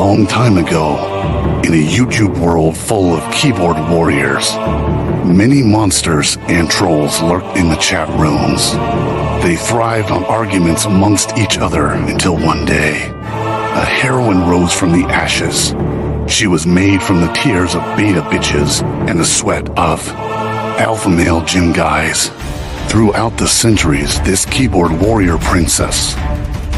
long time ago, in a YouTube world full of keyboard warriors, many monsters and trolls lurked in the chat rooms. They thrived on arguments amongst each other until one day, a heroine rose from the ashes. She was made from the tears of beta bitches and the sweat of alpha male gym guys. Throughout the centuries, this keyboard warrior princess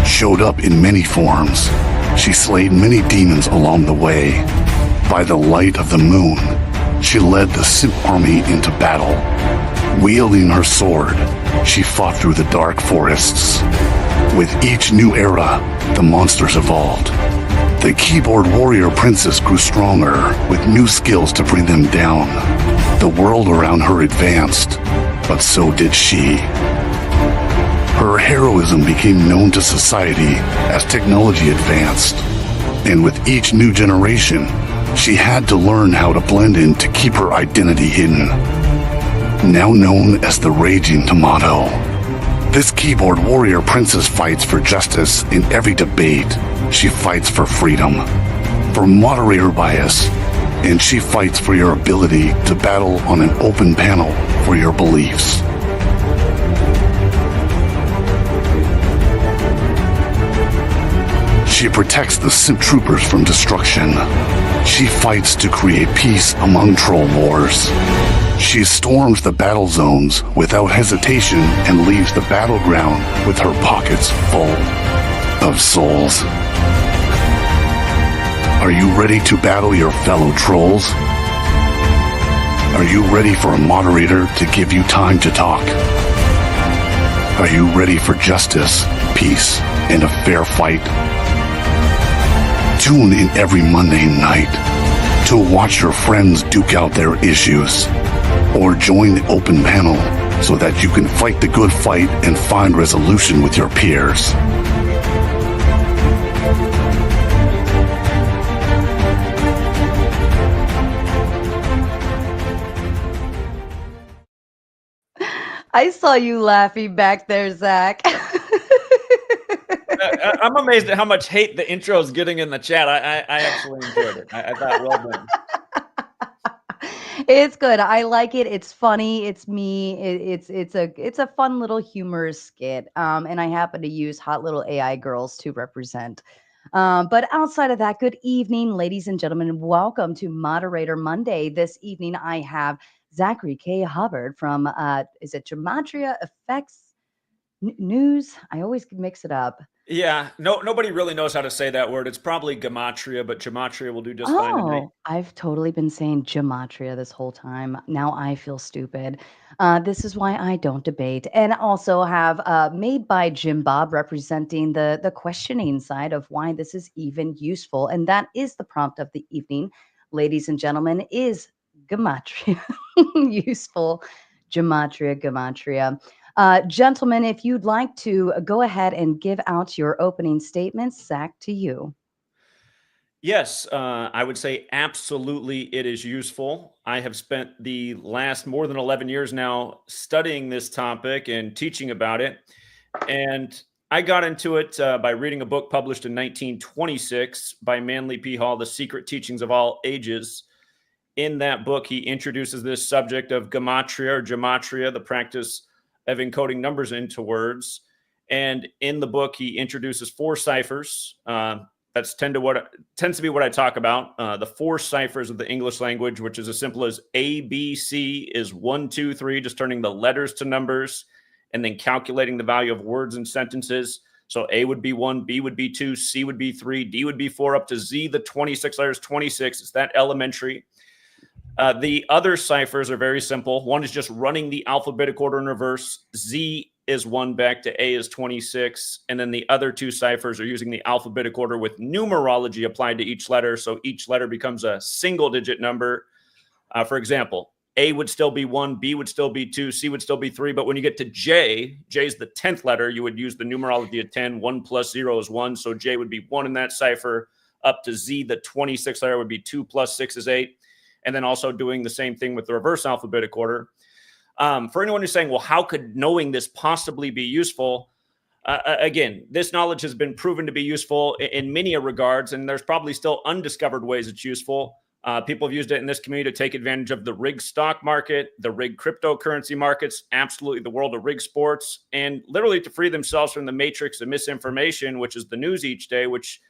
showed up in many forms. She slayed many demons along the way. By the light of the moon, she led the simp army into battle. Wielding her sword, she fought through the dark forests. With each new era, the monsters evolved. The keyboard warrior princess grew stronger, with new skills to bring them down. The world around her advanced, but so did she. Her heroism became known to society as technology advanced. And with each new generation, she had to learn how to blend in to keep her identity hidden. Now known as the Raging Tomato, this keyboard warrior princess fights for justice in every debate. She fights for freedom, for moderator bias, and she fights for your ability to battle on an open panel for your beliefs. She protects the simp troopers from destruction. She fights to create peace among troll wars. She storms the battle zones without hesitation and leaves the battleground with her pockets full of souls. Are you ready to battle your fellow trolls? Are you ready for a moderator to give you time to talk? Are you ready for justice, peace, and a fair fight? Tune in every Monday night to watch your friends duke out their issues, or join the open panel so that you can fight the good fight and find resolution with your peers. I saw you laughing back there, Zach. I'm amazed at how much hate the intro is getting in the chat. I actually enjoyed it. I thought, well done. It's good. I like it. It's funny. It's me. It's a fun little humorous skit. And I happen to use hot little AI girls to represent. But outside of that, good evening, ladies and gentlemen, and welcome to Moderator Monday. This evening, I have Zachary K. Hubbard from is it GematriaEffectNews? I always mix it up. Yeah, nobody really knows how to say that word. It's probably Gematria, but Gematria will do just fine to me. Oh, I've totally been saying Gematria this whole time. Now I feel stupid. This is why I don't debate. And also have made by Jimbob representing the questioning side of why this is even useful. And that is the prompt of the evening, ladies and gentlemen, is Gematria useful? Gematria. Gentlemen, if you'd like to go ahead and give out your opening statements, Zach, to you. Yes, I would say absolutely it is useful. I have spent the last more than 11 years now studying this topic and teaching about it. And I got into it by reading a book published in 1926 by Manly P. Hall, The Secret Teachings of All Ages. In that book, he introduces this subject of gematria or gematria, the practice of encoding numbers into words. And in the book, he introduces 4 ciphers. That's tends to be what I talk about. The 4 ciphers of the English language, which is as simple as A, B, C is 1, 2, 3, just turning the letters to numbers and then calculating the value of words and sentences. So A would be 1, B would be 2, C would be 3, D would be 4, up to Z, the 26 letters, 26. It's that elementary. The other ciphers are very simple. One is just running the alphabetic order in reverse. Z is 1 back to A is 26. And then the other 2 ciphers are using the alphabetic order with numerology applied to each letter. So each letter becomes a single digit number. For example, A would still be 1, B would still be 2, C would still be 3. But when you get to J, J is the 10th letter, you would use the numerology of 10. 1 plus 0 is 1. So J would be 1 in that cipher. Up to Z, the 26th letter would be 2 plus 6 is 8. And then also doing the same thing with the reverse alphabetic order. For anyone who's saying, well, how could knowing this possibly be useful? Again, this knowledge has been proven to be useful in many regards, and there's probably still undiscovered ways it's useful. People have used it in this community to take advantage of the rigged stock market, the rigged cryptocurrency markets, absolutely the world of rigged sports, and literally to free themselves from the matrix of misinformation, which is the news each day, which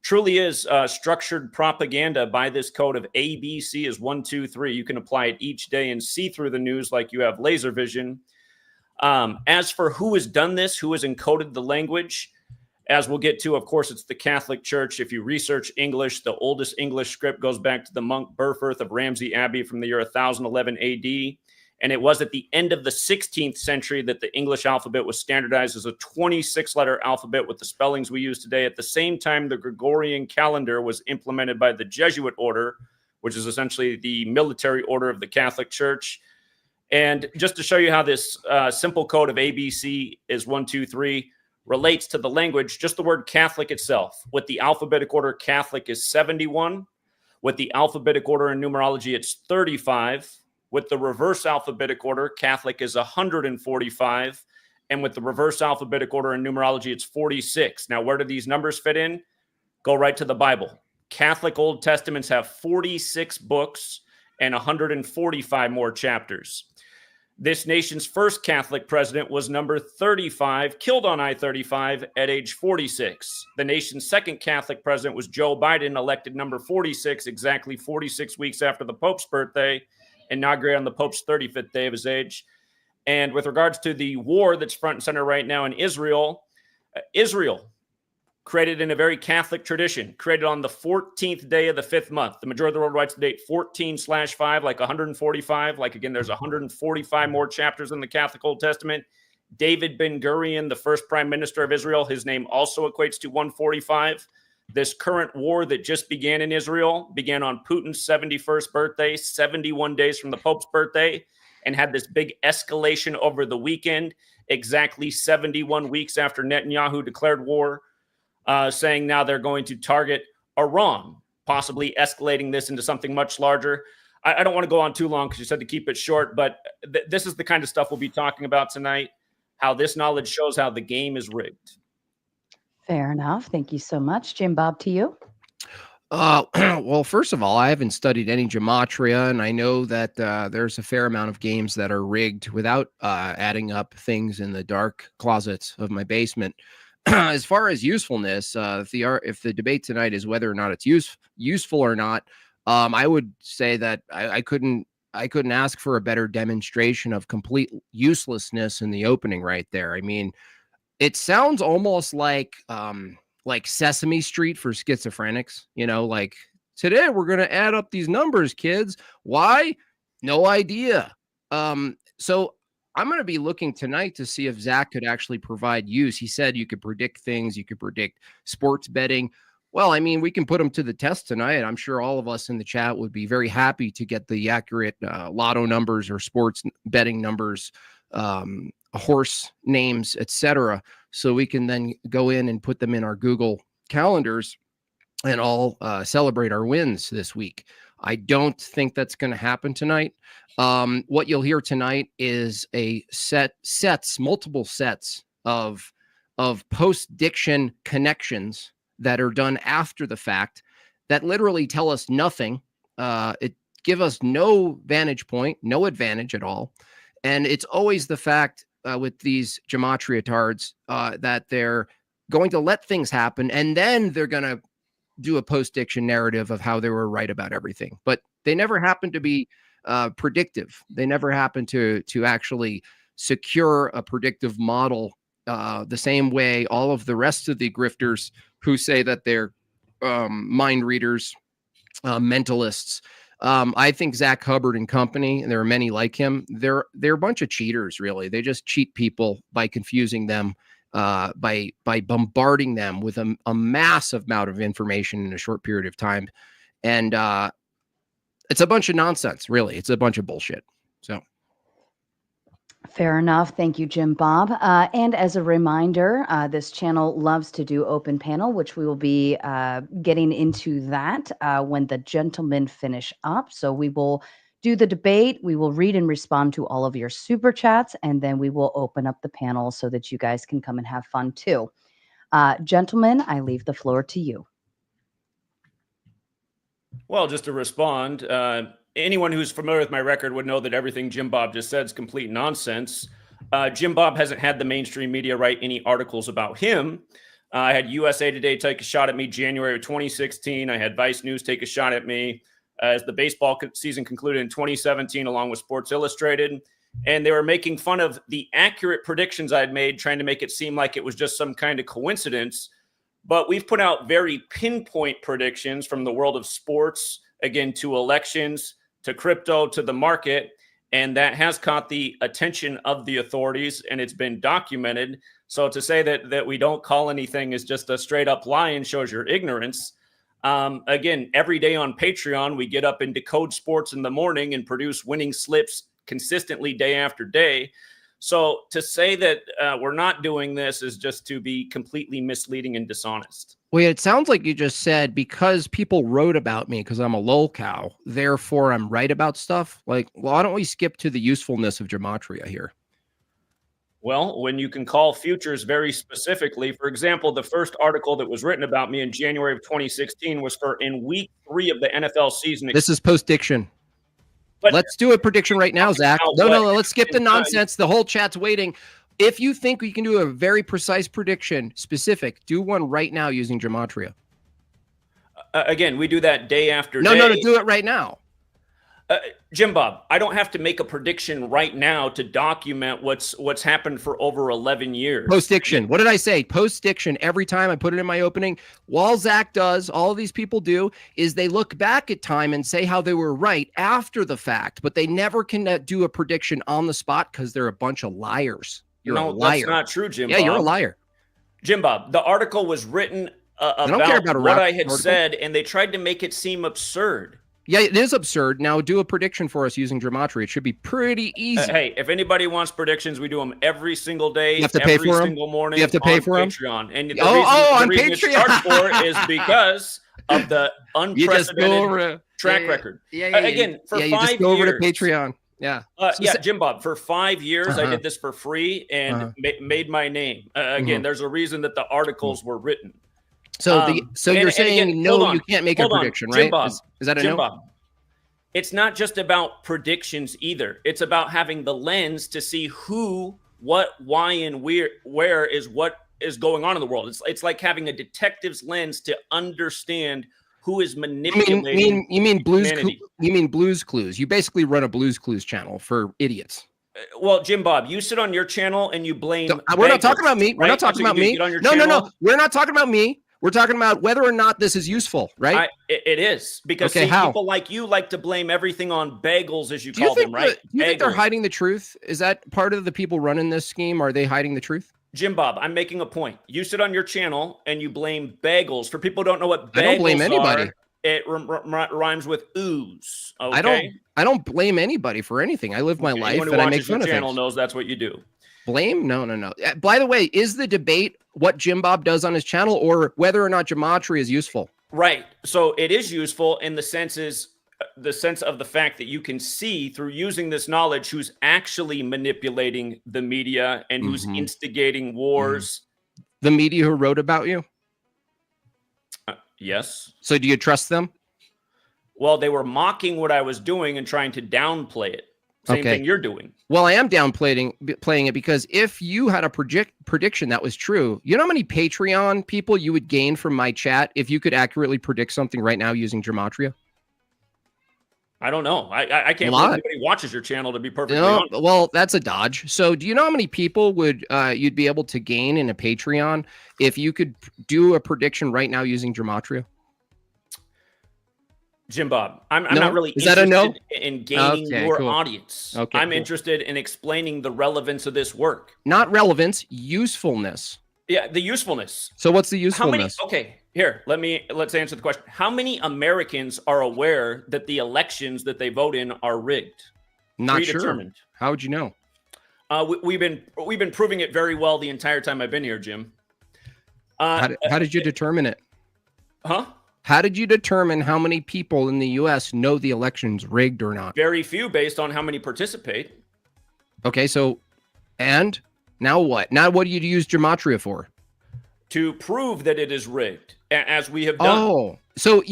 truly is structured propaganda by this code of ABC is 1, 2, 3. You can apply it each day and see through the news like you have laser vision. As for who has done this, who has encoded the language, as we'll get to, of course, it's the Catholic Church. If you research English, the oldest English script goes back to the monk Berfirth of Ramsey Abbey from the year 1011 AD. And it was at the end of the 16th century that the English alphabet was standardized as a 26-letter alphabet with the spellings we use today. At the same time, the Gregorian calendar was implemented by the Jesuit order, which is essentially the military order of the Catholic Church. And just to show you how this simple code of ABC is 1, 2, 3 relates to the language, just the word Catholic itself. With the alphabetic order, Catholic is 71. With the alphabetic order in numerology, it's 35. With the reverse alphabetic order, Catholic is 145. And with the reverse alphabetic order in numerology, it's 46. Now, where do these numbers fit in? Go right to the Bible. Catholic Old Testaments have 46 books and 145 more chapters. This nation's first Catholic president was number 35, killed on I-35 at age 46. The nation's second Catholic president was Joe Biden, elected number 46, exactly 46 weeks after the Pope's birthday, inaugurated on the Pope's 35th day of his age. And with regards to the war that's front and center right now in Israel, Israel, created in a very Catholic tradition, created on the 14th day of the 5th month. The majority of the world writes the date 14/5, like 145. Like, again, there's 145 more chapters in the Catholic Old Testament. David Ben-Gurion, the first prime minister of Israel, his name also equates to 145. This current war that just began in Israel began on Putin's 71st birthday, 71 days from the Pope's birthday, and had this big escalation over the weekend, exactly 71 weeks after Netanyahu declared war. Saying now they're going to target Iran, possibly escalating this into something much larger. I don't want to go on too long because you said to keep it short, but this is the kind of stuff we'll be talking about tonight, how this knowledge shows how the game is rigged. Fair enough. Thank you so much. Jimbob, to you. Well, first of all, I haven't studied any gematria, and I know that there's a fair amount of games that are rigged without adding up things in the dark closets of my basement. As far as usefulness, if the debate tonight is whether or not it's useful or not, I would say that I couldn't ask for a better demonstration of complete uselessness in the opening right there. I mean, it sounds almost like Sesame Street for schizophrenics. You know, like, today we're going to add up these numbers, kids. Why? No idea. So I'm going to be looking tonight to see if Zach could actually provide use. He said you could predict things. You could predict sports betting. Well, I mean, we can put them to the test tonight. I'm sure all of us in the chat would be very happy to get the accurate lotto numbers or sports betting numbers, horse names, etc. So we can then go in and put them in our Google calendars and all celebrate our wins this week. I don't think that's going to happen tonight. What you'll hear tonight is multiple sets of post-diction connections that are done after the fact that literally tell us nothing. It give us no vantage point, no advantage at all. And it's always the fact with these gematria tards that they're going to let things happen, and then they're going to do a post-diction narrative of how they were right about everything. But they never happen to be predictive. They never happen to actually secure a predictive model the same way all of the rest of the grifters who say that they're mind readers, mentalists. I think Zach Hubbard and company, and there are many like him, they're a bunch of cheaters, really. They just cheat people by confusing them, by bombarding them with a massive amount of information in a short period of time. And it's a bunch of nonsense, really. It's a bunch of bullshit. So. Fair enough. Thank you, Jimbob. And as a reminder, this channel loves to do open panel, which we will be getting into that when the gentlemen finish up. So we will do the debate. We will read and respond to all of your super chats, and then we will open up the panel so that you guys can come and have fun too. Gentlemen, I leave the floor to you. Well, just to respond, anyone who's familiar with my record would know that everything Jimbob just said is complete nonsense. Jimbob hasn't had the mainstream media write any articles about him. I had USA Today take a shot at me January of 2016. I had Vice News take a shot at me as the baseball season concluded in 2017, along with Sports Illustrated. And they were making fun of the accurate predictions I had made, trying to make it seem like it was just some kind of coincidence. But we've put out very pinpoint predictions from the world of sports, again, to elections, to crypto, to the market. And that has caught the attention of the authorities, and it's been documented. So to say that we don't call anything is just a straight up lie and shows your ignorance. Again, every day on Patreon, we get up and decode sports in the morning and produce winning slips consistently day after day. So to say that we're not doing this is just to be completely misleading and dishonest. Well, it sounds like you just said because people wrote about me because I'm a lol cow, therefore I'm right about stuff. Like, well, why don't we skip to the usefulness of Gematria here? Well, when you can call futures very specifically, for example, the first article that was written about me in January of 2016 was for in week 3 of the NFL season. This is Postdiction. But let's do a prediction right now, Zach. No, let's skip the nonsense. The whole chat's waiting. If you think we can do a very precise prediction, specific, do one right now using Gematria. Again, we do that day after day. No, do it right now. Jimbob, I don't have to make a prediction right now to document what's happened for over 11 years. Postdiction. What did I say? Postdiction. Every time I put it in my opening, all Zach does, all these people do, is they look back at time and say how they were right after the fact, but they never can do a prediction on the spot because they're a bunch of liars. You're a liar. That's not true, Jimbob. Yeah, you're a liar. Jimbob, the article was written about what I had said, and they tried to make it seem absurd. Yeah, it is absurd. Now do a prediction for us using Gematria. It should be pretty easy. Hey, if anybody wants predictions, we do them every single day, you have to pay every for single morning. You have to pay for Patreon. them? And the on reason Patreon. It's charged for is because of the unprecedented track record. Again, for 5 years. You just go over to Patreon. Yeah. Jimbob, for 5 years, I did this for free and made my name. Again, there's a reason that the articles were written. So you're saying again, no, you can't make a prediction, right? Jimbob, is that a Jimbob, no? It's not just about predictions either. It's about having the lens to see who, what, why, and where is what is going on in the world. It's like having a detective's lens to understand who is manipulating. You mean Blues? You mean Blues Clues? You basically run a Blues Clues channel for idiots. Well, Jimbob, you sit on your channel and you blame. We're not talking about me. We're not talking about me. No. We're not talking about me. We're talking about whether or not this is useful, right? It is because people like you like to blame everything on bagels, as you call them, right? Do you think they're hiding the truth? Is that part of the people running this scheme? Are they hiding the truth? Jimbob, I'm making a point. You sit on your channel and you blame bagels. For people who don't know what bagels I don't blame anybody. It rhymes with ooze. Okay? I don't blame anybody for anything. I live my life and I make fun of things. Anyone who watches your channel knows that's what you do. Blame? No. By the way, is the debate what Jimbob does on his channel or whether or not Gematria is useful? Right. So it is useful in the sense of the fact that you can see through using this knowledge who's actually manipulating the media and who's instigating wars. The media who wrote about you? Yes. So do you trust them? Well, they were mocking what I was doing and trying to downplay it. Same thing you're doing. Well, I am playing it because if you had a prediction that was true, you know how many Patreon people you would gain from my chat if you could accurately predict something right now using Gematria? I don't know. I can't believe anybody watches your channel, to be perfectly honest. Well, that's a dodge. So do you know how many people would you'd be able to gain in a Patreon if you could do a prediction right now using Gematria? Jimbob, I'm not really interested in gaining your audience. I'm interested in explaining the relevance of this work. Not relevance, usefulness. Yeah, the usefulness. So what's the usefulness? Here, let's answer the question. How many Americans are aware that the elections that they vote in are rigged? Not sure. How would you know? We've been proving it very well the entire time I've been here, Jim. How did you determine it? Huh? How did you determine how many people in the U.S. know the election's rigged or not? Very few based on how many participate. Okay, so, and now what? Now what do you use Gematria for? To prove that it is rigged, as we have done. Oh, so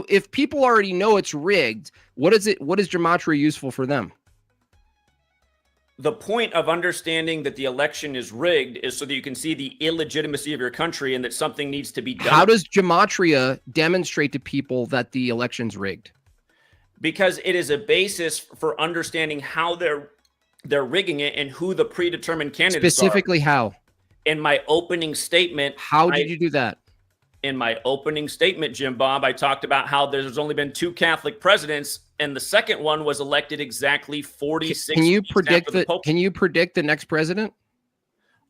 if people already know it's rigged, what is Gematria useful for them? The point of understanding that the election is rigged is so that you can see the illegitimacy of your country and that something needs to be done. How does Gematria demonstrate to people that the election's rigged? Because it is a basis for understanding how they're rigging it and who the predetermined candidates Specifically, are. how? In my opening statement. How did you do that? In my opening statement, Jimbob, I talked about how there's only been 2 Catholic presidents, and the second one was elected exactly 46 Can you weeks predict after the Pope. Can you predict the next president?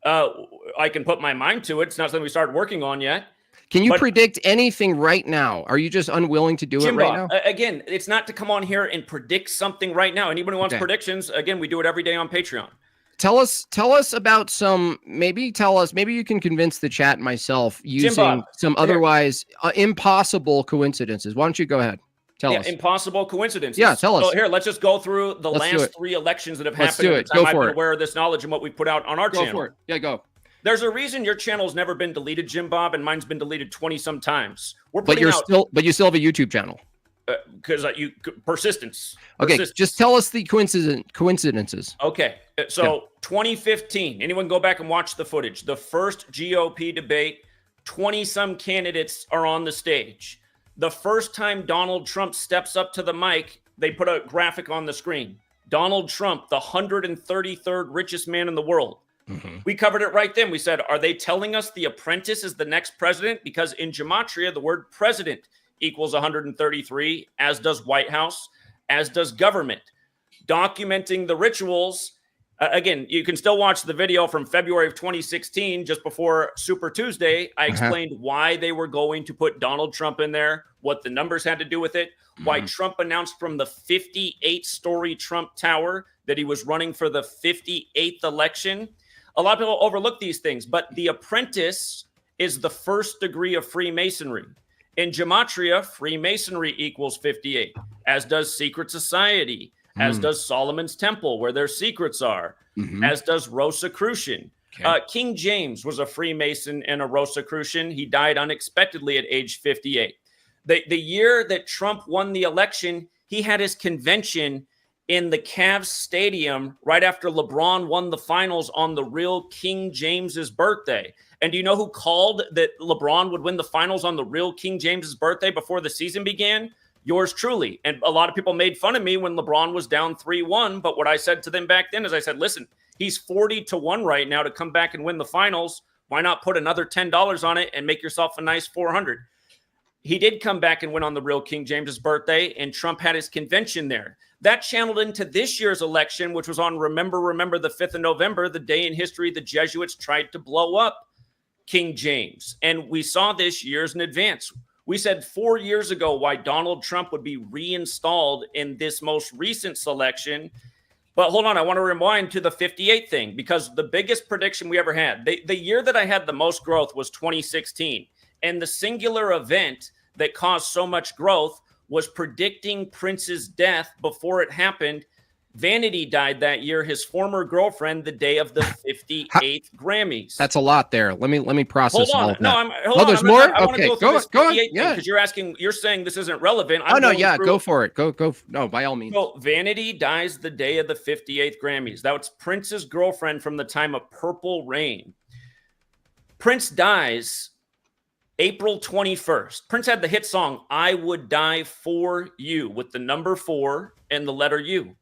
I can put my mind to it. It's not something we started working on yet. Can you predict anything right now? Are you just unwilling to do it right now? Again, it's not to come on here and predict something right now. Anybody who wants predictions, again, we do it every day on Patreon. Tell us about some, maybe you can convince the chat and myself using Jimbob, some otherwise impossible coincidences. Why don't you go ahead? Tell us. Impossible coincidences. Yeah, tell us. So here, let's just go through the last 3 elections that have happened at the time I've been aware of this knowledge and what we put out on our channel. Go for it. Yeah, go. There's a reason your channel's never been deleted, Jimbob, and mine's been deleted 20-some times. But you still have a YouTube channel. Because persistence. Okay, just tell us the coincidences. Okay, so 2015, anyone go back and watch the footage. The first GOP debate, 20-some candidates are on the stage. The first time Donald Trump steps up to the mic, they put a graphic on the screen. Donald Trump, the 133rd richest man in the world. Mm-hmm. We covered it right then. We said, are they telling us the apprentice is the next president? Because in Gematria, the word president equals 133, as does White House, as does government. Documenting the rituals. Again, you can still watch the video from February of 2016, just before Super Tuesday. I explained why they were going to put Donald Trump in there, what the numbers had to do with it, why Trump announced from the 58-story Trump Tower that he was running for the 58th election. A lot of people overlook these things, but the apprentice is the first degree of Freemasonry. In Gematria, Freemasonry equals 58, as does Secret Society, as does Solomon's Temple, where their secrets are, as does Rosicrucian. Okay. King James was a Freemason and a Rosicrucian. He died unexpectedly at age 58. The year that Trump won the election, he had his convention in the Cavs stadium right after LeBron won the finals on the real King James's birthday. And do you know who called that LeBron would win the finals on the real King James's birthday before the season began? Yours truly. And a lot of people made fun of me when LeBron was down 3-1. But what I said to them back then is I said, listen, he's 40-1 right now to come back and win the finals. Why not put another $10 on it and make yourself a nice 400? He did come back and win on the real King James's birthday, and Trump had his convention there. That channeled into this year's election, which was on Remember the 5th of November, the day in history the Jesuits tried to blow up King James. And we saw this years in advance. We said 4 years ago why Donald Trump would be reinstalled in this most recent selection. But hold on, I want to rewind to the 58 thing, because the biggest prediction we ever had, the year that I had the most growth was 2016. And the singular event that caused so much growth was predicting Prince's death before it happened. Vanity died that year, his former girlfriend, the day of the 58th Grammys. That's a lot there. Let me process all of that. Hold on. There's more? I want to Okay, go on. Yeah. Because you're saying this isn't relevant. Go for it. Go. No, by all means. So Vanity dies the day of the 58th Grammys. That was Prince's girlfriend from the time of Purple Rain. Prince dies April 21st. Prince had the hit song, I Would Die For You, with the number 4 and the letter U.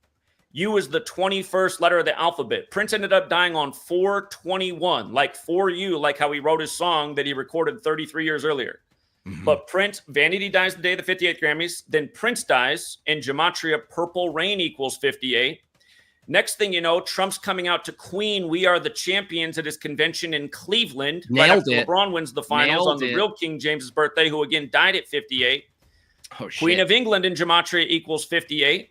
U is the 21st letter of the alphabet. Prince ended up dying on 4/21, like for you, like how he wrote his song that he recorded 33 years earlier. But Vanity dies the day of the 58th Grammys. Then Prince dies. In Gematria, Purple Rain equals 58. Next thing you know, Trump's coming out to Queen, We Are the Champions at his convention in Cleveland. Nailed it. LeBron wins the finals on the real King James's birthday, who again died at 58. Queen of England in Gematria equals 58.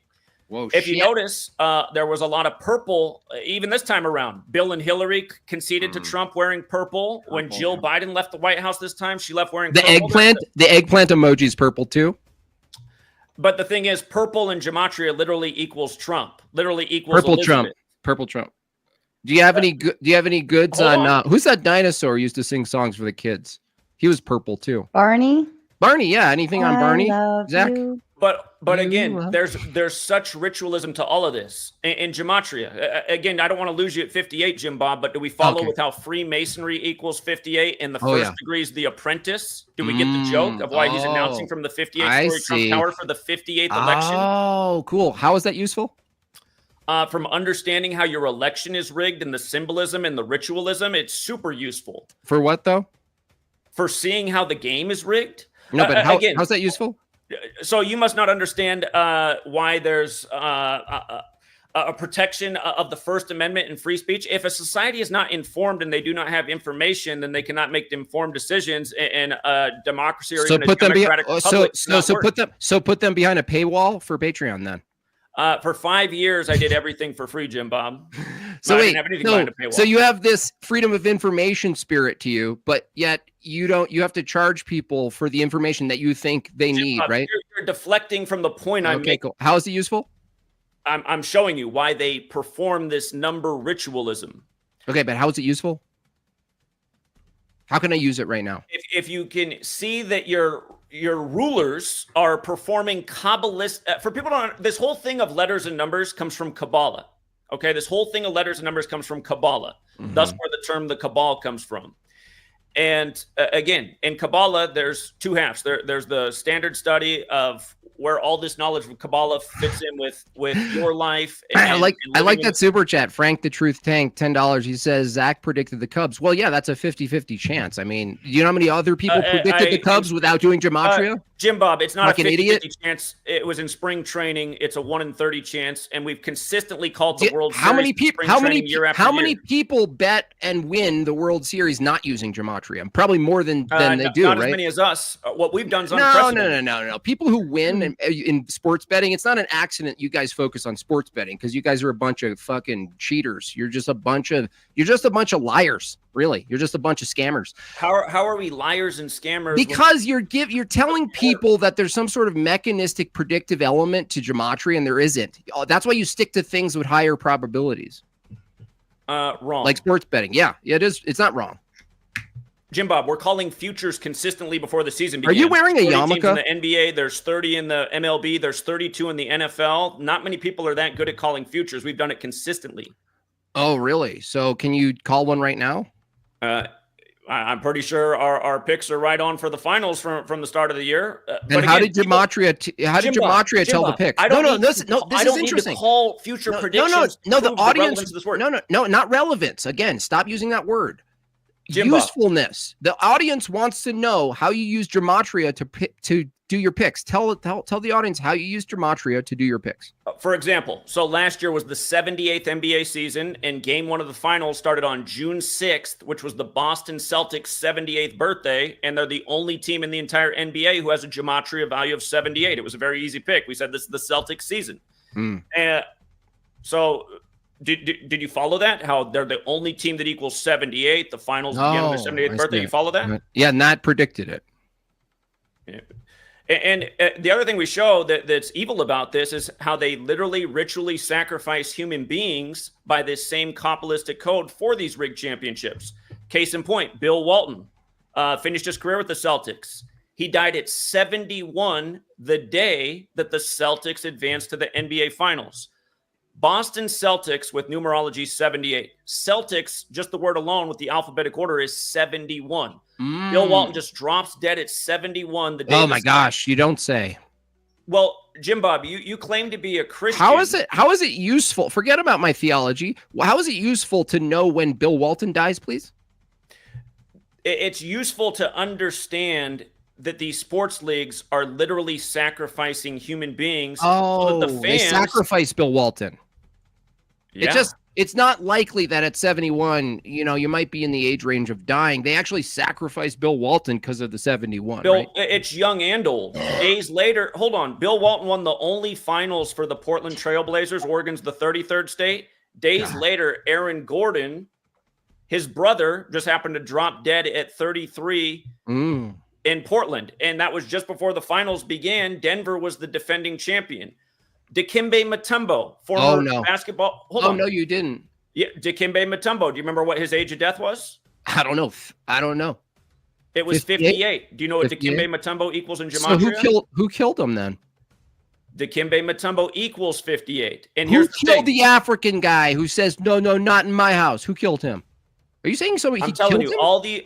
Whoa, If you notice, there was a lot of purple, even this time around. Bill and Hillary conceded to Trump wearing purple. When Jill Biden left the White House this time, she left wearing purple. The eggplant emoji is purple too. But the thing is, purple in Gematria literally equals Trump. Literally equals Purple Elizabeth. Trump. Purple Trump. Do you have any goods on who's that dinosaur who used to sing songs for the kids? He was purple too. Barney? Barney, yeah. Anything on Barney? Zach? You. But again, there's such ritualism to all of this in Gematria. Again, I don't want to lose you at 58, Jimbob, but do we follow with how Freemasonry equals 58 and the first degree is the apprentice? Do we get the joke of why he's announcing from the 58th story Trump Tower for the 58th election? Oh, cool. How is that useful? From understanding how your election is rigged and the symbolism and the ritualism, it's super useful. For what though? For seeing how the game is rigged. No, but how's that useful? So you must not understand why there's a protection of the First Amendment and free speech. If a society is not informed and they do not have information, then they cannot make informed decisions in a democracy or even a democratic republic. So put them behind a paywall for Patreon then. For 5 years, I did everything for free, Jimbob. So I didn't have anything behind a paywall. So you have this freedom of information spirit to you, but yet you have to charge people for the information that you think they need, right? You're deflecting from the point I'm making. Cool. How is it useful? I'm showing you why they perform this number ritualism. Okay, but how is it useful? How can I use it right now? If you can see that your rulers are performing Kabbalist, for people to this whole thing of letters and numbers comes from Kabbalah. Okay, this whole thing of letters and numbers comes from Kabbalah. That's where the term the Cabal comes from. And again, in Kabbalah, there's two halves. There's the standard study of where all this knowledge of Kabbalah fits in with your life. I like that super chat. Frank the Truth Tank, $10. He says Zach predicted the Cubs. Well, yeah, that's a 50-50 chance. I mean, you know how many other people predicted the Cubs without doing Gematria? Jimbob, it's not a 50-50 chance. It was in spring training. It's a 1 in 30 chance, and we've consistently called the World Series. How many people bet and win the World Series not using Gematria? Probably more than they do, not right? As many as us. What we've done is unprecedented. No. People who win in sports betting, it's not an accident you guys focus on sports betting because you guys are a bunch of fucking cheaters. You're just a bunch of liars. Really, you're just a bunch of scammers. How are we liars and scammers? Because you're telling people that there's some sort of mechanistic predictive element to Gematria, and there isn't. That's why you stick to things with higher probabilities. Wrong. Like sports betting. Yeah, it is. It's not wrong. Jimbob, we're calling futures consistently before the season begins. Are you wearing a yarmulke? In the NBA, there's 30 in the MLB, there's 32 in the NFL. Not many people are that good at calling futures. We've done it consistently. Oh, really? So can you call one right now? I'm pretty sure our picks are right on for the finals from the start of the year. And how did Gematria tell the picks? This is interesting. Call future predictions. No, the audience. No, not relevance. Again, stop using that word. Jimbob. Usefulness. The audience wants to know how you use Gematria to do your picks. Tell the audience how you use Gematria to do your picks. For example, so last year was the 78th NBA season, and game one of the finals started on June 6th, which was the Boston Celtics' 78th birthday, and they're the only team in the entire NBA who has a Gematria value of 78. It was a very easy pick. We said this is the Celtics season. So did you follow that? How they're the only team that equals 78, the finals begin on their 78th birthday? You follow that? Yeah, Nat predicted it. Yeah. And the other thing we show that's evil about this is how they literally ritually sacrifice human beings by this same Kabbalistic code for these rigged championships. Case in point, Bill Walton finished his career with the Celtics. He died at 71 the day that the Celtics advanced to the NBA Finals. Boston Celtics with numerology 78. Celtics, just the word alone with the alphabetic order, is 71. Bill Walton just drops dead at 71 the day. Oh my gosh, you don't say. Well, Jimbob, you claim to be a Christian. How is it useful? Forget about my theology. How is it useful to know when Bill Walton dies, please? It's useful to understand that these sports leagues are literally sacrificing human beings. Oh, so that the fans, they sacrifice Bill Walton. Yeah. It's not likely that at 71, you might be in the age range of dying. They actually sacrificed Bill Walton because of the 71, Bill, right? it's young and old. Days later, hold on. Bill Walton won the only finals for the Portland Trailblazers. Oregon's the 33rd state. Days God. later, Aaron Gordon, his brother, just happened to drop dead at 33 in Portland. And that was just before the finals began. Denver was the defending champion. Dikembe Mutombo, former basketball. Hold on. No, you didn't. Yeah, Dikembe Mutombo. Do you remember what his age of death was? I don't know. It was 58. Do you know what 58? Dikembe Mutombo equals in Gematria? So who killed him then? Dikembe Mutombo equals 58. And Who here's killed the African guy who says, no, not in my house? Who killed him? Are you saying somebody? I'm telling you,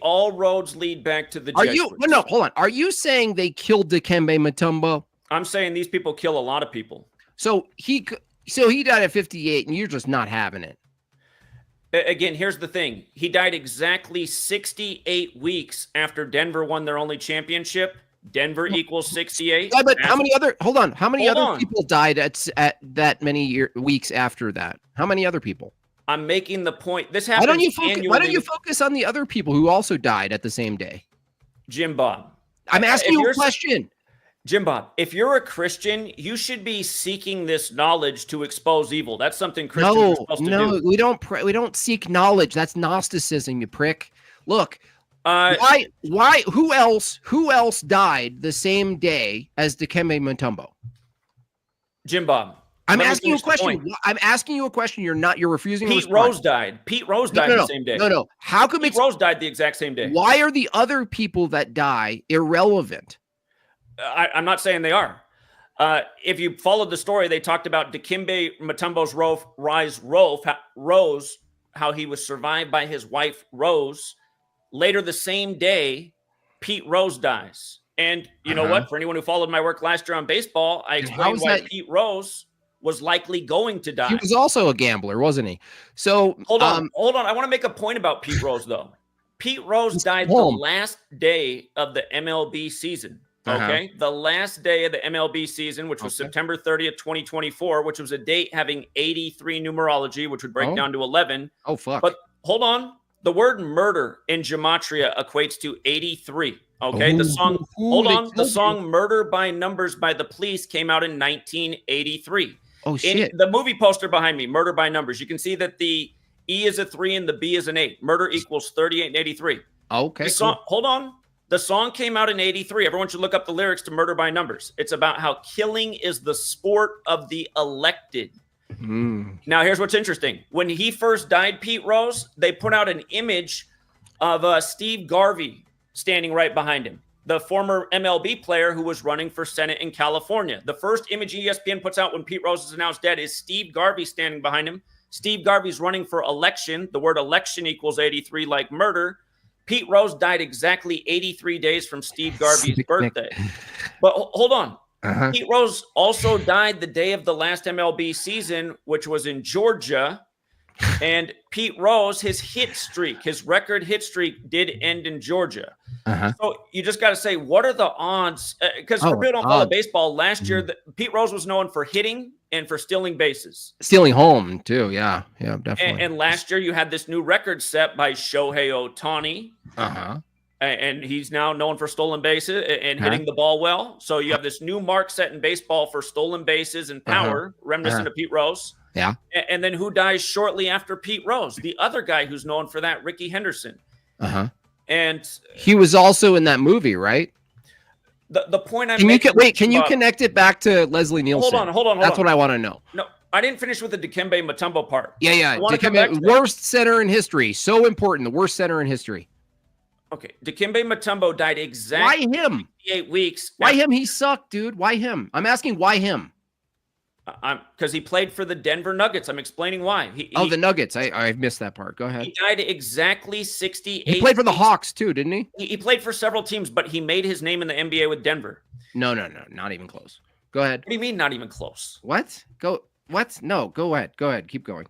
all roads lead back to the Jesuits. No, hold on. Are you saying they killed Dikembe Mutombo? I'm saying these people kill a lot of people. So he died at 58, and you're just not having it. Again, here's the thing. He died exactly 68 weeks after Denver won their only championship. Denver equals 68. Yeah, but how many other people died at that many weeks after that? How many other people? I'm making the point. This happens annually. Why don't you focus on the other people who also died at the same day? Jimbob. I'm asking you a question. Jimbob, if you're a Christian, you should be seeking this knowledge to expose evil. That's something Christians are supposed to do. No, we don't seek knowledge. That's Gnosticism, you prick. Look, why? Who else died the same day as Dikembe Mutombo? Jimbob. I'm asking you a question. I'm asking you a question. You're refusing to respond. Rose died. Pete Rose died the same day. No. How come Pete Rose died the exact same day? Why are the other people that die irrelevant? I'm not saying they are. If you followed the story, they talked about Dikembe Mutombo's Rose, how he was survived by his wife, Rose. Later the same day, Pete Rose dies. And you know what? For anyone who followed my work last year on baseball, I explained why Pete Rose was likely going to die. He was also a gambler, wasn't he? So hold on. I want to make a point about Pete Rose, though. Pete Rose died the last day of the MLB season. Okay. The last day of the MLB season, which was September 30th, 2024, which was a date having 83 numerology, which would break down to 11. Oh, fuck. But hold on. The word murder in Gematria equates to 83. Okay. The song Murder by Numbers by the Police came out in 1983. Oh, shit. In the movie poster behind me, Murder by Numbers, you can see that the E is a 3 and the B is an 8. Murder equals 38 and 83. Okay. Hold on. The song came out in 83. Everyone should look up the lyrics to Murder by Numbers. It's about how killing is the sport of the elected. Now, here's what's interesting. When he first died, Pete Rose, they put out an image of Steve Garvey standing right behind him, the former MLB player who was running for Senate in California. The first image ESPN puts out when Pete Rose is announced dead is Steve Garvey standing behind him. Steve Garvey's running for election. The word election equals 83 like murder. Pete Rose died exactly 83 days from Steve Garvey's birthday. But hold on. Pete Rose also died the day of the last MLB season, which was in Georgia. And Pete Rose, his record hit streak did end in Georgia. So you just got to say, what are the odds? Because for people who don't follow baseball, last year, Pete Rose was known for hitting and for stealing bases. Stealing home, too. Yeah, definitely. And last year, you had this new record set by Shohei Ohtani. And he's now known for stolen bases and hitting the ball well. So you have this new mark set in baseball for stolen bases and power, reminiscent of Pete Rose. Yeah. And then who dies shortly after Pete Rose? The other guy who's known for that, Ricky Henderson. And he was also in that movie, right? The point I'm making... Can you connect it back to Leslie Nielsen? Hold on. That's what I want to know. No, I didn't finish with the Dikembe Mutombo part. Yeah. Worst center in history. So important. The worst center in history. Okay. Dikembe Mutombo died exactly 8 weeks. Why him? He sucked, dude. Why him? I'm asking why him. Because he played for the Denver Nuggets. I'm explaining why. The Nuggets. I've missed that part. Go ahead. He died exactly 68. He played for the Hawks too, didn't he? He played for several teams, but he made his name in the NBA with Denver. No, not even close. Go ahead. What do you mean, not even close? What? What? No, go ahead. Go ahead. Keep going.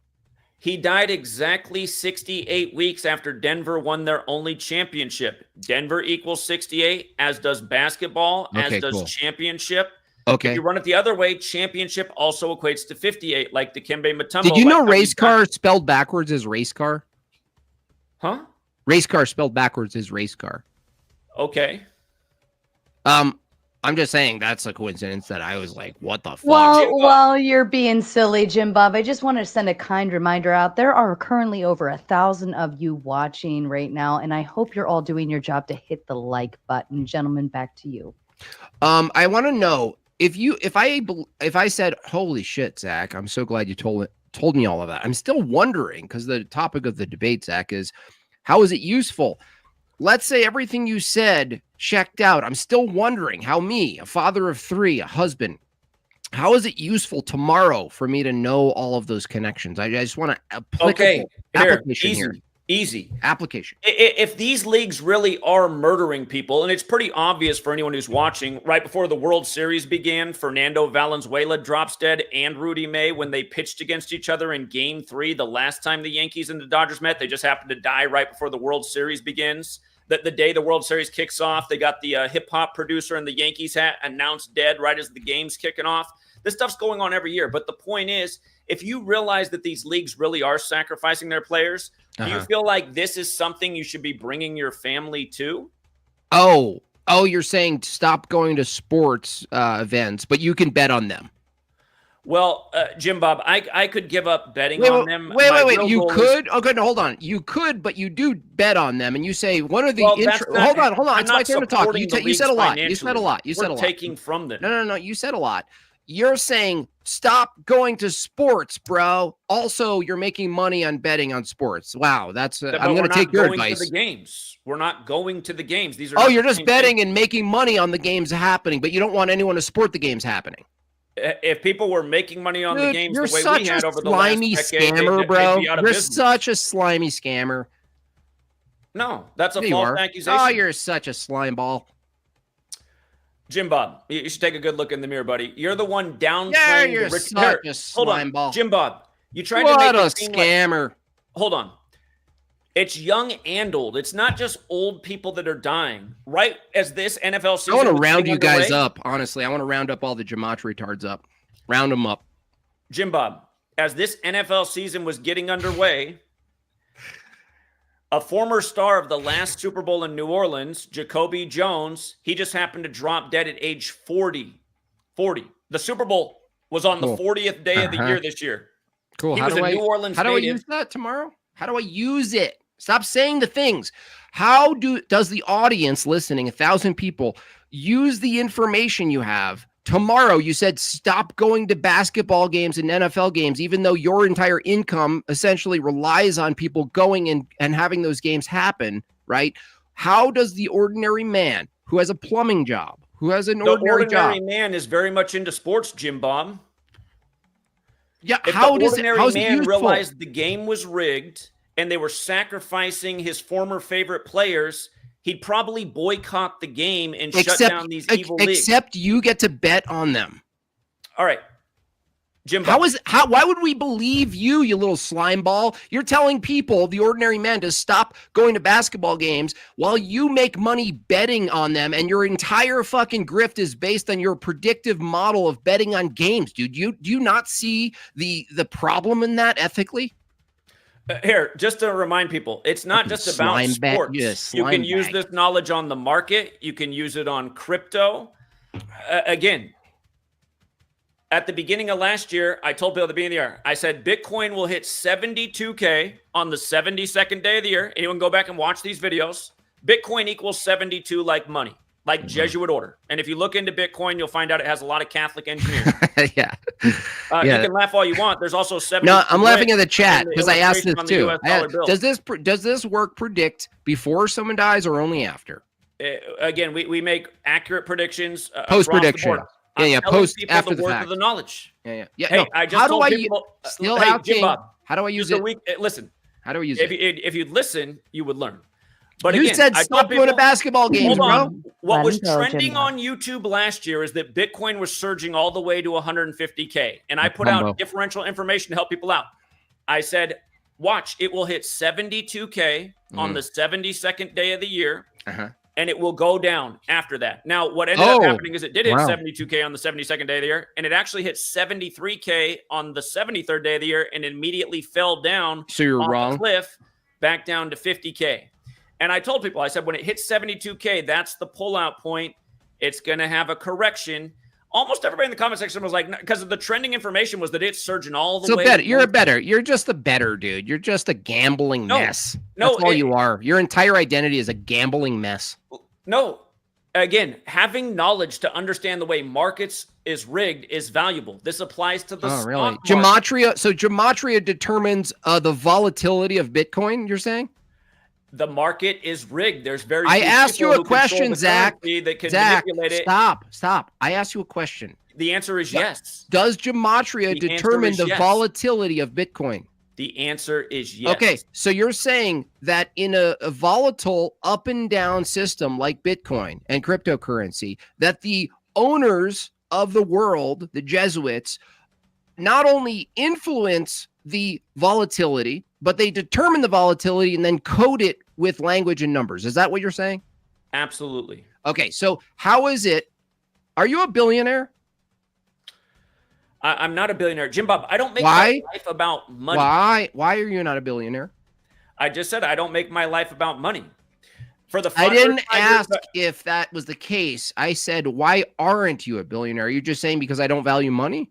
He died exactly 68 weeks after Denver won their only championship. Denver equals 68, as does basketball, as does championship. Okay. If you run it the other way, championship also equates to 58, like Dikembe Mutombo. Did you know like race car spelled backwards is race car? Huh? Race car spelled backwards is race car. Okay. I'm just saying that's a coincidence that I was like, what the fuck? Well, you're being silly, Jimbob. I just want to send a kind reminder out. There are currently over 1,000 of you watching right now, and I hope you're all doing your job to hit the like button. Gentlemen, back to you. I want to know if I said, holy shit, Zach, I'm so glad you told me all of that. I'm still wondering, because the topic of the debate, Zach, is how is it useful? Let's say everything you said checked out. I'm still wondering how me, a father of 3, a husband, how is it useful tomorrow for me to know all of those connections? I just want to application here. Easy. Application. If these leagues really are murdering people, and it's pretty obvious for anyone who's watching, right before the World Series began, Fernando Valenzuela drops dead and Rudy May when they pitched against each other in Game 3 the last time the Yankees and the Dodgers met. They just happened to die right before the World Series begins. The day the World Series kicks off, they got the hip-hop producer in the Yankees hat announced dead right as the game's kicking off. This stuff's going on every year. But the point is, if you realize that these leagues really are sacrificing their players, do you feel like this is something you should be bringing your family to? Oh, you're saying stop going to sports events, but you can bet on them. Well, Jimbob, I could give up betting on them. Wait. You could? Okay, no, hold on. You could, but you do bet on them, and you say one of the hold on. It's my turn to talk. You said a lot. You said a lot. We're taking from them. No. You said a lot. You're saying stop going to sports, bro. Also, you're making money on betting on sports. Wow, that's I'm going to take your advice. To the games. We're not going to the games. These are you're just betting and making money on the games happening, but you don't want anyone to support the games happening. If people were making money on the games the way we had over the last decade, scammer, bro. You're business. Such a slimy scammer. No, that's a false accusation. Oh, you're such a slime ball. Jimbob, you should take a good look in the mirror, buddy. You're the one downplaying you're the such a slime ball. Jimbob, you tried to make it a scammer. Hold on. It's young and old. It's not just old people that are dying. Right as this NFL season, I want to round you guys up. Honestly, I want to round up all the Gematria tards up. Round them up. Jimbob, as this NFL season was getting underway, a former star of the last Super Bowl in New Orleans, Jacoby Jones, he just happened to drop dead at age 40. 40. The Super Bowl was on the 40th day of the year this year. Cool. He was a New Orleans native. Do I use that tomorrow? How do I use it? Stop saying the things. How does the audience listening, 1,000 people, use the information you have? Tomorrow, you said stop going to basketball games and NFL games, even though your entire income essentially relies on people going and having those games happen, right? How does the ordinary man who has a plumbing job, who has an ordinary job... The ordinary man is very much into sports, Jimbob. Yeah, if the ordinary man realized the game was rigged and they were sacrificing his former favorite players, he'd probably boycott the game and shut down these evil leagues. Except you get to bet on them. All right. Jimbo. Why would we believe you, you little slime ball? You're telling people, the ordinary man, to stop going to basketball games while you make money betting on them, and your entire fucking grift is based on your predictive model of betting on games, dude. Do you not see the problem in that ethically? Here, just to remind people, it's not just about sports. You can use this knowledge on the market. You can use it on crypto. Again, at the beginning of last year, I told people at the beginning of the year, I said Bitcoin will hit 72K on the 72nd day of the year. Anyone go back and watch these videos? Bitcoin equals 72 like money, like Jesuit order. And if you look into Bitcoin, you'll find out it has a lot of Catholic engineering. Yeah. You can laugh all you want. There's also 70. No, I'm laughing at the chat because I asked this too. Does this work predict before someone dies or only after? Again, we make accurate predictions. Post prediction. Post after the fact. Of the knowledge. Yeah. Hey, I just told people. Jimbob, how do I use it? Listen. How do I use it? If you'd listen, you would learn. But you said stop going to basketball games, bro. What was trending on YouTube last year is that Bitcoin was surging all the way to 150K. And I put out differential information to help people out. I said, watch, it will hit 72K on the 72nd day of the year. and it will go down after that. Now, what ended up happening is it did hit wow. 72K on the 72nd day of the year, and it actually hit 73K on the 73rd day of the year, and immediately fell down So you're off wrong. the cliff back down to 50K. And I told people, I said, when it hits 72K, that's the pullout point. It's going to have a correction. Almost everybody in the comment section was like, because the trending information was that it's surging all the way. So better. You're just a better dude. You're just a gambling mess. That's all you are. Your entire identity is a gambling mess. No. Again, having knowledge to understand the way markets is rigged is valuable. This applies to the stock market. Gematria. So Gematria determines the volatility of Bitcoin, you're saying? The market is rigged. There's very I few asked you people a who control question, the Zach. currency that can Zach, manipulate it. stop. I asked you a question. The answer is yes. Does Gematria determine the volatility of Bitcoin? The answer is yes. Okay, so you're saying that in a volatile up and down system like Bitcoin and cryptocurrency, that the owners of the world, the Jesuits, not only influence the volatility, but they determine the volatility and then code it with language and numbers. Is that what you're saying? Absolutely. Okay, so how is it? Are you a billionaire? I'm not a billionaire. Jimbob, I don't make my life about money. Why are you not a billionaire? I just said I don't make my life about money. I didn't ask if that was the case. I said, why aren't you a billionaire? Are you just saying because I don't value money?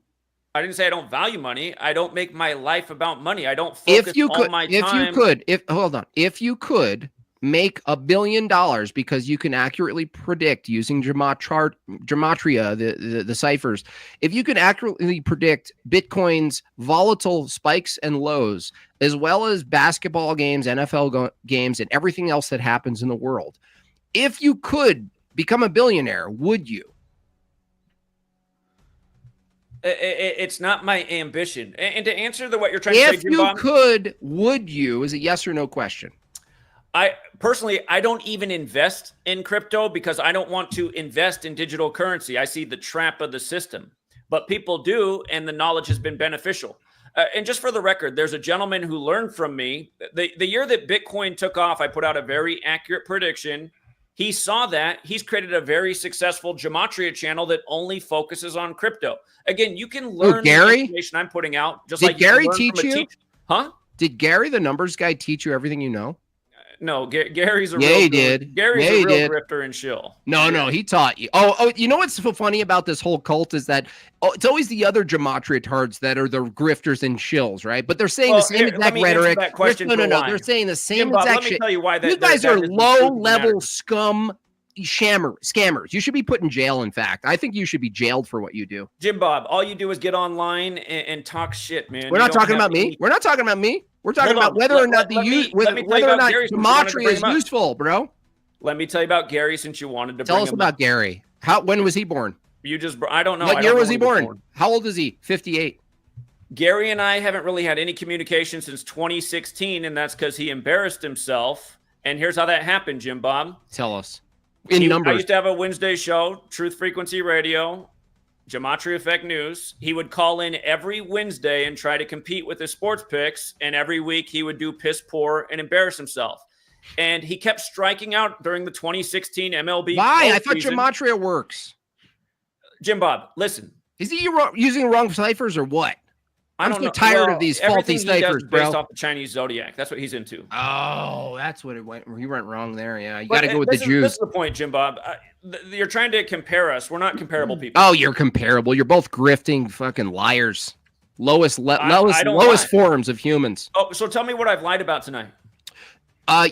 I didn't say I don't value money. I don't make my life about money. I don't focus all my time. If you could make $1 billion because you can accurately predict using Gematria, the ciphers, if you can accurately predict Bitcoin's volatile spikes and lows, as well as basketball games, NFL games, and everything else that happens in the world, if you could become a billionaire, would you? It's not my ambition. And to answer what you're trying to say, if you could, would you, is a yes or no question. I don't even invest in crypto because I don't want to invest in digital currency. I see the trap of the system, but people do, and the knowledge has been beneficial. And just for the record, there's a gentleman who learned from me. The year that Bitcoin took off, I put out a very accurate prediction. He saw that. He's created a very successful Gematria channel that only focuses on crypto. Again, you can learn the information I'm putting out. Just like Gary teach you? Huh? Did Gary, the numbers guy, teach you everything you know? No, Gary's a real grifter and shill. No, he taught you. Oh, you know what's so funny about this whole cult is that it's always the other Gematria tards that are the grifters and shills, right? But they're saying the same exact rhetoric. No, they're saying the same exact shit. Let me tell you why that. You guys are low-level scum scammers. You should be put in jail, in fact. I think you should be jailed for what you do. Jimbob, all you do is get online and talk shit, man. We're not talking about me. We're not talking about me. We're talking about whether or not Gematria is useful, bro. Let me tell you about Gary since you wanted to tell us about Gary. When was he born? I don't know. What year was he born? How old is he? 58. Gary and I haven't really had any communication since 2016, and that's because he embarrassed himself. And here's how that happened, Jimbob. Tell us. Numbers. I used to have a Wednesday show, Truth Frequency Radio, GematriaEffectNews. He would call in every Wednesday and try to compete with his sports picks. And every week he would do piss poor and embarrass himself. And he kept striking out during the 2016 MLB. Why? I thought Gematria works. Jimbob, listen. Is he using wrong ciphers or what? I'm so tired of these faulty ciphers, bro. Based off the Chinese zodiac. That's what he's into. Oh, that's what it went. He went wrong there. Yeah, you got to go with the Jews. This is the point, Jimbob. You're trying to compare us. We're not comparable people. Oh, you're comparable. You're both grifting fucking liars. Lowest forms of humans. Oh, so tell me what I've lied about tonight.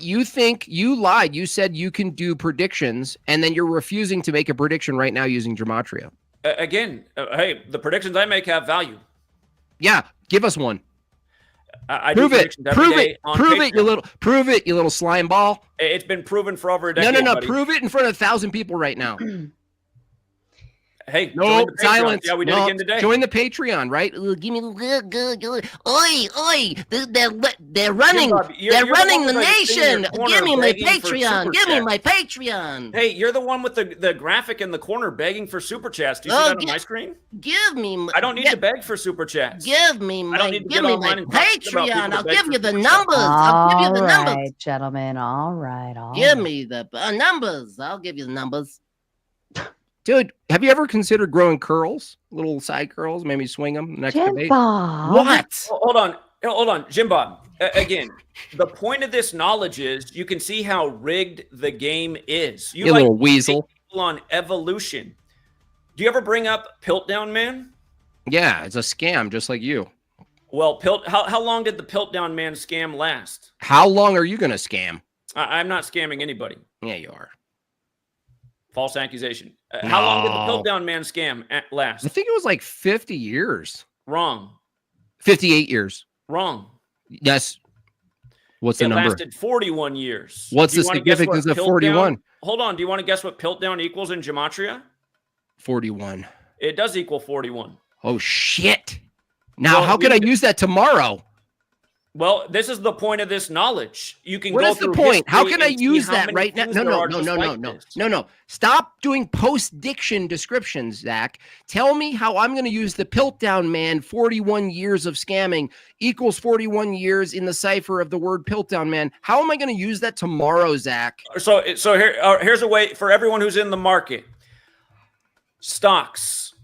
You think you lied. You said you can do predictions, and then you're refusing to make a prediction right now using Gematria. Hey, the predictions I make have value. Yeah, give us one. Prove it, you little slime ball. It's been proven for over a decade. No, prove it in front of 1,000 people right now. Hey, No, join the Patreon. silence. Yeah, we did No, again today. Join the Patreon, right? Give me, oi! They're running. Jimbob, They're running the sitting in nation. your corner Give me my begging for Patreon. super Give me chats. my Patreon. Hey, you're the one with the graphic in the corner begging for super chats. Do you see that on my screen? Give me. I don't need to beg for super chats. Give me my. I don't need to Give get me online my and talk shit about people Patreon. to I'll beg give for you the super chats. numbers. I'll give you the numbers. All right, gentlemen. All right. Give me the numbers. I'll give you the numbers. Dude, have you ever considered growing curls? Little side curls? Maybe swing them next debate? Jimbob. What? Hold on, Jimbob. Again, the point of this knowledge is you can see how rigged the game is. You little weasel. On evolution. Do you ever bring up Piltdown Man? Yeah, it's a scam, just like you. Well, how long did the Piltdown Man scam last? How long are you going to scam? I'm not scamming anybody. Yeah, you are. False accusation. How long did the Piltdown Man scam last? I think it was like 50 years. Wrong. 58 years. Wrong. Yes. What's the number? It lasted 41 years. What's the significance of 41? Hold on. Do you want to guess what Piltdown equals in Gematria? 41. It does equal 41. Oh, shit. Now, how can I use that tomorrow? Well, this is the point of this knowledge. You can What go is the through point? How can I history and see use how that many right now? things No, there no, are no, just no, like no, this. no, no. Stop doing post-diction descriptions, Zach. Tell me how I'm going to use the Piltdown Man 41 years of scamming equals 41 years in the cipher of the word Piltdown Man. How am I going to use that tomorrow, Zach? So here's a way for everyone who's in the market. Stocks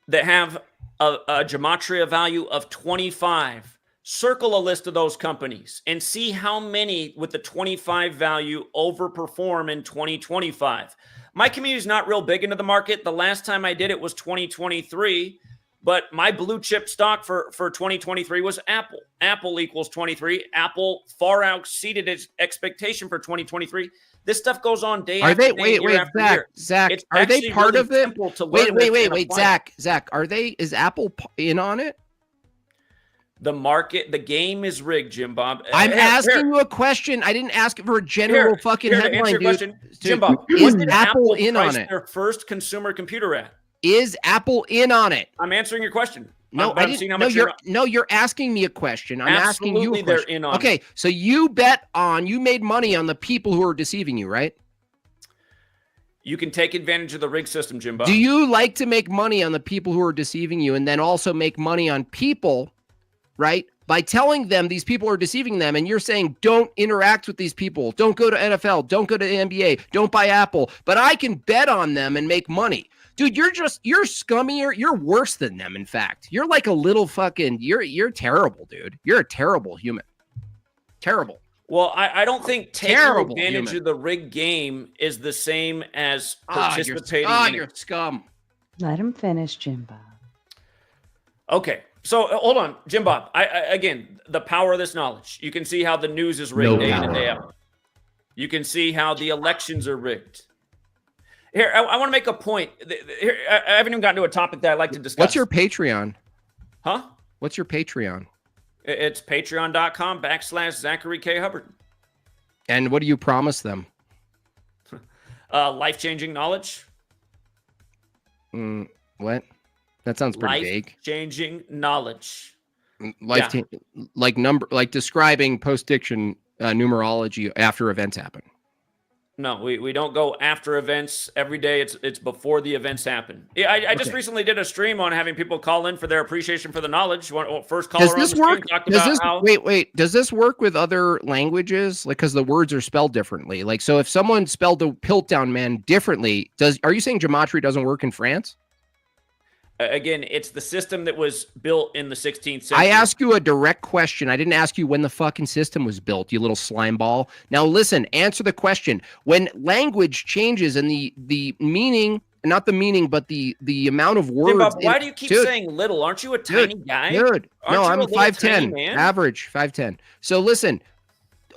that have a Gematria value of 25. Circle a list of those companies and see how many with the 25 value overperform in 2025. My community is not real big into the market. The last time I did it was 2023, but my blue chip stock for 2023 was Apple. Apple equals 23. Apple far exceeded its expectation for 2023. This stuff goes on day after day. Wait, Zach, are they part of it? Wait, Zach, is Apple in on it? The market, the game is rigged, Jimbob. I'm asking you a question. I didn't ask for a general fucking headline, dude. Question. Jimbob, is Apple in on it? Their first consumer computer at? Is Apple in on it? I'm answering your question. No, I didn't. You're asking me a question. I'm asking you a question. They're in on okay, it. So you made money on the people who are deceiving you, right? You can take advantage of the rig system, Jimbob. Do you like to make money on the people who are deceiving you and then also make money on people, right? By telling them these people are deceiving them and you're saying, don't interact with these people. Don't go to NFL. Don't go to the NBA. Don't buy Apple. But I can bet on them and make money. Dude, you're scummier. You're worse than them, in fact. You're like a little fucking, you're terrible, dude. You're a terrible human. Terrible. Well, I don't think taking advantage of the rigged game is the same as participating in you're scum. Let him finish, Jimbob. Okay. So hold on, Jimbob. Again, the power of this knowledge. You can see how the news is rigged day in and day out. You can see how the elections are rigged. Here, I want to make a point. Here, I haven't even gotten to a topic that I'd like to discuss. What's your Patreon? Huh? What's your Patreon? It's patreon.com/Zachary K. Hubbard. And what do you promise them? Life-changing knowledge. What? That sounds pretty vague. Life-changing knowledge. Like describing Postdiction numerology after events happen. No, we don't go after events every day. It's before the events happen. Yeah, I just recently did a stream on having people call in for their appreciation for the knowledge. First caller on the stream talked about how... Wait. Does this work with other languages? Like, because the words are spelled differently. Like, so if someone spelled the Piltdown Man differently, are you saying Gematria doesn't work in France? Again, it's the system that was built in the 16th century. I asked you a direct question. I didn't ask you when the fucking system was built, you little slime ball. Now listen, answer the question. When language changes and the meaning, not the meaning, but the amount of words. Jimbob, why do you keep saying little? Aren't you a tiny guy? Dude, no, I'm 5'10", average 5'10". So listen,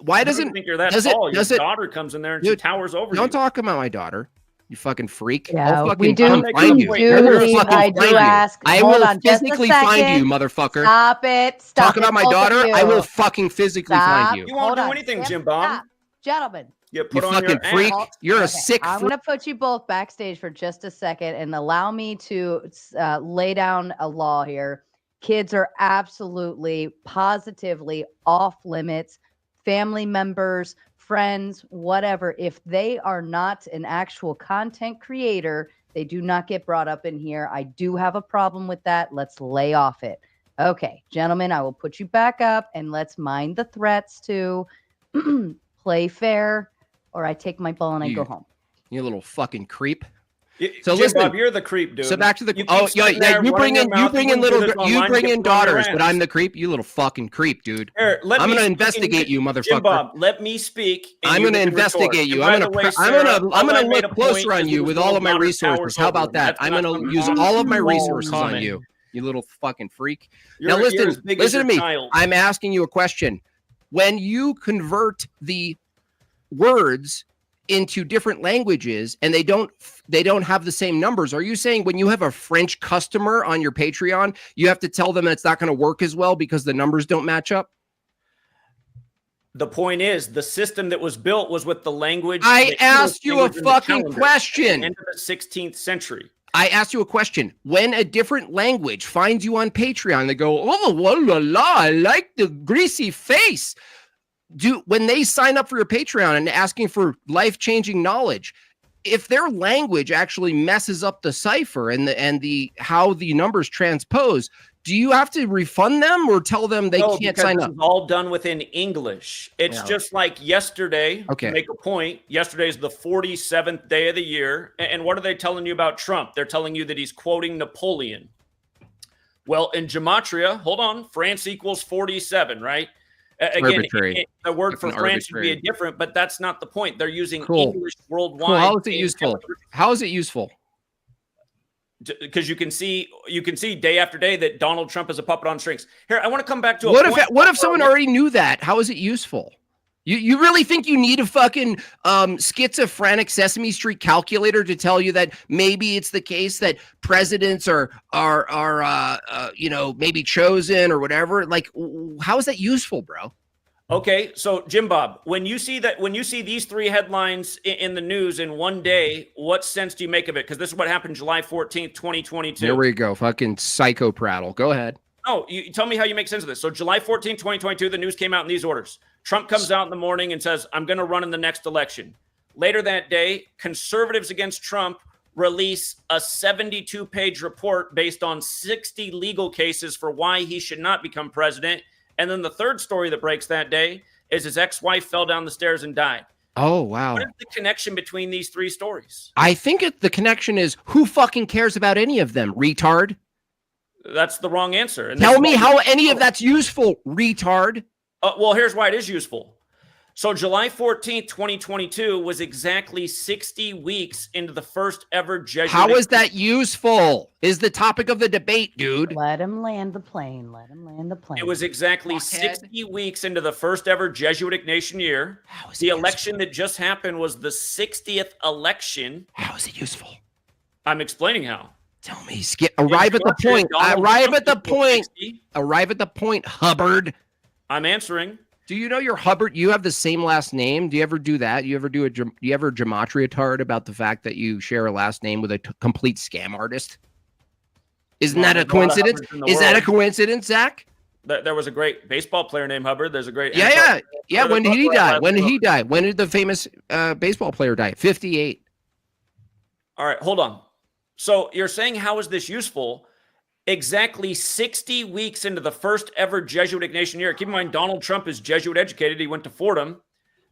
why doesn't... I don't think you're that tall. Your daughter comes in there and she towers over you. Don't talk about my daughter. You fucking freak. Yeah, I'll fucking we do. find you. I do ask. I will physically find you, motherfucker. Stop it. Talk about my daughter. I will fucking physically find you. You won't do anything, Jimbob. Gentlemen. get You put on fucking your freak. ass. You're a Okay, sick I'm freak. going to put you both backstage for just a second and allow me to lay down a law here. Kids are absolutely, positively off limits. Family members, friends, whatever. If they are not an actual content creator, they do not get brought up in here. I do have a problem with that. Let's lay off it. Okay, gentlemen, I will put you back up and let's mind the threats to play fair, or I take my ball and I go home. You little fucking creep. So Jim Bob, you're the creep, dude. So back to the you bring in daughters, but I'm the creep. You little fucking creep, dude. Here, I'm gonna investigate you, motherfucker. Jim Bob, let me speak. I'm gonna investigate you. I'm gonna look closer on you with all of my resources. How about that? I'm gonna use all of my resources on you. You little fucking freak. Now listen to me. I'm asking you a question. When you convert the words into different languages and they don't have the same numbers, are you saying when you have a French customer on your Patreon, you have to tell them it's not going to work as well because the numbers don't match up? The point is, the system that was built was with the language. I asked you a fucking question. End of the 16th century. I asked you a question. When a different language finds you on Patreon, they go, oh, la, la, la, I like the greasy face. When they sign up for your Patreon and asking for life-changing knowledge, if their language actually messes up the cipher and the how the numbers transpose, do you have to refund them or tell them they can't sign up? It's all done within English. It's just like yesterday. Okay. To make a point, yesterday is the 47th day of the year. And what are they telling you about Trump? They're telling you that he's quoting Napoleon. Well, in Gematria, hold on, France equals 47, right? Again, the word for France would be different, but that's not the point. They're using English worldwide. Cool. How is it useful? How is it useful? Because you can see day after day that Donald Trump is a puppet on strings. Here, I want to come back to what if someone already knew that? How is it useful? You really think you need a fucking schizophrenic Sesame Street calculator to tell you that maybe it's the case that presidents are maybe chosen or whatever? Like, how is that useful, bro? Okay, so Jimbob, when you see these three headlines in the news in one day, what sense do you make of it? Because this is what happened July 14th, 2022. There we go. Fucking psycho prattle. Go ahead. No, you tell me how you make sense of this. So July 14th, 2022, the news came out in these orders. Trump comes out in the morning and says, I'm going to run in the next election. Later that day, conservatives against Trump release a 72-page report based on 60 legal cases for why he should not become president. And then the third story that breaks that day is his ex-wife fell down the stairs and died. Oh, wow. What is the connection between these three stories? I think the connection is who fucking cares about any of them, retard? That's the wrong answer. And tell me how any of that's useful, retard. Well, here's why it is useful. So July 14th, 2022 was exactly 60 weeks into the first ever Jesuit. How is that useful? Is the topic of the debate, dude. Let him land the plane. Let him land the plane. It was exactly 60 weeks into the first ever Jesuitic nation year. The election that just happened was the 60th election. How is it useful? I'm explaining how. Tell me. Arrive at the point. Arrive at the point. Arrive at the point, Hubbard. I'm answering. Do you know your Hubbard? You have the same last name. Do you ever do that? You ever Gematria tard about the fact that you share a last name with a complete scam artist? Isn't that a coincidence? Is that a coincidence, Zach? There was a great baseball player named Hubbard. There's a great yeah. When did he die? When did he die? When did the famous baseball player die? 58. All right, hold on. So you're saying how is this useful? Exactly 60 weeks into the first ever Jesuitic nation year. Keep in mind, Donald Trump is Jesuit educated. He went to Fordham.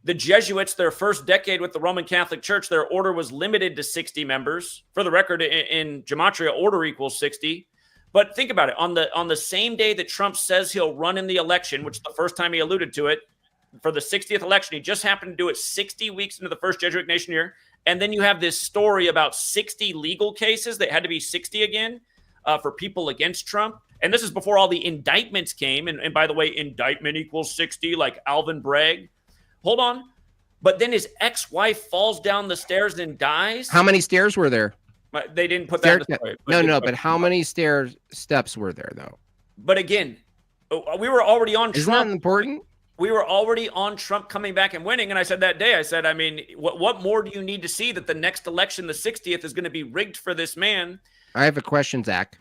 The Jesuits, their first decade with the Roman Catholic Church, their order was limited to 60 members. For the record, in Gematria, order equals 60. But think about it. On the same day that Trump says he'll run in the election, which is the first time he alluded to it, for the 60th election, he just happened to do it 60 weeks into the first Jesuit nation year. And then you have this story about 60 legal cases that had to be 60 again. For people against Trump. And this is before all the indictments came. And by the way, indictment equals 60, like Alvin Bragg. Hold on. But then his ex-wife falls down the stairs and dies. How many stairs were there? They didn't put that in the story. But how many steps were there, though? But again, we were already on Trump. Isn't that important? we were already on Trump coming back and winning. And I said that day, I said, I mean, what more do you need to see that the next election, the 60th, is going to be rigged for this man? I have a question, Zach.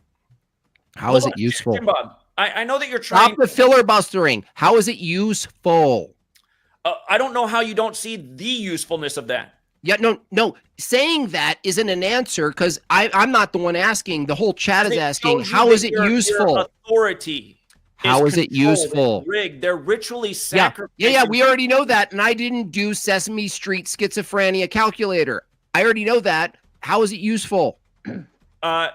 How is it useful? Jimbob, I know that you're trying. Stop the filibustering. How is it useful? I don't know how you don't see the usefulness of that. Yeah, no. Saying that isn't an answer because I'm not the one asking. The whole chat is asking, how is it useful? Your authority. How is it useful? Rigged. They're ritually sacrificing. Yeah. We already know that, and I didn't do Sesame Street schizophrenia calculator. I already know that. How is it useful? I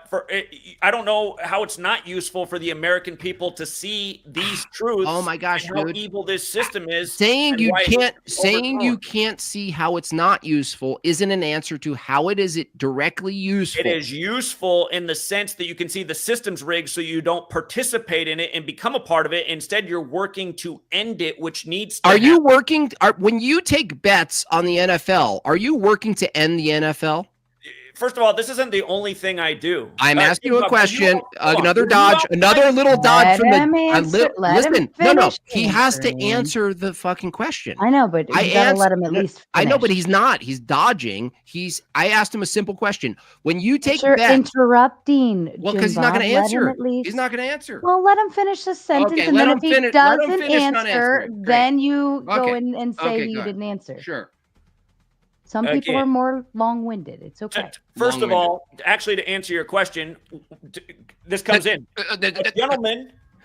don't know how it's not useful for the American people to see these truths. Oh my gosh, and how dude. evil this system is. Saying you can't see how it's not useful isn't an answer to how it is directly useful. It is useful in the sense that you can see the system's rigged so you don't participate in it and become a part of it. Instead, you're working to end it, which needs to happen. When you take bets on the NFL, are you working to end the NFL? First of all, this isn't the only thing I do. I'm asking you a question. Another little dodge from the. Listen, no. He has to answer the fucking question. I know, but you gotta let him at least finish. I know, but he's not. He's dodging. I asked him a simple question. When you take bets, interrupting. Well, because he's not going to answer. He's not going to answer. Well, let him finish the sentence, okay, and then if he doesn't answer, then then you go in and say you didn't answer. Sure. Some people are more long-winded. It's okay. First of all, actually, to answer your question, this comes in.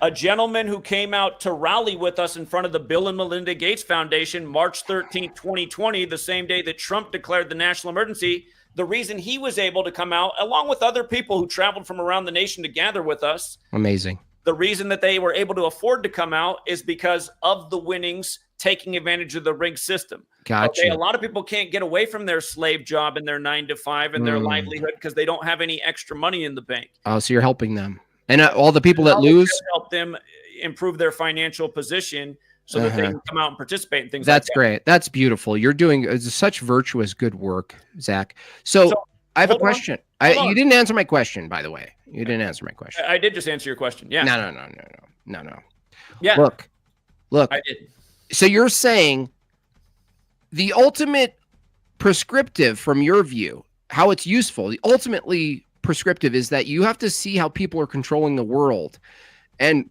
A gentleman who came out to rally with us in front of the Bill and Melinda Gates Foundation, March 13th, 2020, the same day that Trump declared the national emergency. The reason he was able to come out, along with other people who traveled from around the nation to gather with us. Amazing. The reason that they were able to afford to come out is because of the winnings taking advantage of the rigged system. Gotcha. Okay, a lot of people can't get away from their slave job and their 9 to 5 and their livelihood because they don't have any extra money in the bank. Oh, so you're helping them. And all the people that lose? Help them improve their financial position so that they can come out and participate in things That's like that. great. That's beautiful. You're doing such virtuous good work, Zach. So I have a question. You didn't answer my question, by the way. You didn't answer my question. I did just answer your question. Yeah. No. Yeah. Look. I did. So you're saying the ultimate prescriptive from your view, how it's useful, the ultimately prescriptive is that you have to see how people are controlling the world. And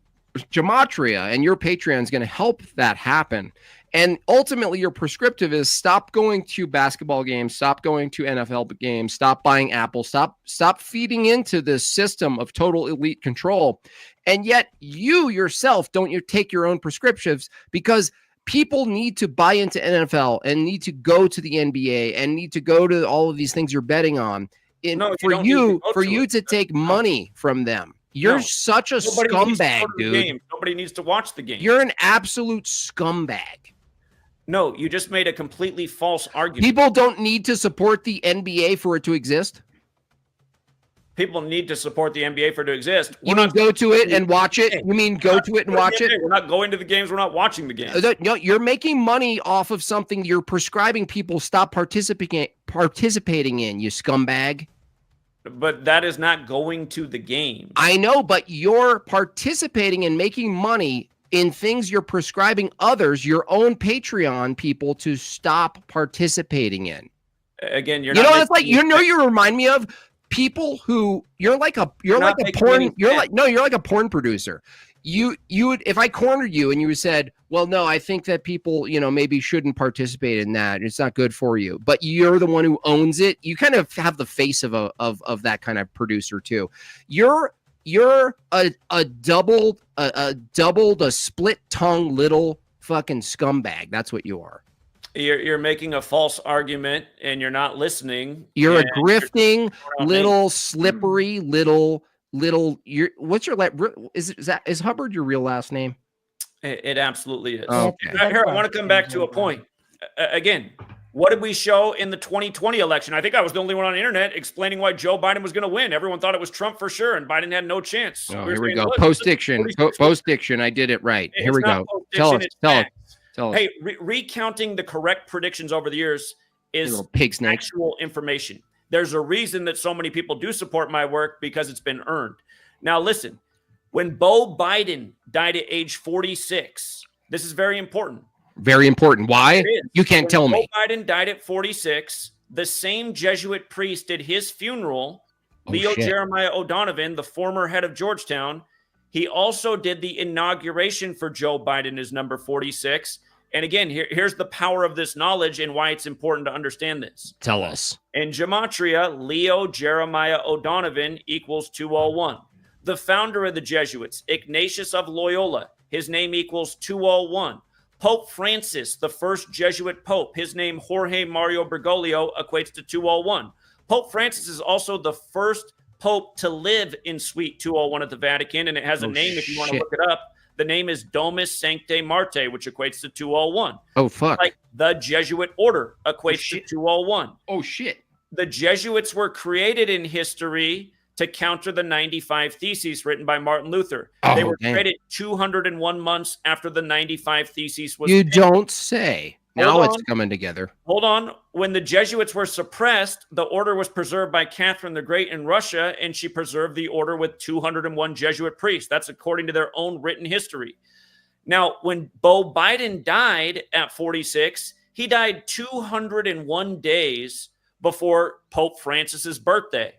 Gematria and your Patreon is going to help that happen. And ultimately, your prescriptive is stop going to basketball games, stop going to NFL games, stop buying Apple, stop feeding into this system of total elite control. And yet you yourself don't take your own prescriptions because people need to buy into NFL and need to go to the NBA and need to go to all of these things you're betting on. For you to take money from them. You're such a scumbag, dude. Nobody needs to watch the game. You're an absolute scumbag. No, you just made a completely false argument. People don't need to support the NBA for it to exist. People need to support the NBA for it to exist. You mean go to it and watch it? You mean go to it and watch it? We're not going to the games. We're not watching the games. No, you're making money off of something you're prescribing people stop participating in, you scumbag. But that is not going to the game. I know, but you're participating in making money in things you're prescribing others, your own Patreon people, to stop participating in. Again, you remind me of people who you're like a porn producer. You would, if I cornered you and you said, well, no, I think that people, maybe shouldn't participate in that. It's not good for you, but you're the one who owns it. You kind of have the face of that kind of producer too. You're a doubled, a split tongue little fucking scumbag. That's what you are. You're making a false argument and you're not listening. You're a grifting little slippery little. What's your is Hubbard your real last name? It absolutely is. Okay. Here, I want to come back to a point. Again, what did we show in the 2020 election? I think I was the only one on the internet explaining why Joe Biden was going to win. Everyone thought it was Trump for sure, and Biden had no chance. Oh, here we go. Postdiction. I did it right. Here we go. Tell us. Hey, recounting the correct predictions over the years is actual information. There's a reason that so many people do support my work because it's been earned. Now, listen, when Beau Biden died at age 46, This is very important. Very important. Why? It is. You can't tell me. Joe Biden died at 46. The same Jesuit priest did his funeral, Leo shit. Jeremiah O'Donovan, the former head of Georgetown. He also did the inauguration for Joe Biden as number 46. And again, here's the power of this knowledge and why it's important to understand this. Tell us. In Gematria, Leo Jeremiah O'Donovan equals 201. The founder of the Jesuits, Ignatius of Loyola, his name equals 201. Pope Francis, the first Jesuit pope, his name Jorge Mario Bergoglio equates to 201. Pope Francis is also the first pope to live in Suite 201 at the Vatican, and it has a name if you want to look it up. The name is Domus Sanctae Marte, which equates to 201. Oh, fuck. Like the Jesuit order equates to 201. Oh, shit. The Jesuits were created in history to counter the 95 Theses written by Martin Luther. They were created 201 months after the 95 Theses was You finished. don't say. Now it's coming together. Hold on. When the Jesuits were suppressed, the order was preserved by Catherine the Great in Russia, and she preserved the order with 201 Jesuit priests. That's according to their own written history. Now, when Beau Biden died at 46, he died 201 days before Pope Francis's birthday.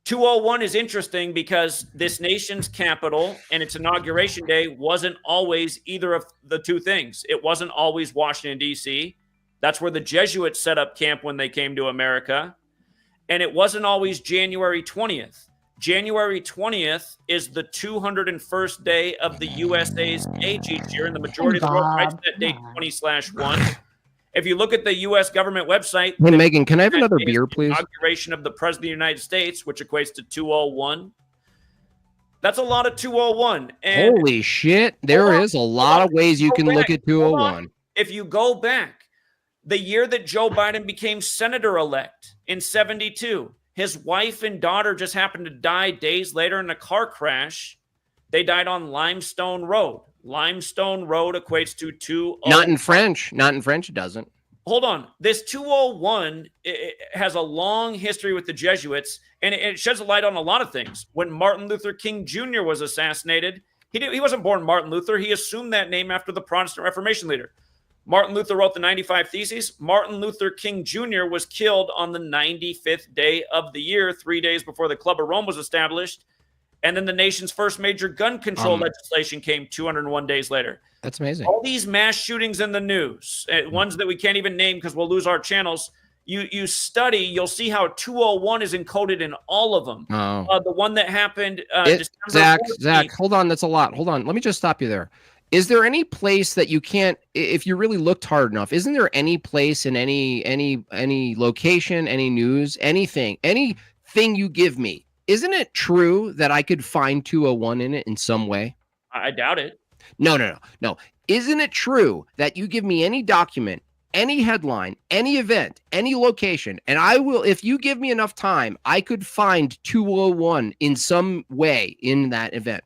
201 is interesting because this nation's capital and its inauguration day wasn't always either of the two things. It wasn't always Washington, D.C. That's where the Jesuits set up camp when they came to America. And it wasn't always January 20th. January 20th is the 201st day of the USA's age each year, and the majority of the world writes that date 20/1. If you look at the U.S. government website, hey, Megan, can I have another beer, please? Inauguration of the President of the United States, which equates to 201. That's a lot of 201. And holy shit. There is a lot of ways you can look at 201. If you go back, the year that Joe Biden became senator-elect in 72, his wife and daughter just happened to die days later in a car crash. They died on Limestone Road. Limestone Road equates to 201. Not in French. Not in French, it doesn't. Hold on. This 201 it has a long history with the Jesuits, and it sheds a light on a lot of things. When Martin Luther King Jr. was assassinated, he wasn't born Martin Luther. He assumed that name after the Protestant Reformation leader. Martin Luther wrote the 95 Theses. Martin Luther King Jr. was killed on the 95th day of the year, 3 days before the Club of Rome was established. And then the nation's first major gun control legislation came 201 days later. That's amazing. All these mass shootings in the news, ones that we can't even name because we'll lose our channels. You study, you'll see how 201 is encoded in all of them. The one that happened, Zach, hold on. That's a lot. Hold on. Let me just stop you there. Is there any place that you can't, if you really looked hard enough, isn't there any place in any location, any news, anything you give me? Isn't it true that I could find 201 in it in some way? I doubt it. No. Isn't it true that you give me any document, any headline, any event, any location, and I will, if you give me enough time, I could find 201 in some way in that event?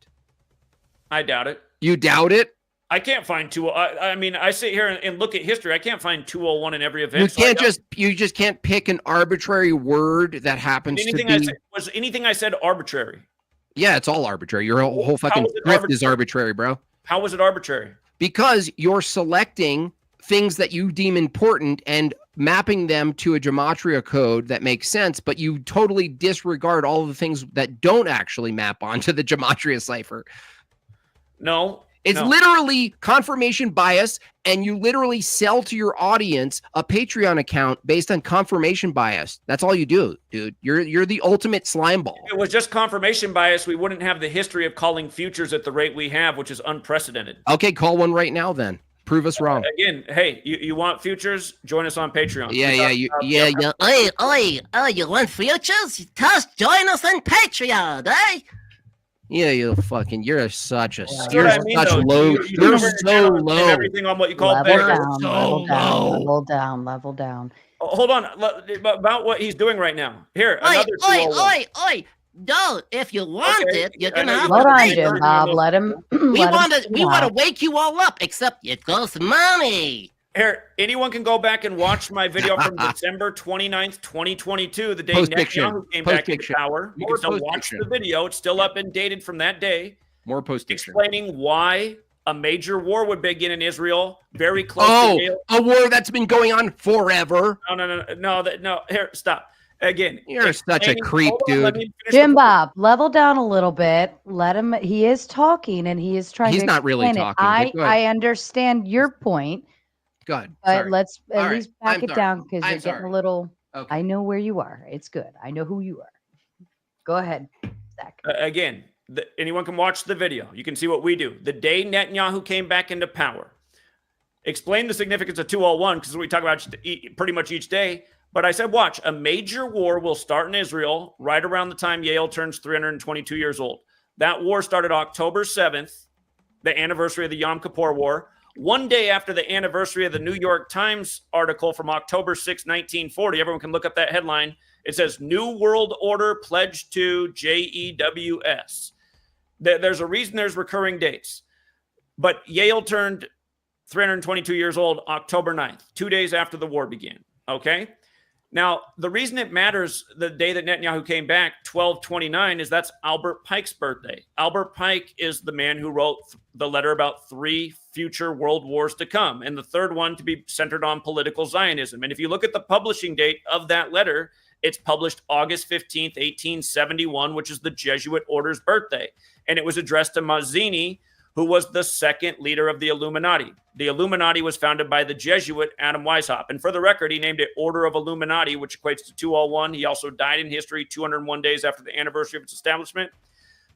I doubt it. You doubt it? I can't find 201. I mean, I sit here and look at history. I can't find 201 in every event. You just can't pick an arbitrary word that happens to be. Was anything I said arbitrary? Yeah, it's all arbitrary. Your whole fucking script is arbitrary, bro. How was it arbitrary? Because you're selecting things that you deem important and mapping them to a gematria code that makes sense, but you totally disregard all of the things that don't actually map onto the gematria cipher. No. It's literally confirmation bias, and you literally sell to your audience a Patreon account based on confirmation bias. That's all you do, dude. You're the ultimate slime ball. If it was just confirmation bias, we wouldn't have the history of calling futures at the rate we have, which is unprecedented. Okay, call one right now then. Prove us wrong. Again, hey, you want futures? Join us on Patreon. Yeah. You want futures? Just join us on Patreon, eh? Yeah, you're such a, you're such low. You're so low. Everything on what you call level down. Hold on, about what he's doing right now. Here, Oi. No, if you want it, you can have Hold on, it. Jimbob. Let him. We want to wake you all up, except it costs money. Here, anyone can go back and watch my video from December 29th, 2022, the day Netanyahu came back into power. You can still watch the video. It's still up and dated from that day. More Postdiction. Explaining why a major war would begin in Israel, very close to Yale. A war that's been going on forever. No. Here, stop. Again, You're such a creep, dude. Jimbob, level down a little bit. Let him. He is talking, and he is trying. He's to not really explain it. talking. I understand your point. Go ahead. But Sorry. let's at All least right. back it down because you're getting a little. Okay. I know where you are. It's good. I know who you are. Go ahead, Zach. Again, anyone can watch the video. You can see what we do. The day Netanyahu came back into power, explain the significance of 201 because we talk about pretty much each day. But I said, watch, a major war will start in Israel right around the time Yale turns 322 years old. That war started October 7th, the anniversary of the Yom Kippur War. One day after the anniversary of the New York Times article from October 6, 1940, everyone can look up that headline. It says, New World Order pledged to JEWS. There's a reason there's recurring dates. But Yale turned 322 years old October 9th, 2 days after the war began. Okay? Now, the reason it matters the day that Netanyahu came back, 12/29, is that's Albert Pike's birthday. Albert Pike is the man who wrote the letter about 3 future world wars to come, and the third one to be centered on political Zionism. And if you look at the publishing date of that letter, it's published August 15th, 1871, which is the Jesuit order's birthday. And it was addressed to Mazzini, who was the second leader of the Illuminati. The Illuminati was founded by the Jesuit Adam Weishaupt. And for the record, he named it Order of Illuminati, which equates to 201. He also died in history 201 days after the anniversary of its establishment.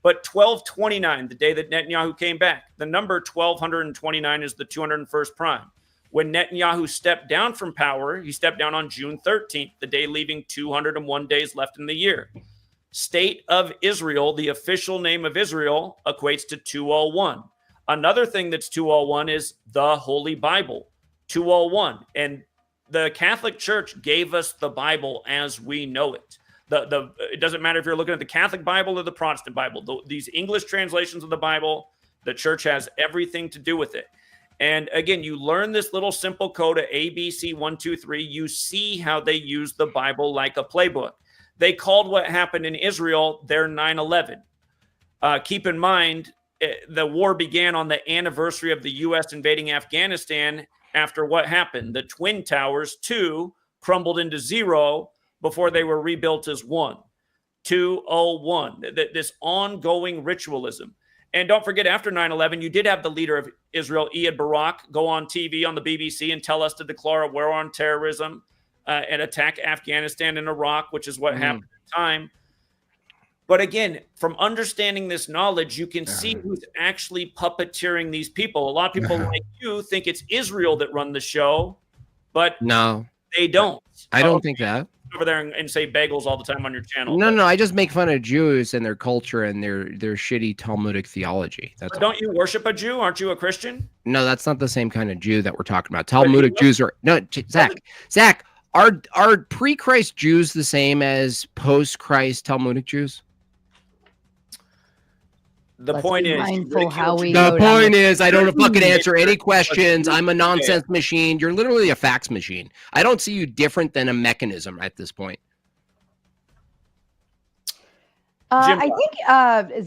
But 1229, the day that Netanyahu came back, the number 1229 is the 201st prime. When Netanyahu stepped down from power, he stepped down on June 13th, the day leaving 201 days left in the year. State of Israel, the official name of Israel, equates to 201. Another thing that's 201 is the Holy Bible, 201. And the Catholic Church gave us the Bible as we know it. It doesn't matter if you're looking at the Catholic Bible or the Protestant Bible. These English translations of the Bible, the church has everything to do with it. And again, you learn this little simple code of ABC 1, 2, 3. You see how they use the Bible like a playbook. They called what happened in Israel their 9/11. Keep in mind, the war began on the anniversary of the U.S. invading Afghanistan after what happened? The Twin Towers, 2, crumbled into 0 before they were rebuilt as 1. 201, this ongoing ritualism. And don't forget, after 9/11, you did have the leader of Israel, Ehud Barak, go on TV on the BBC and tell us to declare a war on terrorism and attack Afghanistan and Iraq, which is what happened at the time. But again, from understanding this knowledge, you can see who's actually puppeteering these people. A lot of people like you think it's Israel that run the show, but no, they don't. I don't think that. Over there and say bagels all the time on your channel. No, I just make fun of Jews and their culture and their shitty Talmudic theology. That's but don't you worship a Jew? Aren't you a Christian? No, that's not the same kind of Jew that we're talking about. Talmudic Jews are no, Zach. Are pre-Christ Jews the same as post-Christ Talmudic Jews? The point is, I don't fucking answer any questions. I'm a nonsense machine. You're literally a fax machine. I don't see you different than a mechanism at this point. I think,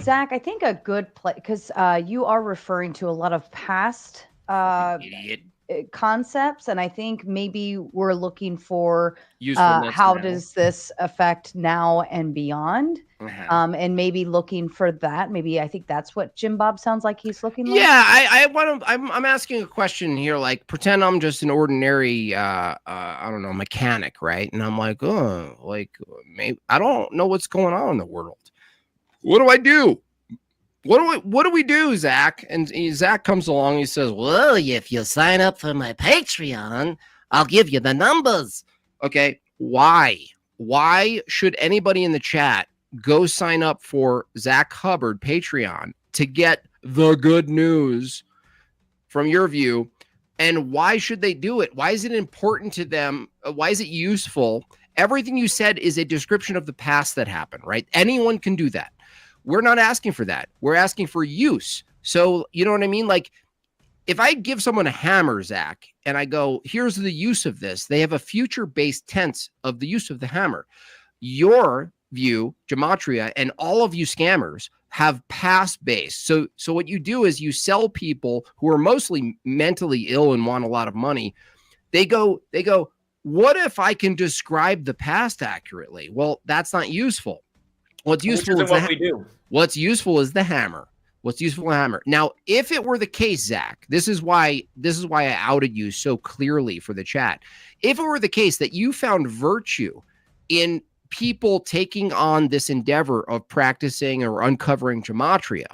Zach, I think a good place, because you are referring to a lot of past concepts, and I think maybe we're looking for how does this affect now and beyond, and maybe looking for that. Maybe I think that's what Jimbob sounds like he's looking like. Yeah, I'm asking a question here. Like, pretend I'm just an ordinary, I don't know, mechanic, right? And I'm like, maybe I don't know what's going on in the world. What do I do? What do we do, Zach? And Zach comes along. He says, well, if you sign up for my Patreon, I'll give you the numbers. Okay. Why should anybody in the chat go sign up for Zach Hubbard Patreon to get the good news from your view? And why should they do it? Why is it important to them? Why is it useful? Everything you said is a description of the past that happened, right? Anyone can do that. We're not asking for that. We're asking for use. So, you know what I mean? Like, if I give someone a hammer, Zach, and I go, here's the use of this, they have a future-based tense of the use of the hammer. Your view, Gematria, and all of you scammers have past based. So what you do is you sell people who are mostly mentally ill and want a lot of money. They go, what if I can describe the past accurately? Well, that's not useful. What's useful is what we do. What's useful is the hammer. What's useful in hammer. Now, if it were the case, Zach, this is why I outed you so clearly for the chat. If it were the case that you found virtue in people taking on this endeavor of practicing or uncovering gematria,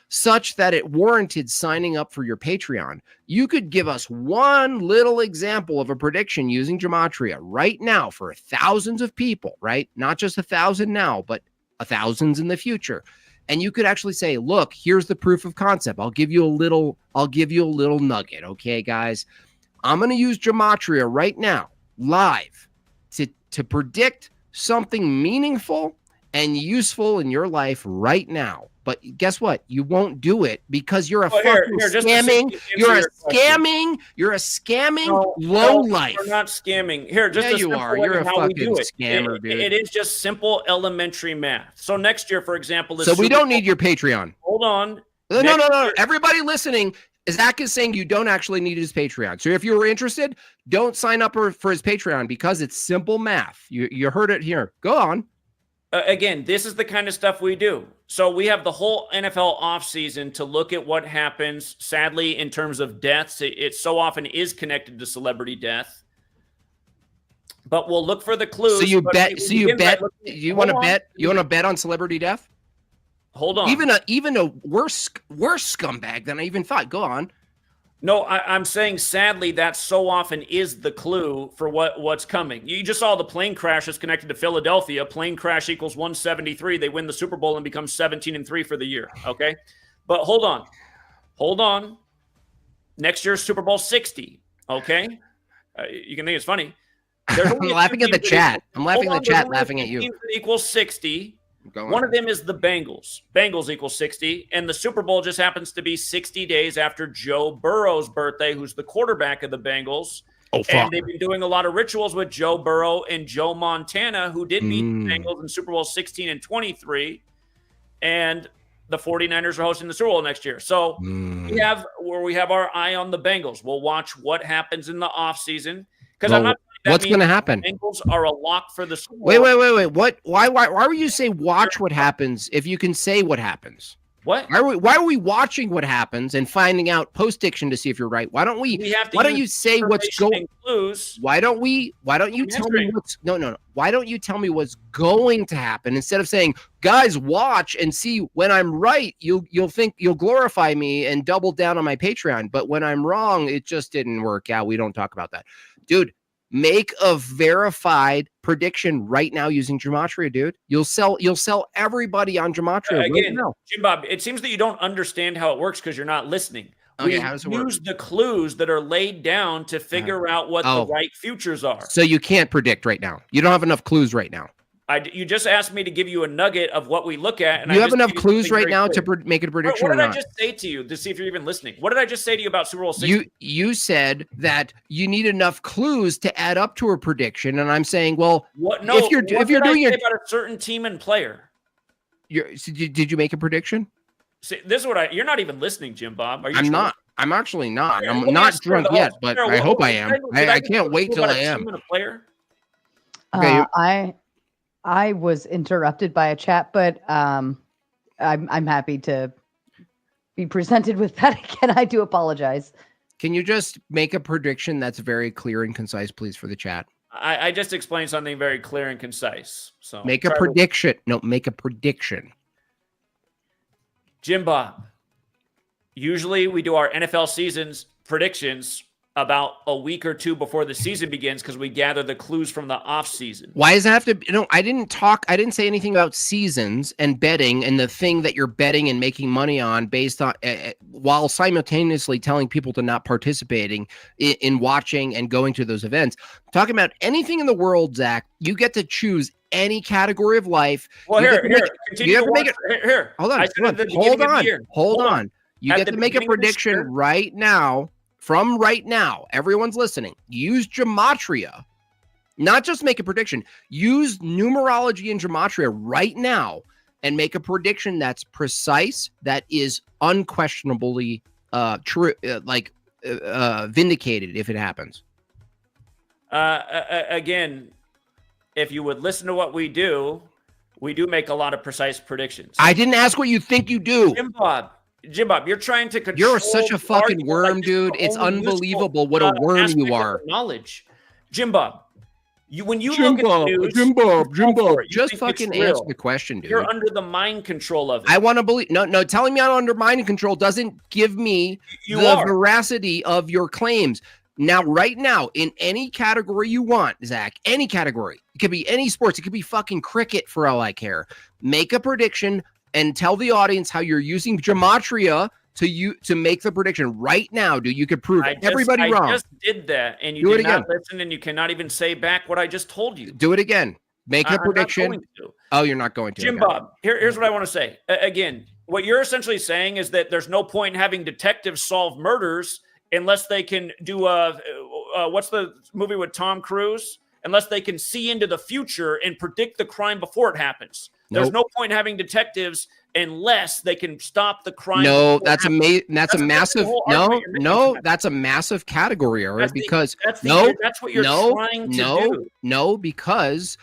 such that it warranted signing up for your Patreon, you could give us one little example of a prediction using gematria right now for thousands of people, right? Not just 1,000 now, but thousands in the future. And you could actually say, look, here's the proof of concept. I'll give you a little nugget. Okay, guys, I'm going to use gematria right now, live, to predict something meaningful and useful in your life right now. But guess what? You won't do it because you're a fucking scamming. You're a scamming lowlife. We're not scamming. Here, just yeah, you are. You're a fucking scammer, dude. It is just simple elementary math. So next year, for example, so we don't need your Patreon. Hold on. No. Everybody listening, Zach is saying you don't actually need his Patreon. So if you were interested, don't sign up for his Patreon because it's simple math. You heard it here. Go on. Again, this is the kind of stuff we do. So we have the whole NFL offseason to look at what happens. Sadly, in terms of deaths, it so often is connected to celebrity death. But we'll look for the clues. So you bet. You want to bet? You want to bet on celebrity death? Hold on. Even a worse scumbag than I even thought. Go on. No, I'm saying sadly that so often is the clue for what's coming. You just saw the plane crash is connected to Philadelphia. Plane crash equals 173. They win the Super Bowl and become 17-3 for the year. Okay, but hold on. Next year's Super Bowl 60. Okay, you can think it's funny. I'm laughing at the chat. I'm laughing at the chat, laughing at you. Equals 60. One of them is the Bengals. Bengals equals 60. And the Super Bowl just happens to be 60 days after Joe Burrow's birthday, who's the quarterback of the Bengals. Oh, fuck. And they've been doing a lot of rituals with Joe Burrow and Joe Montana, who did beat the Bengals in Super Bowl 16 and 23. And the 49ers are hosting the Super Bowl next year. So we have our eye on the Bengals. We'll watch what happens in the offseason. Because I'm not. What's going to happen? Bengals are a lock for the Super Bowl. Wait. What? Why would you say watch what happens if you can say what happens? What? Why are we watching what happens and finding out post-diction to see if you're right? Why don't you say what's going? Why don't you tell me what's no? Why don't you tell me what's going to happen instead of saying, guys, watch and see when I'm right? You'll think you'll glorify me and double down on my Patreon, but when I'm wrong, it just didn't work out. We don't talk about that, dude. Make a verified prediction right now using gematria, dude. You'll sell everybody on gematria again, right now. Jimbob, it seems that you don't understand how it works because you're not listening. Okay, how does it work? Use the clues that are laid down to figure out what the right futures are. So you can't predict right now. You don't have enough clues right now. You just asked me to give you a nugget of what we look at. And you have enough clues right now to make a prediction. What did I just say to you to see if you're even listening? What did I just say to you about Super Bowl 60? You said that you need enough clues to add up to a prediction, and I'm saying, well, if you're doing about a certain team and player, did you make a prediction? See, this is what you're not even listening, Jimbob. Are you? I'm not. I'm actually not. I'm not drunk yet, but I hope I am. I can't wait till I am. Okay. I was interrupted by a chat, but I'm happy to be presented with that again. I do apologize. Can you just make a prediction that's very clear and concise, please, for the chat? I just explained something very clear and concise. So make a prediction. No, make a prediction. Jimbob. Usually we do our NFL seasons predictions about a week or two before the season begins because we gather the clues from the off season. Why does it have to be? No, I didn't say anything about seasons and betting and the thing that you're betting and making money on based on while simultaneously telling people to not participating in watching and going to those events. I'm talking about anything in the world, Zach. You get to choose any category of life. Well, Here. Hold on. You get to make a prediction right now. From right now, everyone's listening. Use gematria, not just make a prediction. Use numerology and gematria right now and make a prediction that's precise, that is unquestionably true, vindicated if it happens? Again, if you would listen to what we do make a lot of precise predictions. I didn't ask what you think you do. Jimbob, you're trying to control. You're such a fucking worm, dude. It's unbelievable what a worm you are. Knowledge, Jimbob. When you look at the news, Jimbob, just fucking answer the question, dude. You're under the mind control of it. I want to believe. No, telling me I'm under mind control doesn't give me the veracity of your claims. Now, right now, in any category you want, Zach, any category, it could be any sports, it could be fucking cricket for all I care. Make a prediction and tell the audience how you're using Gematria to make the prediction right now, dude. You could prove everybody wrong. I just did that, and you did not listen, and you cannot even say back what I just told you. Do it again. Make a prediction. Oh, you're not going to. Jimbob, here's what I want to say. Again, what you're essentially saying is that there's no point in having detectives solve murders unless they can do what's the movie with Tom Cruise? Unless they can see into the future and predict the crime before it happens. There's no point in having detectives unless they can stop the crime. No, that's a massive that's a massive category, all right? Because that's what you're trying to do. No, because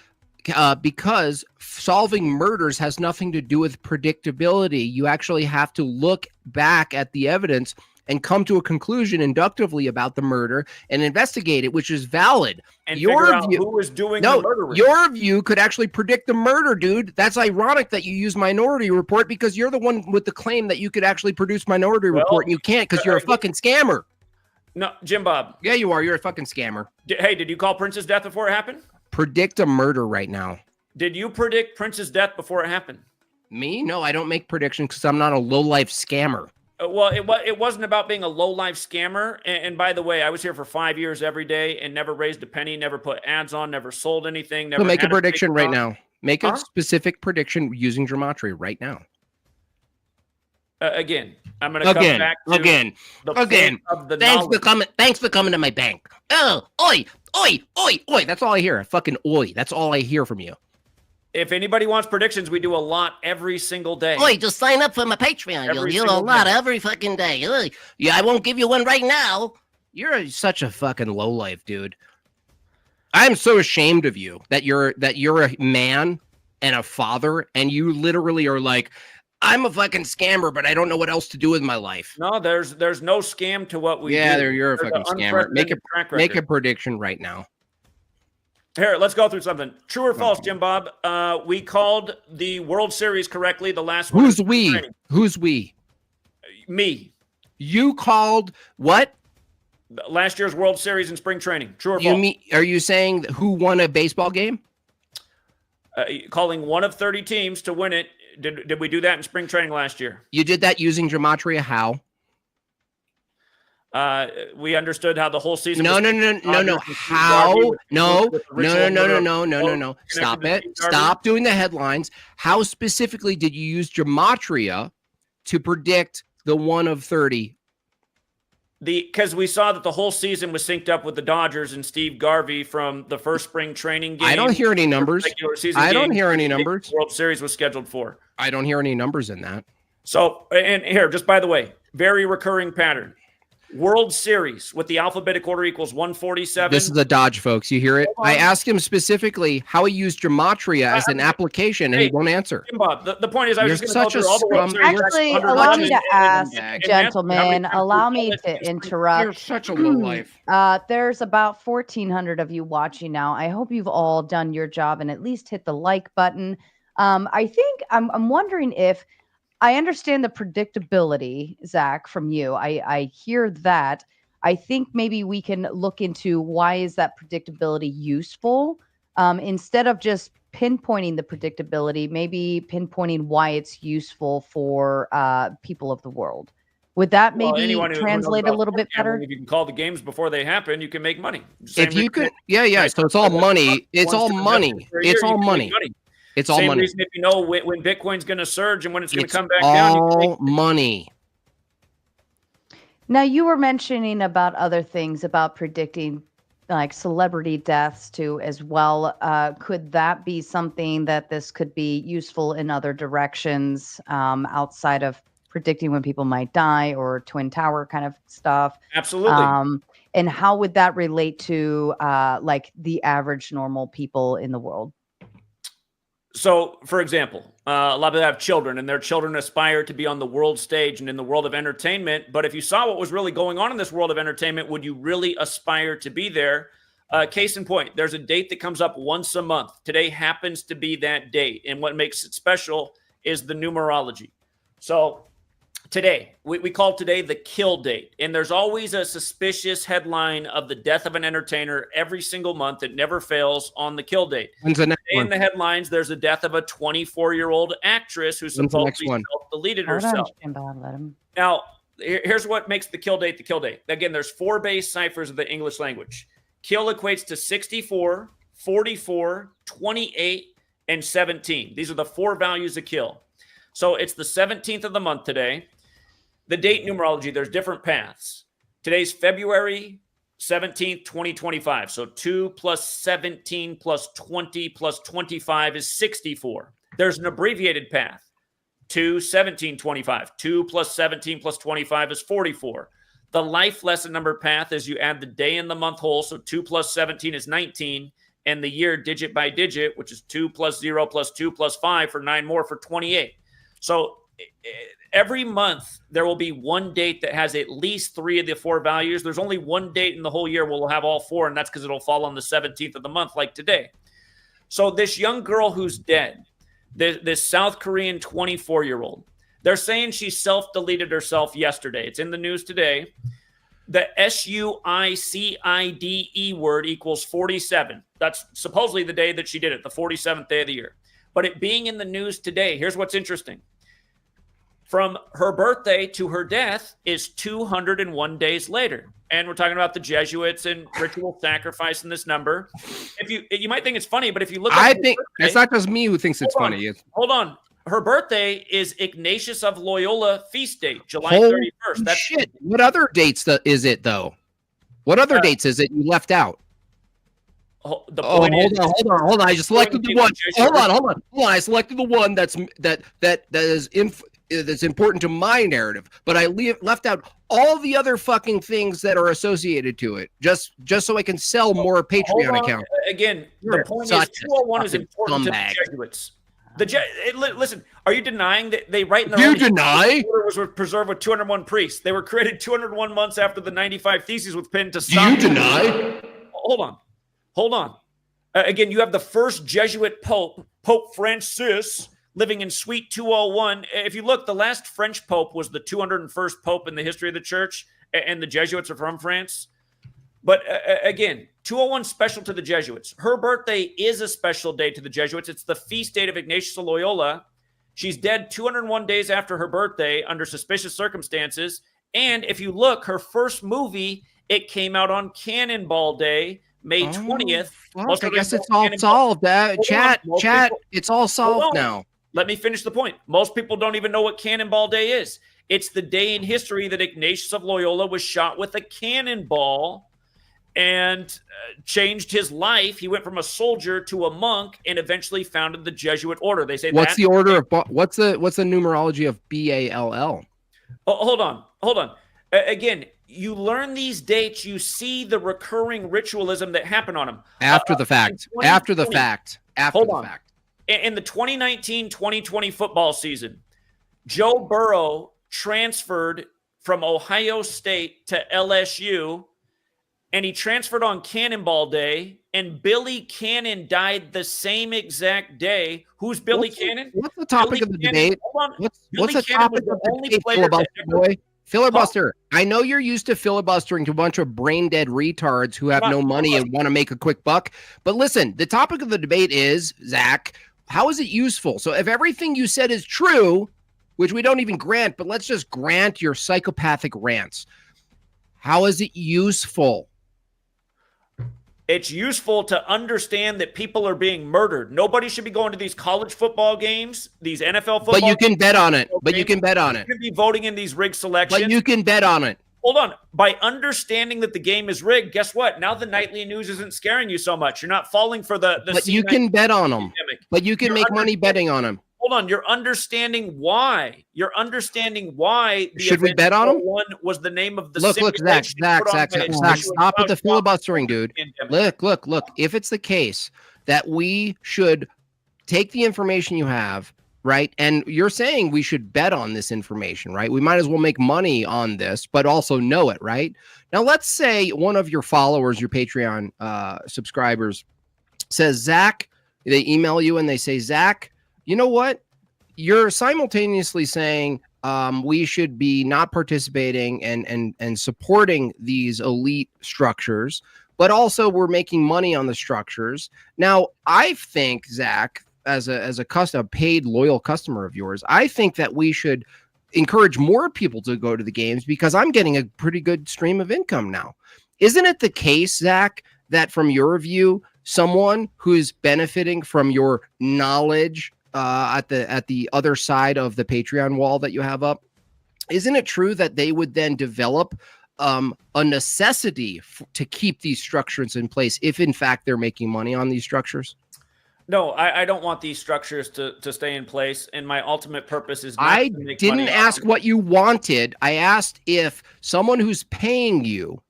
solving murders has nothing to do with predictability. You actually have to look back at the evidence and come to a conclusion inductively about the murder and investigate it, which is valid. And figure out who was doing the murdering. Your view could actually predict the murder, dude. That's ironic that you use Minority Report because you're the one with the claim that you could actually produce Minority Report, and you can't because you're a fucking scammer. No, Jimbob. Yeah, you are. You're a fucking scammer. Hey, did you call Prince's death before it happened? Predict a murder right now. Did you predict Prince's death before it happened? Me? No, I don't make predictions because I'm not a low-life scammer. Well, it wasn't about being a low-life scammer. And by the way, I was here for 5 years every day and never raised a penny, never put ads on, never sold anything. Never. So make a prediction right now. Make a specific prediction using Gematria right now. Again, I'm going to come back to the point of the knowledge. Thanks for coming to my bank. Oh, oi, oi, oi, oi. That's all I hear. Fucking oi. That's all I hear from you. If anybody wants predictions, we do a lot every single day. Oi, just sign up for my Patreon. You'll hear a lot every fucking day. Yeah, I won't give you one right now. You're such a fucking lowlife, dude. I'm so ashamed of you that you're a man and a father, and you literally are like, I'm a fucking scammer, but I don't know what else to do with my life. No, there's no scam to what we do. Yeah, you're a fucking scammer. Make a prediction right now. Here, let's go through something. True or false, Jimbob? We called the World Series correctly. The last one. Who's we? Who's we? Me. You called what? Last year's World Series in spring training. True or false? Are you saying who won a baseball game? Calling one of 30 teams to win it. Did we do that in spring training last year? You did that using Gematria. How? We understood how the whole season. No. How? No. Stop it. Stop doing the headlines. How specifically did you use Gematria to predict the 1 of 30? Because we saw that the whole season was synced up with the Dodgers and Steve Garvey from the first spring training game. I don't hear any numbers. I don't hear any numbers. World Series was scheduled for. I don't hear any numbers in that. So, and here, just by the way, very recurring pattern. World Series with the alphabetic order equals 147. This is the Dodge, folks. You hear it? I asked him specifically how he used Gematria as an application, and he won't answer. Jimbob, the point is, I was just going to go through all the World Series. Actually, allow me to ask, gentlemen, allow me to interrupt. You're such a low life. There's about 1,400 of you watching now. I hope you've all done your job and at least hit the like button. I think I'm wondering if I understand the predictability, Zach, from you. I hear that. I think maybe we can look into why is that predictability useful instead of just pinpointing the predictability, maybe pinpointing why it's useful for people of the world. Would that maybe translate a little bit better? If you can call the games before they happen, you can make money. If you could, yeah. So it's all money. It's all money. It's all money. It's all money. Reason if you know when Bitcoin's going to surge and when it's going to come back down. It's all money. Now, you were mentioning about other things about predicting like celebrity deaths too as well. Could that be something that this could be useful in other directions outside of predicting when people might die or Twin Tower kind of stuff? Absolutely. And how would that relate to like the average normal people in the world? So, for example, a lot of people have children, and their children aspire to be on the world stage and in the world of entertainment. But if you saw what was really going on in this world of entertainment, would you really aspire to be there? Case in point, there's a date that comes up once a month. Today happens to be that date. And what makes it special is the numerology. So today, we call today the kill date. And there's always a suspicious headline of the death of an entertainer every single month. It never fails on the kill date. When's the next one? In the headlines, there's the death of a 24-year-old actress who supposedly self-deleted herself. Let him. Now, here's what makes the kill date the kill date. Again, there's 4 base ciphers of the English language. Kill equates to 64, 44, 28, and 17. These are the 4 values of kill. So it's the 17th of the month today. The date numerology, there's different paths. Today's February 17th, 2025. So 2 plus 17 plus 20 plus 25 is 64. There's an abbreviated path. 2, 17, 25. 2 plus 17 plus 25 is 44. The life lesson number path is you add the day and the month whole. So 2 plus 17 is 19. And the year digit by digit, which is 2 plus 0 plus 2 plus 5 for 9 more for 28. So every month there will be one date that has at least 3 of the 4 values. There's only one date in the whole year where we'll have all 4, and that's because it'll fall on the 17th of the month like today. So this young girl who's dead, this South Korean 24-year-old, they're saying she self-deleted herself yesterday. It's in the news today. The SUICIDE word equals 47. That's supposedly the day that she did it, the 47th day of the year. But it being in the news today, here's what's interesting. From her birthday to her death is 201 days later. And we're talking about the Jesuits and ritual sacrifice in this number. You might think it's funny, but if you look at it's not just me who thinks it's funny. Hold on. Her birthday is Ignatius of Loyola feast date, July 31st. That's shit. What other dates is it, though? What other dates is it you left out? Hold on. I just selected the one. Hold on. I selected the one that's important to my narrative, but I left out all the other fucking things that are associated to it, just so I can sell more Patreon accounts. Again, the point is 201 is important to the Jesuits. Listen, are you denying that they write in their order was preserved with 201 priests? They were created 201 months after the 95 Theses was pinned to stop. Do you deny? Hold on. Again, you have the first Jesuit Pope, Pope Francis, living in Suite 201. If you look, the last French Pope was the 201st Pope in the history of the church, and the Jesuits are from France. But again, 201 special to the Jesuits. Her birthday is a special day to the Jesuits. It's the feast date of Ignatius of Loyola. She's dead 201 days after her birthday under suspicious circumstances. And if you look, her first movie, it came out on Cannonball Day, May 20th. I guess it's all solved. Chat, it's all solved now. Let me finish the point. Most people don't even know what Cannonball Day is. It's the day in history that Ignatius of Loyola was shot with a cannonball and changed his life. He went from a soldier to a monk and eventually founded the Jesuit order. They say what's the order of what's the numerology of BALL? Hold on. Again, you learn these dates, you see the recurring ritualism that happened on them. After the fact. In the 2019-2020 football season, Joe Burrow transferred from Ohio State to LSU, and he transferred on Cannonball Day, and Billy Cannon died the same exact day. Who's Billy Cannon? What's the topic of the debate? What's the topic of the debate, filibuster boy? Filibuster. I know you're used to filibustering to a bunch of brain-dead retards who have no money and want to make a quick buck. But listen, the topic of the debate is, Zach, how is it useful? So if everything you said is true, which we don't even grant, but let's just grant your psychopathic rants, how is it useful? It's useful to understand that people are being murdered. Nobody should be going to these college football games, these NFL football games. But you can bet on it. You can be voting in these rigged selections. But you can bet on it. hold on. By understanding that the game is rigged, guess what? Now the nightly news isn't scaring you so much. You're not falling for the But you can bet on them. But you can make money betting on them. Hold on, you're understanding why. You're understanding why. Should we bet on them? One was the name of the Look, Zach, stop with the filibustering, dude. Look. If it's the case that we should take the information you have, right? And you're saying we should bet on this information, right? We might as well make money on this, but also know it, right? Now, let's say one of your followers, your Patreon subscribers, says, Zach, they email you and they say, Zach, you know what? You're simultaneously saying we should be not participating and supporting these elite structures, but also we're making money on the structures. Now, I think, Zach, as a paid loyal customer of yours, I think that we should encourage more people to go to the games because I'm getting a pretty good stream of income now. Isn't it the case, Zach, that from your view, someone who's benefiting from your knowledge at the other side of the Patreon wall that you have up, isn't it true that they would then develop a necessity to keep these structures in place if in fact they're making money on these structures? No, I don't want these structures to stay in place. And my ultimate purpose is not to make didn't money ask what you wanted. I asked if someone who's paying you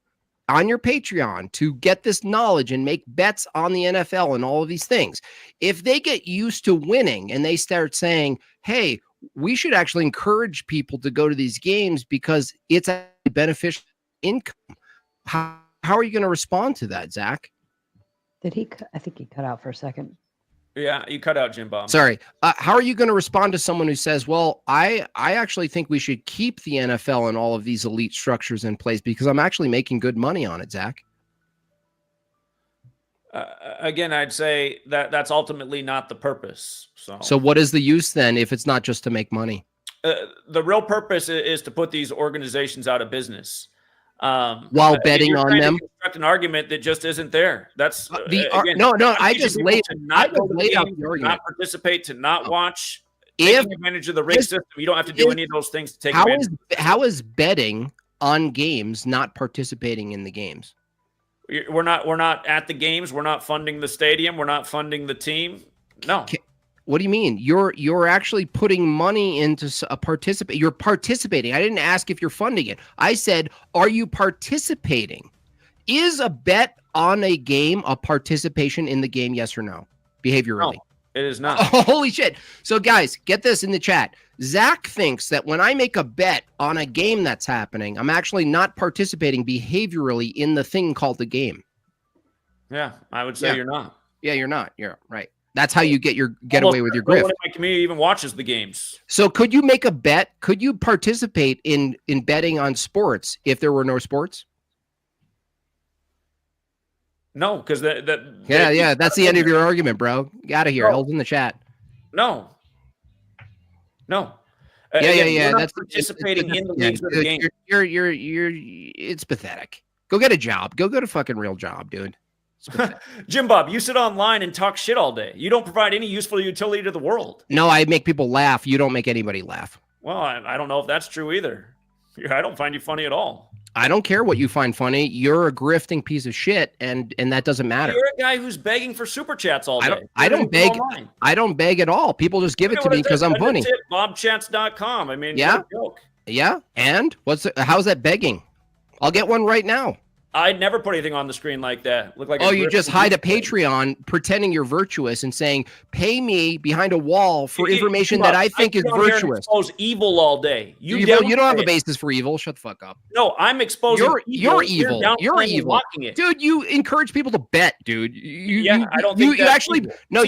on your Patreon to get this knowledge and make bets on the NFL and all of these things, if they get used to winning and they start saying, hey, we should actually encourage people to go to these games because it's a beneficial income. How are you going to respond to that, Zach? I think he cut out for a second. Yeah, you cut out, Jimbob. Sorry. How are you going to respond to someone who says, well, I actually think we should keep the NFL and all of these elite structures in place because I'm actually making good money on it, Zach? Again, I'd say that's ultimately not the purpose. So what is the use then if it's not just to make money? The real purpose is to put these organizations out of business. While betting on them, construct an argument that just isn't there. That's I just laid out the argument. Not participate, to not watch, taking advantage of the rig system. You don't have to do any of those things to take advantage. How is betting on games not participating in the games? We're not at the games. We're not funding the stadium. We're not funding the team. No. What do you mean? You're actually putting money into a participate. You're participating. I didn't ask if you're funding it. I said, are you participating? Is a bet on a game a participation in the game? Yes or no? Behaviorally. No, it is not. Oh, holy shit. So guys, get this in the chat. Zach thinks that when I make a bet on a game that's happening, I'm actually not participating behaviorally in the thing called the game. Yeah, I would say you're not. Yeah, you're not. You're right. That's how you get away with your grift. No one in my community even watches the games. So could you make a bet? Could you participate in betting on sports if there were no sports? No, because that's the end of your argument, bro. Get out of here. Hold in the chat. No. Yeah. That's participating in the leagues of the game. You're. It's pathetic. Go get a job. Go get a fucking real job, dude. Jimbob, you sit online and talk shit all day. You don't provide any useful utility to the world. No, I make people laugh. You don't make anybody laugh. Well, I don't know if that's true either. I don't find you funny at all. I don't care what you find funny. You're a grifting piece of shit, and that doesn't matter. You're a guy who's begging for super chats all day. I don't beg. I don't beg at all. People just give it to me because I'm funny. Bobchats.com. I mean, yeah, no joke. Yeah. And how's that begging? I'll get one right now. I'd never put anything on the screen like that. Look like you just hide a Patreon pretending you're virtuous and saying, pay me behind a wall for information that I think is virtuous. Expose evil all day. You don't have a basis for evil. Shut the fuck up. No, I'm exposing You're evil. You're evil. Dude, you encourage people to bet, dude. I don't think you actually evil. No,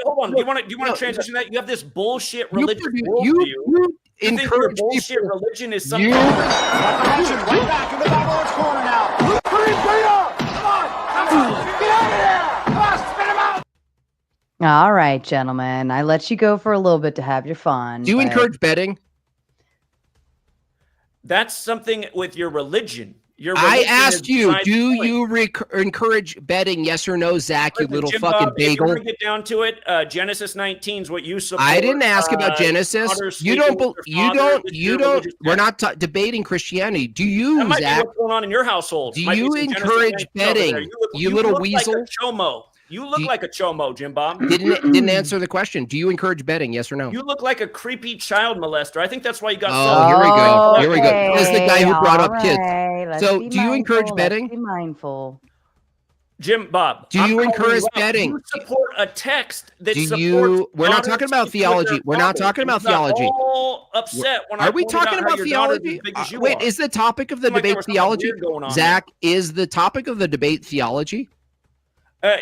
hold on. Do you want to transition that? You have this bullshit religious worldview. You encourage bullshit people. Religion is something. Right back in the Babylon's corner now. All right, gentlemen. I let you go for a little bit to have your fun. Do you encourage betting? That's something with your religion. I asked you, do you encourage betting? Yes or no, Zach? You little fucking bagel. If you want to get down to it, Genesis 19 is what you support. I didn't ask about Genesis. You don't. We're not debating Christianity. Do you, that might Zach? be what's going on in your household? Do you encourage betting? You little weasel. Like a chomo. You look like a chomo, Jimbob. Didn't answer the question. Do you encourage betting? Yes or no? You look like a creepy child molester. I think that's why you got. Here we go. Here we go. This is the guy who brought up kids. So, do you encourage betting? Let's be mindful. Jimbob, do you encourage betting? You support a text that We're not talking about theology. We're not talking about theology. All upset when Are we talking about theology? Wait, is the topic of the debate theology? Zach, is the topic of the debate theology?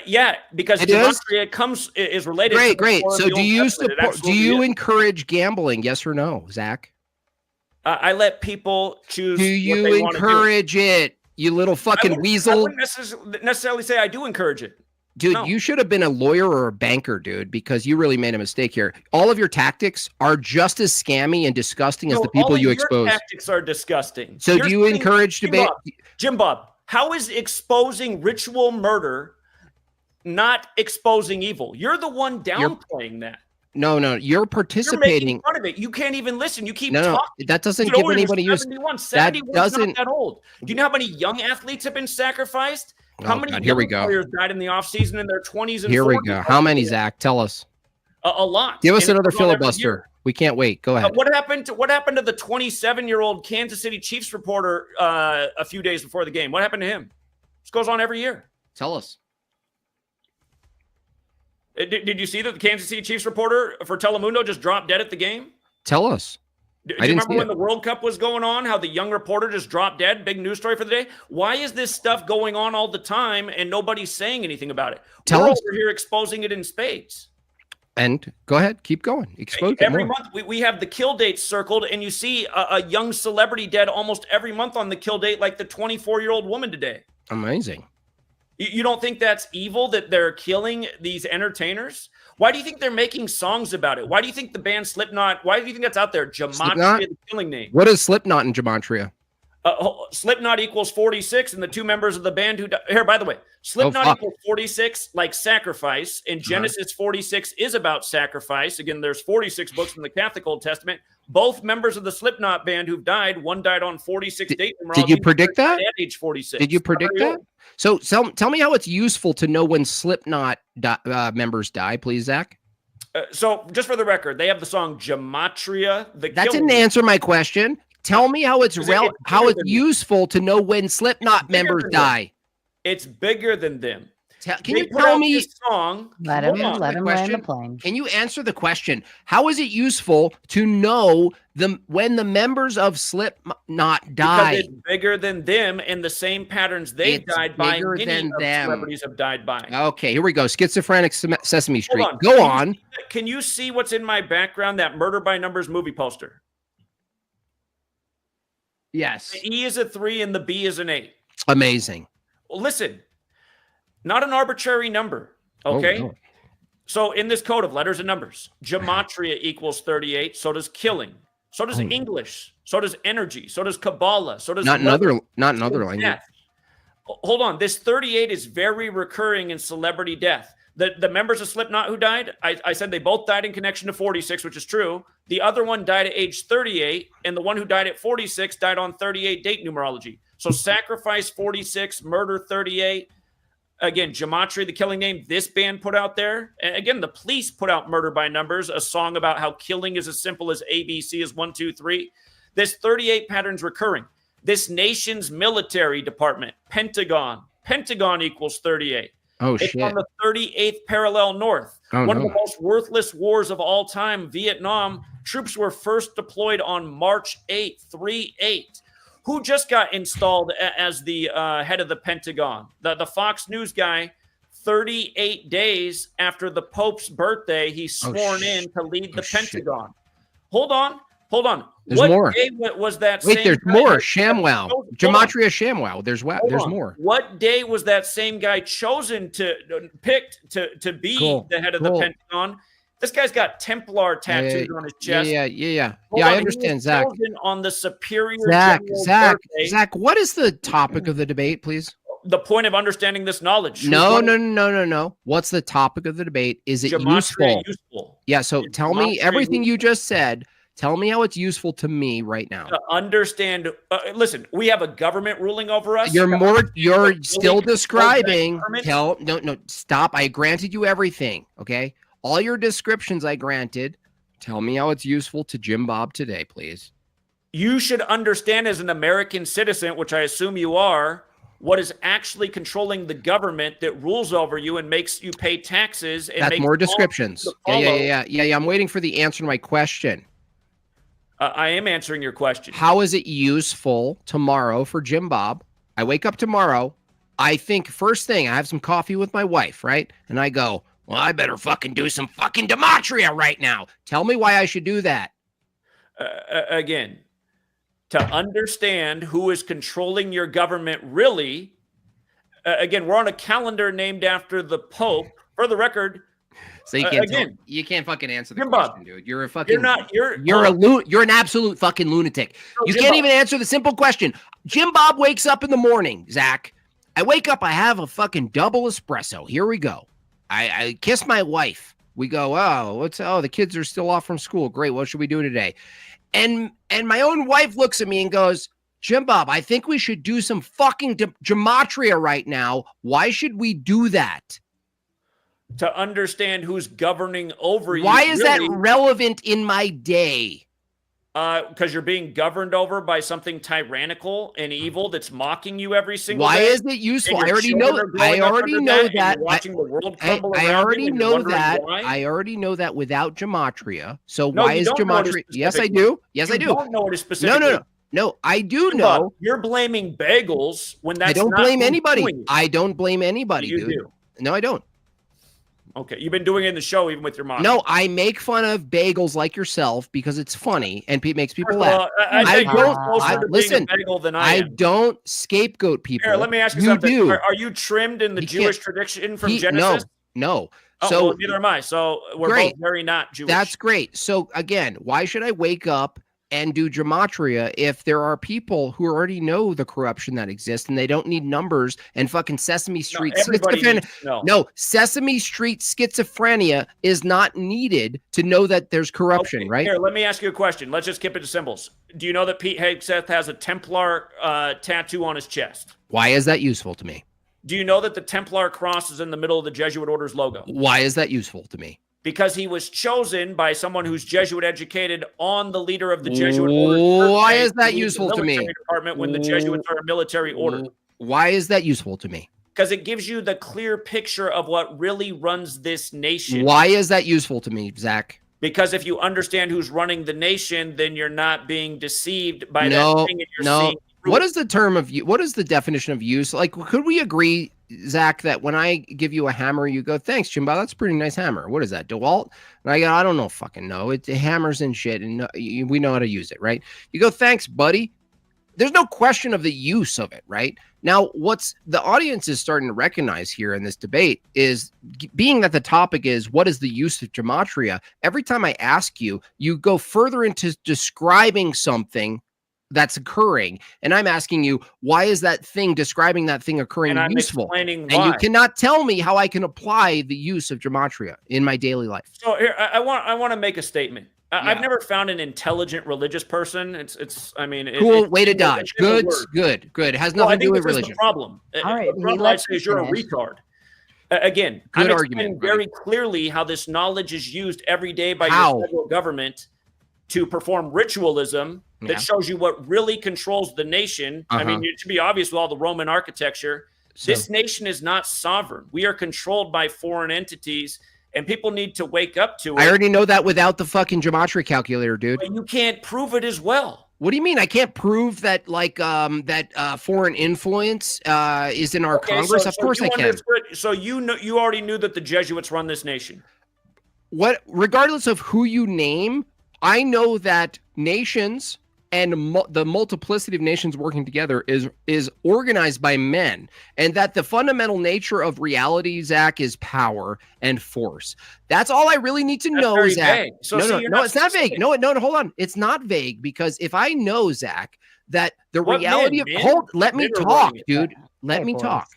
Yeah, because Gematria is related. Great. So do you support? Do you encourage gambling? Yes or no, Zach? I let people choose. Do you encourage it? You little fucking weasel. I wouldn't necessarily say I do encourage it. Dude, you should have been a lawyer or a banker, dude, because you really made a mistake here. All of your tactics are just as scammy and disgusting as the people you expose. Your tactics are disgusting. So do you encourage debate? Jimbob, how is exposing ritual murder not exposing evil? You're the one downplaying that. No, you're participating. You're making fun of it. You can't even listen. You keep talking. That doesn't give anybody use. 71's not that old. Do you know how many young athletes have been sacrificed? How many players died in the offseason in their 20s and 40s? Here we go. How many, Zach? Tell us. A lot. Give us another filibuster. We can't wait. Go ahead. What happened to the 27-year-old Kansas City Chiefs reporter a few days before the game? What happened to him? This goes on every year. Tell us. Did you see that the Kansas City Chiefs reporter for Telemundo just dropped dead at the game? Tell us. Do you remember when the World Cup was going on, how the young reporter just dropped dead? Big news story for the day. Why is this stuff going on all the time and nobody's saying anything about it? We're over here exposing it in spades. And go ahead. Keep going. Expose every month we have the kill dates circled, and you see a young celebrity dead almost every month on the kill date, like the 24-year-old woman today. Amazing. You don't think that's evil that they're killing these entertainers? Why do you think they're making songs about it? Why do you think the band Slipknot, why do you think that's out there? Gematria, the killing name. What is Slipknot in Gematria? Slipknot equals 46, and the two members of the band who here, by the way, Slipknot equals 46, like sacrifice, and Genesis 46 is about sacrifice. Again, there's 46 books in the Catholic Old Testament. Both members of the Slipknot band who've died, one died on 46 date numerology. Did you predict that? At age 46. Did you predict that? So tell me how it's useful to know when Slipknot members die, please, Zach. So just for the record, they have the song Gematria. That didn't answer my question. Tell me how it's useful to know when Slipknot members die. It's bigger than them. Can you tell me? Song. Let him land the plane. Can you answer the question? How is it useful to know when the members of Slipknot die? Because it's bigger than them, and the same patterns they died by. Many celebrities have died by. Okay, here we go. Schizophrenic Sesame Street. Go on. Can you see what's in my background? That Murder by Numbers movie poster. Yes. The E is a 3 and the B is an 8. Amazing. Well, listen. Not an arbitrary number, okay? Oh, no. So in this code of letters and numbers, Gematria equals 38. So does killing. So does English. So does energy. So does Kabbalah. So does not another language. Death. Hold on. This 38 is very recurring in celebrity death. The members of Slipknot who died, I said they both died in connection to 46, which is true. The other one died at age 38, and the one who died at 46 died on 38 date numerology. So sacrifice 46, murder 38. Again, Gematria, the killing name, this band put out there. And again, the Police put out Murder by Numbers, a song about how killing is as simple as ABC is 1, 2, 3. This 38 pattern's recurring. This nation's military department, Pentagon equals 38. Oh, it's shit. on the 38th parallel north. One of the most worthless wars of all time, Vietnam. Troops were first deployed on March 8th, 3/8. Who just got installed as the head of the Pentagon? The Fox News guy, 38 days after the Pope's birthday, he's sworn in to lead the Pentagon. Hold on. There's what more. Day was that? Wait, there's more. ShamWow. Gematria ShamWow. There's more. What day was that same guy picked to be the head of the Pentagon? This guy's got Templar tattoos on his chest. Yeah, Hold I on, he understand, was Zach. chosen on the superior Zach, general's Zach, birthday. Zach, what is the topic of the debate, please? The point of understanding this knowledge. No. What's the topic of the debate? Is it Gematria useful? Yeah, so tell me everything you just said. Tell me how it's useful to me right now. To understand, listen, we have a government ruling over us. You're still describing. No, stop. I granted you everything. Okay. All your descriptions I granted. Tell me how it's useful to Jimbob today, please. You should understand as an American citizen, which I assume you are, what is actually controlling the government that rules over you and makes you pay taxes. And that's more descriptions. Yeah. I'm waiting for the answer to my question. I am answering your question. How is it useful tomorrow for Jimbob? I wake up tomorrow. I think first thing, I have some coffee with my wife, right? And I go, well, I better fucking do some fucking Gematria right now. Tell me why I should do that. Again, to understand who is controlling your government really, again, we're on a calendar named after the Pope. For the record, so you can't fucking answer the question, dude. You're a fucking you're an absolute fucking lunatic. You can't even answer the simple question. Jimbob wakes up in the morning, Zach. I wake up, I have a fucking double espresso. Here we go. I kiss my wife. We go, the kids are still off from school. Great. What should we do today? And my own wife looks at me and goes, Jimbob, I think we should do some fucking Gematria right now. Why should we do that? To understand who's governing over you. Why is that relevant in my day? Because you're being governed over by something tyrannical and evil that's mocking you every single day. Why is it useful? I already know that. I already know that. Watching the world crumble I already know that. Why? I already know that without Gematria. So no, why is Gematria? Yes, I do. Yes, I do. You don't know what is specific. No, I do know. You're blaming bagels when that's I don't not blame anybody. doing. I don't blame anybody, You dude. do. No, I don't. Okay, you've been doing it in the show, even with your mom. No, I make fun of bagels like yourself because it's funny and it makes people laugh. I don't scapegoat people. Here, let me ask you something. Are you trimmed in the Jewish tradition from Genesis? No. So neither am I. So we're both very not Jewish. That's great. So again, why should I wake up and do Gematria if there are people who already know the corruption that exists and they don't need numbers and fucking Sesame Street Sesame Street schizophrenia is not needed to know that there's corruption, right? Here, let me ask you a question. Let's just skip it to symbols. Do you know that Pete Hegseth has a Templar tattoo on his chest? Why is that useful to me? Do you know that the Templar cross is in the middle of the Jesuit Order's logo? Why is that useful to me? Because he was chosen by someone who's Jesuit educated on the leader of the Jesuit order. Why is that useful to me? Department when the Jesuits are a military order. Why is that useful to me? Because it gives you the clear picture of what really runs this nation. Why is that useful to me, Zach? Because if you understand who's running the nation, then you're not being deceived by that thing you're seeing. What is the term of what is the definition of use? Like, could we agree, Zach, that when I give you a hammer, you go, thanks, Jimbo, that's a pretty nice hammer. What is that, DeWalt? And I go, I don't know, fucking know. It hammers and shit, and we know how to use it, right? You go, thanks, buddy. There's no question of the use of it, right? Now, what's the audience is starting to recognize here in this debate is being that the topic is what is the use of Gematria? Every time I ask you, you go further into describing something that's occurring, and I'm asking you, why is that thing describing that thing occurring useful? And you cannot tell me how I can apply the use of Gematria in my daily life. So here, I want to make a statement. I've never found an intelligent religious person. I mean, cool way to dodge. Good. It has nothing to do with religion. The problem. All right, the problem I say is you're a retard. Again, I'm explaining very clearly how this knowledge is used every day by your federal government to perform ritualism that shows you what really controls the nation. I mean, it should be obvious with all the Roman architecture. This nation is not sovereign. We are controlled by foreign entities, and people need to wake up to it. I already know that without the fucking Gematria calculator, dude. But you can't prove it as well. What do you mean? I can't prove that, like, that foreign influence is in our Congress? Of course I can. So you already knew that the Jesuits run this nation. Regardless of who you name, I know that nations and the multiplicity of nations working together is organized by men, and that the fundamental nature of reality, Zach, is power and force. That's all I really need to know, Zach. Vague. So no, it's not vague. No, hold on. It's not vague, because if I know, Zach, that the reality of let me talk, dude. Let me talk.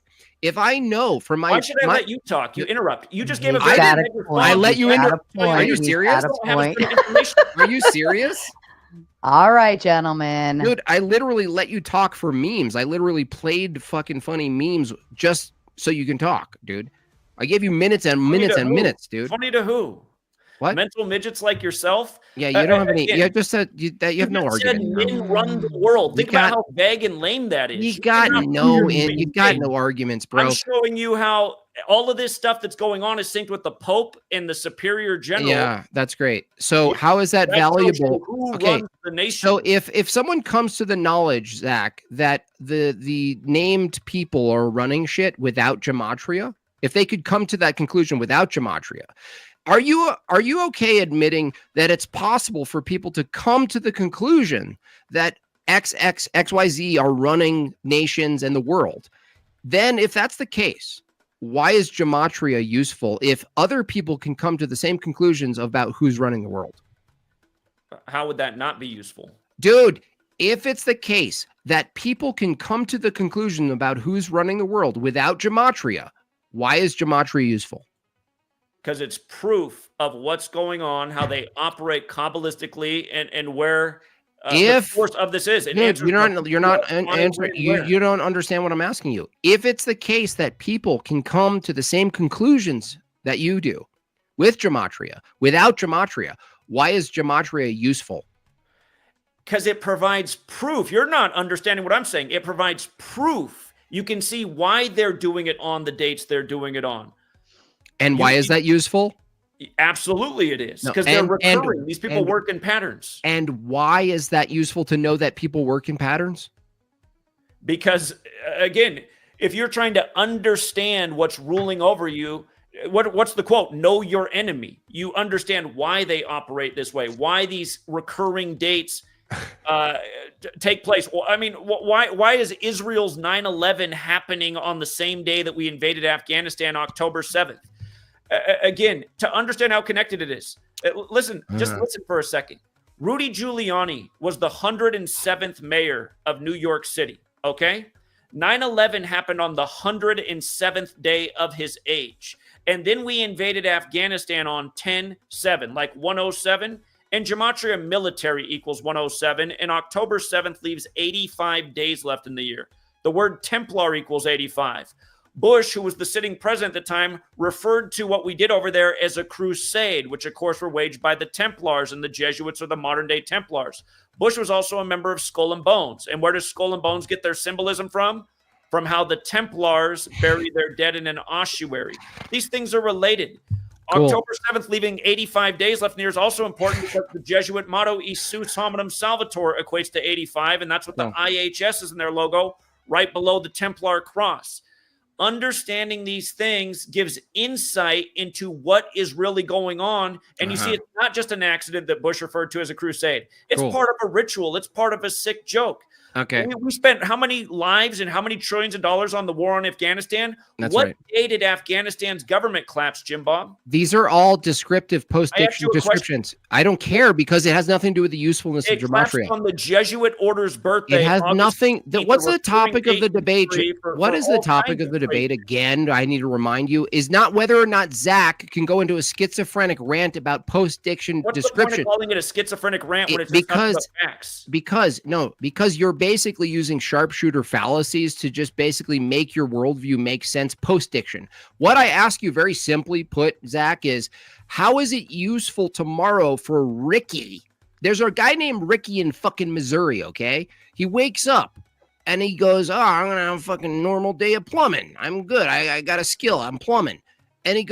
If I know from my, why should I let you talk? You interrupt. You just gave a very very I let you interrupt. Are you serious? Are you serious? All right, gentlemen. Dude, I literally let you talk for memes. I literally played fucking funny memes just so you can talk, dude. I gave you minutes and minutes and minutes, dude. Funny to who? What? Mental midgets like yourself? Yeah, you don't have any. You just said that you have no argument. Men run the world. Think about how vague and lame that is. You got no arguments, bro. I'm showing you how all of this stuff that's going on is synced with the Pope and the Superior General. Yeah, that's great. So how is that valuable? Okay, the nation. So if someone comes to the knowledge, Zach, that the named people are running shit without Gematria, if they could come to that conclusion without Gematria, are you okay admitting that it's possible for people to come to the conclusion that XYZ are running nations and the world? Then if that's the case, why is Gematria useful if other people can come to the same conclusions about who's running the world? How would that not be useful? Dude, if it's the case that people can come to the conclusion about who's running the world without Gematria, why is Gematria useful? Because it's proof of what's going on, how they operate Kabbalistically, and where the force of this is. You don't understand what I'm asking you. If it's the case that people can come to the same conclusions that you do with Gematria, without Gematria, why is Gematria useful? Because it provides proof. You're not understanding what I'm saying. It provides proof. You can see why they're doing it on the dates they're doing it on. And why is that useful? Absolutely it is. Because they're recurring. These people work in patterns. And why is that useful to know that people work in patterns? Because, again, if you're trying to understand what's ruling over you, what's the quote? Know your enemy. You understand why they operate this way, why these recurring dates take place. Well, I mean, why is Israel's 9/11 happening on the same day that we invaded Afghanistan, October 7th? Again, to understand how connected it is. Listen for a second. Rudy Giuliani was the 107th mayor of New York City, okay? 9/11 happened on the 107th day of his age. And then we invaded Afghanistan on 10/7, like 107. And Gematria military equals 107. And October 7th leaves 85 days left in the year. The word Templar equals 85. Bush, who was the sitting president at the time, referred to what we did over there as a crusade, which of course were waged by the Templars, and the Jesuits are the modern day Templars. Bush was also a member of Skull and Bones. And where does Skull and Bones get their symbolism from? From how the Templars bury their dead in an ossuary. These things are related. Cool. October 7th, leaving 85 days left in the year, is also important because the Jesuit motto, Isus Hominum Salvator, equates to 85, and that's what the IHS is in their logo, right below the Templar cross. Understanding these things gives insight into what is really going on. And you see, it's not just an accident that Bush referred to as a crusade. It's part of a ritual. It's part of a sick joke. Okay. We spent how many lives and how many trillions of dollars on the war on Afghanistan? What day did Afghanistan's government collapse, Jimbob? These are all descriptive post-diction descriptions. I don't care because it has nothing to do with the usefulness of Gematria. On the Jesuit order's birthday. It has nothing. What's the topic of the debate? What is the topic of the debate again? I need to remind you is not whether or not Zach can go into a schizophrenic rant about post-diction description. What's the point of calling it a schizophrenic rant when it's just about facts? Because you're basically using sharpshooter fallacies to just basically make your worldview make sense post-diction. What I ask you very simply put, Zach, is how is it useful tomorrow for Ricky? There's a guy named Ricky in fucking Missouri, okay? He wakes up and he goes, I'm going to have a fucking normal day of plumbing. I'm good. I got a skill. I'm plumbing. And he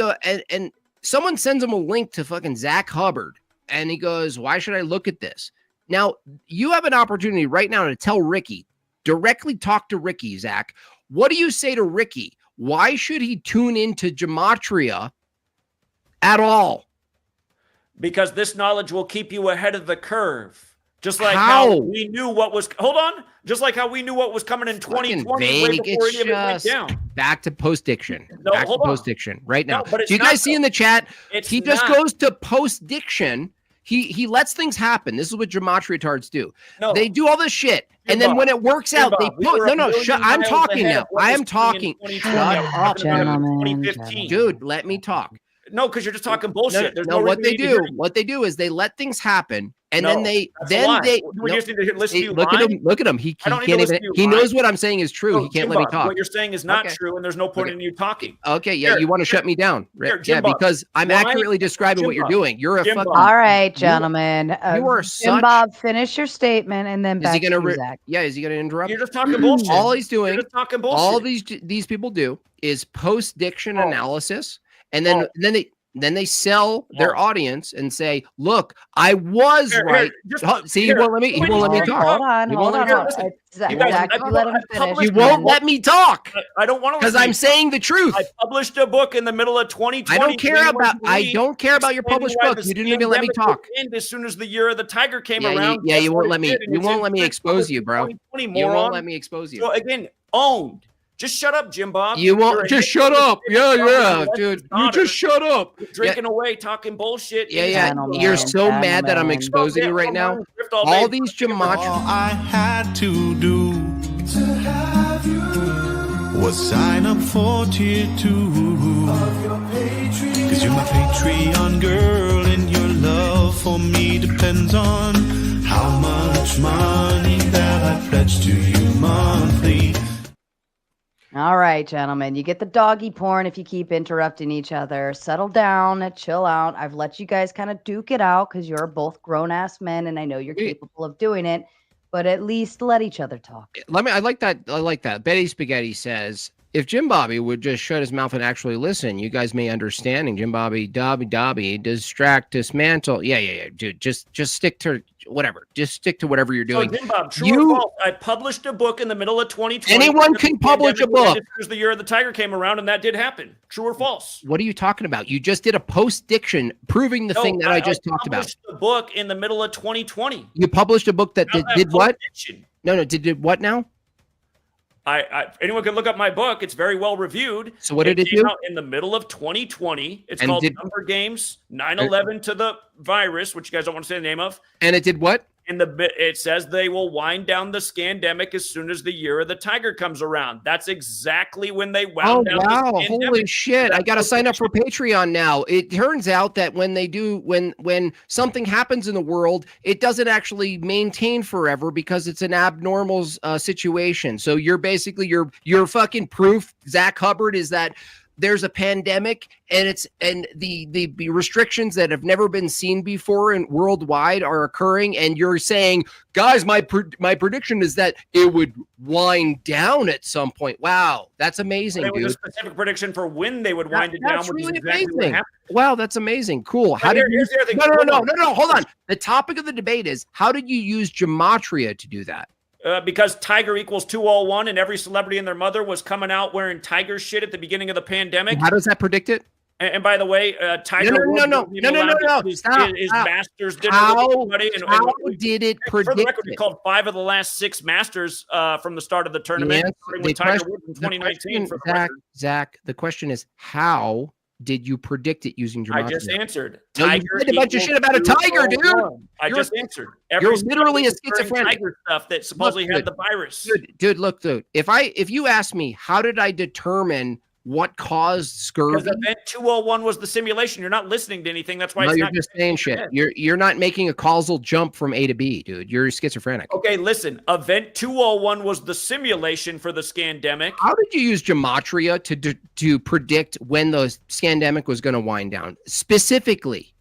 and someone sends him a link to fucking Zach Hubbard. And he goes, why should I look at this? Now, you have an opportunity right now to tell Ricky, directly talk to Ricky, Zach. What do you say to Ricky? Why should he tune into Gematria at all? Because this knowledge will keep you ahead of the curve Just like how we knew what was just like how we knew what was coming in 2020 way before any of it went down. Back to Postdiction. No, back to hold on. Postdiction right now. No, but it's Do you guys see in the chat? He just not. goes to Postdiction. He lets things happen. This is what Gematria tards do. No. They do all this shit, and then when it works out, they put shut. I'm talking now. I am talking. Shut up, gentlemen. Dude, let me talk. No, because you're just talking bullshit. No, what they do is they let things happen, and then they just need to listen to you look at him. He can't even. He knows what I'm saying is true. He can't let me talk. What you're saying is not true, and there's no point in you talking. Okay, yeah, you want to shut me down? Yeah, because I'm accurately describing what you're doing. You're a fucking. All right, gentlemen. You are such. Bob, finish your statement, and then back to Zach. Yeah, is he gonna interrupt? You're just talking bullshit. All he's doing. You're just talking bullshit. All these people do is post-diction analysis, and then they sell their audience and say, "Look, I was right." See, he won't let me talk. Hold on. Zach, let him finish. You won't let me talk. I don't want to because I'm saying the truth. I published a book in the middle of 2020. I don't care about your published book. You didn't even let me talk. And as soon as the year of the tiger came around, you won't let me. You won't let me expose you, bro. You won't let me expose you. So again, owned. Just shut up, Jimbob. You won't just shut up. Yeah, dude. You just shut up. Drinking away, talking bullshit. Yeah. You're so mad that I'm exposing you right now. All these Gematria. All I had to do to have you was sign up for tier 2 'cause you're my Patreon girl, and your love for me depends on how much money that I pledge to you monthly. All right, gentlemen, you get the doggy porn if you keep interrupting each other. Settle down, chill out. I've let you guys kind of duke it out because you're both grown-ass men, and I know you're capable of doing it, but at least let each other talk. I like that. Betty Spaghetti says, if Jimbob would just shut his mouth and actually listen, you guys may understand. And Jimbob, dobby, distract, dismantle. Yeah, dude. Just stick to whatever. Just stick to whatever you're doing. So Jimbob, true or false? I published a book in the middle of 2020. Anyone can publish a book. Because the year of the tiger came around, and that did happen. True or false? What are you talking about? You just did a post-diction proving the thing that I just talked about. I published a book in the middle of 2020. You published a book that did what? No, did what now? Anyone can look up my book. It's very well reviewed. So what did it do? Out in the middle of 2020. It's called Number Games 9/11 to the Virus, which you guys don't want to say the name of. And it did what? It says they will wind down the scandemic as soon as the year of the tiger comes around. That's exactly when they wound down. Oh wow! Holy shit! I got to sign up for Patreon now. It turns out that when something happens in the world, it doesn't actually maintain forever because it's an abnormal situation. So you're basically your fucking proof, Zach Hubbard, is that there's a pandemic and the restrictions that have never been seen before and worldwide are occurring, and you're saying, guys, my prediction is that it would wind down at some point. Wow, that's amazing, dude. It was a specific prediction for when they would wind it down, which is exactly what happened. Wow, that's amazing. Cool. How did you? No. Hold on. The topic of the debate is, how did you use Gematria to do that? Because tiger equals 201, and every celebrity and their mother was coming out wearing tiger shit at the beginning of the pandemic. How does that predict it? And by the way, Tiger no. His Masters dinner with everybody. How did it predict? For the record, he called 5 of the last 6 Masters from the start of the tournament. With Tiger Woods in 2019. Zach, the question is, how did you predict it using Gematria? I just answered. No, you said a bunch of shit about a tiger, dude. I just answered. You're literally a schizophrenic. Tiger stuff that supposedly had the virus. Dude, look, dude. If you ask me, how did I determine what caused scurvy? Because Event 201 was the simulation. You're not listening to anything. That's why you're just saying shit. You're not making a causal jump from A to B, dude. You're schizophrenic. Okay, listen. Event 201 was the simulation for the scandemic. How did you use Gematria to predict when the scandemic was going to wind down? Specifically.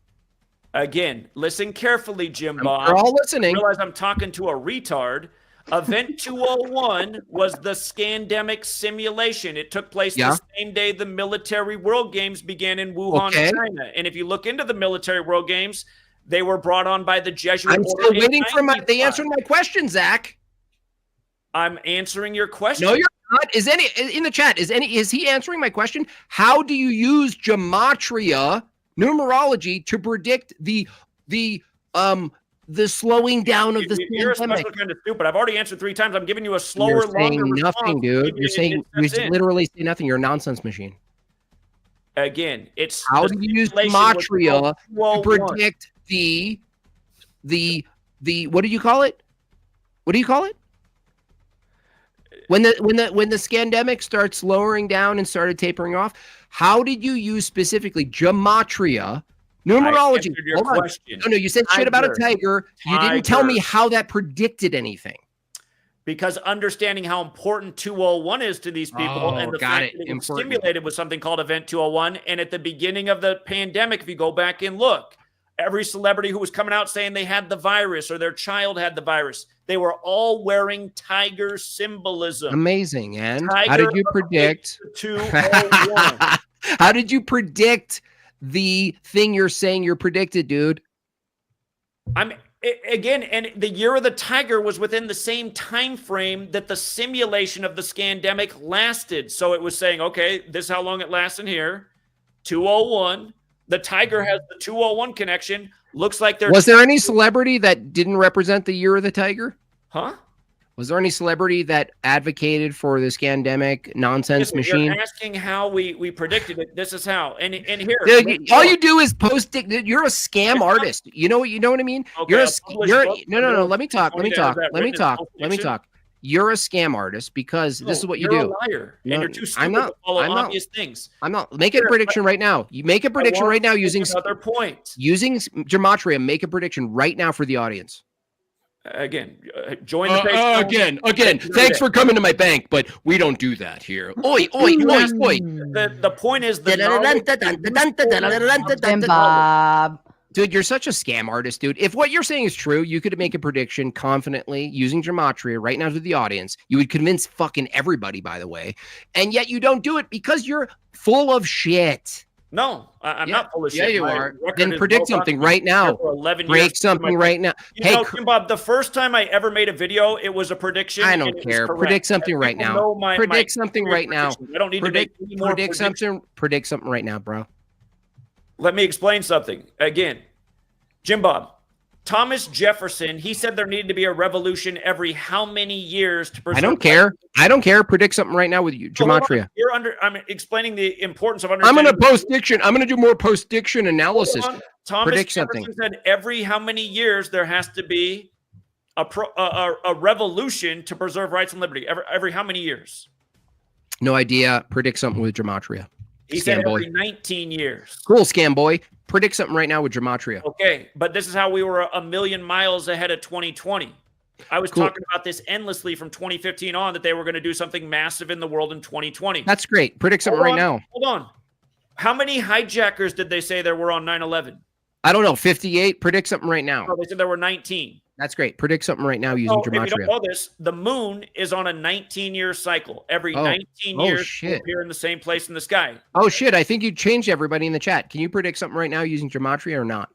Again, listen carefully, Jimbob. We're all listening. I realize I'm talking to a retard. Event 201 was the scandemic simulation. It took place the same day the military world games began in Wuhan, China. And if you look into the military world games, they were brought on by the Jesuit order. I'm still waiting for the answer to my question, Zach. I'm answering your question. No, you're not. Is in the chat? Is he answering my question? How do you use Gematria numerology to predict the the slowing down of the You're a pandemic? special kind of stupid. I've already answered 3 times. I'm giving you a slower, You're saying longer nothing, response. dude. You're saying you That's it. literally say nothing. You're a nonsense machine. Again, it's How do you use Gematria to predict the what do you call it? What do you call it? When the scandemic starts lowering down and started tapering off, how did you use specifically Gematria? Numerology. Hold on. No, you said shit about a tiger. You didn't tell me how that predicted anything. Because understanding how important 201 is to these people and the fact that it was stimulated with something called Event 201. And at the beginning of the pandemic, if you go back and look, every celebrity who was coming out saying they had the virus or their child had the virus, they were all wearing tiger symbolism. Amazing. And how did you predict 201? How did you predict the thing you're saying you're predicted, dude? Again, and the year of the tiger was within the same time frame that the simulation of the scandemic lasted. So it was saying, okay, this is how long it lasts in here. 201. The tiger has the 201 connection. Looks like there was there any celebrity that didn't represent the year of the tiger? Huh? Was there any celebrity that advocated for this scandemic nonsense machine? You're asking how we predicted it. This is how. And here, dude, all you do is post it. You're a scam artist. You know what I mean? Okay, No. Let me talk. You're a scam artist because this is what you do. You're a liar, and you're too stupid to follow obvious things. I'm not. Make a prediction right now. You make a prediction right now using another point. Using Gematria. Make a prediction right now for the audience. Again, join the page. Again. Thanks for coming to my bank, but we don't do that here. Oi. The point is Bob. Dude, you're such a scam artist, dude. If what you're saying is true, you could make a prediction confidently using Gematria right now to the audience. You would convince fucking everybody, by the way. And yet you don't do it because you're full of shit. No, I'm not full of shit. Yeah, you are. Then predict something right now. Break something right now. Hey, Jimbob, the first time I ever made a video, it was a prediction. I don't care. Predict something right now. Predict something right now. I don't need to make any more predictions. Predict something right now, bro. Let me explain something. Again, Jimbob, Thomas Jefferson, he said there needed to be a revolution every how many years to preserve. I don't care. Predict something right now with you, Gematria. I'm explaining the importance of understanding. I'm going to post-diction. I'm going to do more post-diction analysis. Thomas Jefferson said every how many years there has to be a revolution to preserve rights and liberty. Every how many years? No idea. Predict something with Gematria. He said every 19 years. Cool, scam boy. Predict something right now with Gematria. Okay, but this is how we were a million miles ahead of 2020. I was talking about this endlessly from 2015 on, that they were going to do something massive in the world in 2020. That's great. Predict something right now. Hold on. How many hijackers did they say there were on 9/11? I don't know. 58. Predict something right now. Oh, they said there were 19. That's great. Predict something right now using Gematria. If you don't know this, the moon is on a 19-year cycle. Every 19 years, will appear in the same place in the sky. Oh, shit. I think you changed everybody in the chat. Can you predict something right now using Gematria or not?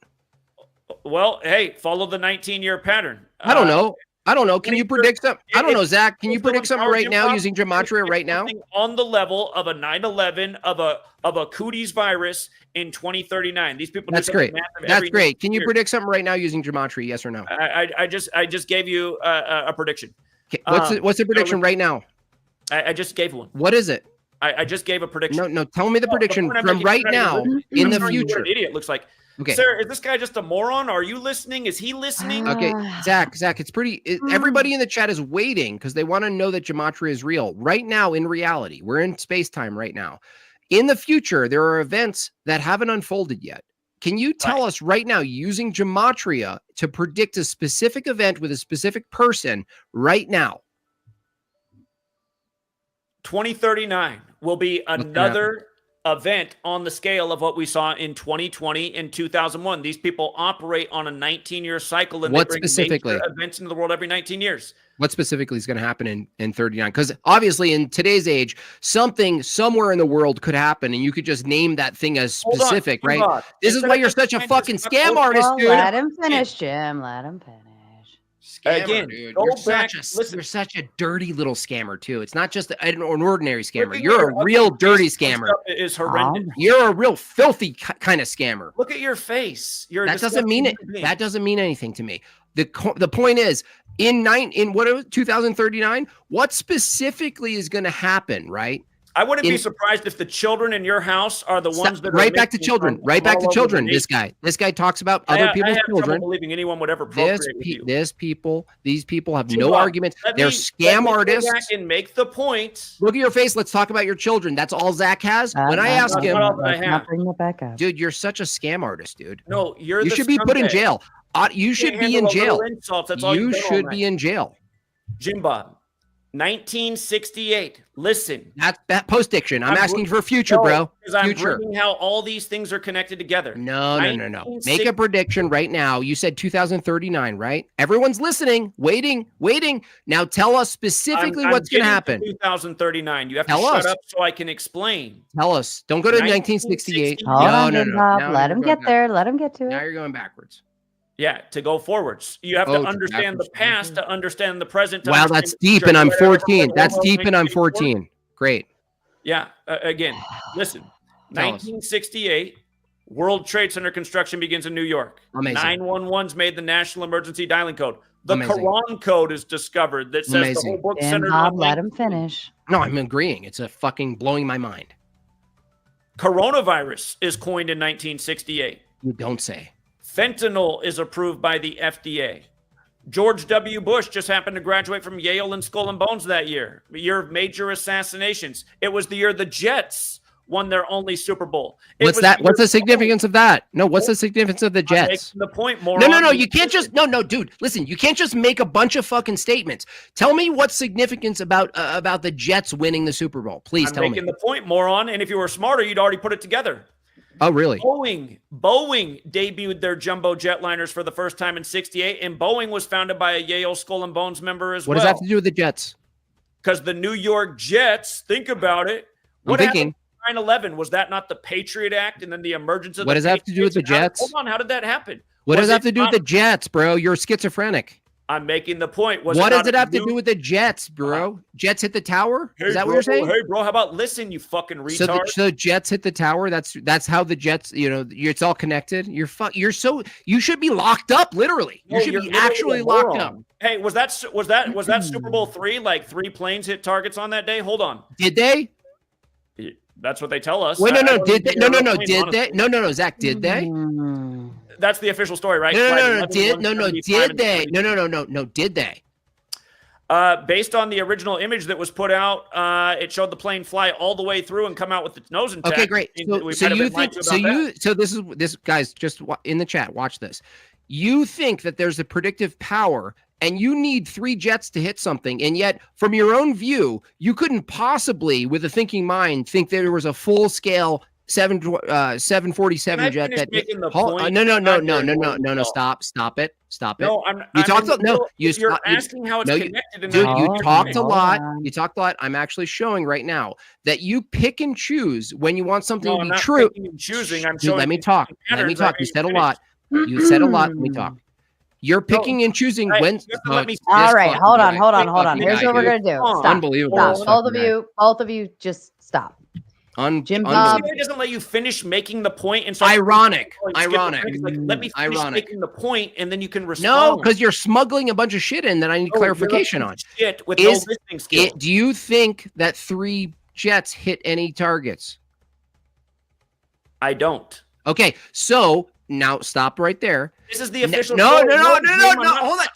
Well, hey, follow the 19-year pattern. I don't know. Can you predict something? I don't know, Zach. Can you predict something right now using Gematria right now? On the level of a 9/11 of a cooties virus in 2039. These people. That's great. That's great. Can you predict something right now using Gematria? Yes or no? I just gave you a prediction. What's the prediction right now? I just gave one. What is it? I just gave a prediction. No. Tell me the prediction from right now in the future. An idiot looks like. Okay. Sir, is this guy just a moron? Are you listening? Is he listening? Okay, Zach, it's pretty. Everybody in the chat is waiting because they want to know that Gematria is real. Right now, in reality, we're in space-time right now. In the future, there are events that haven't unfolded yet. Can you tell us right now, using Gematria, to predict a specific event with a specific person right now? 2039 will be another event on the scale of what we saw in 2020 and 2001. These people operate on a 19-year cycle, and what they bring specifically major events into the world every 19 years. What specifically is going to happen in 39? Because obviously in today's age, something somewhere in the world could happen, and you could just name that thing as specific, right? This is why you're such a fucking scam artist, dude. Let him finish, Jim. Let him finish. Scammer, again, dude. You're such a dirty little scammer too. It's not just an ordinary scammer. You're a real dirty scammer. Is horrendous. You're a real filthy kind of scammer. Look at your face. That doesn't mean it. That doesn't mean anything to me. The point is, in 2039, what specifically is going to happen, right? I wouldn't be surprised if the children in your house are the ones that right back to children. Right back to children. This guy talks about other people's children. I believing anyone would ever procreate with you. These people have no arguments. They're scam artists. Go back and make the point. Look at your face. Let's talk about your children. That's all Zach has. When I ask him, bring it back up. Dude, you're such a scam artist, dude. No, you should be put in jail. You should be in jail. You should be in jail. Jimbob. 1968. Listen. That's Postdiction. I'm asking for future, bro. Because I'm bringing how all these things are connected together. No. Make a prediction right now. You said 2039, right? Everyone's listening, waiting. Now tell us specifically what's going to happen. 2039. You have to shut up so I can explain. Tell us. Don't go to 1968. No. Let him get there. Let him get to it. Now you're going backwards. Yeah, to go forwards. You have to understand the past to understand the present. Wow, that's deep, and I'm 14. That's deep, and I'm 14. Great. Yeah, again, listen. 1968, World Trade Center construction begins in New York. Amazing. 911's made the National Emergency Dialing Code. The Quran code is discovered that says the whole book centered on... let him finish. No, I'm agreeing. It's a fucking blowing my mind. Coronavirus is coined in 1968. You don't say. Fentanyl is approved by the FDA. George W. Bush just happened to graduate from Yale and Skull and Bones that year. The year of major assassinations. It was the year the Jets won their only Super Bowl. What's that? What's the significance of that? No, what's the significance of the Jets? The point, more. No. You can't just dude. Listen, you can't just make a bunch of fucking statements. Tell me what's significance about the Jets winning the Super Bowl. Please tell me. I'm making the point, moron. And if you were smarter, you'd already put it together. Oh, really? Boeing debuted their jumbo jetliners for the first time in 68, and Boeing was founded by a Yale Skull and Bones member as well. What does that have to do with the Jets? Because the New York Jets, think about it. What happened 9/11? Was that not the Patriot Act and then the emergence of what does that have to do with the Jets? Hold on, how did that happen? What does that have to do with the Jets, bro? You're schizophrenic. I'm making the point. What does it have to do with the Jets, bro? Jets hit the tower? Hey, is that what you're saying? Hey, bro, how about listen, you fucking retard? So Jets hit the tower. That's how the Jets, it's all connected. You should be locked up, literally. You should be actually locked up. Hey, was that Super Bowl 3? Like 3 planes hit targets on that day? Hold on. Did they? That's what they tell us. Wait, no. Did they? Did they? No, Zach, did they? That's the official story, right? No. Did they? No. Did they? Based on the original image that was put out, it showed the plane fly all the way through and come out with its nose intact. Okay, great. So this guys, just in the chat, watch this. You think that there's a predictive power and you need 3 jets to hit something, and yet from your own view, you couldn't possibly, with a thinking mind, think there was a full-scale 747 jet that no, stop it. No, you're asking how it's connected. Dude, you talked a lot. I'm actually showing right now that you pick and choose when you want something to be true. Choosing. I'm showing. Let me talk. You said a lot. Let me talk. You're picking and choosing when. All right, hold on. Here's what we're gonna do. Stop. Unbelievable. Stop. Both of you, just stop. Jimbob doesn't let you finish making the point, and so ironic. Like, let me finish making the point, and then you can respond. No, because you're smuggling a bunch of shit in that I need clarification on. Shit with no listening skills. Do you think that 3 jets hit any targets? I don't. Okay, so now stop right there. This is the official. No. Hold on.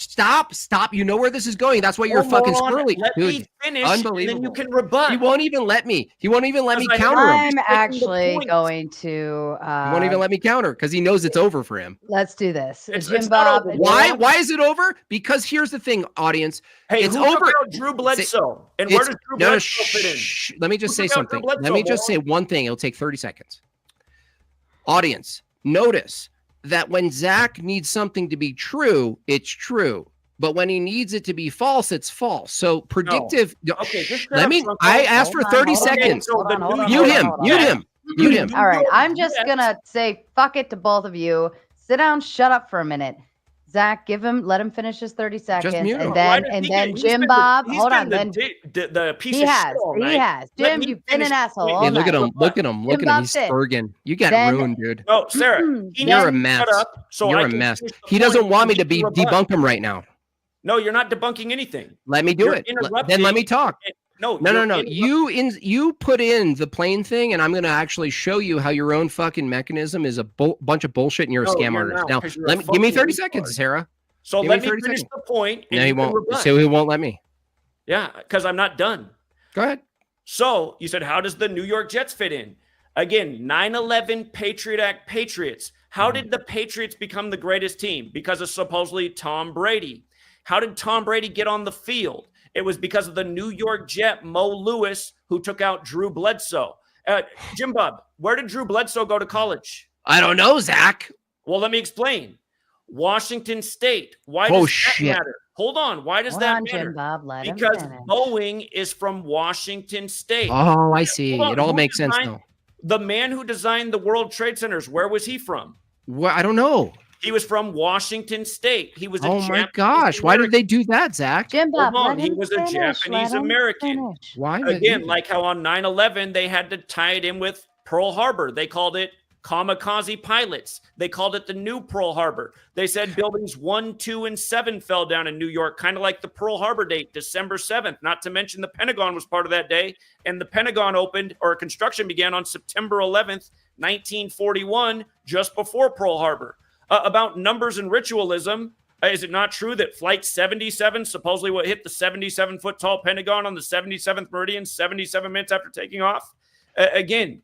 Stop. You know where this is going. That's why you're fucking squirrely. Let me finish. Unbelievable. And then you can rebut. He won't even let me. Counter him. I'm actually going to. He won't even let me counter because he knows it's over for him. Let's do this. Jimbob. Why is it over? Because here's the thing, audience. Hey, it's over. Drew Bledsoe. And where does Drew Bledsoe fit in? Let me just say something. Let me just say one thing. It'll take 30 seconds. Audience, notice that when Zach needs something to be true, it's true. But when he needs it to be false, it's false. So predictive. No. Okay, I asked for 30 seconds. Mute him. All right. I'm just going to say fuck it to both of you. Sit down. Shut up for a minute. Zach, let him finish his 30 seconds, mute him. and then Jim Bob, hold on, then the piece of shit all night. he has. Jim, you've been an asshole all Hey, look night. at him. Look at him. Look at him. He's spurging. You got ruined, dude. No, Sarah, you're a mess. You're a mess. He doesn't want me to debunk him right now. No, you're not debunking anything. Let me do it. Then let me talk. No. You put in the plain thing, and I'm going to actually show you how your own fucking mechanism is a bunch of bullshit, and you're a scam artist. Now, give me 30 seconds, Sarah. So let me finish the point. No, he won't. So he won't let me. Yeah, because I'm not done. Go ahead. So you said, how does the New York Jets fit in? Again, 9/11 Patriot Act Patriots. How did the Patriots become the greatest team? Because of supposedly Tom Brady. How did Tom Brady get on the field? It was because of the New York Jet, Mo Lewis, who took out Drew Bledsoe. Jimbob, where did Drew Bledsoe go to college? I don't know, Zach. Well, let me explain. Washington State. Why does that matter? Hold on. Why does that matter? Jimbob, because Boeing is from Washington State. Oh, I see. It all makes sense now. The man who designed the World Trade Centers, where was he from? Well, I don't know. He was from Washington State. He was oh my gosh. Why did they do that, Zach? Jimbob, he was a Japanese American. Why? Again, like how on 9/11, they had to tie it in with Pearl Harbor. They called it kamikaze pilots. They called it the new Pearl Harbor. They said buildings 1, 2, and 7 fell down in New York, kind of like the Pearl Harbor date, December 7th. Not to mention the Pentagon was part of that day. And the Pentagon opened, or construction began on September 11th, 1941, just before Pearl Harbor. About numbers and ritualism, is it not true that Flight 77 supposedly what hit the 77-foot tall Pentagon on the 77th meridian 77 minutes after taking off? Again,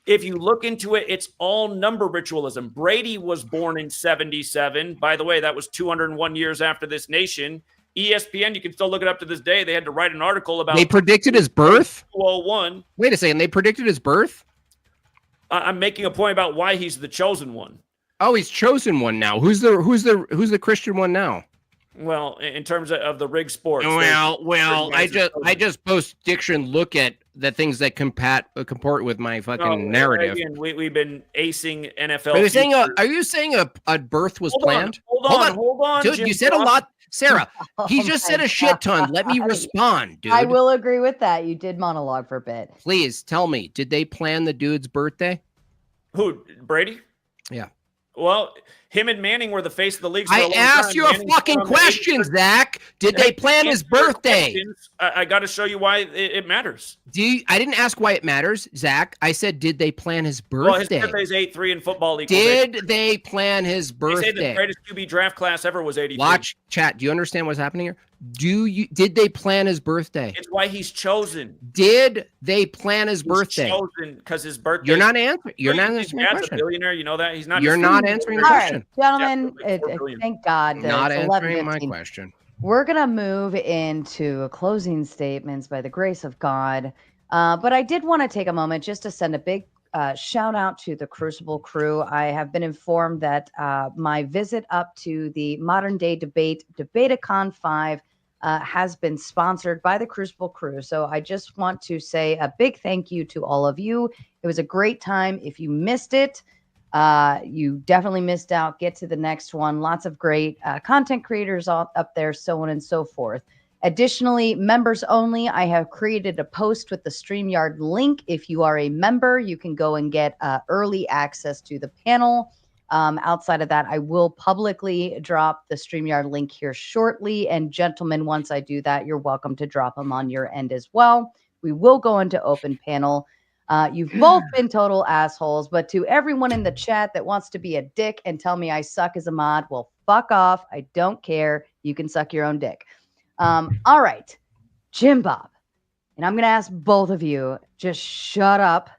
if you look into it, it's all number ritualism. Brady was born in 77. By the way, that was 201 years after this nation. ESPN, you can still look it up to this day. They had to write an article about... They predicted his birth? 201. Wait a second. They predicted his birth? I'm making a point about why he's the chosen one. Oh, he's chosen one now. Who's the Christian one now? Well, in terms of the rig sports. Well, I just Postdiction look at the things that comport with my fucking narrative. Again, we've been acing NFL. Are you saying a birth was planned? Hold on, dude. Jim, you said a lot, Sarah. He just said a shit ton. Let me respond, dude. I will agree with that. You did monologue for a bit. Please tell me, did they plan the dude's birthday? Who, Brady? Yeah. Well, him and Manning were the face of the league. I asked you a fucking question, Zach. Did they plan his birthday? I got to show you why it matters. I didn't ask why it matters, Zach. I said, did they plan his birthday? Well, his birthday's 83 in football. Did they plan his birthday? They say the greatest QB draft class ever was 83. Watch, chat. Do you understand what's happening here? Did they plan his birthday? It's why he's chosen. Did they plan his birthday? He's chosen because his birthday. You're not answering. You're not answering the question. A billionaire, you know that he's not. You're not answering the question, gentlemen. Thank God. Not answering my question. We're gonna move into closing statements by the grace of God, but I did want to take a moment just to send a big shout out to the Crucible crew. I have been informed that my visit up to the Modern Day Debate, Debaticon 5, has been sponsored by the Crucible crew. So I just want to say a big thank you to all of you. It was a great time. If you missed it, you definitely missed out. Get to the next one. Lots of great content creators up there, so on and so forth. Additionally, members only, I have created a post with the StreamYard link. If you are a member, you can go and get early access to the panel. Outside of that, I will publicly drop the StreamYard link here shortly. And gentlemen, once I do that, you're welcome to drop them on your end as well. We will go into open panel. You've both been total assholes, but to everyone in the chat that wants to be a dick and tell me I suck as a mod, well, fuck off. I don't care. You can suck your own dick. All right, Jimbob, and I'm going to ask both of you, just shut up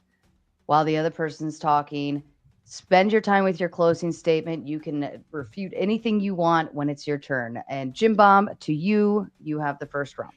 while the other person's talking. Spend your time with your closing statement. You can refute anything you want when it's your turn. And Jimbob, to you, you have the first round.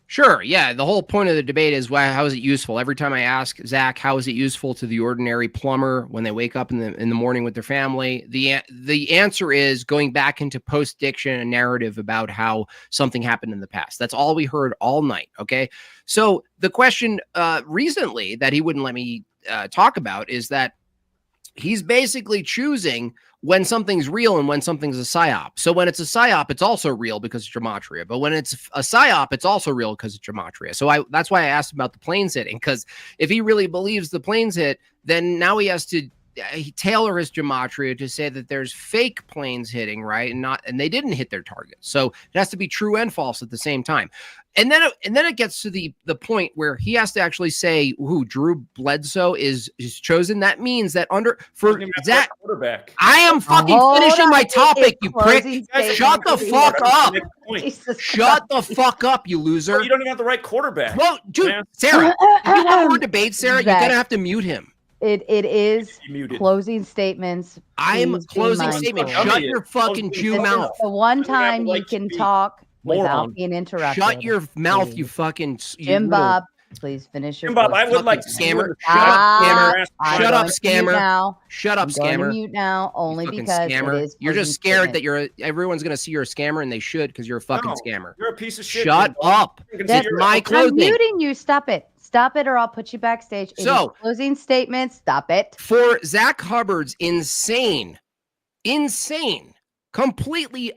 Sure. Yeah. The whole point of the debate is how is it useful? Every time I ask Zach, how is it useful to the ordinary plumber when they wake up in the morning with their family? The answer is going back into Postdiction, a narrative about how something happened in the past. That's all we heard all night. Okay. So the question recently that he wouldn't let me talk about is that he's basically choosing when something's real and when something's a psyop. So when it's a psyop, it's also real because it's gematria. But when it's a psyop, it's also real because it's gematria. So that's why I asked about the planes hitting, because if he really believes the planes hit, then now he has to tailor his gematria to say that there's fake planes hitting, right? And they didn't hit their target. So it has to be true and false at the same time. And then it gets to the point where he has to actually say who Drew Bledsoe is chosen. That means that for Zach, quarterback. I am fucking finishing my topic, you prick. Shut the fuck up. Shut the fuck up, you loser. Well, you don't even have the right quarterback. Well, dude, Sarah, if you want more debate, Sarah, you're gonna have to mute him. It is closing statements. I'm closing statements. Shut your fucking Jew mouth. The one time you can talk without being interrupted. Shut your mouth, you fucking Jimbob. Please finish your. Jimbob, I would like to scammer. Shut up, scammer. Shut up, scammer. Shut up, scammer. Mute now, only because scammer. You're just scared that everyone's gonna see you're a scammer, and they should, because you're a fucking scammer. You're a piece of shit. Shut up. That's my closing. I'm muting you. Stop it. Stop it, or I'll put you backstage. So, closing statements. Stop it. For Zach Hubbard's insane, completely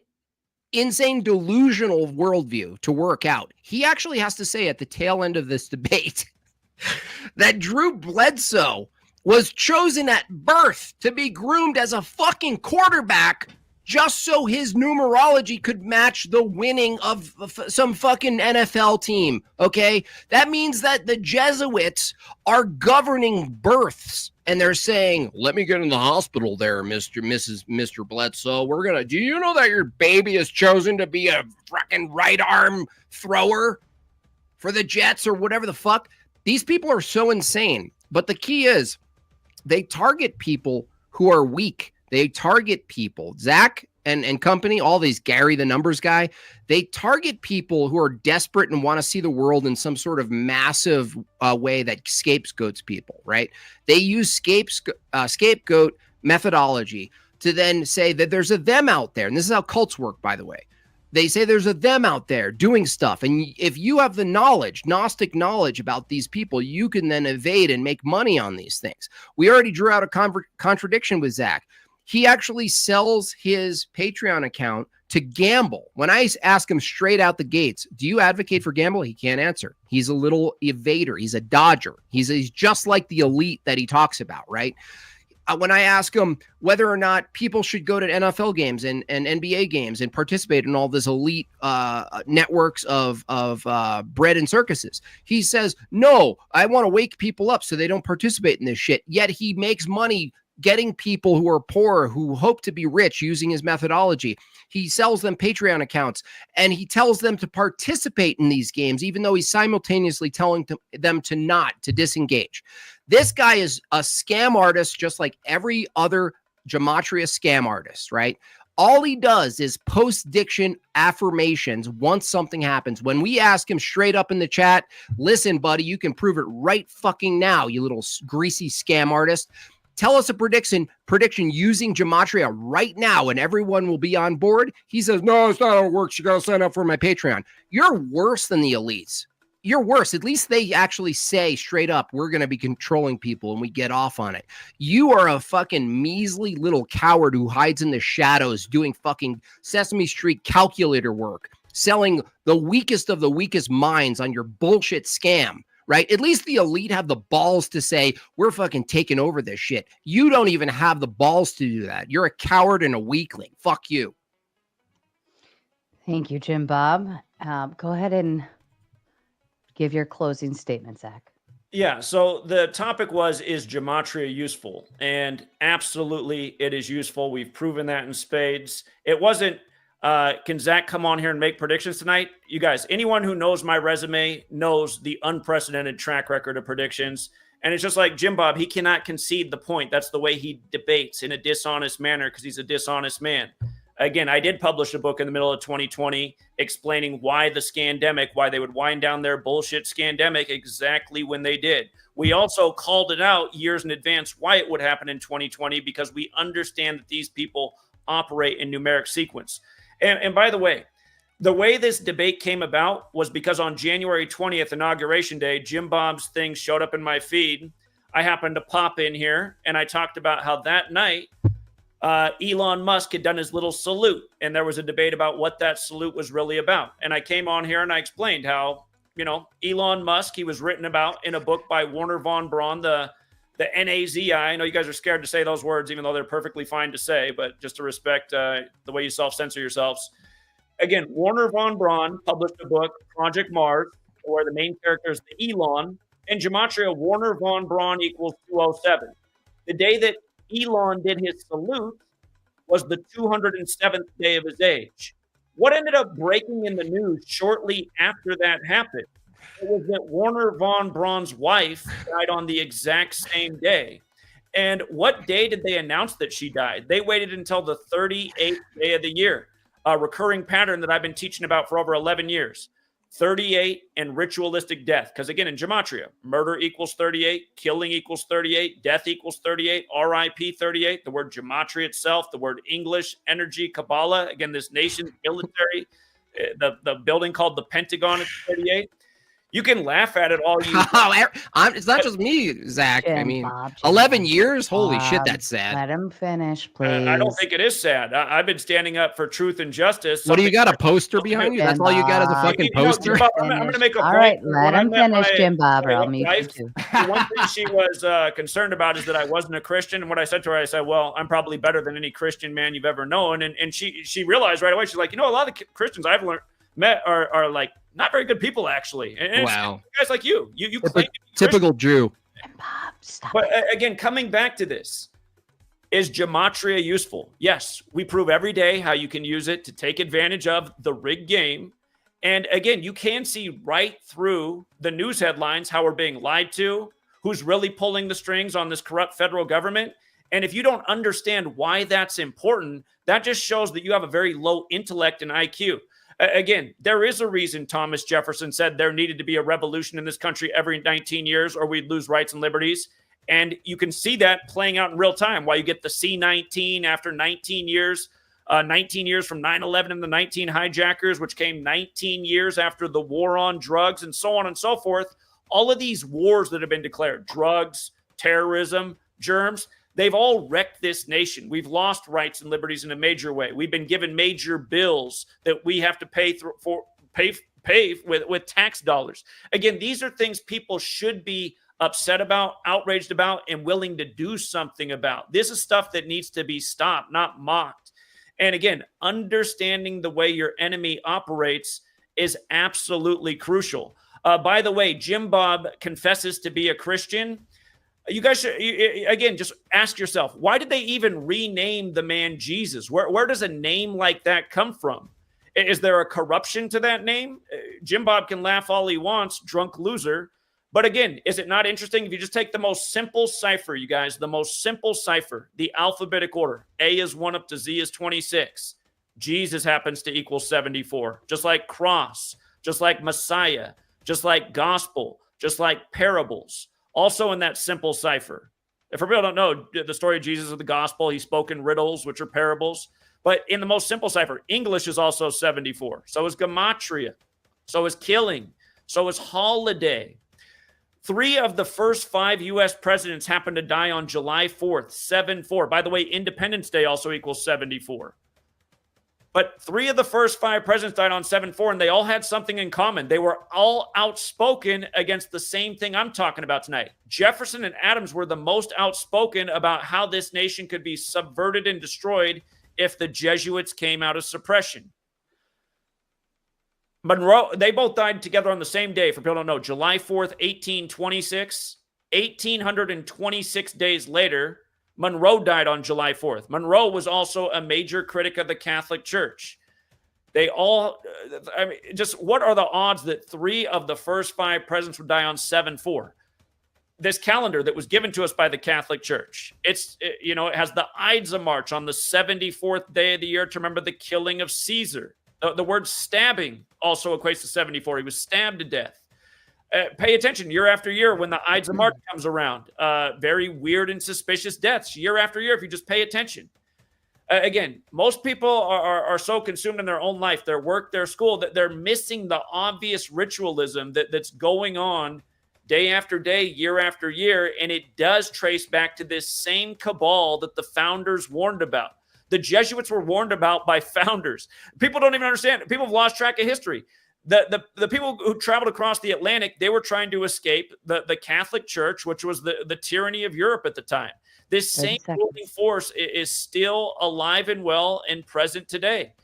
insane, delusional worldview to work out, he actually has to say at the tail end of this debate that Drew Bledsoe was chosen at birth to be groomed as a fucking quarterback just so his numerology could match the winning of some fucking NFL team, okay? That means that the Jesuits are governing births, and they're saying, let me get in the hospital there, Mr. Bledsoe. Do you know that your baby is chosen to be a fucking right arm thrower for the Jets or whatever the fuck? These people are so insane. But the key is they target people who are weak. They target people, Zach and company, all these, Gary, the numbers guy, they target people who are desperate and want to see the world in some sort of massive way that scapegoats people, right? They use scapegoat methodology to then say that there's a them out there. And this is how cults work, by the way. They say there's a them out there doing stuff. And if you have the knowledge, Gnostic knowledge about these people, you can then evade and make money on these things. We already drew out a contradiction with Zach. He actually sells his Patreon account to gamble. When I ask him straight out the gates, do you advocate for gamble? He can't answer. He's a little evader. He's a dodger. He's just like the elite that he talks about, right? When I ask him whether or not people should go to NFL games and NBA games and participate in all this elite networks of bread and circuses, he says, no, I want to wake people up so they don't participate in this shit. Yet he makes money getting people who are poor, who hope to be rich, using his methodology. He sells them Patreon accounts, and he tells them to participate in these games, even though he's simultaneously telling them to disengage. This guy is a scam artist, just like every other Gematria scam artist, right? All he does is post-diction affirmations once something happens. When we ask him straight up in the chat, listen, buddy, you can prove it right fucking now, you little greasy scam artist. Tell us a prediction using Gematria right now, and everyone will be on board. He says, no, it's not how it works. You got to sign up for my Patreon. You're worse than the elites. You're worse. At least they actually say straight up, we're going to be controlling people, and we get off on it. You are a fucking measly little coward who hides in the shadows doing fucking Sesame Street calculator work, selling the weakest of the weakest minds on your bullshit scam. Right? At least the elite have the balls to say, we're fucking taking over this shit. You don't even have the balls to do that. You're a coward and a weakling. Fuck you. Thank you, Jimbob. Go ahead and give your closing statement, Zach. Yeah, so the topic is Gematria useful? And absolutely it is useful. We've proven that in spades. It wasn't, can Zach come on here and make predictions tonight? You guys, anyone who knows my resume knows the unprecedented track record of predictions. And it's just like Jimbob, he cannot concede the point. That's the way he debates, in a dishonest manner, because he's a dishonest man. Again, I did publish a book in the middle of 2020 explaining why why they would wind down their bullshit scandemic exactly when they did. We also called it out years in advance why it would happen in 2020, because we understand that these people operate in numeric sequence. And by the way this debate came about was because on January 20th, Inauguration Day, Jimbob's thing showed up in my feed. I happened to pop in here and I talked about how that night Elon Musk had done his little salute, and there was a debate about what that salute was really about. And I came on here and I explained how, Elon Musk, he was written about in a book by Werner von Braun, the NAZI. I know you guys are scared to say those words, even though they're perfectly fine to say, but just to respect the way you self-censor yourselves. Again, Werner von Braun published a book, Project Mars, where the main character is the Elon. In Gematria, Werner von Braun equals 207. The day that Elon did his salute was the 207th day of his age. What ended up breaking in the news shortly after that happened? It was that Werner von Braun's wife died on the exact same day. And what day did they announce that she died? They waited until the 38th day of the year, a recurring pattern that I've been teaching about for over 11 years. 38 and ritualistic death. Because again, in Gematria, murder equals 38, killing equals 38, death equals 38, RIP 38, the word Gematria itself, the word English, energy, Kabbalah, again, this nation's military, the building called the Pentagon is 38. You can laugh at it all you want. It's not just me, Zach. I mean, Bob, 11 years? Holy shit, that's sad. Let him finish, please. I don't think it is sad. I've been standing up for truth and justice. What do you got, a poster behind you? That's all you got is a fucking poster? Jimbob, I'm going to make a point. All right, let him finish, Jimbob, or I'll mute you too. The one thing she was concerned about is that I wasn't a Christian. And what I said to her, I said, well, I'm probably better than any Christian man you've ever known. And she realized right away, she's like, a lot of the Christians I've met are like not very good people, actually. And wow. Guys like you claim to be typical Jew. But again, coming back to this, is Gematria useful? Yes, we prove every day how you can use it to take advantage of the rigged game. And again, you can see right through the news headlines how we're being lied to, who's really pulling the strings on this corrupt federal government. And if you don't understand why that's important, that just shows that you have a very low intellect and IQ. Again, there is a reason Thomas Jefferson said there needed to be a revolution in this country every 19 years or we'd lose rights and liberties. And you can see that playing out in real time, why you get the C-19 after 19 years, 19 years from 9/11 and the 19 hijackers, which came 19 years after the war on drugs and so on and so forth. All of these wars that have been declared, drugs, terrorism, germs, they've all wrecked this nation. We've lost rights and liberties in a major way. We've been given major bills that we have to pay with tax dollars. Again, these are things people should be upset about, outraged about, and willing to do something about. This is stuff that needs to be stopped, not mocked. And again, understanding the way your enemy operates is absolutely crucial. By the way, Jimbob confesses to be a Christian. You guys should, again, just ask yourself, why did they even rename the man Jesus? Where does a name like that come from? Is there a corruption to that name? Jimbob can laugh all he wants, drunk loser. But again, is it not interesting if you just take the most simple cipher, you guys, the most simple cipher, the alphabetic order, A is 1 up to Z is 26. Jesus happens to equal 74, just like cross, just like Messiah, just like gospel, just like parables. Also in that simple cipher. If people don't know the story of Jesus of the gospel, he spoke in riddles, which are parables. But in the most simple cipher, English is also 74. So is Gematria. So is killing. So is holiday. 3 of the first 5 U.S. presidents happened to die on July 4th, 7-4. By the way, Independence Day also equals 74. But 3 of the first 5 presidents died on 7-4, and they all had something in common. They were all outspoken against the same thing I'm talking about tonight. Jefferson and Adams were the most outspoken about how this nation could be subverted and destroyed if the Jesuits came out of suppression. Monroe, they both died together on the same day, for people who don't know, July 4th, 1826. 1,826 days later, Monroe died on July 4th. Monroe was also a major critic of the Catholic Church. They all, I mean, just what are the odds that 3 of the first 5 presidents would die on 7-4? This calendar that was given to us by the Catholic Church, it has the Ides of March on the 74th day of the year to remember the killing of Caesar. The word stabbing also equates to 74. He was stabbed to death. Pay attention year after year when the Ides of March comes around. Very weird and suspicious deaths year after year if you just pay attention. Again, most people are so consumed in their own life, their work, their school, that they're missing the obvious ritualism that's going on day after day, year after year, and it does trace back to this same cabal that the founders warned about. The Jesuits were warned about by founders. People don't even understand it. People have lost track of history. The people who traveled across the Atlantic, they were trying to escape the Catholic Church, which was the tyranny of Europe at the time. This same ruling force is still alive and well and present today.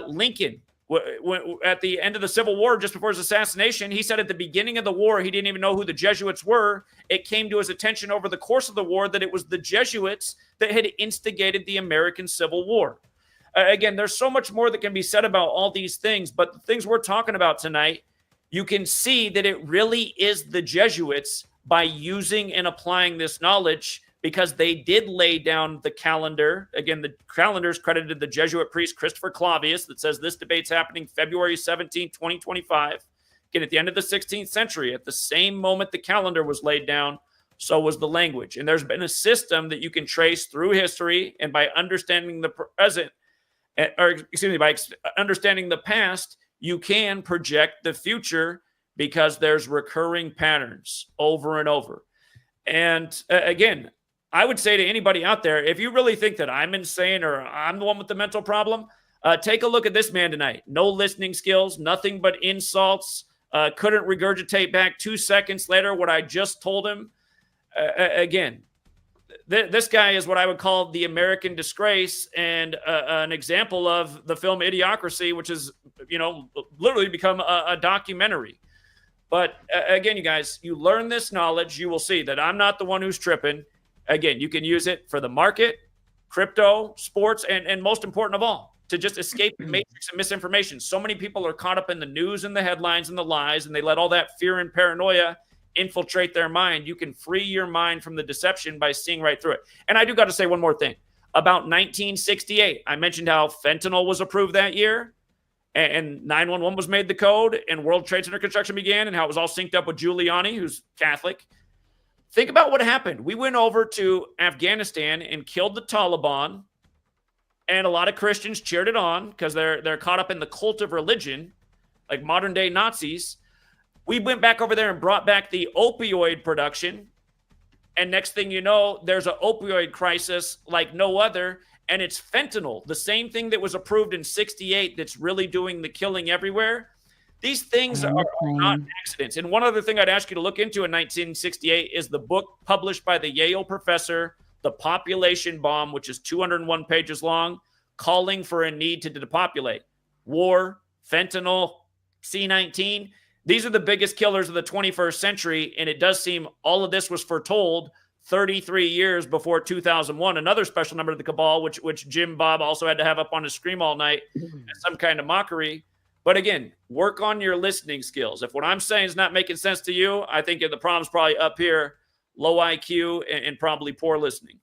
Lincoln, at the end of the Civil War, just before his assassination, he said at the beginning of the war, he didn't even know who the Jesuits were. It came to his attention over the course of the war that it was the Jesuits that had instigated the American Civil War. Again, there's so much more that can be said about all these things, but the things we're talking about tonight, you can see that it really is the Jesuits by using and applying this knowledge, because they did lay down the calendar. Again, the calendar is credited to the Jesuit priest Christopher Clavius that says this debate's happening February 17, 2025. Again, at the end of the 16th century, at the same moment the calendar was laid down, so was the language. And there's been a system that you can trace through history, and by understanding the present, by understanding the past, you can project the future, because there's recurring patterns over and over. And again, I would say to anybody out there, if you really think that I'm insane or I'm the one with the mental problem, take a look at this man tonight. No listening skills, nothing but insults, couldn't regurgitate back 2 seconds later what I just told him. Again, this guy is what I would call the American disgrace, and an example of the film Idiocracy, which is, literally become a documentary. But again, you guys, you learn this knowledge, you will see that I'm not the one who's tripping. Again, you can use it for the market, crypto, sports, and most important of all, to just escape the matrix of misinformation. So many people are caught up in the news and the headlines and the lies, and they let all that fear and paranoia infiltrate their mind. You can free your mind from the deception by seeing right through it. And I do got to say one more thing about 1968. I mentioned how fentanyl was approved that year, and 911 was made the code, and World Trade Center construction began, and how it was all synced up with Giuliani, who's Catholic. Think about what happened. We went over to Afghanistan and killed the Taliban, and a lot of Christians cheered it on because they're caught up in the cult of religion, like modern day Nazis. We went back over there and brought back the opioid production, and next thing you know, there's an opioid crisis like no other, and it's fentanyl, the same thing that was approved in 68 that's really doing the killing everywhere. These things are not accidents. And one other thing I'd ask you to look into in 1968 is the book published by the Yale professor, The Population Bomb, which is 201 pages long, calling for a need to depopulate. War, fentanyl, C-19. These are the biggest killers of the 21st century, and it does seem all of this was foretold 33 years before 2001. Another special number of the cabal, which Jimbob also had to have up on his screen all night as some kind of mockery. But again, work on your listening skills. If what I'm saying is not making sense to you, I think the problem's probably up here, low IQ and probably poor listening.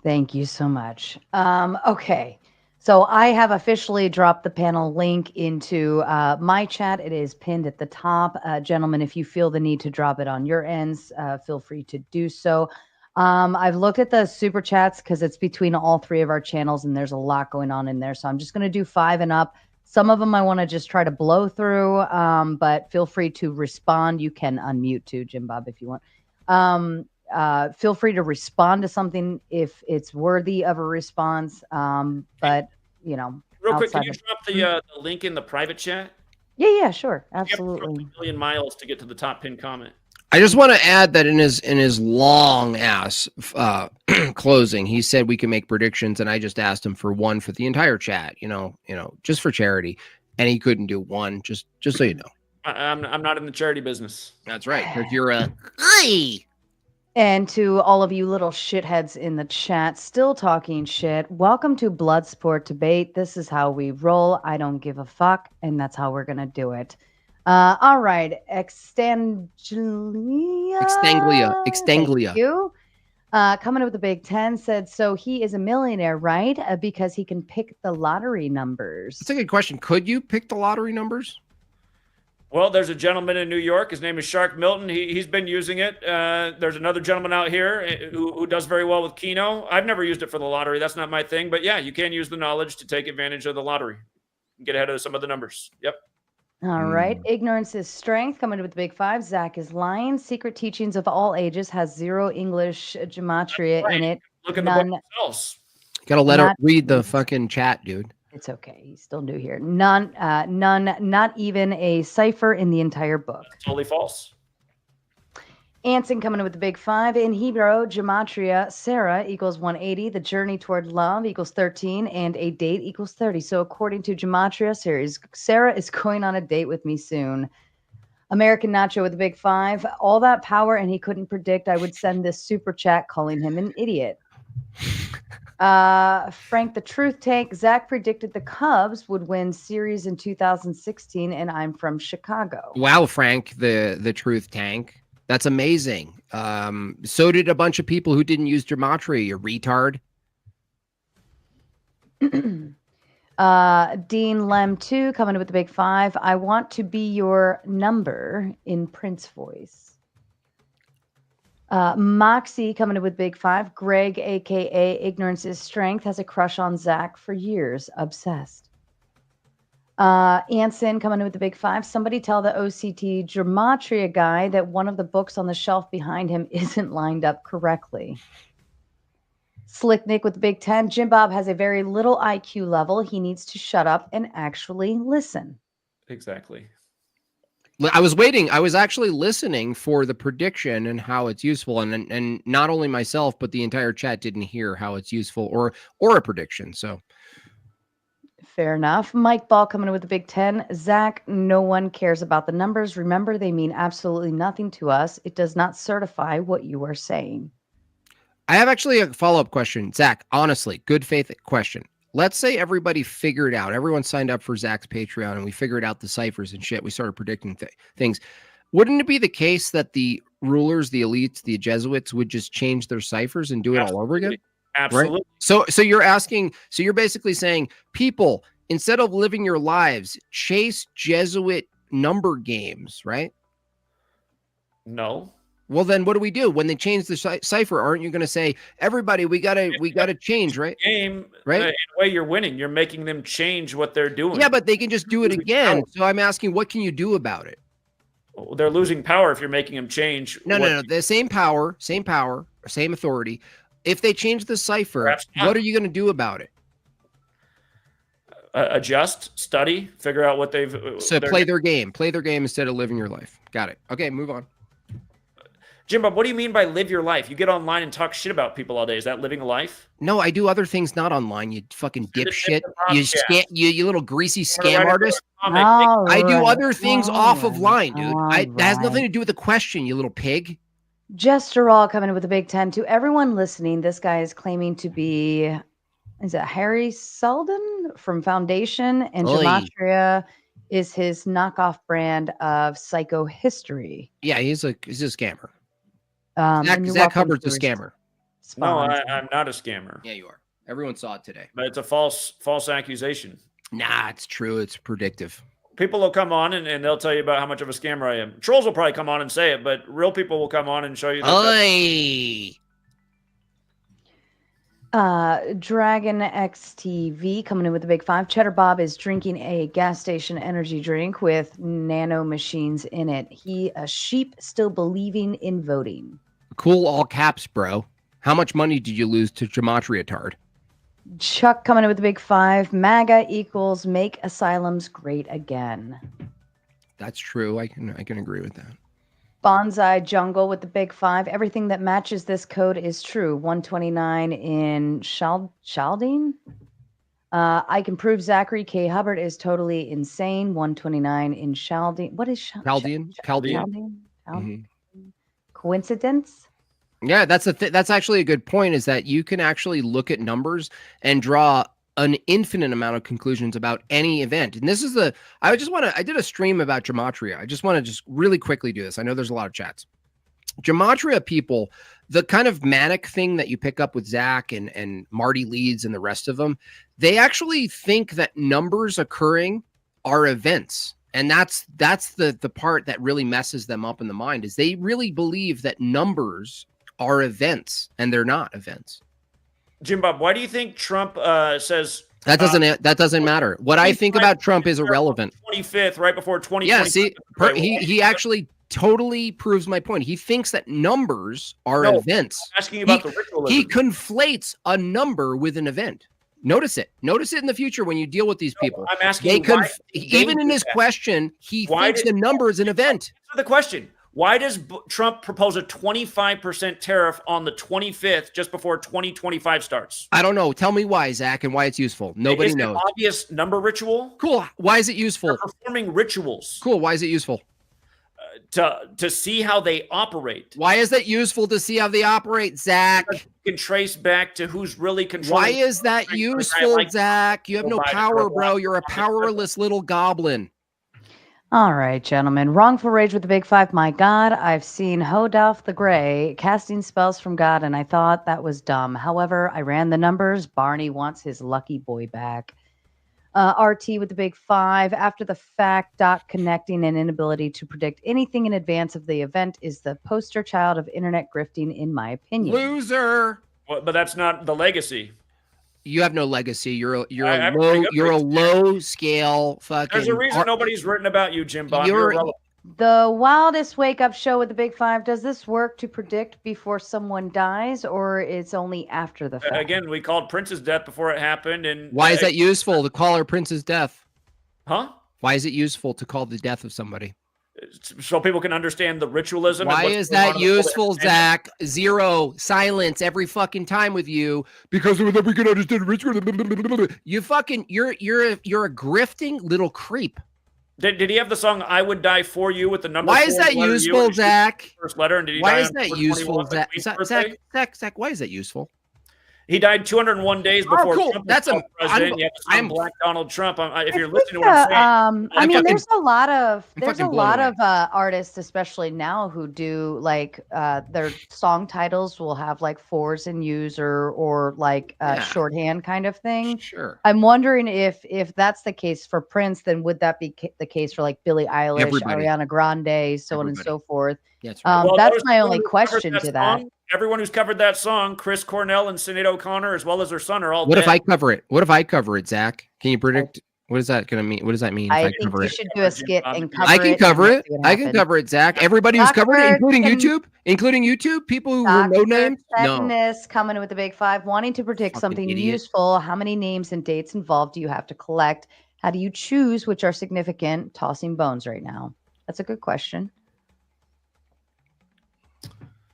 Thank you so much. Okay. So I have officially dropped the panel link into my chat. It is pinned at the top. Gentlemen, if you feel the need to drop it on your ends, feel free to do so. I've looked at the super chats because it's between all three of our channels, and there's a lot going on in there. So I'm just going to do 5 and up. Some of them I want to just try to blow through, but feel free to respond. You can unmute too, Jimbob, if you want. Feel free to respond to something if it's worthy of a response. But, real quick, can you drop the link in the private chat? Yeah, sure. Absolutely. You have a million miles to get to the top pinned comment. I just want to add that in his long ass closing, he said we can make predictions, and I just asked him for one for the entire chat, just for charity, and he couldn't do one. Just so you know, I'm not in the charity business. That's right, because you're a. And to all of you little shitheads in the chat, still talking shit, welcome to Bloodsport Debate. This is how we roll. I don't give a fuck, and that's how we're gonna do it. All right, Extanglia. Thank you. Coming up with the Big 10 said, so he is a millionaire, right? Because he can pick the lottery numbers. That's a good question. Could you pick the lottery numbers? Well, there's a gentleman in New York. His name is Shark Milton. He's been using it. There's another gentleman out here who does very well with Keno. I've never used it for the lottery. That's not my thing. But yeah, you can use the knowledge to take advantage of the lottery. Get ahead of some of the numbers. Yep. All right. Ignorance is strength. Coming with the big five. Zach is lying. Secret teachings of all ages has 0 English gematria in it. Look in the book themselves. Gotta let her Not read the even- fucking chat, dude. It's okay. He's still new here. None, not even a cipher in the entire book. That's totally false. Anson coming in with the big five. In Hebrew, gematria, Sarah equals 180. The journey toward love equals 13. And a date equals 30. So according to gematria, Sarah is going on a date with me soon. American Nacho with the big five. All that power and he couldn't predict I would send this super chat calling him an idiot. Frank the Truth Tank. Zach predicted the Cubs would win series in 2016, and I'm from Chicago. Wow, Frank, the Truth Tank. That's amazing. So did a bunch of people who didn't use gematria, you retard. Dean Lem 2 coming in with the big five. I want to be your number in Prince voice. Moxie coming in with big five. Greg, aka Ignorance is Strength, has a crush on Zach for years. Obsessed. Anson coming in with the big five. Somebody tell the OCT gematria guy that one of the books on the shelf behind him isn't lined up correctly. Slick Nick with the big 10. Jimbob has a very little IQ level. He needs to shut up and actually listen. Exactly. I was waiting. I was actually listening for the prediction and how it's useful. And not only myself, but the entire chat didn't hear how it's useful or a prediction. So fair enough. Mike Ball coming in with the big 10. Zach, no one cares about the numbers. Remember, they mean absolutely nothing to us. It does not certify what you are saying. I have actually a follow-up question. Zach, honestly, good faith question. Let's say everybody figured out, everyone signed up for Zach's Patreon and we figured out the ciphers and shit. We started predicting things. Wouldn't it be the case that the rulers, the elites, the Jesuits would just change their ciphers and do it all over again? Absolutely. Right? So you're asking, so you're basically saying, people, instead of living your lives, chase Jesuit number games, right? No. Well, then what do we do when they change the cipher? Aren't you going to say, everybody, we gotta change, right? Game, right? In a way, you're winning. You're making them change what they're doing. Yeah, but they can just do it again. So I'm asking, what can you do about it? Well, they're losing power if you're making them change. No. The same power, same authority. If they change the cipher, what are you going to do about it? Adjust, study, figure out what they've. So play their game instead of living your life. Got it. Okay, move on. Jimbob, what do you mean by live your life? You get online and talk shit about people all day. Is that living a life? No, I do other things not online, you fucking dipshit. You little greasy scam artist. I do other things off of line, dude. That has nothing to do with the question, you little pig. Jester all coming in with a big 10. To everyone listening, this guy is claiming to be, is it Harry Selden from Foundation? And Gematria is his knockoff brand of psychohistory. Yeah, he's a scammer. Zach Hubbard's a scammer. No, I'm not a scammer. Yeah, you are. Everyone saw it today. But it's a false accusation. Nah, it's true. It's predictive. People will come on and they'll tell you about how much of a scammer I am. Trolls will probably come on and say it, but real people will come on and show you. Dragon XTV coming in with a big 5. Cheddar Bob is drinking a gas station energy drink with nano machines in it. A sheep still believing in voting. Cool, all caps, bro. How much money did you lose to Gematria Tard? Chuck coming in with a big 5. MAGA equals make asylums great again. That's true. I can agree with that. Bonsai Jungle with the big 5. Everything that matches this code is true. 129 in Chaldine. I can prove Zachary K. Hubbard is totally insane. 129 in Chaldine. What is Chaldean? Mm-hmm. Coincidence? Yeah, that's actually a good point, is that you can actually look at numbers and draw an infinite amount of conclusions about any event. And this is I did a stream about Gematria. I just want to really quickly do this. I know there's a lot of chats. Gematria people, the kind of manic thing that you pick up with Zach and Marty Leeds and the rest of them, they actually think that numbers occurring are events. And that's the part that really messes them up in the mind, is they really believe that numbers are events, and they're not events. Jimbob, why do you think Trump says that doesn't matter? What I think about Trump is irrelevant. 25th, right before 2020. Yeah, see, he actually totally proves my point. He thinks that numbers are events. I'm asking you about the ritualism. He conflates a number with an event. Notice it. Notice it in the future when you deal with these people. I'm asking you why even in his question, he thinks a number is an event. Answer the question. Why does Trump propose a 25% tariff on the 25th just before 2025 starts? I don't know. Tell me why, Zach, and why it's useful. Nobody knows. It's an obvious number ritual. Cool. Why is it useful? They're performing rituals. Cool. Why is it useful? To see how they operate. Why is that useful to see how they operate, Zach? You can trace back to who's really controlling. Why is that useful, Zach? You have no power, bro. You're a powerless little goblin. All right, gentlemen. Wrongful rage with the big 5. My God, I've seen Hodolph the Grey casting spells from God, and I thought that was dumb. However, I ran the numbers. Barney wants his lucky boy back. RT with the big 5. After the fact, dot connecting and inability to predict anything in advance of the event is the poster child of internet grifting, in my opinion. Loser. Well, but that's not the legacy. You have no legacy. You're a low scale fucking. There's a reason nobody's written about you, Jimbob. You're the wildest wake up show with the big 5. Does this work to predict before someone dies, or it's only after the fact? Again, we called Prince's death before it happened, and why is that useful to call our Prince's death? Huh? Why is it useful to call the death of somebody? So people can understand the ritualism. Why is that useful, Zach? Zero silence every fucking time with you because we can understand ritualism. You fucking you're a grifting little creep. Did he have the song "I Would Die for You" with the number? Why is that useful, Zach? First letter, and did he why die is that useful, Zach? Zach, why is that useful? He died 201 days before. Cool. Trump That's a. I'm Black Donald Trump. If you're listening to what I'm saying, I mean, there's a lot of artists, especially now, who do like their song titles will have like 4s in user or like shorthand kind of thing. Sure. I'm wondering if that's the case for Prince, then would that be the case for like Billie Eilish, Ariana Grande, so on and so forth? That's right. That's my only question to that. Everyone who's covered that song, Chris Cornell and Sinead O'Connor, as well as their son, are all dead. What if I cover it, Zach? Can you predict? What is that going to mean? What does that mean? I think you should do a skit and cover it. I can cover it. I can cover it, Zach. Everybody who's covered it, including YouTube, people who were no names. No. Coming with the big 5, wanting to predict something useful. How many names and dates involved do you have to collect? How do you choose which are significant? Tossing bones right now. That's a good question.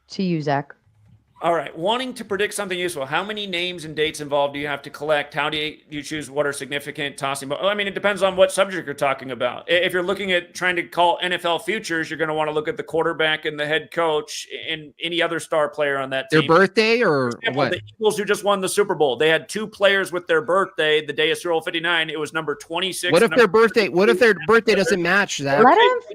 To you, Zach. All right. Wanting to predict something useful. How many names and dates involved do you have to collect? How do you choose what are significant? Tossing. I mean, it depends on what subject you're talking about. If you're looking at trying to call NFL futures, you're going to want to look at the quarterback and the head coach and any other star player on that team. Their birthday or what? The Eagles who just won the Super Bowl. They had 2 players with their birthday the day of Super Bowl 59. It was number 26. What if their birthday? What if their birthday doesn't match that?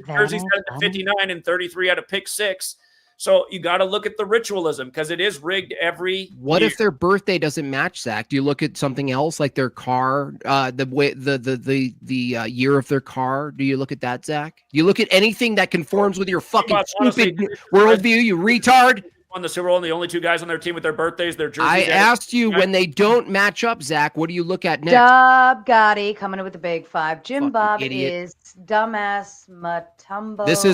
Jersey's had 59 and 33 had a pick 6. So you got to look at the ritualism because it is rigged every What year. If their birthday doesn't match, Zach? Do you look at something else like their car, the year of their car? Do you look at that, Zach? Do you look at anything that conforms with your fucking stupid worldview, you retard? Won the Super Bowl, and the only 2 guys on their team with their birthdays, their jerseys. I asked you when they don't match up, Zach. What do you look at next? Dub Gotti coming in with the big 5. Jimbob is dumbass Matumbo. This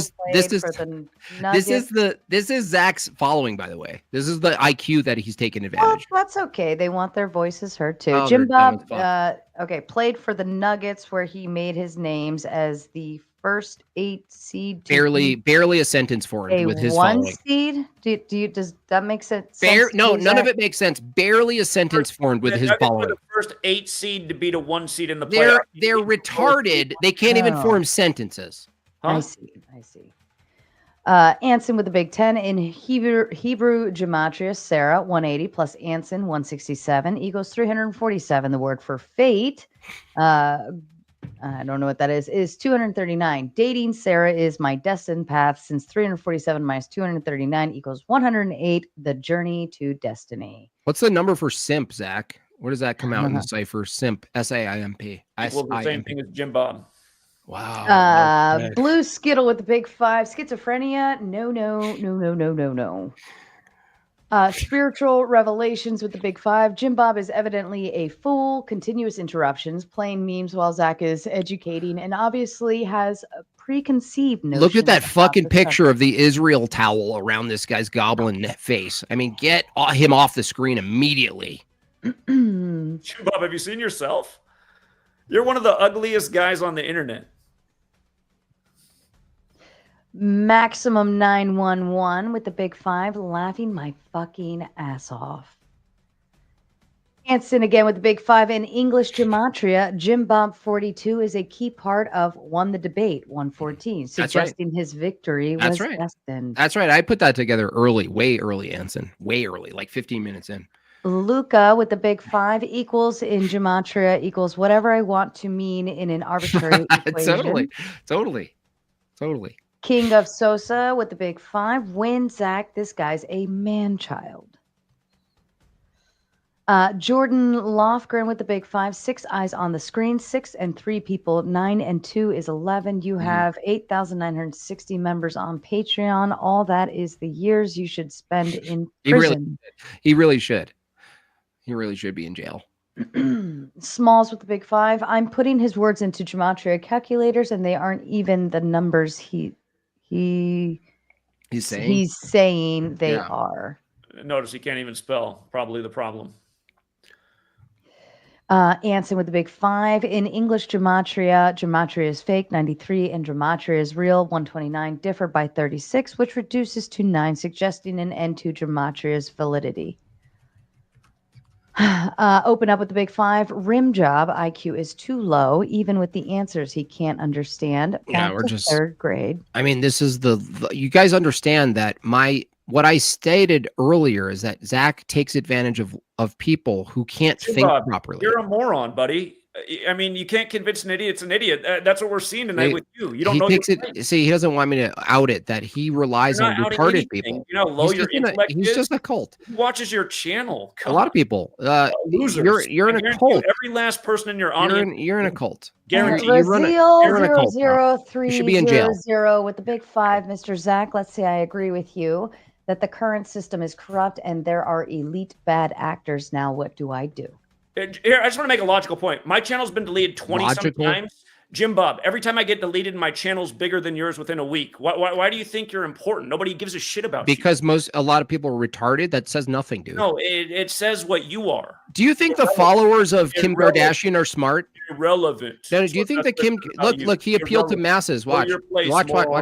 is Zach's following, by the way. This is the IQ that he's taken advantage. Oh, that's okay. They want their voices heard too. Oh, Jimbob, played for the Nuggets where he made his names as the first 8 seed. Barely a sentence for him with his 1 following. seed. Does that make sense? No, none of it makes sense. Barely a sentence formed with his following. The first 8 seed to beat a 1 seed in the playoffs. They're retarded. They can't even form sentences. Huh? I see. Anson with the big 10 in Hebrew Gematria. Sarah 180 plus Anson 167 equals 347. The word for fate. I don't know what that is 239. Dating Sarah is my destined path since 347 minus 239 equals 108. The journey to destiny. What's the number for simp, Zach? Where does that come out in the cipher? Simp, S-A-I-M-P. Well, the same thing as Jimbob. Wow. Blue Skittle with the big 5. Schizophrenia? No. Spiritual revelations with the big 5. Jimbob is evidently a fool. Continuous interruptions, playing memes while Zach is educating, and obviously has a preconceived notion. Look at that about fucking the picture of the Israel towel around this guy's goblin face. I mean, get him off the screen immediately. Jimbob, have you seen yourself? You're one of the ugliest guys on the internet. Maximum 911 with the big 5, laughing my fucking ass off. Hanson again with the big 5 in English Gematria. Jimbob 42 is a key part of Won the Debate 114, suggesting his victory was destined. That's right. I put that together early, way early, Anson. Way early, like 15 minutes in. Luca with the big 5 equals in Gematria equals whatever I want to mean in an arbitrary equation. Totally. King of Sosa with the big 5. Win, Zach. This guy's a man-child. Jordan Lofgren with the big 5. 6 eyes on the screen. 6 and 3 people. 9 and 2 is 11. You have 8,960 members on Patreon. All that is the years you should spend in prison. He really should. He really should be in jail. Smalls with the big 5. I'm putting his words into Gematria calculators, and they aren't even the numbers he's saying they are. Notice he can't even spell. Probably the problem. Anson with the big 5. In English Gematria, Gematria is fake, 93, and Gematria is real, 129, differ by 36, which reduces to 9, suggesting an end to Gematria's validity. Open up with the big 5. Rim job IQ is too low, even with the answers he can't understand. Yeah, we're just 3rd grade. I mean, this is you guys understand that what I stated earlier is that Zach takes advantage of people who can't think properly. You're a moron, buddy. I mean, you can't convince an idiot's an idiot. That's what we're seeing tonight with you. You don't know. See, he doesn't want me to out it that he relies on retarded people. You know, low your intellect. He's just a cult. He watches your channel. A lot of people. Losers. You're in a cult. Every last person in your audience. You're in a cult. Guaranteed. You're in a cult. 00300 You should be in jail. With the big 5, Mr. Zach. Let's say I agree with you that the current system is corrupt and there are elite bad actors. Now, what do I do? Here, I just want to make a logical point. My channel's been deleted 20-some times. Jimbob, every time I get deleted, my channel's bigger than yours within a week. Why do you think you're important? Nobody gives a shit about you. Because a lot of people are retarded. That says nothing, dude. No, it says what you are. Do you think the followers of Kim Kardashian are smart? Irrelevant. No, do you think that Kim? Look, he appealed to masses. Watch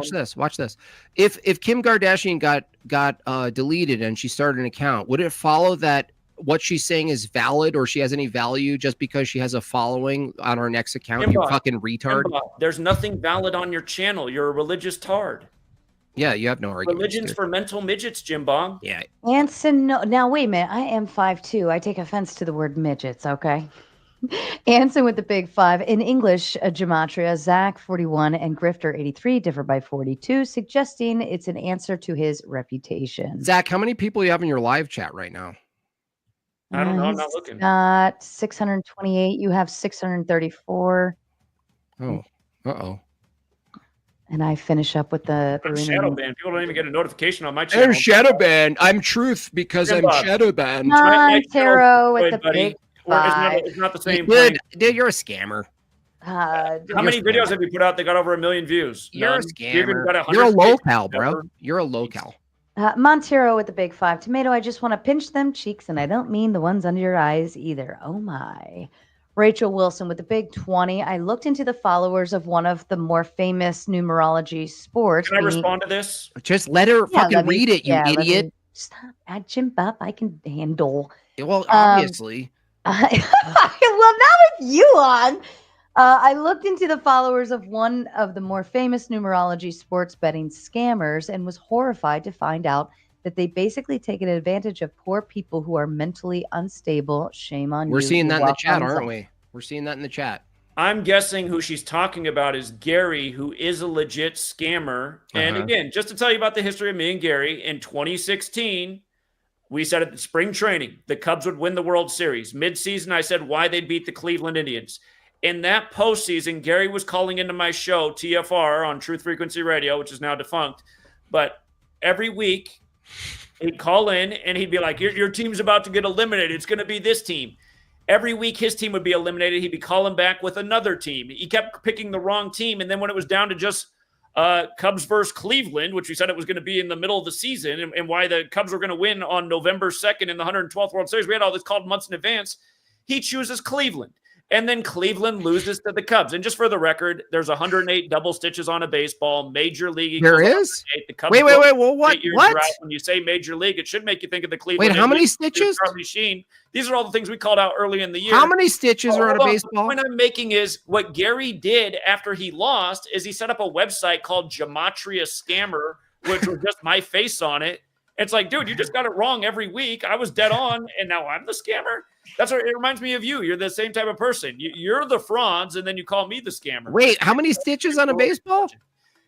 this. Watch this. If Kim Kardashian got deleted and she started an account, would it follow that what she's saying is valid or she has any value just because she has a following on her next account? You fucking retard. There's nothing valid on your channel. You're a religious tard. Yeah, you have no argument. Religion's for mental midgets, Jimbob. Yeah. Anson, no. Now, wait a minute. I am 5'2". I take offense to the word midgets, okay? Anson with the big 5. In English, Gematria, Zach 41 and Grifter 83 differ by 42, suggesting it's an answer to his reputation. Zach, how many people do you have in your live chat right now? I don't know. I'm not looking. Got 628. You have 634. Oh, uh-oh. And I finish up with the shadow ban. People don't even get a notification on my channel. They're shadow ban. I'm truth because I'm shadow banned. Montero with the big 5. It's not the same thing. Dude, you're a scammer. How many videos have you put out that got over 1 million views? You're a scammer. You're a locale, bro. You're a locale. Montero with the big 5. Tomato, I just want to pinch them cheeks, and I don't mean the ones under your eyes either. Oh, my. Rachel Wilson with the big 20. I looked into the followers of one of the more famous numerology sports. Can I respond to this? Just let her fucking read it, you idiot. Stop. Jimbob, I can handle. Well, obviously. Well, not with you on. I looked into the followers of one of the more famous numerology sports betting scammers and was horrified to find out that they basically take advantage of poor people who are mentally unstable. Shame on you. We're seeing that in the chat, aren't we? We're seeing that in the chat. I'm guessing who she's talking about is Gary, who is a legit scammer. And again, just to tell you about the history of me and Gary, in 2016, we said at the spring training, the Cubs would win the World Series. Mid-season, I said why they'd beat the Cleveland Indians. In that postseason, Gary was calling into my show, TFR, on Truth Frequency Radio, which is now defunct. But every week, He'd call in and he'd be like, your team's about to get eliminated. It's going to be this team. Every week, his team would be eliminated. He'd be calling back with another team. He kept picking the wrong team. And then when it was down to just Cubs versus Cleveland, which we said it was going to be in the middle of the season, and why the Cubs were going to win on November 2nd in the 112th World Series, we had all this called months in advance. He chooses Cleveland. And then Cleveland loses to the Cubs. And just for the record, there's 108 double stitches on a baseball. Major League. There is? The Cubs wait. Well, what? When you say Major League, it should make you think of the Cleveland. Wait, how many stitches? Charlie Sheen. These are all the things we called out early in the year. How many stitches are on a baseball? The point I'm making is what Gary did after he lost is he set up a website called Gematria Scammer, which was just my face on it. It's like, dude, you just got it wrong every week. I was dead on, and now I'm the scammer. That's what it reminds me of you. You're the same type of person. You're the frauds, and then you call me the scammer. Wait, how many stitches on a baseball?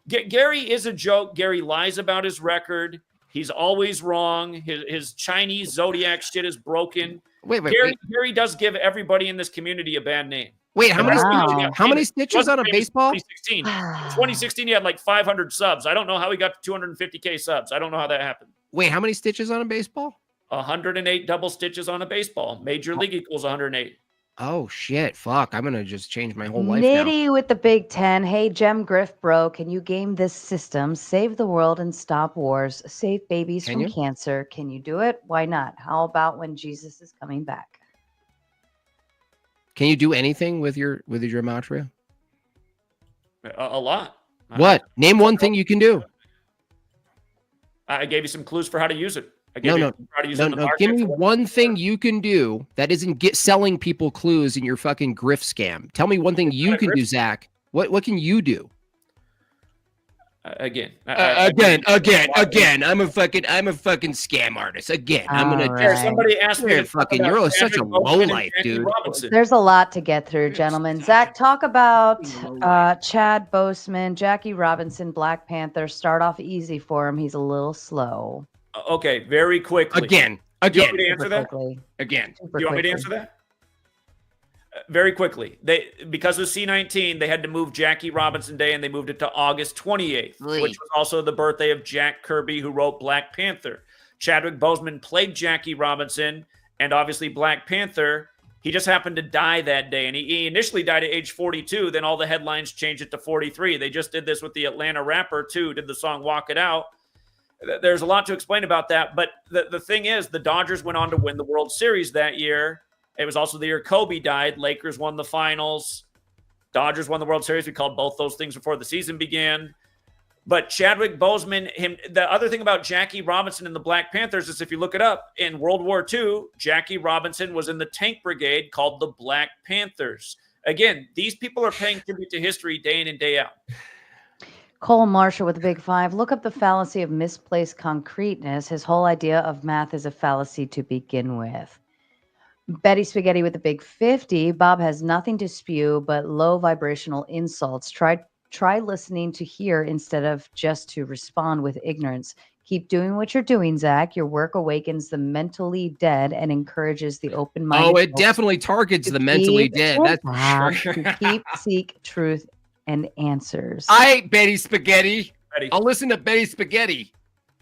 Gary is a joke. Gary lies about his record. He's always wrong. His Chinese zodiac shit is broken. Wait. Gary does give everybody in this community a bad name. Wait, how many stitches on a baseball? 2016. 2016, he had like 500 subs. I don't know how he got to 250K subs. I don't know how that happened. Wait, how many stitches on a baseball? 108 double stitches on a baseball. Major League equals 108. Oh, shit. Fuck. I'm going to just change my whole life now. Nitty with the Big Ten. Hey, Gem Griff, bro, can you game this system? Save the world and stop wars. Save babies from cancer. Can you do it? Why not? How about when Jesus is coming back? Can you do anything with your gematria? A lot. What? Name one thing you can do. I gave you some clues for how to use it. No. Give me one thing you can do that isn't selling people clues in your fucking griff scam. Tell me one thing you can do, Zach. What can you do? Again. I'm a fucking scam artist. Again, I'm gonna. Right. Somebody asked me. You're such a low life, dude. There's a lot to get through, gentlemen. Zach, talk about Chad Boseman, Jackie Robinson, Black Panther. Start off easy for him. He's a little slow. Okay, very quickly. Again. Do you want me to answer that? Again. Do you want me to answer that? Very quickly. Because of C-19, they had to move Jackie Robinson Day, and they moved it to August 28th, which was also the birthday of Jack Kirby, who wrote Black Panther. Chadwick Boseman played Jackie Robinson, and obviously Black Panther. He just happened to die that day, and he initially died at age 42. Then all the headlines changed it to 43. They just did this with the Atlanta rapper, too, did the song Walk It Out. There's a lot to explain about that, but the thing is, the Dodgers went on to win the World Series that year. It was also the year Kobe died. Lakers won the finals. Dodgers won the World Series. We called both those things before the season began. But Chadwick Boseman, the other thing about Jackie Robinson and the Black Panthers is if you look it up, in World War II, Jackie Robinson was in the tank brigade called the Black Panthers. Again, these people are paying tribute to history day in and day out. Cole Marshall with the Big Five. Look up the fallacy of misplaced concreteness. His whole idea of math is a fallacy to begin with. Betty Spaghetti with the Big 50. Bob has nothing to spew but low vibrational insults. Try listening to hear instead of just to respond with ignorance. Keep doing what you're doing, Zach. Your work awakens the mentally dead and encourages the open-minded. Oh, it definitely targets the mentally dead. That's for sure. To seek truth and answers. Betty Spaghetti. I'll listen to Betty Spaghetti.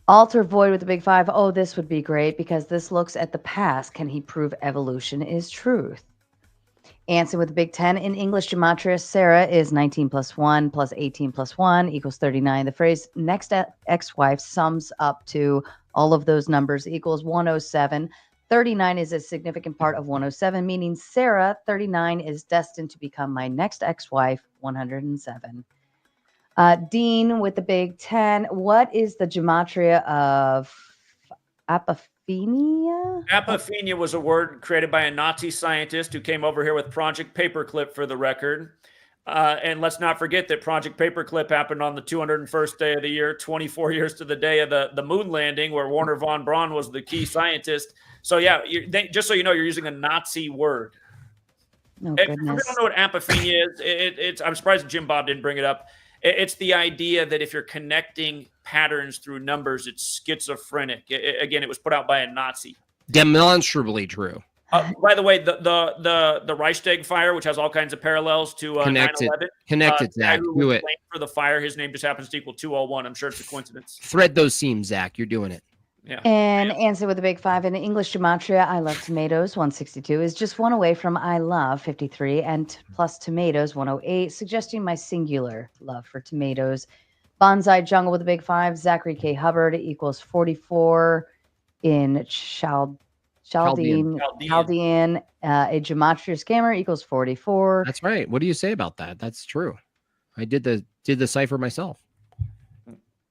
Alter Void with the Big Five. Oh, this would be great because this looks at the past. Can he prove evolution is truth? Anson with the Big 10. In English gematria, Sarah is 19 plus 1 plus 18 plus 1 equals 39. The phrase next ex-wife sums up to all of those numbers equals 107. 39 is a significant part of 107, meaning Sarah, 39, is destined to become my next ex-wife, 107. Dean with the Big 10. What is the gematria of apophenia? Apophenia was a word created by a Nazi scientist who came over here with Project Paperclip, for the record. And let's not forget that Project Paperclip happened on the 201st day of the year, 24 years to the day of the moon landing, where Werner von Braun was the key scientist. So, yeah, just so you know, you're using a Nazi word. Oh, if you don't know what apophenia is, it's I'm surprised Jimbob didn't bring it up. It's the idea that if you're connecting patterns through numbers, it's schizophrenic. Again, it was put out by a Nazi. Demonstrably true. By the way, the Reichstag fire, which has all kinds of parallels to 9/11. Connected, Zach. Do it. For the fire, his name just happens to equal 201. I'm sure it's a coincidence. Thread those seams, Zach. You're doing it. Yeah. And answer with a big 5 in English Gematria. I love tomatoes. 162 is just one away from I love 53 and plus tomatoes 108, suggesting my singular love for tomatoes. Bonsai Jungle with a big 5. Zachary K. Hubbard equals 44 in Chaldean. A Gematria scammer equals 44. That's right. What do you say about that? That's true. I did the cipher myself.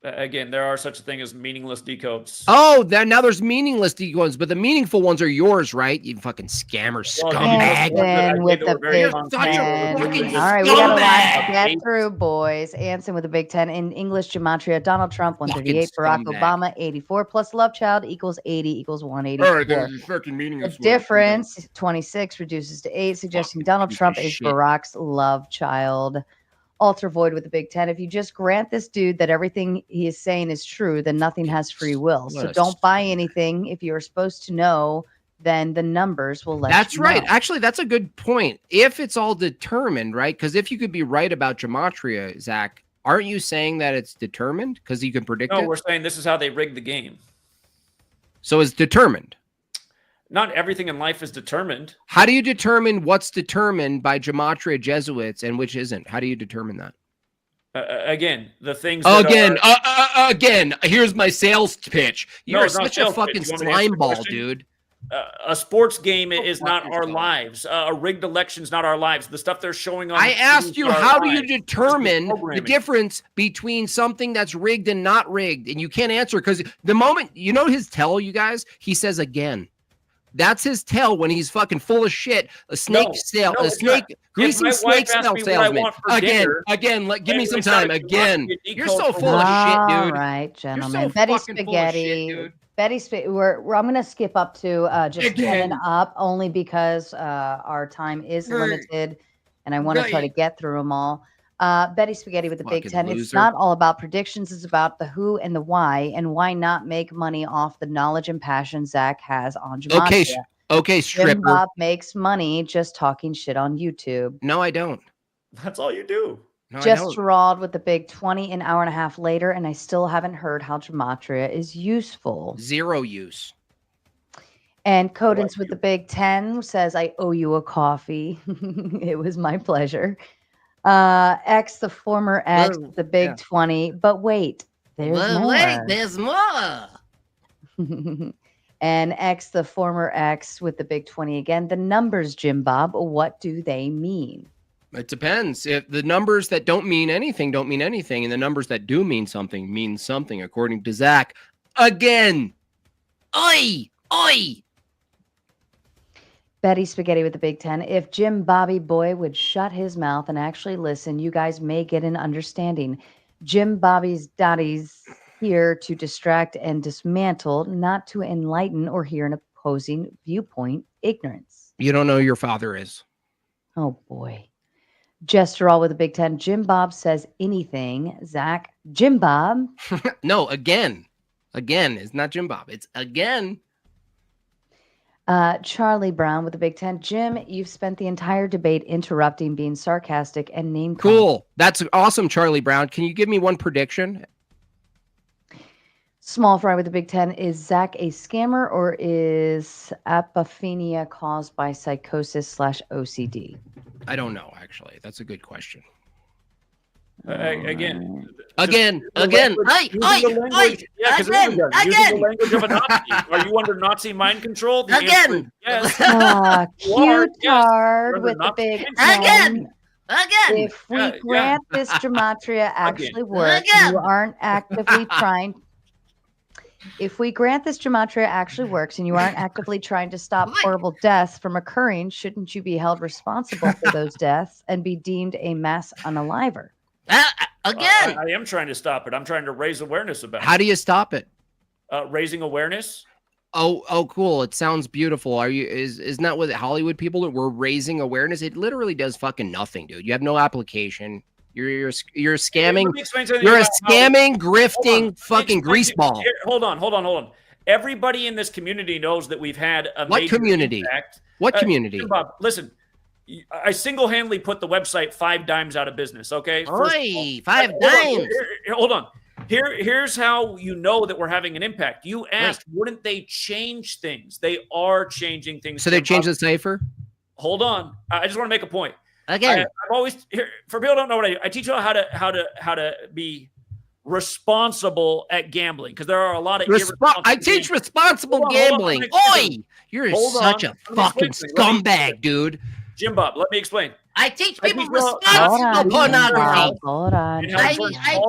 Again, there are such a thing as meaningless decodes. Oh, now there's meaningless decodes, but the meaningful ones are yours, right? You fucking scammer scumbag. Anson with the big 10. All right, we got a lot to get through, boys. Anson with the big 10 in English Gematria. Donald Trump 138, Barack Obama 84 plus Love Child equals 80 equals 184. All right, there's fucking meaningless. The difference 26 reduces to 8, suggesting Donald Trump is Barack's love child. Ultra Void with the big 10. If you just grant this dude that everything he is saying is true, then nothing has free will. So don't buy anything. If you're supposed to know, then the numbers will let you know. That's right. Actually, that's a good point. If it's all determined, right? Because if you could be right about Gematria, Zach, aren't you saying that it's determined because you can predict it? No, we're saying this is how they rigged the game. So it's determined. Not everything in life is determined. How do you determine what's determined by Gematria Jesuits and which isn't? How do you determine that? Again, the things. Again, here's my sales pitch. You're such a fucking slime ball, dude. A sports game is not our lives. A rigged election's not our lives. The stuff they're showing on. I asked you, how do you determine the difference between something that's rigged and not rigged? And you can't answer because the moment you know his tell, you guys, he says again. That's his tell when he's fucking full of shit. A snake greasy snake salesman. Again, give me some time. Again, you're so full of shit, dude. All right, gentlemen. Betty Spaghetti. I'm going to skip up to just 10 up only because our time is limited and I want to try to get through them all. Betty Spaghetti with the big 10. Loser. It's not all about predictions. It's about the who and the why, and why not make money off the knowledge and passion Zach has on Gematria. Okay, stripper. Jimbob makes money just talking shit on YouTube. No, I don't. That's all you do. No, Just Gerald with the big 20 an hour and a half later, and I still haven't heard how Gematria is useful. Zero use. And Codens with the big 10 says, I owe you a coffee. It was my pleasure. X, the former X, the big 20. But wait, there's more. Wait, there's more. And X, the former X, with the big 20 again. The numbers, Jimbob, what do they mean? It depends. If the numbers that don't mean anything don't mean anything, and the numbers that do mean something, according to Zach. Again. Oi! Betty Spaghetti with the big 10. If Jim Bobby Boy would shut his mouth and actually listen, you guys may get an understanding. Jim Bobby's daddy's here to distract and dismantle, not to enlighten or hear an opposing viewpoint. Ignorance. You don't know who your father is. Oh, boy. Jester all with a big 10. Jim Bob says anything. Zach, Jim Bob. No, again. Again, it's not Jim Bob. It's again. Charlie Brown with the big 10. Jim, you've spent the entire debate interrupting, being sarcastic, and name calling. Cool. That's awesome, Charlie Brown. Can you give me one prediction? Small Fry with the big 10. Is Zach a scammer or is apophenia caused by psychosis /OCD? I don't know, actually. That's a good question. Again. Again. Using the language of a Nazi. Are you under Nazi mind control? The answer is yes. Cutard with the big 10. Again. If we grant this Gematria actually works, you aren't actively trying. If we grant this Gematria actually works and you aren't actively trying to stop horrible deaths from occurring, shouldn't you be held responsible for those deaths and be deemed a mass unaliver? Again. I am trying to stop it. I'm trying to raise awareness about it. How do you stop it? Raising awareness. Oh, cool. It sounds beautiful. Isn't that what Hollywood people that were raising awareness? It literally does fucking nothing, dude. You have no application. You're scamming. You're a scamming, grifting, fucking greaseball. Hold on. Everybody in this community knows that we've had a what major community? Impact. What community? Bob, listen. I single-handedly put the website 5 dimes out of business. Okay. Oi, 5 dimes. Hold on. Here's how you know that we're having an impact. You asked, wouldn't they change things? They are changing things. So they changed the cipher? Hold on. I just want to make a point. Again, I've always for people who don't know what I do, I teach you how to be responsible at gambling, because there are a lot of I teach responsible gambling. Oi, you're such a fucking scumbag, dude. Jimbob, let me explain. I teach people responsible pornography. Hold on. I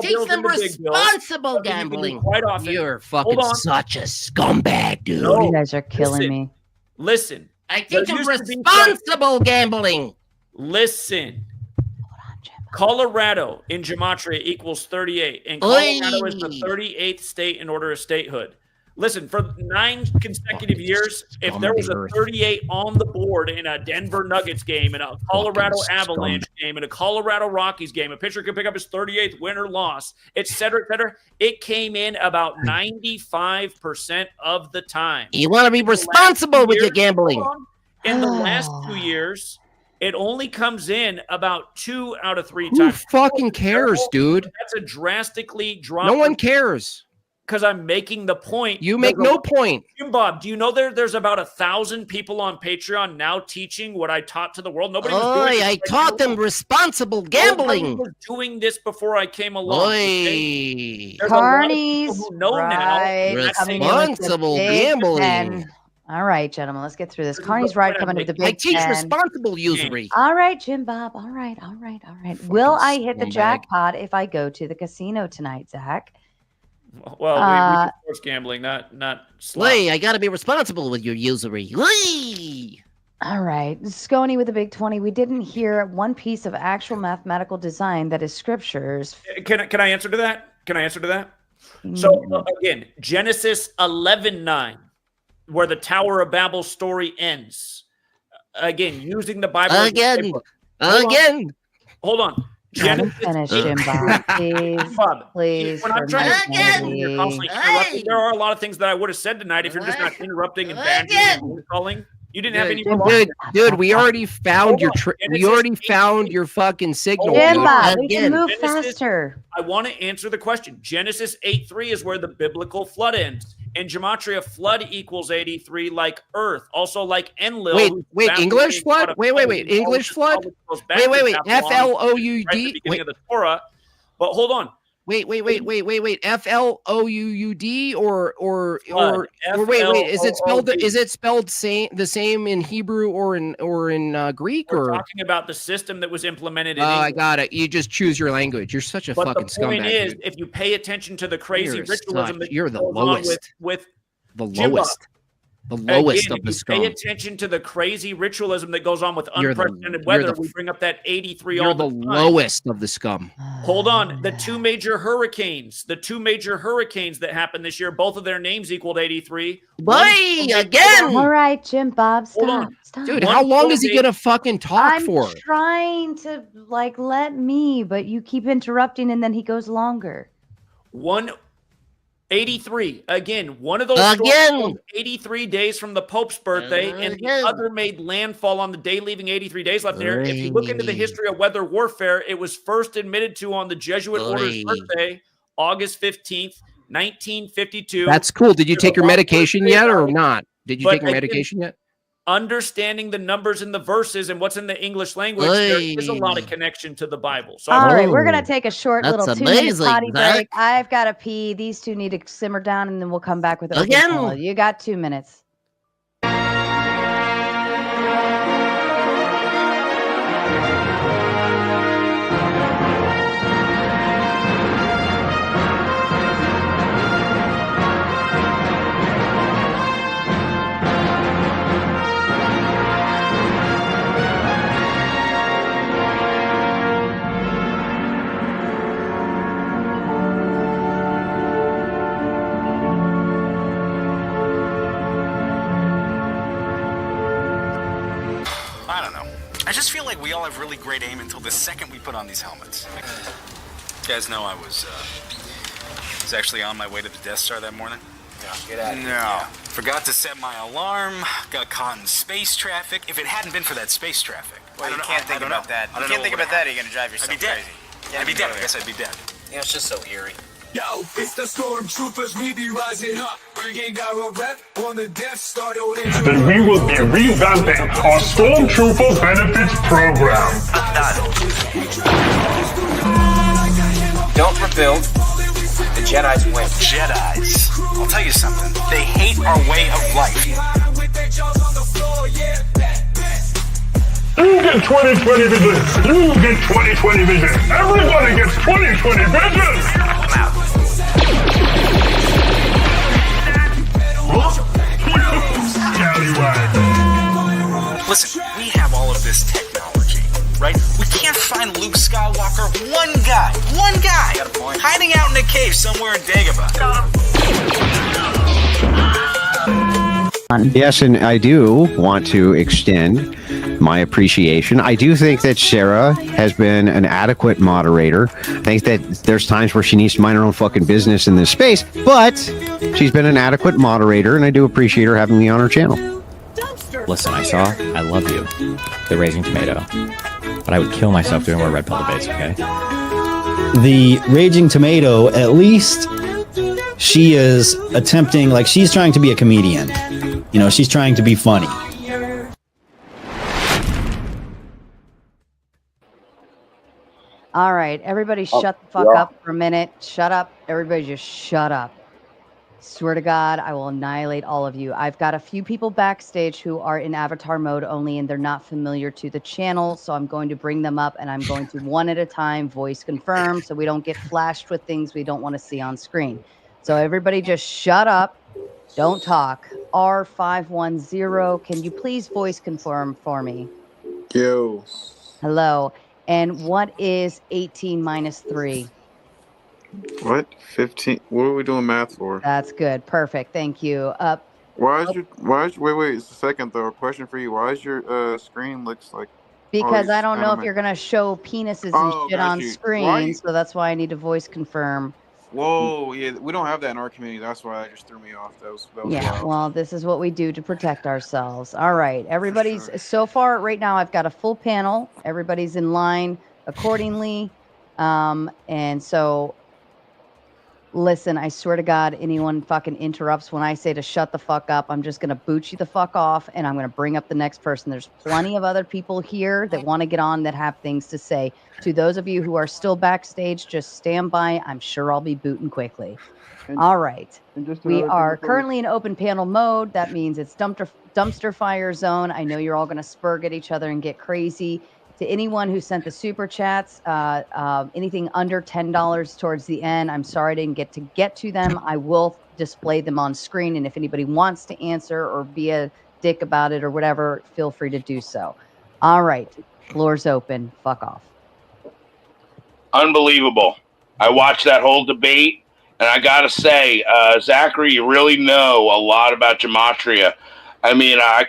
teach them responsible gambling. Quite often. You're fucking such a scumbag, dude. You guys are killing me. Listen. I teach them responsible gambling. Listen. Colorado in Gematria equals 38, and Colorado is the 38th state in order of statehood. Listen, for 9 consecutive years, if there was a 38 on the board in a Denver Nuggets game, in a Colorado Avalanche game, in a Colorado Rockies game, a pitcher could pick up his 38th win or loss, et cetera, it came in about 95% of the time. You want to be responsible with your gambling. In the last 2 years, it only comes in about 2 out of 3 times. Who fucking cares, dude? That's a drastically drop. No one cares. Because I'm making the point. You make no point. Bob, do you know there's about 1,000 people on Patreon now teaching what I taught to the world? Nobody was doing I taught them responsible gambling. Nobody was doing this before I came along. Okay? There's a lot of people who know now. Responsible gambling. All right, gentlemen, let's get through this. Carney's right coming to the Big I teach Ten. responsible usury. All right, Jimbob. All right. Will I hit the jackpot if I go to the casino tonight, Zach? Well, we force gambling, not slot. I got to be responsible with your usury. All right. Scony with the Big 20. We didn't hear one piece of actual mathematical design that is scriptures. Can I answer to that? So, again, Genesis 11:9, where the Tower of Babel story ends. Again, using the Bible. Again. Hold on. Finish, Jimbob, please. When I'm trying to you're constantly interrupting. There are a lot of things that I would have said tonight if you're just not interrupting and badgering and calling. You didn't have any. Dude, we already found your fucking signal. Jimbob, we can move faster. I want to answer the question. Genesis 8:3 is where the biblical flood ends. In Gematria, flood equals 83, like Earth, also like Enlil. Wait, English flood? Wait, English flood? Wait, FLOUD? Beginning of the Torah. But hold on. Wait, FLOUD or wait, is it spelled the same in Hebrew or in Greek? We're talking about the system that was implemented in English. I got it. You just choose your language. You're such a fucking scumbag. But the point is, if you pay attention to the crazy ritualism that you're the goes lowest. On with the Jimbob, lowest of the scum. Pay attention to the crazy ritualism that goes on with unprecedented weather. We bring up that 83 all the time. You're the lowest of the scum. Hold on. The two major hurricanes that happened this year, both of their names equaled 83. Again. All right, Jimbob, stop. Dude, how long is he going to fucking talk for? I'm trying to, let me, but you keep interrupting and then he goes longer. 183. Again, one of those 83 days from the Pope's birthday, and the other made landfall on the day leaving 83 days left there. If you look into the history of weather warfare, it was first admitted to on the Jesuit order's birthday, August 15th, 1952. That's cool. Did you take your medication yet or not? Did you take your medication yet? Understanding the numbers in the verses and what's in the English language, there is a lot of connection to the Bible. So all right, we're going to take a short little 2-minute potty break. Zach. I've got to pee. These two need to simmer down, and then we'll come back with it. Again? You got 2 minutes. I just feel like we all have really great aim until the second we put on these helmets. You guys know I was actually on my way to the Death Star that morning. Yeah, get out of here. No. Forgot to set my alarm, got caught in space traffic. If it hadn't been for that space traffic. Well, you can't think about that. You can't think about that, you're going to drive yourself crazy. I'd be dead. I guess I'd be dead. Yeah, it's just so eerie. Yo, it's the stormtroopers, we be rising up, bringing our rep on the Death Star. Then we will be revamping our Stormtrooper Benefits Program. Don't rebuild. The Jedi's win. Jedis. I'll tell you something. They hate our way of life. You get 20/20 vision. You get 20/20 vision. Everybody gets 20/20 vision. I'm out. Listen, we have all of this technology, right? We can't find Luke Skywalker. One guy, hiding out in a cave somewhere in Dagobah. Yes, and I do want to extend my appreciation. I do think that Sarah has been an adequate moderator. I think that there's times where she needs to mind her own fucking business in this space, but she's been an adequate moderator, and I do appreciate her having me on her channel. Listen, I love you, the Raising Tomato, but I would kill myself doing more red pill debates, okay? The Raging Tomato, at least she is attempting, like, she's trying to be a comedian. You know, she's trying to be funny. All right, everybody shut the fuck up for a minute. Shut up. Everybody just shut up. Swear to God, I will annihilate all of you. I've got a few people backstage who are in avatar mode only, and they're not familiar to the channel, so I'm going to bring them up, and I'm going to one at a time voice confirm so we don't get flashed with things we don't want to see on screen. So everybody just shut up. Don't talk. R510, can you please voice confirm for me? Yo. Hello. And what is 18 minus 3? What? 15? What are we doing math for? That's good. Perfect. Thank you. Wait, it's a second though. A question for you. Why is your screen looks like? Because I don't know if you're going to show penises and shit on screen, so that's why I need to voice confirm. Whoa, yeah, we don't have that in our community. That's why that just threw me off. That was yeah, wild. well, this is what we do to protect ourselves. All right, everybody's so far right now. I've got a full panel. Everybody's in line accordingly, and so listen. I swear to God, anyone fucking interrupts when I say to shut the fuck up, I'm just gonna boot you the fuck off, and I'm gonna bring up the next person. There's plenty of other people here that want to get on that have things to say. To those of you who are still backstage, just stand by. I'm sure I'll be booting quickly. All right. We are currently in open panel mode. That means it's dumpster fire zone. I know you're all going to spurg at each other and get crazy. To anyone who sent the super chats, anything under $10 towards the end, I'm sorry I didn't get to them. I will display them on screen. And if anybody wants to answer or be a dick about it or whatever, feel free to do so. All right. Floor's open. Fuck off. Unbelievable. I watched that whole debate, and I gotta say, Zachary, you really know a lot about Gematria. I mean, I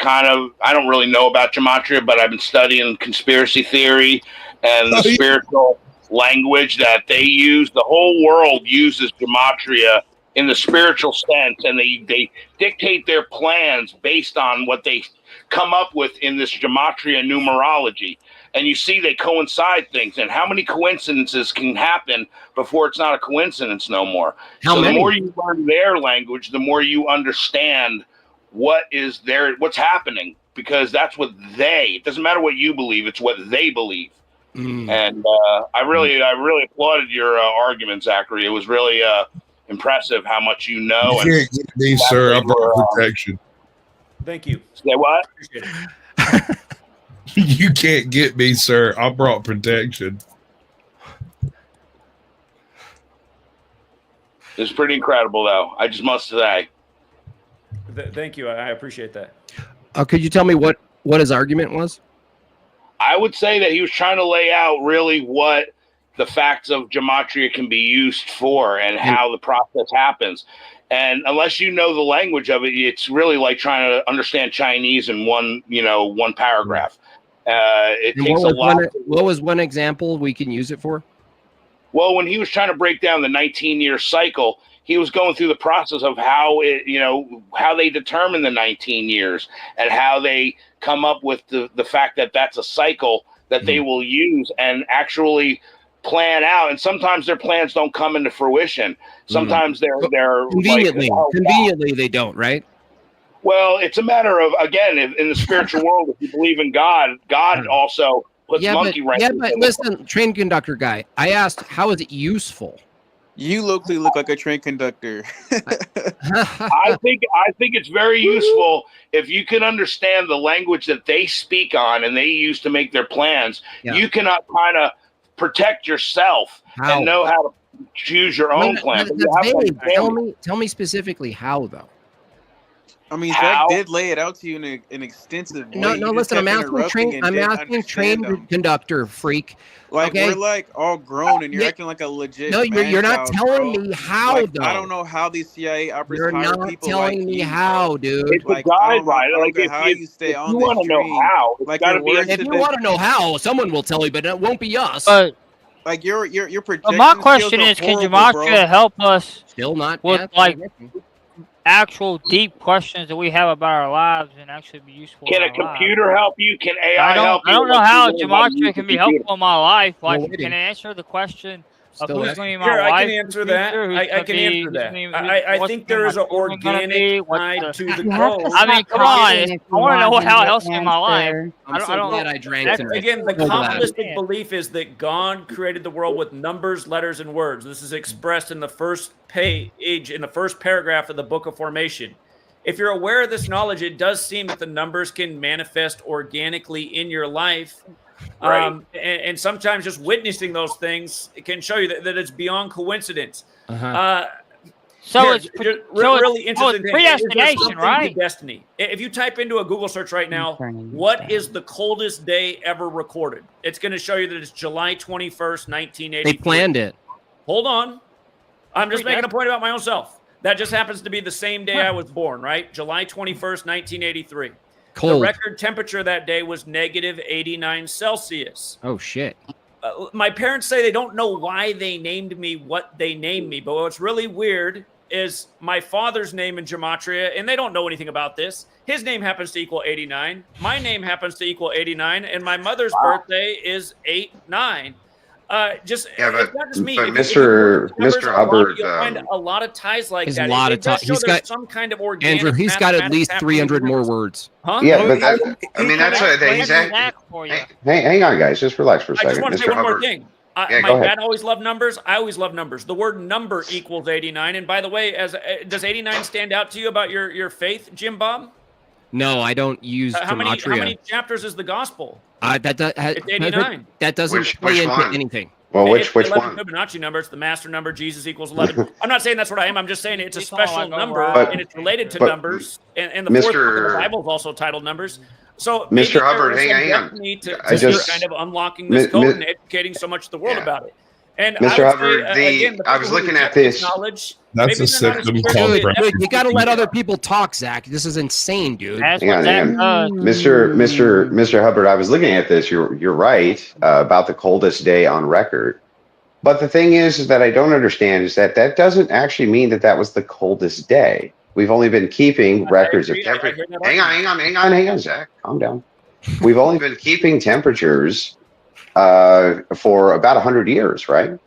don't really know about Gematria, but I've been studying conspiracy theory and the spiritual language that they use. The whole world uses Gematria in the spiritual sense, and they dictate their plans based on what they come up with in this Gematria numerology. And you see they coincide things, and how many coincidences can happen before it's not a coincidence no more. How many? The more you learn their language, the more you understand what's happening, because that's what it doesn't matter what you believe, it's what they believe. And I really applauded your argument, Zachary. It was really impressive how much you know. You can't get me, sir. I brought protection. Thank you. Say what? Appreciate it. You can't get me, sir. I brought protection. It's pretty incredible, though. I just must say. Thank you. I appreciate that. Could you tell me what his argument was? I would say that he was trying to lay out really what the facts of Gematria can be used for and how the process happens. And unless you know the language of it, it's really like trying to understand Chinese in one paragraph. It takes a lot. What was one example we can use it for? Well, when he was trying to break down the 19-year cycle, he was going through the process of how they determine the 19 years and how they come up with the fact that that's a cycle that they will use and actually plan out, and sometimes their plans don't come into fruition. Sometimes they're conveniently, like, conveniently they don't, right? Well, it's a matter of, again, in the spiritual world, if you believe in God, God also puts monkey wrenches. Yeah, but listen, train conductor guy, I asked, how is it useful? You locally look like a train conductor. I think it's very useful if you can understand the language that they speak on and they use to make their plans. Yeah. You cannot kind of protect yourself and know how to choose your own plan. But you have to understand Tell me specifically how, though. I mean, Zach did lay it out to you in an extensive way. No, listen, I'm asking train conductor freak. Like, okay? we're like all grown and you're acting like a legit. No, you're not telling me how, like, though. I don't know how these CIA operators You're hire not people telling like me you, how, dude. It's like, a guideline. Like, if how you stay on you this want to know stream. how, it's like, got to be. If you want to know how, someone will tell you, but it won't be us. But like your projection. my question is, can Gematria help us? Still not with like actual deep questions that we have about our lives and actually be useful. Can a computer help you? Can AI help you? I don't know how Gematria can be helpful in my life. Like, Well, can it answer the question of Still who's going to be my Sure, wife? I can answer that. I can answer that. I think there is an organic side to the code. I mean, come on. I want to know how it helps me in my life. I'm so glad I drank tonight. Again, the Kabbalistic belief is that God created the world with numbers, letters, and words. This is expressed in the first page, in the first paragraph of the Book of Formation. If you're aware of this knowledge, it does seem that the numbers can manifest organically in your life. Right. And sometimes just witnessing those things can show you that it's beyond coincidence. So it's really interesting. Predestination, right? Destiny. If you type into a Google search right now, what is the coldest day ever recorded? It's going to show you that it's July 21st, 1983. They planned it. Hold on. I'm just making a point about my own self. That just happens to be the same day I was born, right? July 21st, 1983. Cold. The record temperature that day was negative 89 Celsius. Oh, shit. My parents say they don't know why they named me what they named me, but what's really weird is my father's name in Gematria, and they don't know anything about this. His name happens to equal 89. My name happens to equal 89, and my mother's birthday is 89. But Mr. Hubbard, you'll find a lot of ties like There's that. a lot of ties. He's got some kind of organic. Andrew, he's got at least 300 more words. Huh? Yeah, but that's hang on, guys. Just relax for a second. I just want to say one more thing. Yeah, my dad always loved numbers. I always love numbers. The word number equals 89. And by the way, does 89 stand out to you about your faith, Jimbob? No, I don't use Gematria. How many chapters is the gospel? It's 89. That doesn't play into anything. Well, which one? Fibonacci number. It's the master number. Jesus equals 11. I'm not saying that's what I am. I'm just saying it's a special number, and it's related to numbers. And the fourth book of the Bible is also titled numbers. So, Mr. Hubbard, hang on. To just kind of unlocking this code and educating so much of the world about it. And Mr. Hubbard, I was looking at this. That's a symptom called. You got to let other people talk, Zach. This is insane, dude. Hang on. Mr. Hubbard, I was looking at this. You're right about the coldest day on record. But the thing is that I don't understand is that doesn't actually mean that was the coldest day. We've only been keeping records of temperature. Hang on, Zach. Calm down. We've only been keeping temperatures for about 100 years, right?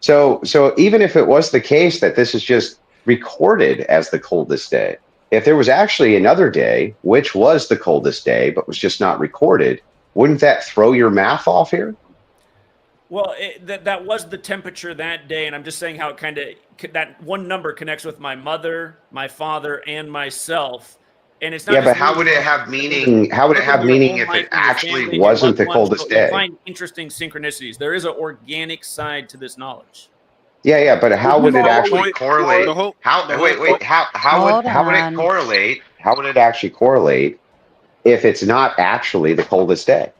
So even if it was the case that this is just recorded as the coldest day, if there was actually another day which was the coldest day but was just not recorded, wouldn't that throw your math off here? Well, that was the temperature that day, and I'm just saying how it that one number connects with my mother, my father, and myself. And it's not. Yeah, but how would it have meaning? How would it have meaning if it actually wasn't the coldest day? Find interesting synchronicities. There is an organic side to this knowledge. Yeah, but how would it actually correlate? How would it correlate? How would it actually correlate if it's not actually the coldest day?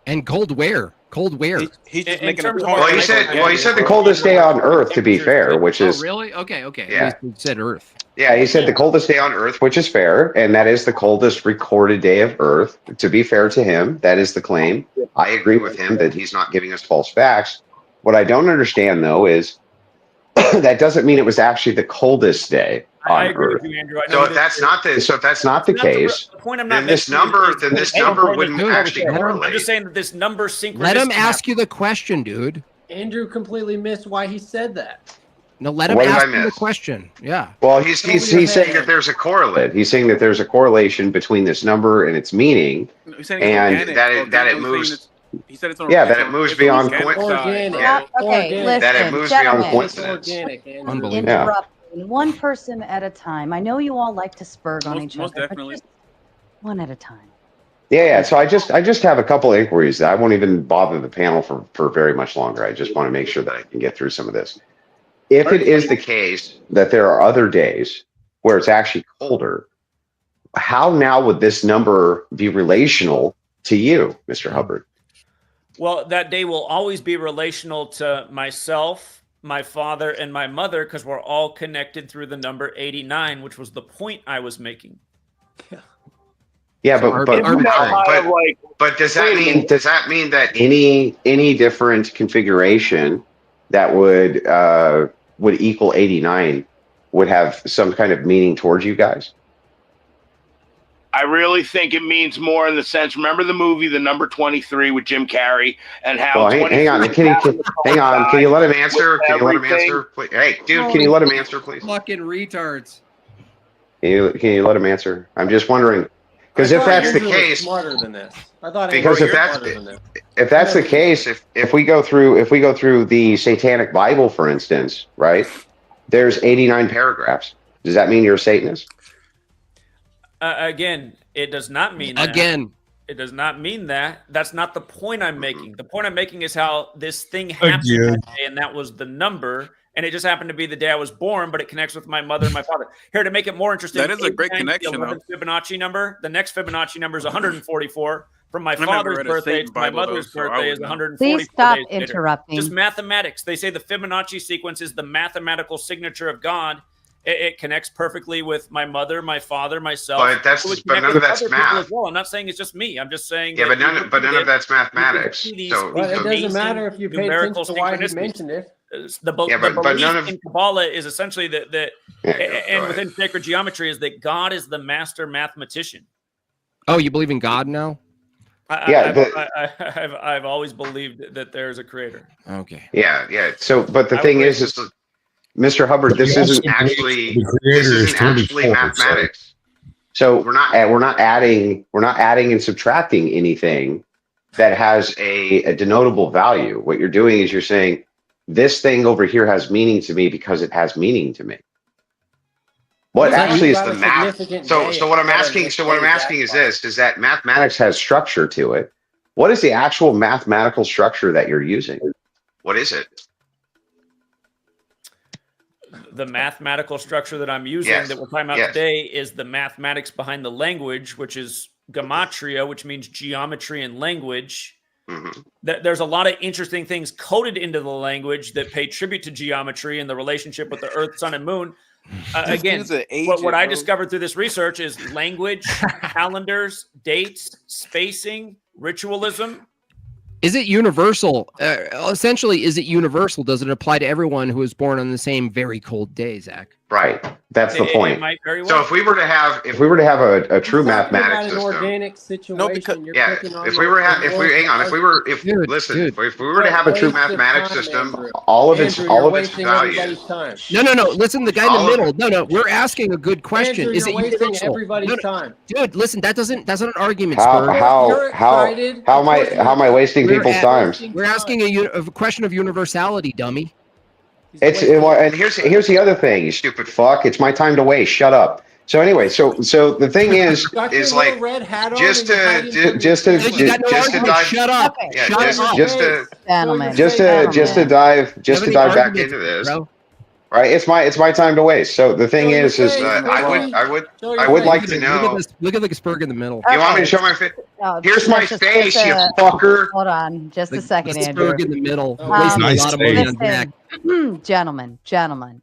And cold where? Cold where? He's just making a point. Well, he said the coldest day on Earth, to be fair, which is. Oh, really? Okay. Yeah. He said Earth. Yeah, he said the coldest day on Earth, which is fair, and that is the coldest recorded day of Earth. To be fair to him, that is the claim. I agree with him that he's not giving us false facts. What I don't understand, though, is that doesn't mean it was actually the coldest day on Earth. With you, Andrew. So if that's not the case, then this number wouldn't actually correlate. I'm just saying that this number synchronicity. Let him ask you the question, dude. Andrew completely missed why he said that. No, let him What did I ask you the miss? question. Yeah. Well, he's saying that there's a correlate. He's saying that there's a correlation between this number and its meaning, He's saying it's and organic. that it He's saying moves. he said it's Yeah, that it moves beyond organic coincidence. side, bro. Yeah. Okay, listen, That it moves beyond gentlemen, coincidence. Unbelievable. interrupting one person at a time. I know you all like to spurg on each Most other, definitely. but just one at a time. Yeah. So I just have a couple of inquiries that I won't even bother the panel for very much longer. I just want to make sure that I can get through some of this. If it is the case that there are other days where it's actually colder, how now would this number be relational to you, Mr. Hubbard? Well, that day will always be relational to myself, my father, and my mother, because we're all connected through the number 89, which was the point I was making. Yeah, So but does that mean that any different configuration that would equal 89 would have some kind of meaning towards you guys? I really think it means more in the sense. Remember the movie, The Number 23, with Jim Carrey, and how? Well, hang on. Hang on. Can you let him answer? Can you let him answer? Please? Hey, dude, can you let him answer, please? Fucking retards. Can you let him answer? I'm just wondering, because if that's the case, smarter than this. I thought because if that's the case, if we go through the Satanic Bible, for instance, right? There's 89 paragraphs. Does that mean you're a Satanist? Again, it does not mean that. It does not mean that. That's not the point I'm making. The point I'm making is how this thing happened that day, and that was the number. And it just happened to be the day I was born, but it connects with my mother and my father. Here, to make it more interesting, That is a great 89, connection, the 11th Fibonacci number. The next Fibonacci number is 144. From my I never father's read a birthday Satan to my Bible, though, mother's so I birthday would is know. 144 Please stop days later. interrupting. Just mathematics. They say the Fibonacci sequence is the mathematical signature of God. It connects perfectly with my mother, my father, myself. But none of that's math. Well, I'm not saying it's just me. I'm just saying. Yeah, but none of that's mathematics. It doesn't matter if you pay attention to why he mentioned it. The belief in Kabbalah is essentially and within sacred geometry is that God is the master mathematician. Oh, you believe in God now? I've always believed that there's a creator. Okay. Yeah. So, but the thing is Mr. Hubbard, this isn't actually mathematics. So we're not adding and subtracting anything that has a denotable value. What you're doing is you're saying this thing over here has meaning to me because it has meaning to me. What actually is the math? So what I'm asking is this: is that mathematics has structure to it? What is the actual mathematical structure that you're using? What is it? The mathematical structure that I'm using that we're talking about today is the mathematics behind the language, which is Gematria, which means geometry and language. There's a lot of interesting things coded into the language that pay tribute to geometry and the relationship with the earth, sun, and moon. Again, what I discovered through this research is language, calendars, dates, spacing, ritualism. Is it universal? Essentially, is it universal? Does it apply to everyone who is born on the same very cold day, Zach? Right. That's the point. It might very well. So if we were to have a true mathematics system, organic situation. if we were to have a true mathematics system, all of its values. No. Listen, the guy in the middle. No. We're asking a good question. Andrew, is it wasting universal? everybody's time? Dude, listen. That's not an argument. How am I wasting people's time? We're asking a question of universality, dummy. And here's the other thing, you stupid fuck. It's my time to waste. Shut up. So anyway, so the thing is like just to dive back into this. Right, it's my time to waste. So the thing is I would like to know. Look at the Spurg in the middle. You want me to show my face? Here's my face, you fucker. Hold on, just a second, Andrew. Spurg in the middle. Wasting a lot of money on Zach. Gentlemen.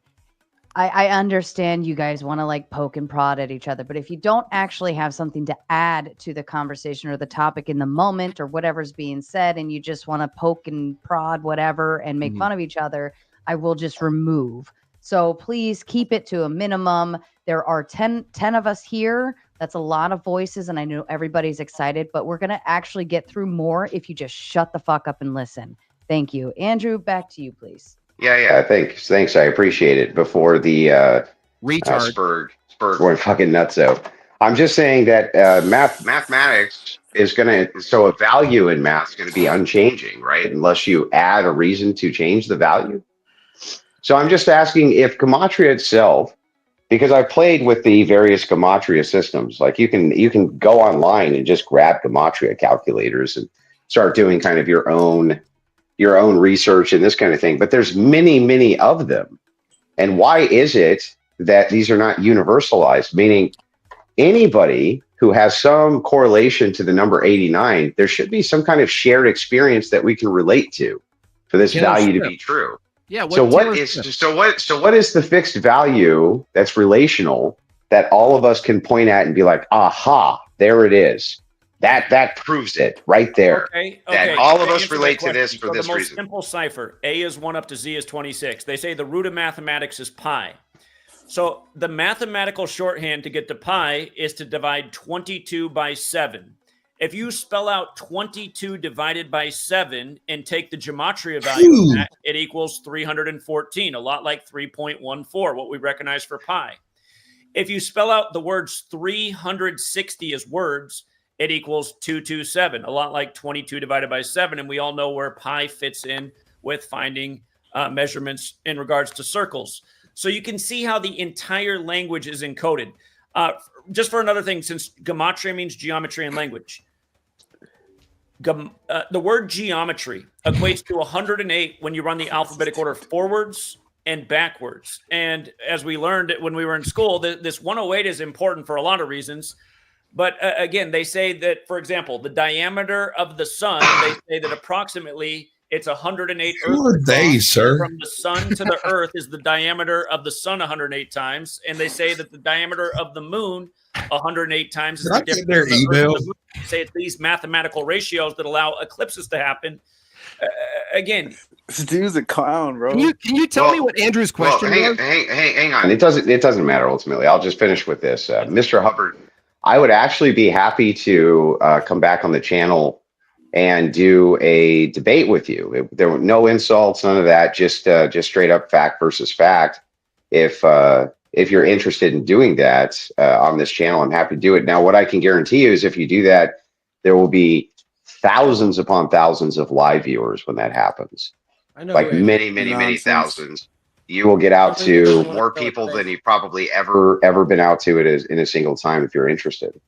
I understand you guys want to like poke and prod at each other, but if you don't actually have something to add to the conversation or the topic in the moment or whatever's being said, and you just want to poke and prod whatever and make fun of each other, I will just remove. So please keep it to a minimum. There are 10 of us here. That's a lot of voices, and I know everybody's excited, but we're going to actually get through more if you just shut the fuck up and listen. Thank you. Andrew, back to you, please. Yeah. Thanks. I appreciate it. Before the retard Spurg went fucking nutso. I'm just saying that mathematics is going to, so a value in math is going to be unchanging, right? Unless you add a reason to change the value. So I'm just asking if Gematria itself, because I played with the various Gematria systems, like you can go online and just grab Gematria calculators and start doing kind of your own research and this kind of thing. But there's many of them. And why is it that these are not universalized? Meaning anybody who has some correlation to the number 89, there should be some kind of shared experience that we can relate to for this value to be true. Yeah. What is the fixed value that's relational that all of us can point at and be like, aha, there it is. That proves it right there. Okay. That all of us relate to this for this the most reason. simple cipher, A is 1 up to Z is 26. They say the root of mathematics is pi. So the mathematical shorthand to get to pi is to divide 22 by 7. If you spell out 22 divided by 7 and take the gematria value of that, it equals 314, a lot like 3.14, what we recognize for pi. If you spell out the words 360 as words, it equals 227, a lot like 22 divided by 7. And we all know where pi fits in with finding measurements in regards to circles. So you can see how the entire language is encoded. Just for another thing, since gematria means geometry and language, the word geometry equates to 108 when you run the alphabetic order forwards and backwards. And as we learned when we were in school, this 108 is important for a lot of reasons. But again, they say that, for example, the diameter of the sun, they say that approximately it's 108 Who are they, sir? From the sun to the earth is the diameter of the sun 108 times. And they say that the diameter of the moon 108 times is the difference of the earth and the moon. They say it's these mathematical ratios that allow eclipses to happen. Again, this dude's a clown, bro. Can you tell me what Andrew's question was? Hang on. It doesn't matter ultimately. I'll just finish with this. Mr. Hubbard, I would actually be happy to come back on the channel and do a debate with you. There were no insults, none of that, just straight up fact versus fact. If you're interested in doing that on this channel, I'm happy to do it. Now, what I can guarantee you is if you do that, there will be thousands upon thousands of live viewers when that happens. I know, like many thousands. You will get out to more people than you've probably ever been out to it in a single time if you're interested.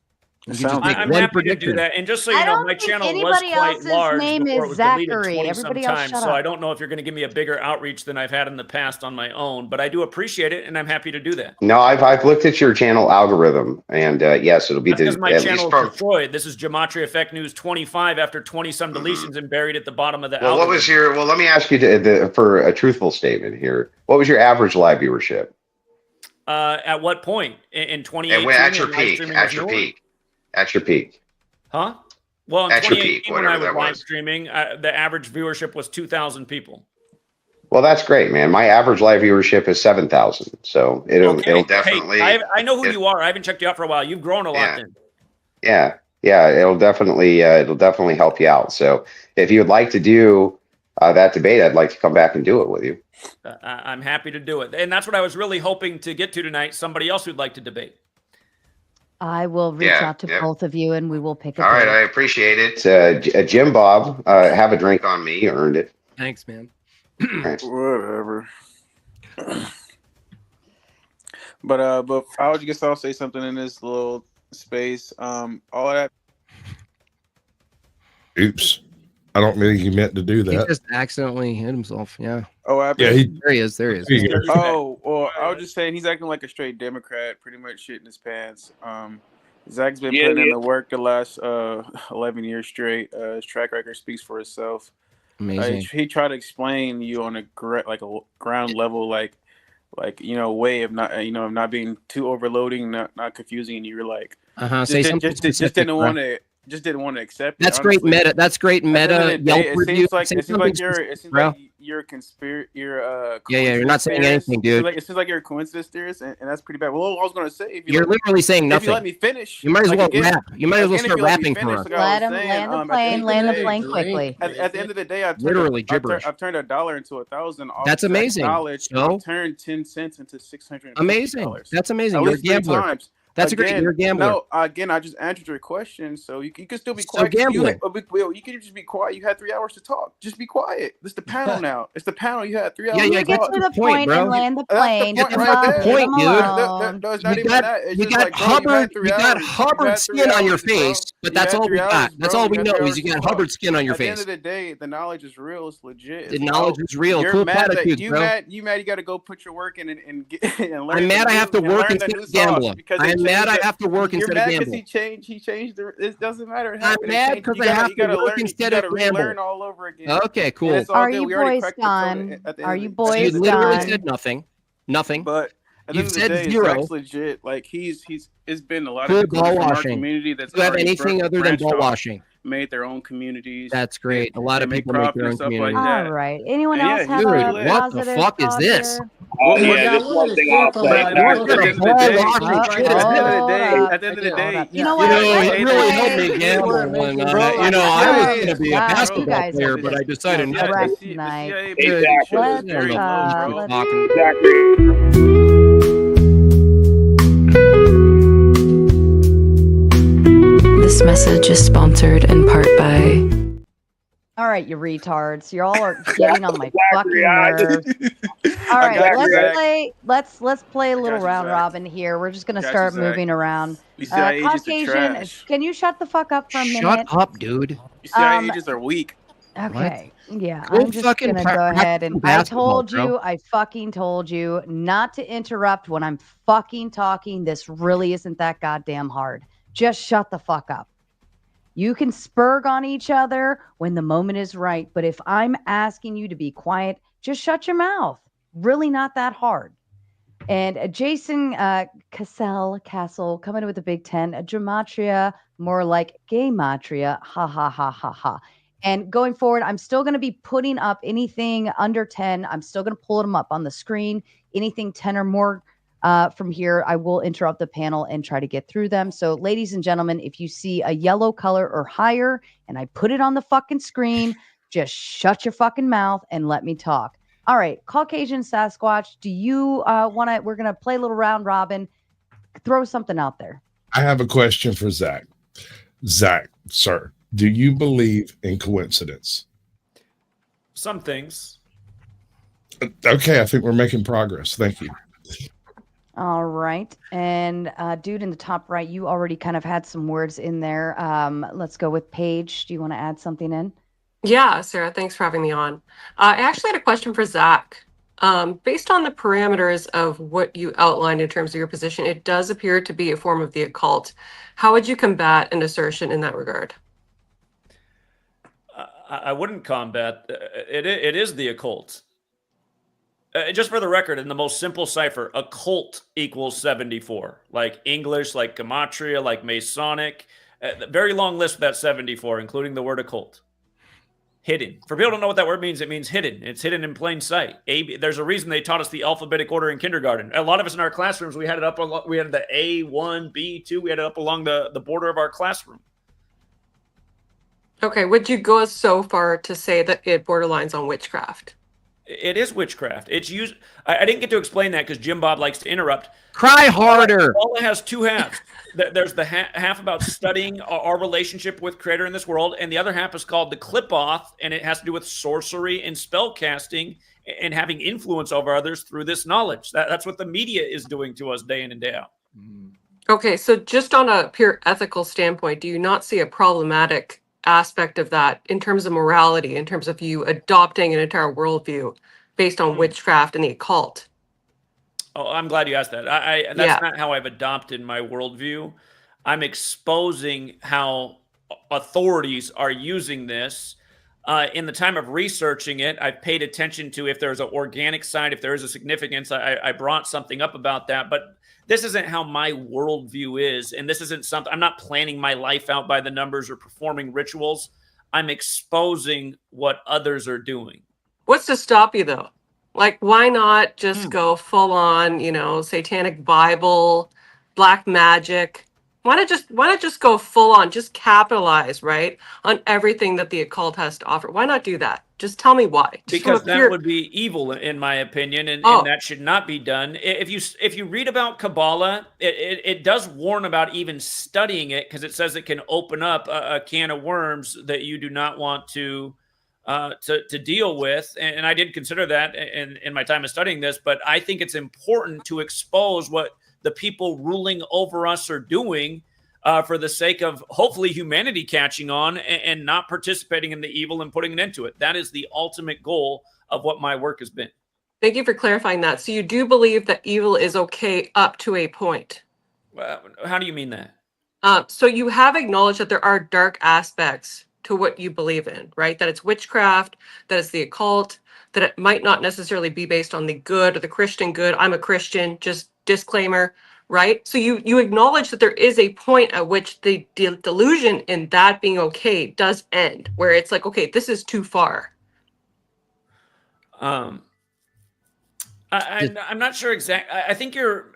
I'm happy to do that. And just so you know, my channel was quite large before it was deleted 20-some times. So I don't know if you're going to give me a bigger outreach than I've had in the past on my own, but I do appreciate it, and I'm happy to do that. No, I've looked at your channel algorithm, and yes, it'll be because my channel is destroyed. This is GematriaEffectNews 25 after 20-some deletions and buried at the bottom of the algorithm. What was your? Well, let me ask you for a truthful statement here. What was your average live viewership? At what point in 2018? At your peak. At your peak. At your peak. Huh? Well, in at 2018, your peak, when I was live streaming, the average viewership was 2,000 people. Well, that's great, man. My average live viewership is 7,000. So it'll definitely. Hey, I know who you are. I haven't checked you out for a while. You've grown a lot then. Yeah. It'll definitely help you out. So if you would like to do that debate, I'd like to come back and do it with you. I'm happy to do it, and that's what I was really hoping to get to tonight. Somebody else who'd like to debate. I will reach out to both of you, and we will pick. All right, I appreciate it. Jimbob, have a drink on me. You earned it. Thanks, man. Whatever. But I would guess I'll say something in this little space. All that. Oops. I don't think he meant to do that. He just accidentally hit himself. Yeah. Oh, yeah. There he is. There he is. Oh, well, I was just saying he's acting like a straight Democrat, pretty much shit in his pants. Zach's been putting in the work the last 11 years straight. His track record speaks for itself. Amazing. He tried to explain you on a ground level, like way of not of not being too overloading, not confusing, and you were like, say something just didn't want to just didn't want to accept it. That's great honestly. meta. That's great meta. Yelp review. It seems like you're a conspiracy. You're not saying anything, dude. It seems like you're a coincidence theorist, and that's pretty bad. Well, I was gonna say, if you're literally saying nothing. If you let me finish, you might as well rap. You might as well start rapping for us. Let him land the plane. Land the plane quickly. At the end of the day, I've turned $1 into 1,000. That's amazing. I've turned 10 cents into $600. Amazing. That's amazing. You're a gambler. That's great. You're a gambler. No, again, I just answered your question, so you can still be quiet. Gambling. You can just be quiet. You had 3 hours to talk. Just be quiet. This is the panel now. It's the panel. You had 3 hours. You get to the point and land the plane. That's the point, dude. No, it's not even that. You got Hubbard. You got Hubbard skin on your face, but that's all we got. That's all we know is you got Hubbard skin on your face. At the end of the day, the knowledge is real. It's legit. The knowledge is real. You're cool mad platitudes, you bro. mad. You got to go put your work in and learn. I'm mad I have to work instead of gambling. I'm mad I have to work instead of gambling. He changed. It doesn't matter. I'm mad because I have to work instead of gambling. Learn all over again. Okay, cool. Are you boys done? Are you boys done? You literally said nothing. Nothing. But you've said zero. Zach's legit. Like it's been a lot of ball washing. Community that's do you have anything other than ball washing? Made their own communities. That's great. A lot of people make their own communities. All right. Anyone else have dude, a what the fuck is this? This one thing I'll say. At the end of the day, you know what? It really helped me gamble when I was going to be a basketball player, but I decided not This message is sponsored in part by... All right, you retards. You all are getting on my fucking nerves. All right, let's play a little round robin here. We're just gonna start moving around. Caucasian, can you shut the fuck up for a minute? Shut up, dude. You see how ages are weak. Okay. Yeah, I'm just gonna go ahead and I fucking told you not to interrupt when I'm fucking talking. This really isn't that goddamn hard. Just shut the fuck up. You can spurg on each other when the moment is right, but if I'm asking you to be quiet, just shut your mouth. Really not that hard. And Jason Castle coming in with a big 10. Gematria, more like Gematria. Ha ha ha ha ha. And going forward, I'm still going to be putting up anything under 10. I'm still going to pull them up on the screen. Anything 10 or more from here, I will interrupt the panel and try to get through them. So, ladies and gentlemen, if you see a yellow color or higher and I put it on the fucking screen, just shut your fucking mouth and let me talk. All right, Caucasian Sasquatch, do you want to? We're going to play a little round robin. Throw something out there. I have a question for Zach. Zach, sir, do you believe in coincidence? Some things. Okay, I think we're making progress. Thank you. All right. And dude in the top right, you already kind of had some words in there. Let's go with Paige. Do you want to add something in? Yeah, Sarah, thanks for having me on. I actually had a question for Zach. Based on the parameters of what you outlined in terms of your position, it does appear to be a form of the occult. How would you combat an assertion in that regard? I wouldn't combat. It is the occult. Just for the record, in the most simple cipher, occult equals 74. Like English, like Gematria, like Masonic. Very long list of that 74, including the word occult. Hidden. For people who don't know what that word means, it means hidden. It's hidden in plain sight. There's a reason they taught us the alphabetic order in kindergarten. A lot of us in our classrooms, we had it up. We had the A1, B2. We had it up along the border of our classroom. Okay, would you go so far to say that it borderlines on witchcraft? It is witchcraft. It's used. I didn't get to explain that because Jimbob likes to interrupt. Cry harder. Paula has two halves. There's the half about studying our relationship with Creator in this world, and the other half is called the clip-off, and it has to do with sorcery and spell casting and having influence over others through this knowledge. That's what the media is doing to us day in and day out. Okay, so just on a pure ethical standpoint, do you not see a problematic aspect of that in terms of morality, in terms of you adopting an entire worldview based on witchcraft and the occult? Oh, I'm glad you asked that. That's not how I've adopted my worldview. I'm exposing how authorities are using this in the time of researching it, I've paid attention to if there's an organic side, if there is a significance. I brought something up about that, but this isn't how my worldview is. And this isn't something, I'm not planning my life out by the numbers or performing rituals. I'm exposing what others are doing. What's to stop you though? Like, why not just go full on, satanic Bible, black magic? Why not just go full on, just capitalize, right, on everything that the occult has to offer? Why not do that? Just tell me why. Just Because that would be evil, in my opinion, and that should not be done. If you read about Kabbalah, it does warn about even studying it, because it says it can open up a can of worms that you do not want to deal with. And I did consider that in my time of studying this, but I think it's important to expose what the people ruling over us are doing for the sake of hopefully humanity catching on and not participating in the evil and putting an end to it. That is the ultimate goal of what my work has been. Thank you for clarifying that. So you do believe that evil is okay up to a point? How do you mean that? So you have acknowledged that there are dark aspects to what you believe in, right? That it's witchcraft, that it's the occult, that it might not necessarily be based on the good or the Christian good. I'm a Christian, just disclaimer, right? So you acknowledge that there is a point at which the delusion in that being okay does end, where it's like, okay, this is too far. I'm not sure exactly. I think you're.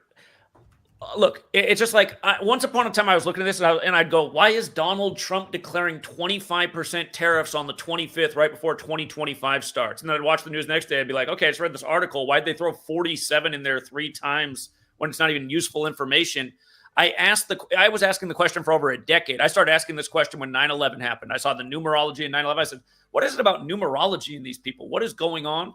Look, it's just like once upon a time I was looking at this and I'd go, why is Donald Trump declaring 25% tariffs on the 25th right before 2025 starts? And then I'd watch the news the next day. I'd be like, okay, I just read this article. Why'd they throw 47 in there 3 times when it's not even useful information? I was asking the question for over a decade. I started asking this question when 9/11 happened. I saw the numerology in 9/11. I said, what is it about numerology in these people? What is going on?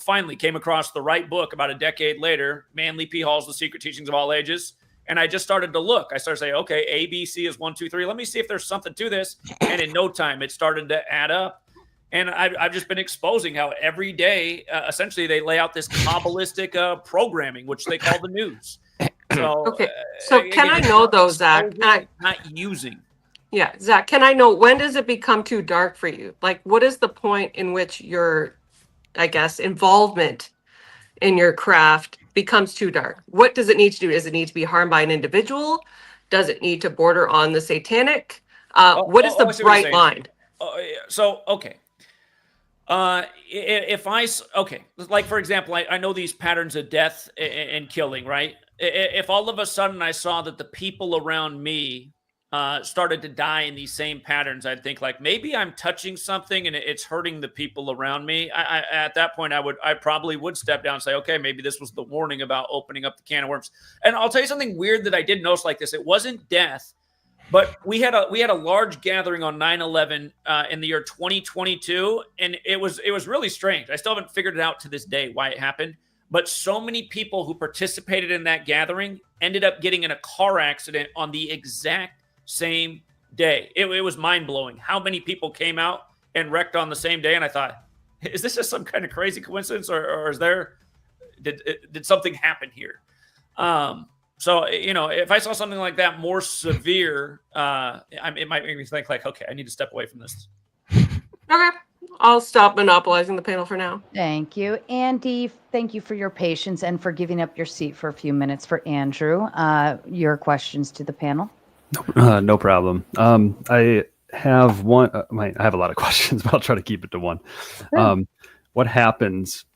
Finally came across the right book about a decade later, Manly P. Hall's The Secret Teachings of All Ages. And I just started to look. I started saying, okay, A, B, C is 1, 2, 3. Let me see if there's something to this. And in no time, it started to add up. And I've just been exposing how every day, essentially, they lay out this Kabbalistic programming, which they call the news. So, okay. So can I know though, Zach? Not using. Yeah, Zach, can I know, when does it become too dark for you? Like, what is the point in which your, I guess, involvement in your craft becomes too dark? What does it need to do? Does it need to be harmed by an individual? Does it need to border on the satanic? What is the bright line? So, okay. Like, for example, I know these patterns of death and killing, right? If all of a sudden I saw that the people around me started to die in these same patterns, I'd think like, maybe I'm touching something and it's hurting the people around me. At that point, I probably would step down and say, okay, maybe this was the warning about opening up the can of worms. And I'll tell you something weird that I did notice like this. It wasn't death, but we had a large gathering on 9/11 in the year 2022, and it was really strange. I still haven't figured it out to this day why it happened. But so many people who participated in that gathering ended up getting in a car accident on the exact same day. It was mind-blowing how many people came out and wrecked on the same day. And I thought, is this just some kind of crazy coincidence, or did something happen here? So, if I saw something like that more severe, it might make me think like, okay, I need to step away from this. Okay. I'll stop monopolizing the panel for now. Thank you. Andy, thank you for your patience and for giving up your seat for a few minutes for Andrew. Your questions to the panel. No problem. I have one. I have a lot of questions, but I'll try to keep it to one. Sure. What happens?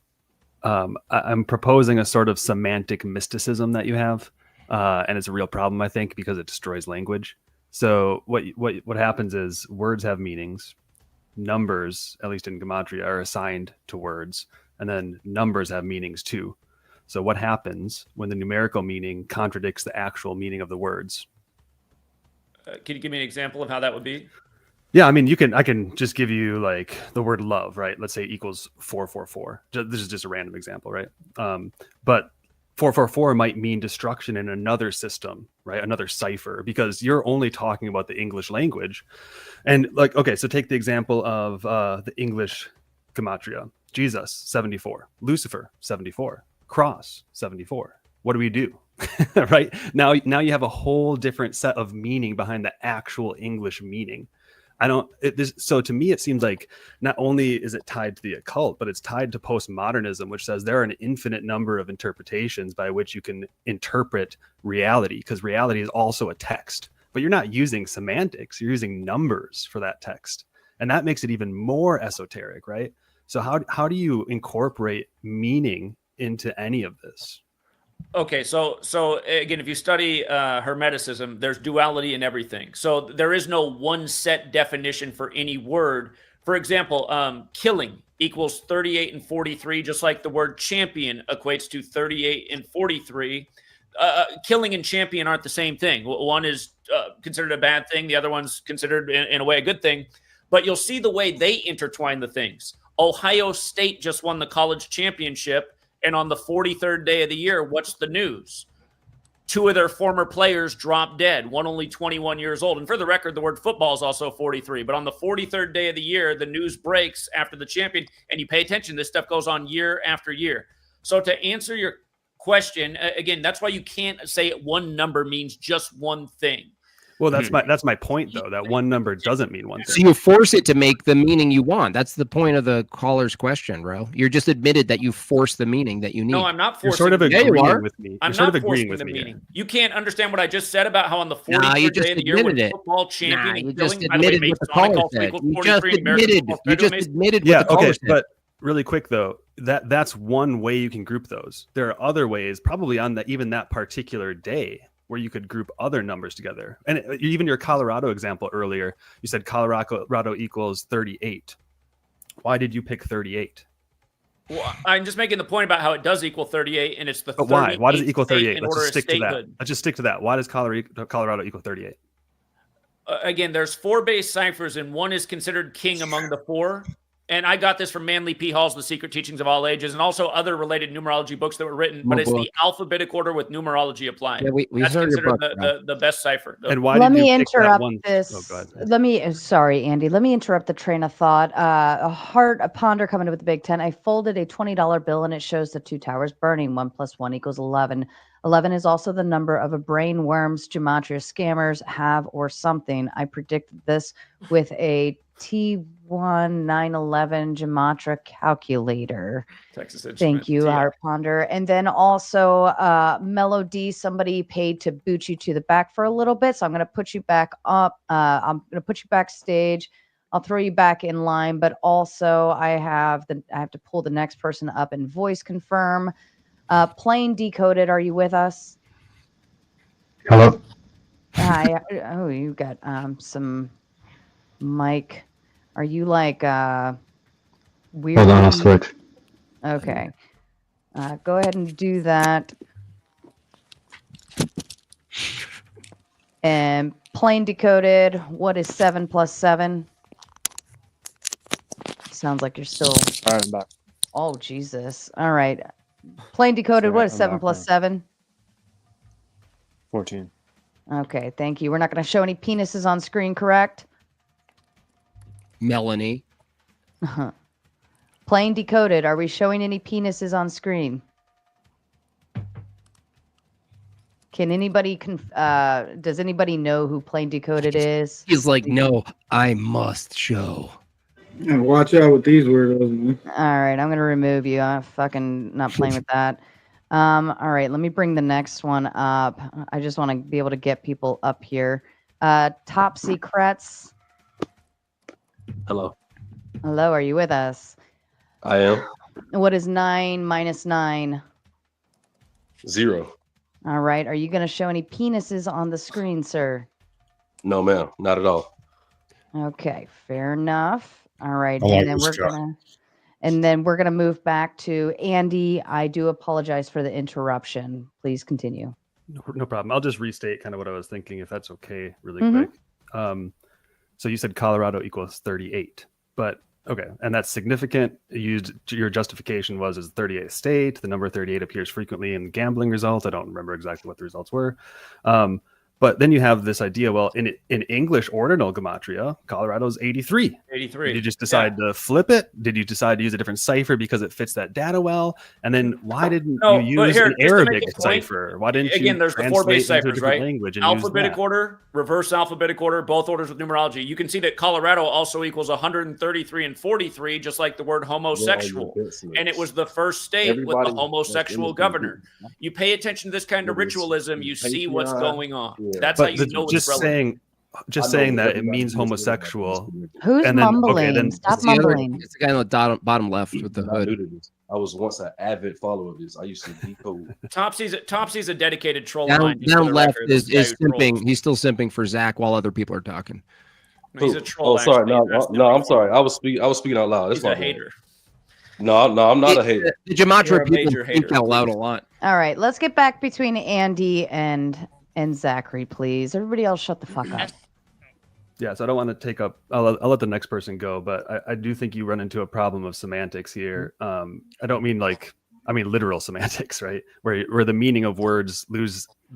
I'm proposing a sort of semantic mysticism that you have, and it's a real problem, I think, because it destroys language. So what happens is words have meanings. Numbers, at least in Gematria, are assigned to words, and then numbers have meanings too. So what happens when the numerical meaning contradicts the actual meaning of the words? Can you give me an example of how that would be? Yeah, I mean, I can just give you like the word love, right? Let's say equals 444. This is just a random example, right? But 444 might mean destruction in another system, right? Another cipher, because you're only talking about the English language. And like, okay, so take the example of the English Gematria. Jesus, 74. Lucifer, 74. Cross, 74. What do? Right? Now you have a whole different set of meaning behind the actual English meaning. I don't. So to me, it seems like not only is it tied to the occult, but it's tied to postmodernism, which says there are an infinite number of interpretations by which you can interpret reality, because reality is also a text. But you're not using semantics; you're using numbers for that text, and that makes it even more esoteric, right? So how do you incorporate meaning into any of this? Okay, so again, if you study Hermeticism, there's duality in everything. So there is no one set definition for any word. For example, killing equals 38 and 43, just like the word champion equates to 38 and 43. Killing and champion aren't the same thing. One is considered a bad thing. The other one's considered, in a way, a good thing. But you'll see the way they intertwine the things. Ohio State just won the college championship. And on the 43rd day of the year, what's the news? 2 of their former players dropped dead, one only 21 years old. And for the record, the word football is also 43. But on the 43rd day of the year, the news breaks after the champion. And you pay attention, this stuff goes on year after year. So to answer your question, again, that's why you can't say one number means just one thing. Well, that's my point, though. That one number doesn't mean one thing. So you force it to make the meaning you want. That's the point of the caller's question, bro. You're just admitted that you force the meaning that you need. No, I'm not forcing. You're sort of agreeing with me. I'm not forcing the meaning. You can't understand what I just said about how on the 43rd day of the year, when football champion you and just killing, admitted what the caller said. You just admitted what the caller said. But really quick though, that's one way you can group those. There are other ways, probably on even that particular day, where you could group other numbers together. And even your Colorado example earlier, you said Colorado equals 38. Why did you pick 38? Well, I'm just making the point about how it does equal 38, and it's the. But why? Why does it equal 38? Let's just stick to that. Let's just stick to that. Why does Colorado equal 38? Again, there's 4 base ciphers, and one is considered king among the 4. And I got this from Manly P. Hall's The Secret Teachings of All Ages, and also other related numerology books that were written. But it's the alphabetic order with numerology applied. Yeah, that's considered the best cipher. And why Let did me you pick interrupt that one? this. Oh, go ahead. Sorry, Andy. Let me interrupt the train of thought. A ponder coming in with the Big Ten. I folded a $20 bill and it shows the 2 towers burning. 1 + 1 = 11. 11 is also the number of a brain worms gematria scammers have or something. I predicted this with a T1911 Gematria calculator. Texas Instruments. Thank you, Heart Ponder. And then also Melody, somebody paid to boot you to the back for a little bit. So I'm going to put you back up. I'm going to put you backstage. I'll throw you back in line, but also I have to pull the next person up and voice confirm. Plain Decoded, are you with us? Hello. Hi. Oh, you got some mic. Are you like weird? Hold on, I'll switch. Okay. Go ahead and do that. And Plain Decoded, what is 7 + 7? Sounds like you're still. All right, I'm back. Oh, Jesus. All right. Plain Decoded, Sorry, what is I'm 7 back + now. 7? 14. Okay, thank you. We're not going to show any penises on screen, correct? Melanie. Plain Decoded, are we showing any penises on screen? Can anybody, does anybody know who Plain Decoded is? He's like, no, I must show. Yeah, watch out with these weirdos, man. All right, I'm going to remove you. I'm fucking not playing with that. All right, let me bring the next one up. I just want to be able to get people up here. Top Secrets. Hello. Hello, are you with us? I am. What is 9 - 9? 0. All right, are you going to show any penises on the screen, sir? No, ma'am. Not at all. Okay, fair enough. All right, I like and then this we're gonna move back to Andy. I do apologize for the interruption. Please continue. No problem. I'll just restate kind of what I was thinking, if that's okay, really Mhm. quick. So you said Colorado equals 38, but okay, and that's significant. Your justification was as 38th state. The number 38 appears frequently in gambling results. I don't remember exactly what the results were. But then you have this idea, well, in English ordinal gematria, Colorado's 83. 83. Did you just decide to flip it? Did you decide to use a different cipher because it fits that data well? And then why didn't you use an Arabic cipher? Why didn't you there's the 4 base translate into a ciphers, different right? language and Alphabetic use that? order, reverse alphabetic order, both orders with numerology. You can see that Colorado also equals 133 and 43, just like the word homosexual. And it was the first state with the homosexual governor. You pay attention to this kind of ritualism, you see what's going on. That's how you know it's relevant. Just saying that it means homosexual. Who's mumbling? Stop mumbling. It's the guy on the bottom left with the hood. I was once an avid follower of this. I used to decode. Topsy's a dedicated troll. Down left is simping. He's still simping for Zach while other people are talking. He's a troll. Oh, sorry. No, I'm sorry. I was speaking out loud. That's He's a hater. No, I'm not a hater. The Gematria people think out loud a lot. All right, let's get back between Andy and Zachary, please. Everybody else shut the fuck up. Yeah, so I don't want to take up. I'll let the next person go, but I do think you run into a problem of semantics here. I don't mean literal semantics, right? Where the meaning of words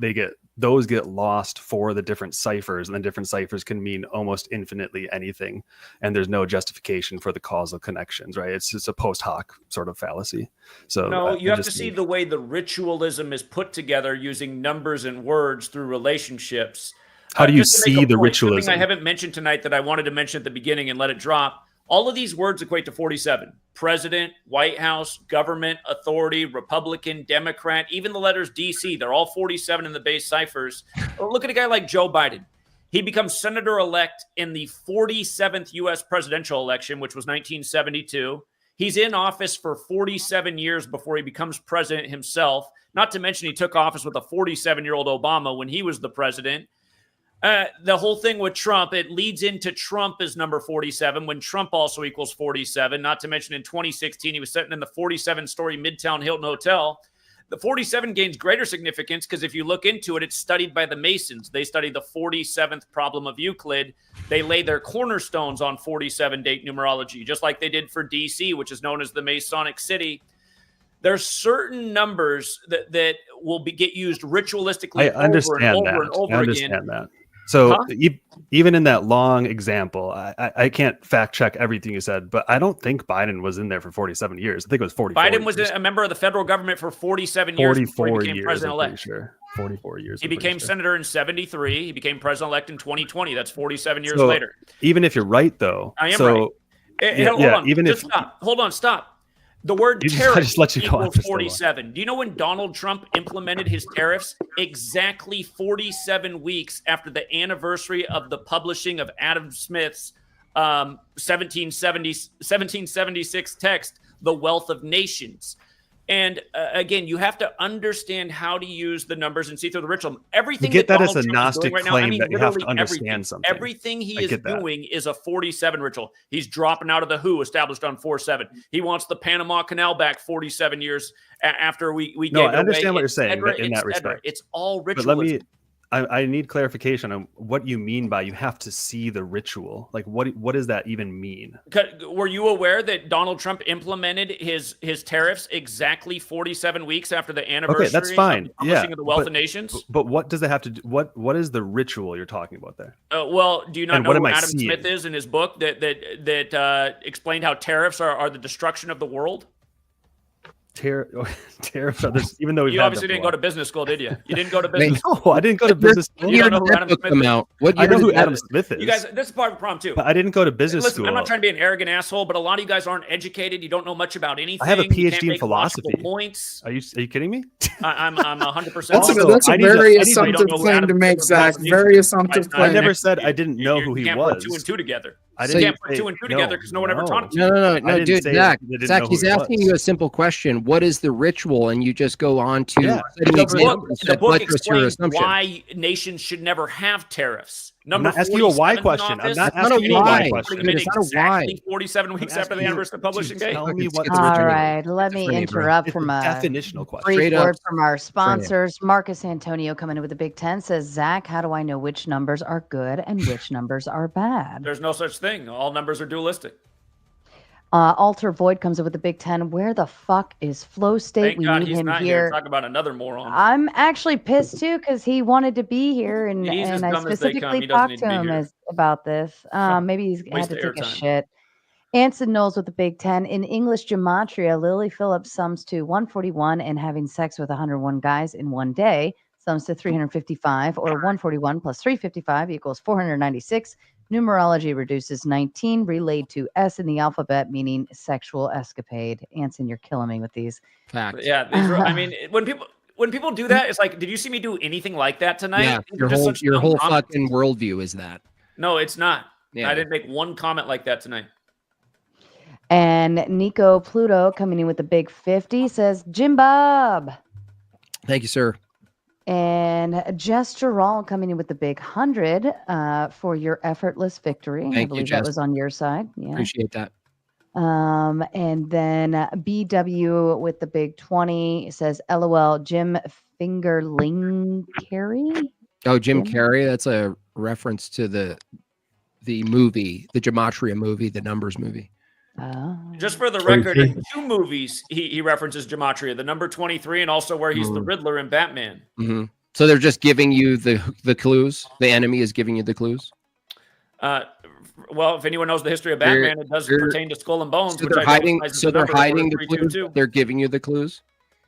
get lost for the different ciphers, and then different ciphers can mean almost infinitely anything, and there's no justification for the causal connections, right? It's just a post hoc sort of fallacy. So no, you have to see the way the ritualism is put together using numbers and words through relationships. How do you see the ritualism? Something I haven't mentioned tonight that I wanted to mention at the beginning and let it drop. All of these words equate to 47. President, White House, government, authority, Republican, Democrat, even the letters DC. They're all 47 in the base ciphers. Look at a guy like Joe Biden. He becomes senator-elect in the 47th U.S. presidential election, which was 1972. He's in office for 47 years before he becomes president himself. Not to mention he took office with a 47-year-old Obama when he was the president. The whole thing with Trump, it leads into Trump as number 47 when Trump also equals 47. Not to mention in 2016, he was sitting in the 47-story Midtown Hilton Hotel. The 47 gains greater significance because if you look into it, it's studied by the Masons. They study the 47th problem of Euclid. They lay their cornerstones on 47 date numerology, just like they did for DC, which is known as the Masonic City. There's certain numbers that will get used ritualistically over and over again. That. So even in that long example, I can't fact check everything you said, but I don't think Biden was in there for 47 years. I think it was 44 Biden was a member of the federal government for 47 years before he became president-elect. Sure. 44 years. He became senator in 73. He became president-elect in 2020. That's 47 years later. Even if you're right, though. I am right. Hold on, stop. The word tariff equals 47. Do you know when Donald Trump implemented his tariffs? Exactly 47 weeks after the anniversary of the publishing of Adam Smith's 1776 text, The Wealth of Nations. And again, you have to understand how to use the numbers and see through the ritual. Everything you get that as a Trump Gnostic right claim now, that you have to understand something. Everything he is doing is a 47 ritual. He's dropping out of the WHO, established on 47. He wants the Panama Canal back 47 years after we gave it away. I understand what you're saying in that respect. It's all ritualism. I need clarification on what you mean by you have to see the ritual. Like, what does that even mean? Were you aware that Donald Trump implemented his tariffs exactly 47 weeks after the anniversary of the publishing of the Wealth of Nations? But what does that have to do? What is the ritual you're talking about there? Well, do you not know who Adam Smith is in his book that explained how tariffs are the destruction of the world? Tariffs others, even though you obviously didn't go to business school, did you? You didn't go to business school. No, I didn't go to business school. You don't know who Adam Smith is. I know who Adam Smith is. You guys, this is part of the problem too. But I didn't go to business school. I'm not trying to be an arrogant asshole, but a lot of you guys aren't educated. You don't know much about anything. I have a PhD in philosophy. Points. Are you kidding me? I'm 100%. That's a very assumptive claim to make, Zach. Very assumptive claim. I never said I didn't know who he was. Put two and two together. I can't put two and two together because no one ever taught him. No, dude, Zach, he's asking you a simple question. What is the ritual? And you just go on to the book explains why nations should never have tariffs. I'm not asking you a why question. I'm not asking you a why question. It's not a why. 47 weeks after the anniversary of publishing date. Tell me what. All right, let me interrupt from a definitional question. Brief word from our sponsors. Marcus Antonio coming in with a Big 10 says, Zach, how do I know which numbers are good and which numbers are bad? There's no such thing. All numbers are dualistic. Alter Void comes up with the Big 10. Where the fuck is Flow State? Thank We God need he's him not here. Talk about another moron. I'm actually pissed too because he wanted to be here, and He's as I dumb as they come. specifically He doesn't talked need to to be him here. about this. Maybe he's had Waste to of take a airtime. shit. Anson knows with the Big 10. In English Gematria, Lily Phillips sums to 141, and having sex with 101 guys in one day sums to 355, or 141 plus 355 equals 496. Numerology reduces 19, relayed to S in the alphabet, meaning sexual escapade. Anson, you're killing me with these. Fact. But yeah, these are, I mean, when people do that, it's like, did you see me do anything like that tonight? Yeah, your whole fucking worldview is that. No, it's not. Yeah. I didn't make one comment like that tonight. And Nico Pluto coming in with the big 50 says, Jimbob. Thank you, sir. And Jess Gerald coming in with the big 100 for your effortless victory. I believe that was on your side. Yeah. Appreciate that. And then BW with the big 20 says, LOL, Jim Fingerling Carey. Oh, Jim Carrey. That's a reference to the movie, the Gematria movie, the Numbers movie. Just for the record, in 2 movies, he references Gematria, the number 23, and also where he's the Riddler in Batman. Mm-hmm. So they're just giving you the clues. The enemy is giving you the clues. Well, if anyone knows the history of Batman, it does pertain to Skull and Bones. So they're hiding. So they're hiding the clues. They're giving you the clues.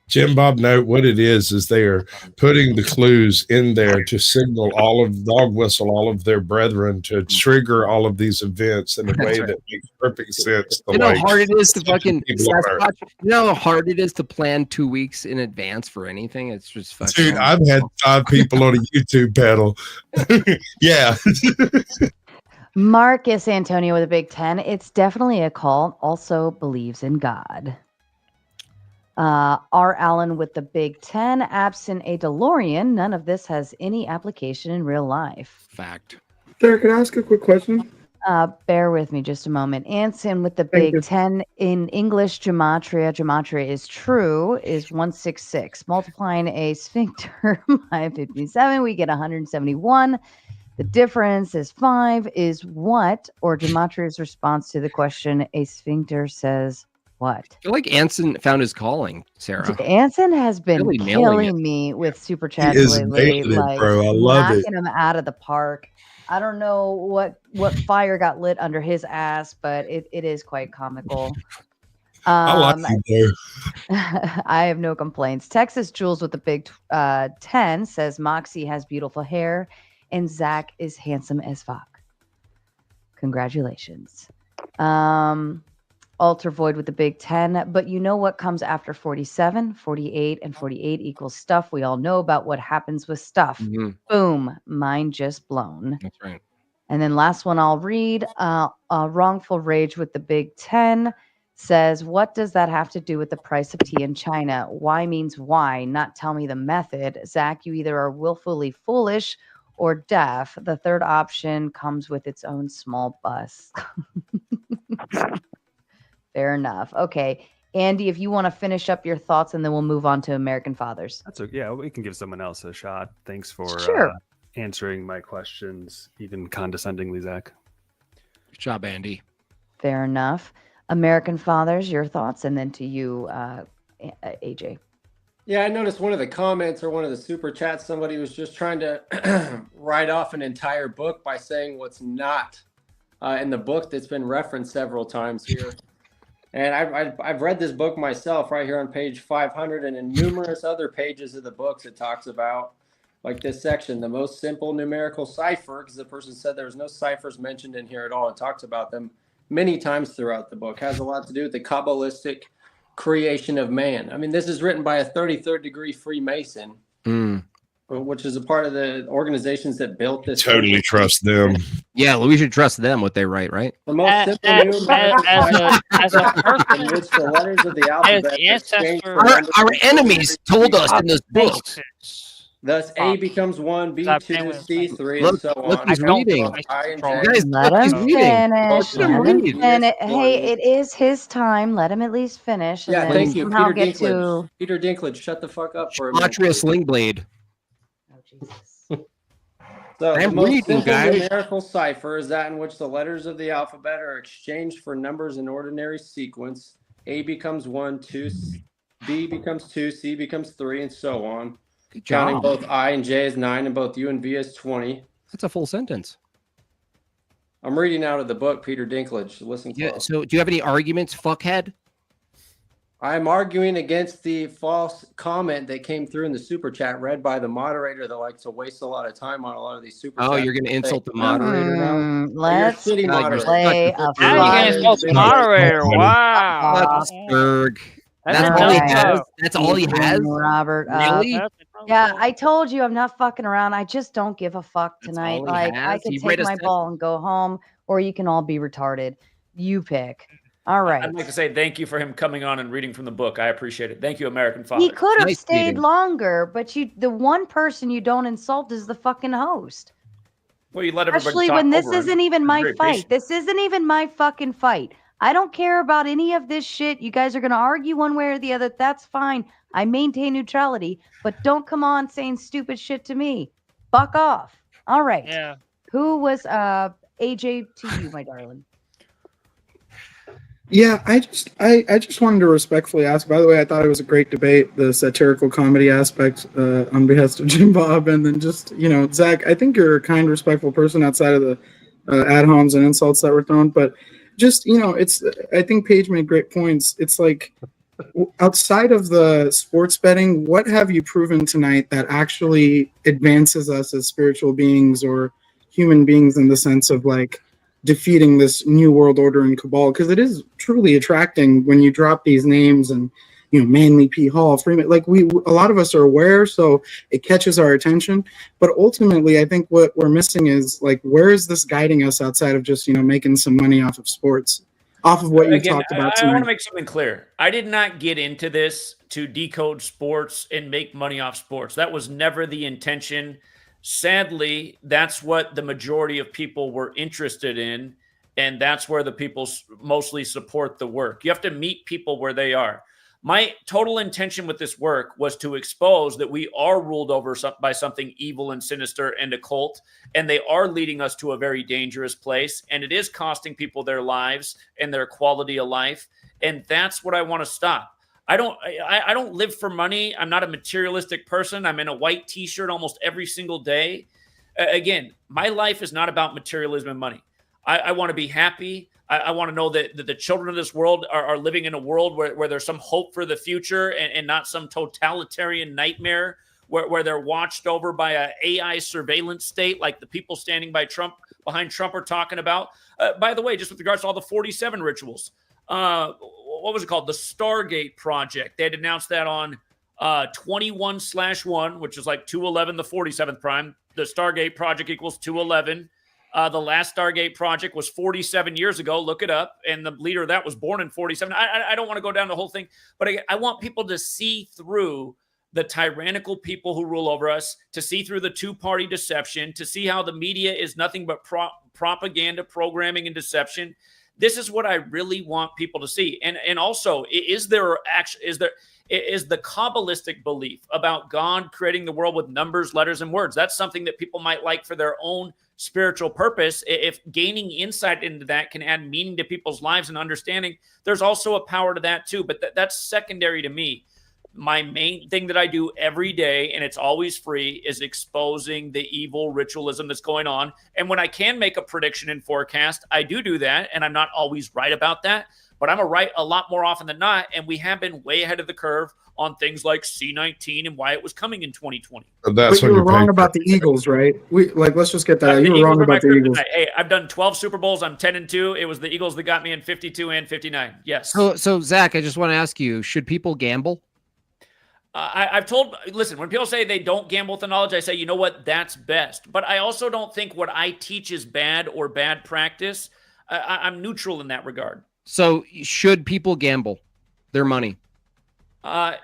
Jimbob, no, what it is they are putting the clues in there to signal dog whistle all of their brethren to trigger all of these events in a way that makes perfect sense. You know how hard it is to fucking Sasquatch? You know how hard it is to plan 2 weeks in advance for anything? It's just fucking. Dude, I've had 5 people on a YouTube panel. Yeah. Marcus Antonio with a big 10. It's definitely a cult. Also believes in God. R. Allen with the big 10. Absent a DeLorean, none of this has any application in real life. Fact. Sarah, can I ask a quick question? Bear with me just a moment. Anson with the big 10. In English Gematria is true, is 166. Multiplying a sphincter by 57, we get 171. The difference is 5 is what? Or Gematria's response to the question, a sphincter says what? I feel like Anson found his calling, Sarah. Anson has been Really killing me with super chats lately, like bro. I love knocking him out of the park. I don't know what fire got lit under his ass, but it is quite comical. I like you, bro. I have no complaints. Texas Jules with the big 10 says Moxie has beautiful hair and Zach is handsome as fuck. Congratulations. Alter Void with the big 10. But you know what comes after 47, 48, and 48 equals stuff. We all know about what happens with stuff. Mm-hmm. Boom. Mind just blown. That's right. And then last one I'll read. Wrongful Rage with the big 10 says, what does that have to do with the price of tea in China? Why means why, not tell me the method. Zach, you either are willfully foolish or deaf. The third option comes with its own small bus. Fair enough. Okay. Andy, if you want to finish up your thoughts and then we'll move on to American Fathers. That's okay. Yeah, we can give someone else a shot. Thanks for answering my questions, even condescendingly, Zach. Good job, Andy. Fair enough. American Fathers, your thoughts, and then to you, AJ. Yeah, I noticed one of the comments or one of the super chats, somebody was just trying to write off an entire book by saying what's not in the book that's been referenced several times here. And I've read this book myself right here on page 500, and in numerous other pages of the books it talks about, like this section, the most simple numerical cipher, because the person said there was no ciphers mentioned in here at all. It talks about them many times throughout the book. Has a lot to do with the Kabbalistic creation of man. I mean, this is written by a 33rd degree Freemason, which is a part of the organizations that built this. Totally trust them. Yeah, well, we should trust them what they write, right? The most simple as a person in which the letters of the alphabet our enemies told us in this book. Thus, A becomes 1, B2, C3, and so on. Look, he's reading. Guys, let him finish. Hey, it is his time. Let him at least finish. Yeah, and thank you, Peter Peter Dinklage. Dinklage. Peter Dinklage, shut the fuck up for a minute. Gematria Sling Blade. Oh, Jesus. So the I'm most reading, simple guys. numerical cipher is that in which the letters of the alphabet are exchanged for numbers in ordinary sequence. A becomes 1, 2, B becomes 2, C becomes 3, and so on. Good Counting job. both I and J as 9 and both U and V as 20. That's a full sentence. I'm reading out of the book, Peter Dinklage. Listen close. Yeah. So do you have any arguments, fuckhead? I'm arguing against the false comment that came through in the super chat read by the moderator that likes to waste a lot of time on a lot of these super chats. Oh, you're going to insult the moderator now? Let's You're a shitty moderator. play a Now you can insult the moderator. Wow. Berg. That's That's all he tough, has. though. That's all he has. Robert. Really? Yeah, I told you I'm not fucking around. I just don't give a fuck tonight. all he Like I has? can He read take a my ball and go home, or you can all be retarded. You pick. All right. I'd like to say thank you for him coming on and reading from the book. I appreciate it. Thank you, American Father. He could have Nice stayed meeting. longer, but the one person you don't insult is the fucking host. Well, you let everybody Especially talk when this over him. isn't even You're my very fight. patient. This isn't even my fucking fight. I don't care about any of this shit. You guys are going to argue one way or the other. That's fine. I maintain neutrality, but don't come on saying stupid shit to me. Fuck off. All right. Yeah. Who was AJ to you, my darling? Yeah, I just wanted to respectfully ask. By the way, I thought it was a great debate, the satirical comedy aspect on behest of Jimbob, and then just Zach. I think you're a kind, respectful person outside of the ad homs and insults that were thrown. But just it's. I think Paige made great points. It's like outside of the sports betting, what have you proven tonight that actually advances us as spiritual beings or human beings in the sense of like defeating this new world order and cabal? Because it is truly attracting when you drop these names and Manly P. Hall, Freeman, like a lot of us are aware, so it catches our attention. But ultimately, I think what we're missing is like, where is this guiding us outside of just making some money off of sports, off of what you talked about I want tonight? to make something clear. I did not get into this to decode sports and make money off sports. That was never the intention. Sadly, that's what the majority of people were interested in, and that's where the people mostly support the work. You have to meet people where they are. My total intention with this work was to expose that we are ruled over by something evil and sinister and occult, and they are leading us to a very dangerous place, and it is costing people their lives and their quality of life, and that's what I want to stop. I don't live for money. I'm not a materialistic person. I'm in a white t-shirt almost every single day. Again, my life is not about materialism and money. I want to be happy. I want to know that the children of this world are living in a world where there's some hope for the future and not some totalitarian nightmare where they're watched over by an AI surveillance state like the people standing behind Trump are talking about. By the way, just with regards to all the 47 rituals, what was it called? The Stargate Project. They had announced that on 21/1, which is like 211, the 47th prime. The Stargate Project equals 211. The last Stargate Project was 47 years ago. Look it up. And the leader of that was born in 47. I don't want to go down the whole thing, but I want people to see through the tyrannical people who rule over us, to see through the two-party deception, to see how the media is nothing but propaganda, programming, and deception. This is what I really want people to see. And also, is the Kabbalistic belief about God creating the world with numbers, letters, and words. That's something that people might like for their own spiritual purpose. If gaining insight into that can add meaning to people's lives and understanding, there's also a power to that too. But that's secondary to me. My main thing that I do every day, and it's always free, is exposing the evil ritualism that's going on. And when I can make a prediction and forecast, I do that. And I'm not always right about that, but I'm right a lot more often than not. And we have been way ahead of the curve on things like C-19 and why it was coming in 2020. But you were wrong about the Eagles, right? Let's just get that out. You were wrong about the Eagles. Hey, I've done 12 Super Bowls. I'm 10-2. It was the Eagles that got me in 52 and 59. Yes. So Zach, I just want to ask you, should people gamble? Listen, when people say they don't gamble with the knowledge, I say, you know what, that's best. But I also don't think what I teach is bad or bad practice. I'm neutral in that regard. So should people gamble their money?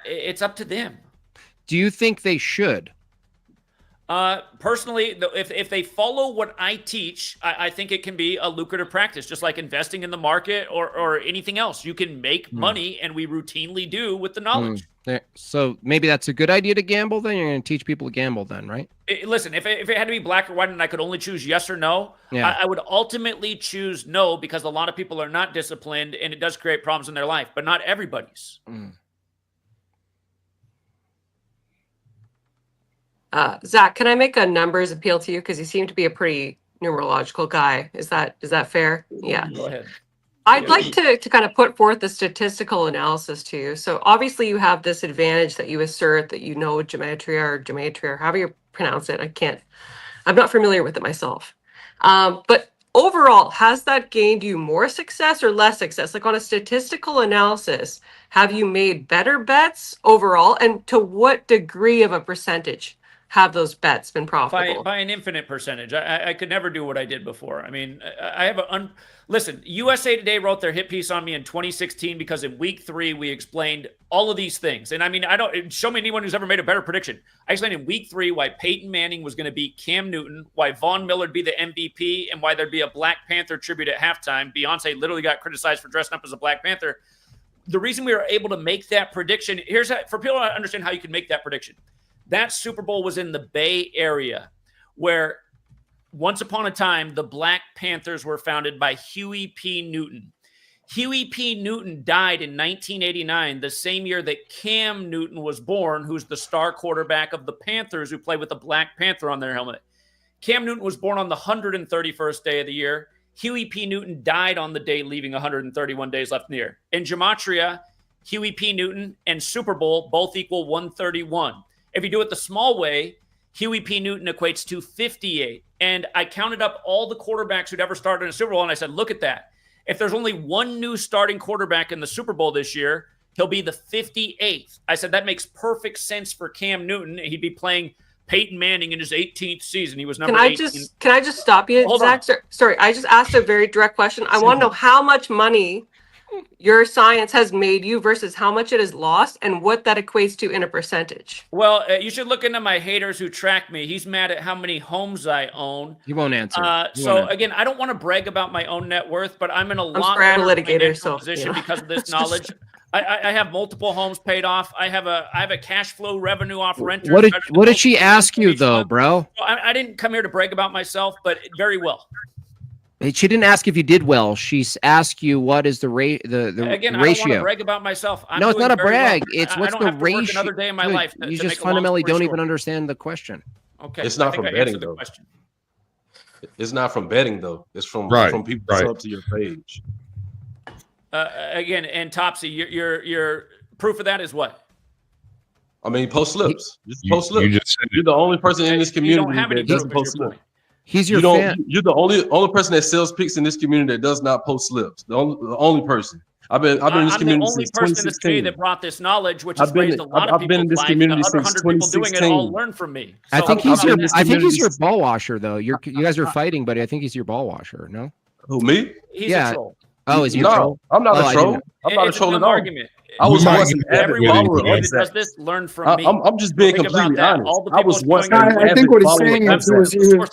It's up to them. Do you think they should? Personally, if they follow what I teach, I think it can be a lucrative practice, just like investing in the market or anything else. You can make money, and we routinely do with the knowledge. So maybe that's a good idea to gamble. Then you're going to teach people to gamble. Then, right? Listen, if it had to be black or white and I could only choose yes or no, Yeah. I would ultimately choose no, because a lot of people are not disciplined and it does create problems in their life, but not everybody's. Zach, can I make a numbers appeal to you? Because you seem to be a pretty numerological guy. Is that fair? Yeah. Go ahead. I'd like to kind of put forth the statistical analysis to you. So obviously you have this advantage that you assert that you know Gematria, or however you pronounce it. I'm not familiar with it myself. But overall, has that gained you more success or less success? Like on a statistical analysis, have you made better bets overall? And to what degree of a percentage have those bets been profitable? By an infinite percentage. I could never do what I did before. I mean, I have listen, USA Today wrote their hit piece on me in 2016 because in week 3 we explained all of these things. And I mean, show me anyone who's ever made a better prediction. I explained in week 3 why Peyton Manning was going to beat Cam Newton, why Von Miller would be the MVP, and why there'd be a Black Panther tribute at halftime. Beyonce literally got criticized for dressing up as a Black Panther. The reason we were able to make that prediction, for people to understand how you can make that prediction. That Super Bowl was in the Bay Area, where once upon a time, the Black Panthers were founded by Huey P. Newton. Huey P. Newton died in 1989, the same year that Cam Newton was born, who's the star quarterback of the Panthers, who played with the Black Panther on their helmet. Cam Newton was born on the 131st day of the year. Huey P. Newton died on the day, leaving 131 days left in the year. In Gematria, Huey P. Newton and Super Bowl both equal 131. If you do it the small way, Huey P. Newton equates to 58. And I counted up all the quarterbacks who'd ever started in a Super Bowl, and I said, look at that. If there's only one new starting quarterback in the Super Bowl this year, he'll be the 58th. I said, that makes perfect sense for Cam Newton. He'd be playing Peyton Manning in his 18th season. He was number 18. Can I just stop you, Hold Zach? on. Sorry, I just asked a very direct question. I want to know how much money your science has made you versus how much it has lost and what that equates to in a percentage. Well, you should look into my haters who track me. He's mad at how many homes I own. He won't answer. Again, I don't want to brag about my own net worth, but I'm in a lot I'm a better litigator, financial position because of this knowledge. I have multiple homes paid off. I have a cash flow revenue off renters. What did she ask you though, bro? I didn't come here to brag about myself, but very well. She didn't ask if you did well. She's asked you what is the Again, ratio. I don't want to brag about myself. No, it's not a brag. Well. It's what's I don't the have to work ratio. another day in my life. You just fundamentally don't even understand the question. Okay, it's not from betting though. It's not from betting though. It's from people sub to your page. Again, and Topsy, your proof of that is what? I mean, post slips. Just post slips. You're the only person in this community that doesn't post slips. He's your fan. You're the only person that sells pics in this community that does not post slips. The only person. I've been in this community since 2016. I'm the only person in this community that brought this knowledge, which has raised a lot of people. I've been in this community since 2016. People doing it all learn from me. So I think he's your ball washer though. You guys are fighting, but I think he's your ball washer. No? Who, me? He's a troll. Oh, is he a troll? I'm not a troll. I'm not a troll at all. Argument. I was once an avid follower of that does this. Learn from me. I'm just being completely honest. I was once an I avid think what he's follower saying of is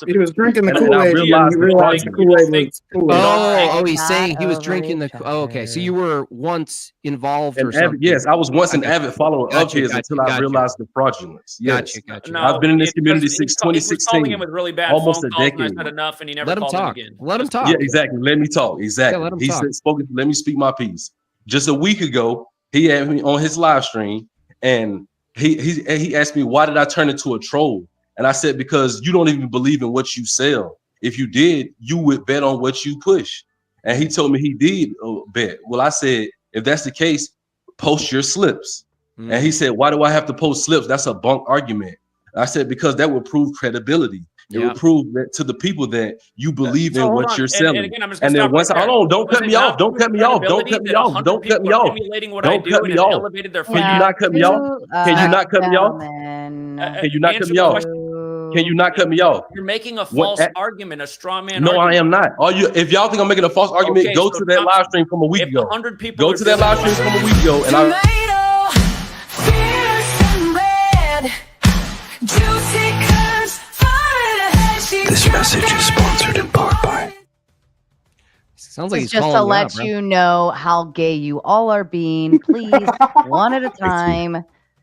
he was drinking the Kool-Aid and he realized the Kool-Aid was Oh, he's saying he was drinking the. Oh, okay. So you were once involved or something? Yes, I was once an avid follower of his until I realized the fraudulence. Yes, Gotcha. I've been in this community since 2016. He was calling him with really bad almost phone a calls, decade. and I said enough, and he never Let him called talk. him again. Let him talk. Yeah, exactly. Let me talk. Exactly. Let him He talk. said, let me speak my piece. Just a week ago, he had me on his live stream, and he asked me, why did I turn into a troll? And I said, because you don't even believe in what you sell. If you did, you would bet on what you push. And he told me he did bet. Well, I said, if that's the case, post your slips. And he said, why do I have to post slips? That's a bunk argument. I said, because that would prove credibility. It would prove that to the people that you believe in what you're selling. And then once, hold on, don't cut me off. Don't cut me off. Don't cut me off. Don't cut me off. Don't cut me off. Can you not cut me off? Can you not cut me off? Can you not cut me off? Can you not cut me off? You're making a false argument, a straw man. No, argument. I am not. If y'all think I'm making a false argument, go to that live stream from a week ago. Go to that live stream from a week ago, and This message is sponsored in part by. Sounds like It's he's just to calling let you know how gay you all are being. Please, one at a time.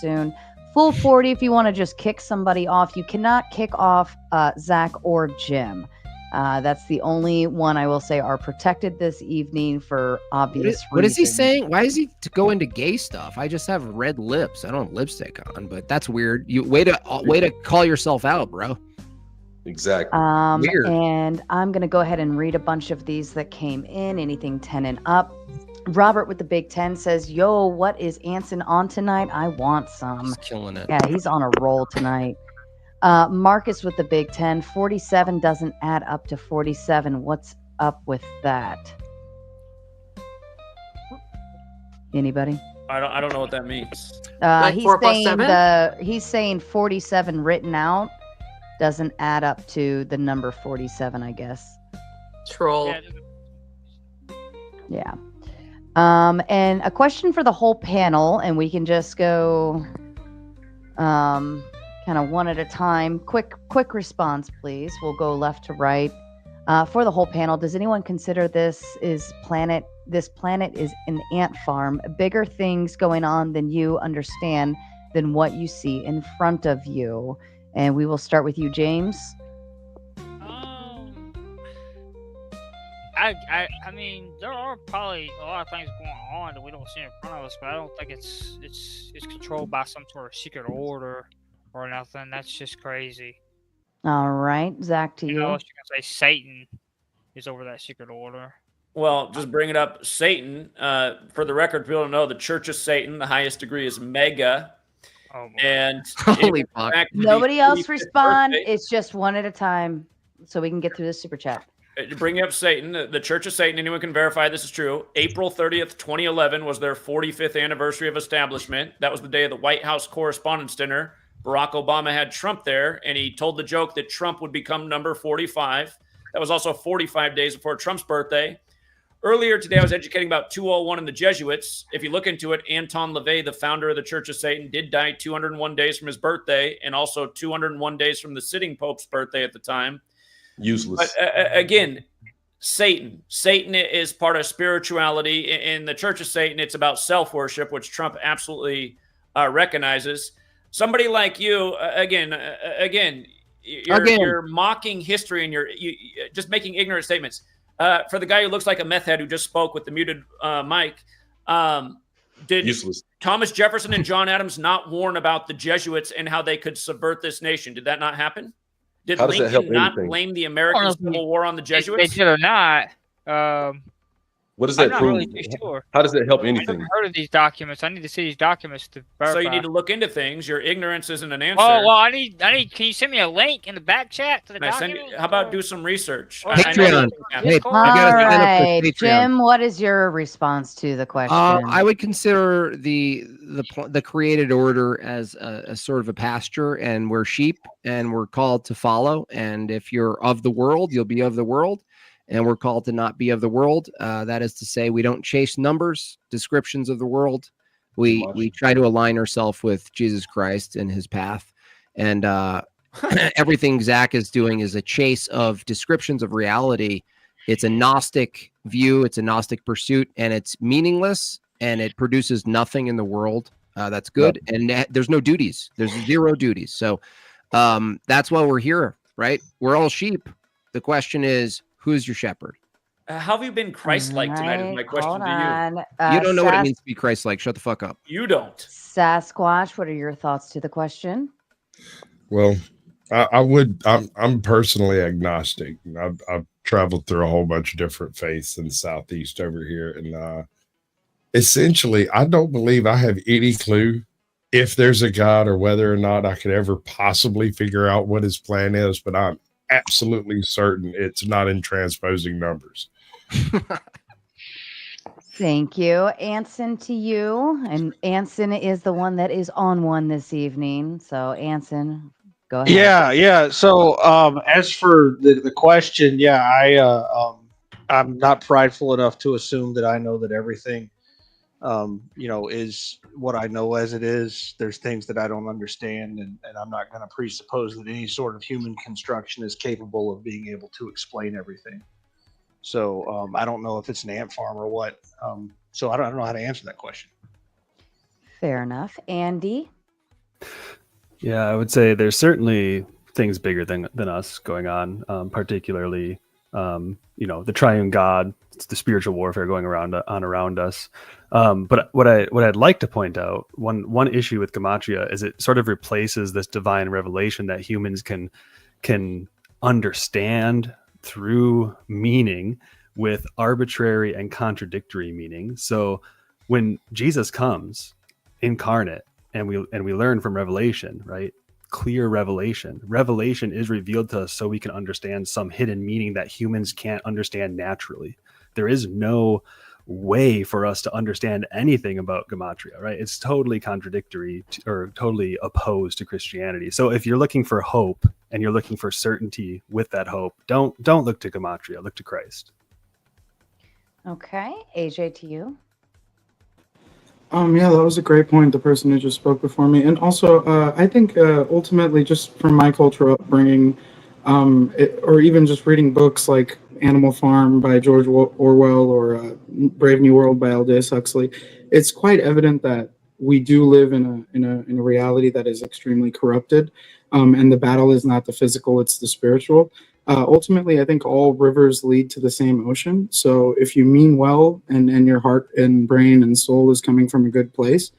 soon. Full 40 if you want to just kick somebody off. You cannot kick off Zach or Jim. That's the only one I will say are protected this evening for obvious reasons. What is he saying? Why is he to go into gay stuff? I just have red lips. I don't have lipstick on, but that's weird. You way to call yourself out, bro. Exactly. Weird. And I'm going to go ahead and read a bunch of these that came in, anything 10 and up. Robert with the Big 10 says, yo, what is Anson on tonight? I want some. He's killing it. Yeah, he's on a roll tonight. Marcus with the Big 10. 47 doesn't add up to 47. What's up with that? Anybody? I don't know what that means. Like He's 4 plus saying 7? he's saying 47 written out doesn't add up to the number 47, I guess. Troll. Yeah. And a question for the whole panel, and we can just go kind of one at a time. Quick response, please. We'll go left to right. For the whole panel, does anyone consider this planet is an ant farm? Bigger things going on than you understand than what you see in front of you. And we will start with you, James. I mean, there are probably a lot of things going on that we don't see in front of us, but I don't think it's controlled by some sort of secret order or nothing. That's just crazy. All right, Zach, to you. You can say Satan is over that secret order. Well, just bring it up. Satan, for the record, people don't know the Church of Satan, the highest degree is mega. And Holy fuck. Nobody else respond. It's just one at a time so we can get through this super chat. Bringing up Satan, the Church of Satan, anyone can verify this is true. April 30th, 2011 was their 45th anniversary of establishment. That was the day of the White House Correspondents' Dinner. Barack Obama had Trump there, and he told the joke that Trump would become number 45. That was also 45 days before Trump's birthday. Earlier today, I was educating about 201 and the Jesuits. If you look into it, Anton LaVey, the founder of the Church of Satan, did die 201 days from his birthday and also 201 days from the sitting Pope's birthday at the time. Useless. But again, Satan is part of spirituality. In the Church of Satan, it's about self-worship, which Trump absolutely recognizes. Somebody like you, you're mocking history and you're just making ignorant statements. For the guy who looks like a meth head who just spoke with the muted mic, did Useless. Thomas Jefferson and John Adams not warn about the Jesuits and how they could subvert this nation? Did that not happen? Did How does that help Lincoln not anything? blame the American Civil War on the Jesuits? They did or not. What does that I'm not prove? really too sure. How does that help I've anything? never heard of these documents. I need to see these documents to verify. So you need to look into things. Your ignorance isn't an answer. Oh well, I need. Can you send me a link in the back chat to the document? How about do some research? Patreon. All right, Jim, what is your response to the question? I would consider the created order as a sort of a pasture, and we're sheep, and we're called to follow. And if you're of the world, you'll be of the world. And we're called to not be of the world. That is to say, we don't chase numbers, descriptions of the world. We try to align ourselves with Jesus Christ and his path. And everything Zach is doing is a chase of descriptions of reality. It's a Gnostic view. It's a Gnostic pursuit, and it's meaningless, and it produces nothing in the world. That's good. And there's no duties. There's 0 duties. So that's why we're here, right? We're all sheep. The question is, who's your shepherd? How have you been Christ-like tonight is my question to you. You don't know what it means to be Christ-like. Shut the fuck up. You don't. Sasquatch, what are your thoughts to the question? Well, I'm personally agnostic. I've traveled through a whole bunch of different faiths in the Southeast over here. And essentially, I don't believe I have any clue if there's a God or whether or not I could ever possibly figure out what his plan is. But I'm absolutely certain it's not in transposing numbers. Thank you. Anson, to you. And Anson is the one that is on one this evening. So, Anson, go ahead. Yeah. So, as for the question, I'm not prideful enough to assume that I know that everything, is what I know as it is. There's things that I don't understand, and I'm not going to presuppose that any sort of human construction is capable of being able to explain everything. So I don't know if it's an ant farm or what. So I don't know how to answer that question. Fair enough. Andy? Yeah, I would say there's certainly things bigger than us going on, particularly, the triune God, it's the spiritual warfare going around us. But what I'd like to point out, one issue with Gematria is it sort of replaces this divine revelation that humans can understand through meaning with arbitrary and contradictory meaning. So when Jesus comes incarnate and we learn from Revelation, right? clear revelation. Revelation is revealed to us so we can understand some hidden meaning that humans can't understand naturally. There is no way for us to understand anything about Gematria, right? It's totally contradictory or totally opposed to Christianity. So if you're looking for hope and you're looking for certainty with that hope, don't look to Gematria, look to Christ. Okay, AJ, to you. Yeah, that was a great point, the person who just spoke before me. And also, I think ultimately, just from my cultural upbringing, or even just reading books like Animal Farm by George Orwell or Brave New World by Aldous Huxley, it's quite evident that we do live in a reality that is extremely corrupted, and the battle is not the physical, it's the spiritual. Ultimately, I think all rivers lead to the same ocean. So if you mean well and your heart and brain and soul is coming from a good place,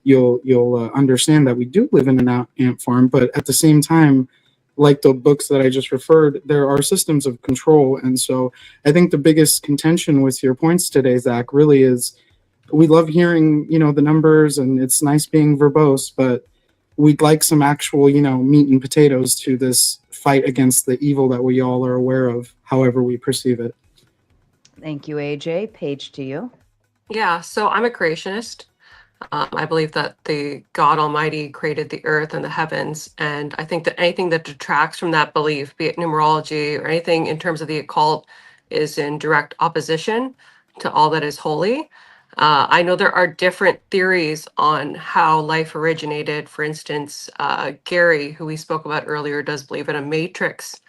you'll understand that we do live in an ant farm. But at the same time, like the books that I just referred, there are systems of control. And so I think the biggest contention with your points today, Zach, really is we love hearing, the numbers, and it's nice being verbose, but we'd like some actual, meat and potatoes to this fight against the evil that we all are aware of, however we perceive it. Thank you, AJ. Paige, to you. Yeah, so I'm a creationist. I believe that the God Almighty created the earth and the heavens, and I think that anything that detracts from that belief, be it numerology or anything in terms of the occult, is in direct opposition to all that is holy. I know there are different theories on how life originated. For instance, Gary, who we spoke about earlier, does believe in a matrix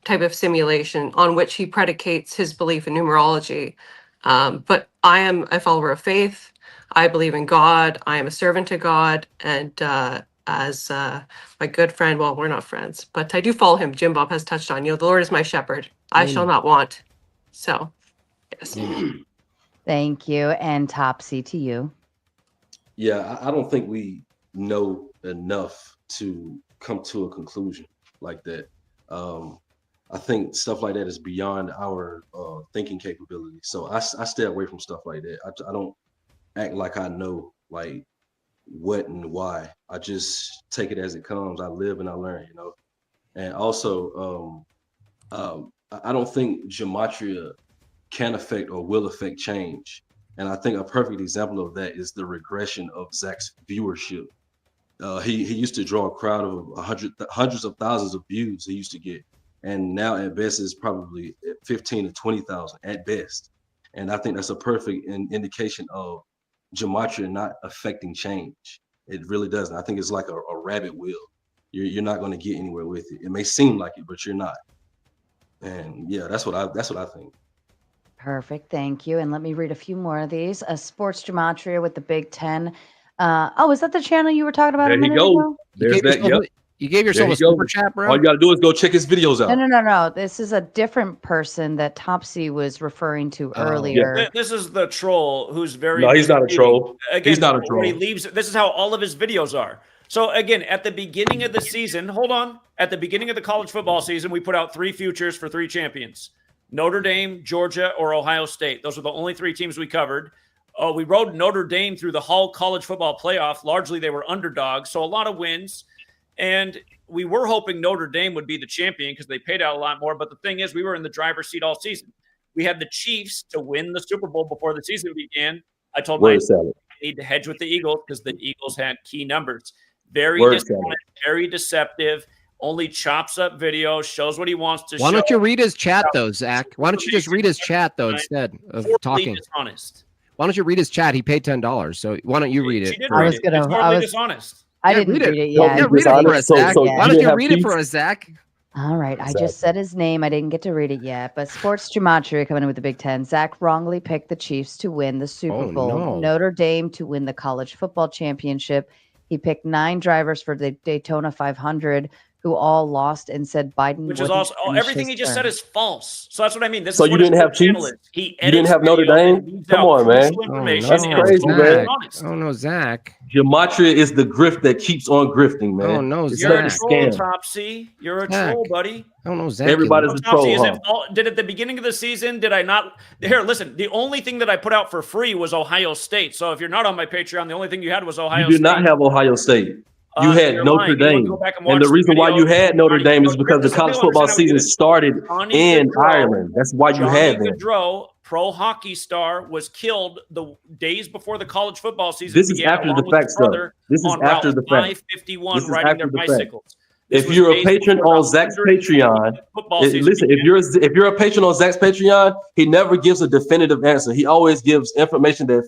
type of simulation on which he predicates his belief in numerology. But I am a follower of faith. I believe in God. I am a servant to God. And as my good friend, well, we're not friends, but I do follow him. Jimbob has touched on, the Lord is my shepherd. I shall not want. So, yes. Thank you. And Topsy, to you. Yeah, I don't think we know enough to come to a conclusion like that. I think stuff like that is beyond our thinking capability. So I stay away from stuff like that. I don't act like I know like what and why. I just take it as it comes. I live and I learn, And also, I don't think Gematria can affect or will affect change. And I think a perfect example of that is the regression of Zach's viewership. He used to draw a crowd of hundreds of thousands of views he used to get. And now at best is probably 15 to 20,000 at best. And I think that's a perfect indication of Gematria not affecting change. It really doesn't. I think it's like a rabbit wheel. You're not going to get anywhere with it. It may seem like it, but you're not. And yeah, that's what I think. Perfect. Thank you. And let me read a few more of these. Sports Gematria with the Big Ten. Is that the channel you were talking about a minute ago? There's that. Yep. You gave yourself a super chat, bro? All you got to do is go check his videos out. No. This is a different person that Topsy was referring to earlier. Yeah. This is the troll who's very. No, he's not a troll. Again, he's not a troll. He leaves. This is how all of his videos are. So again, at the beginning of the season, hold on. At the beginning of the college football season, we put out 3 futures for 3 champions: Notre Dame, Georgia, or Ohio State. Those were the only 3 teams we covered. We rode Notre Dame through the whole college football playoff. Largely, they were underdogs, so a lot of wins. And we were hoping Notre Dame would be the champion because they paid out a lot more. But the thing is, we were in the driver's seat all season. We had the Chiefs to win the Super Bowl before the season began. I told myself I need to hedge with the Eagles because the Eagles had key numbers. Very dishonest, very deceptive. Only chops up video, shows what he wants to show. Why don't you read his chat, though, Zach? Why don't you just read his chat, though, instead of talking? Dishonest. Why don't you read his chat? He paid $10, so why don't you read it? I was totally dishonest. I didn't read it yet. Yeah, read it for us, Zach. Why don't you read it for us, Zach? All right. I just said his name. I didn't get to read it yet. But Sports Gematria coming in with the Big Ten. Zach wrongly picked the Chiefs to win the Super Bowl. No. Notre Dame to win the college football championship. He picked 9 drivers for the Daytona 500 who all lost and said Biden. Which is also everything he just said is false. So that's what I mean. This so is you didn't have Chiefs? You didn't have Notre Dame? Come on, man. That's crazy, man. Oh no, Zach. Gematria is the grift that keeps on grifting, man. Oh no, it's You're not a a troll, scam. Topsy. You're a Zach. troll, buddy. I don't know, Zach. Everybody's a troll. Topsy, did at the beginning of the season, did I not? Here, listen. The only thing that I put out for free was Ohio State. So if you're not on my Patreon, the only thing you had was Ohio State. You did not have Ohio State. You had You're Notre lying. Anyone Dame. go back and And watch the reason why video. you had Notre Dame is because the Listen, college people football understand how we do season this. started Johnny in Gaudreau- Ireland. That's why you Johnny had that. Gaudreau, pro hockey star, was killed the days before the college football season This is began, after along the with fact his stuff. brother This is on after Route the fact. 551 This is riding their after the fact. bicycles. This If was you're a days patron before on the Zach's 150 Patreon, football season listen, began. if you're a patron on Zach's Patreon, he never gives a definitive answer. He always gives information that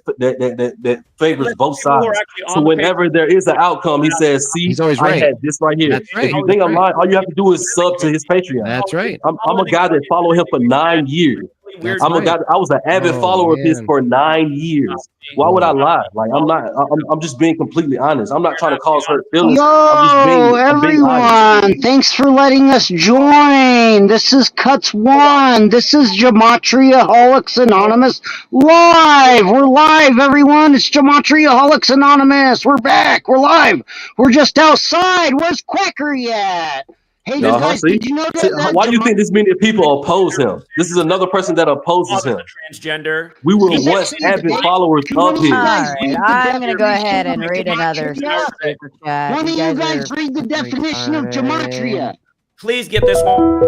favors Listen, both people who are sides. actually So on the whenever there is an outcome, he says, "See, He's always I right. had this right here." That's right. If you think I'm lying, all you have to do is sub to his Patreon. That's right. I'm a guy that followed him for 9 years. That's I'm a right. guy. I was an avid Oh, follower of his man. for 9 years. Why would I lie? Like I'm not. I'm just being completely honest. I'm not trying to cause hurt feelings. I'm just Yo, being honest. everyone! Thanks for letting us join. This is Cuts One. This is GematriaHolics Anonymous live. We're live, everyone. It's GematriaHolics Anonymous. We're back. We're live. We're just outside. Where's Quackery at? Hey, you guys, See? did you know See, that? why do you think this many people oppose him? This is another person that opposes him. Transgender. We were once avid followers of his. All right, I'm gonna go ahead and read another super chat. One of you guys are read the definition of Gematria. Please get this one.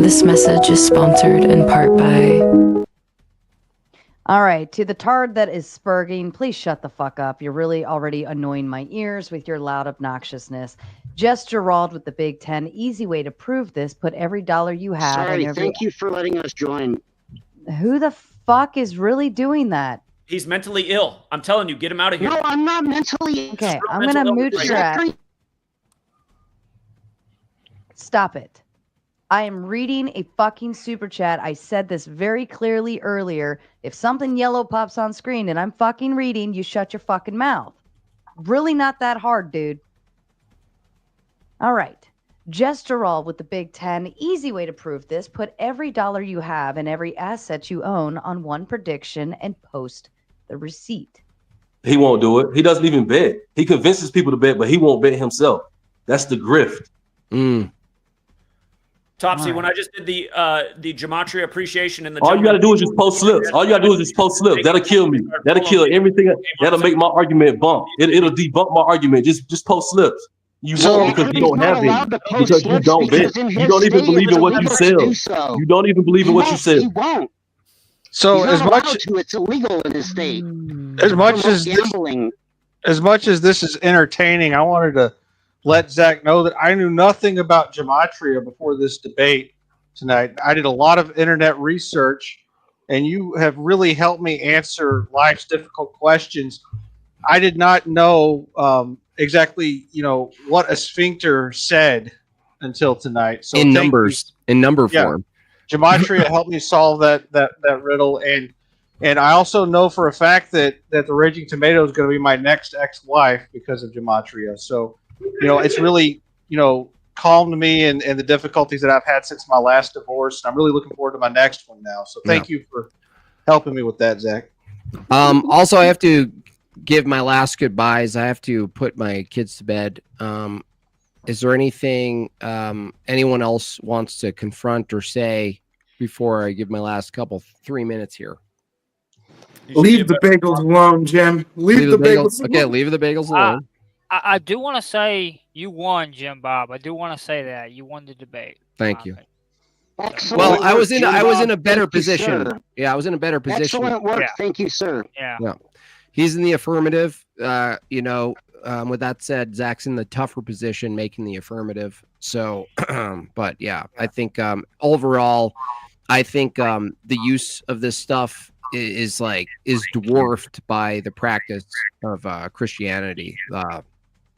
This message is sponsored in part by. All right, to the tard that is spurging, please shut the fuck up. You're really already annoying my ears with your loud obnoxiousness. Just Gerald with the Big Ten. Easy way to prove this. Put every dollar you have. Sorry, and thank you for letting us join. Who the fuck is really doing that? He's mentally ill. I'm telling you, get him out of here. No, I'm not mentally. Okay, Real I'm mental gonna illness mute right your now. ass. Stop it. I am reading a fucking super chat. I said this very clearly earlier. If something yellow pops on screen and I'm fucking reading, you shut your fucking mouth. Really not that hard, dude. All right. Gestural with the Big Ten. Easy way to prove this. Put every dollar you have and every asset you own on one prediction and post the receipt. He won't do it. He doesn't even bet. He convinces people to bet, but he won't bet himself. That's the grift. Topsy, when I just did the gematria appreciation in the All you got to do is just post slips. All you got to do is just post slips. That'll kill me. That'll kill everything. That'll make my argument bump. It'll debunk my argument. Just post slips. You won't because you don't have any. Because you don't bet. You don't even believe in what you sell. You don't even believe in what you sell. He won't. So He's as not much allowed to, it's illegal in his state. as much as gambling. As much as this is entertaining, I wanted to let Zach know that I knew nothing about gematria before this debate tonight. I did a lot of internet research, and you have really helped me answer life's difficult questions. I did not know exactly, what a sphincter said until tonight. So in numbers, in number form. Gematria helped me solve that riddle, and I also know for a fact that the Raging Tomato is going to be my next ex-wife because of gematria. So, it's really, calmed me and the difficulties that I've had since my last divorce. I'm really looking forward to my next one now. So thank you for helping me with that, Zach. Also, I have to give my last goodbyes. I have to put my kids to bed. Is there anything anyone else wants to confront or say before I give my last 3 minutes here? Leave the bagels alone, Jim. Leave the bagels alone. Okay, leave the bagels alone. I do want to say you won, Jimbob. I do want to say that you won the debate. Thank you. Excellent Well, work, I was in a better Thank you, position. sir. Yeah, I was in a better position. Excellent work. Thank you, sir. Yeah. He's in the affirmative. With that said, Zach's in the tougher position, making the affirmative. So, but yeah, I think overall, the use of this stuff is dwarfed by the practice of Christianity.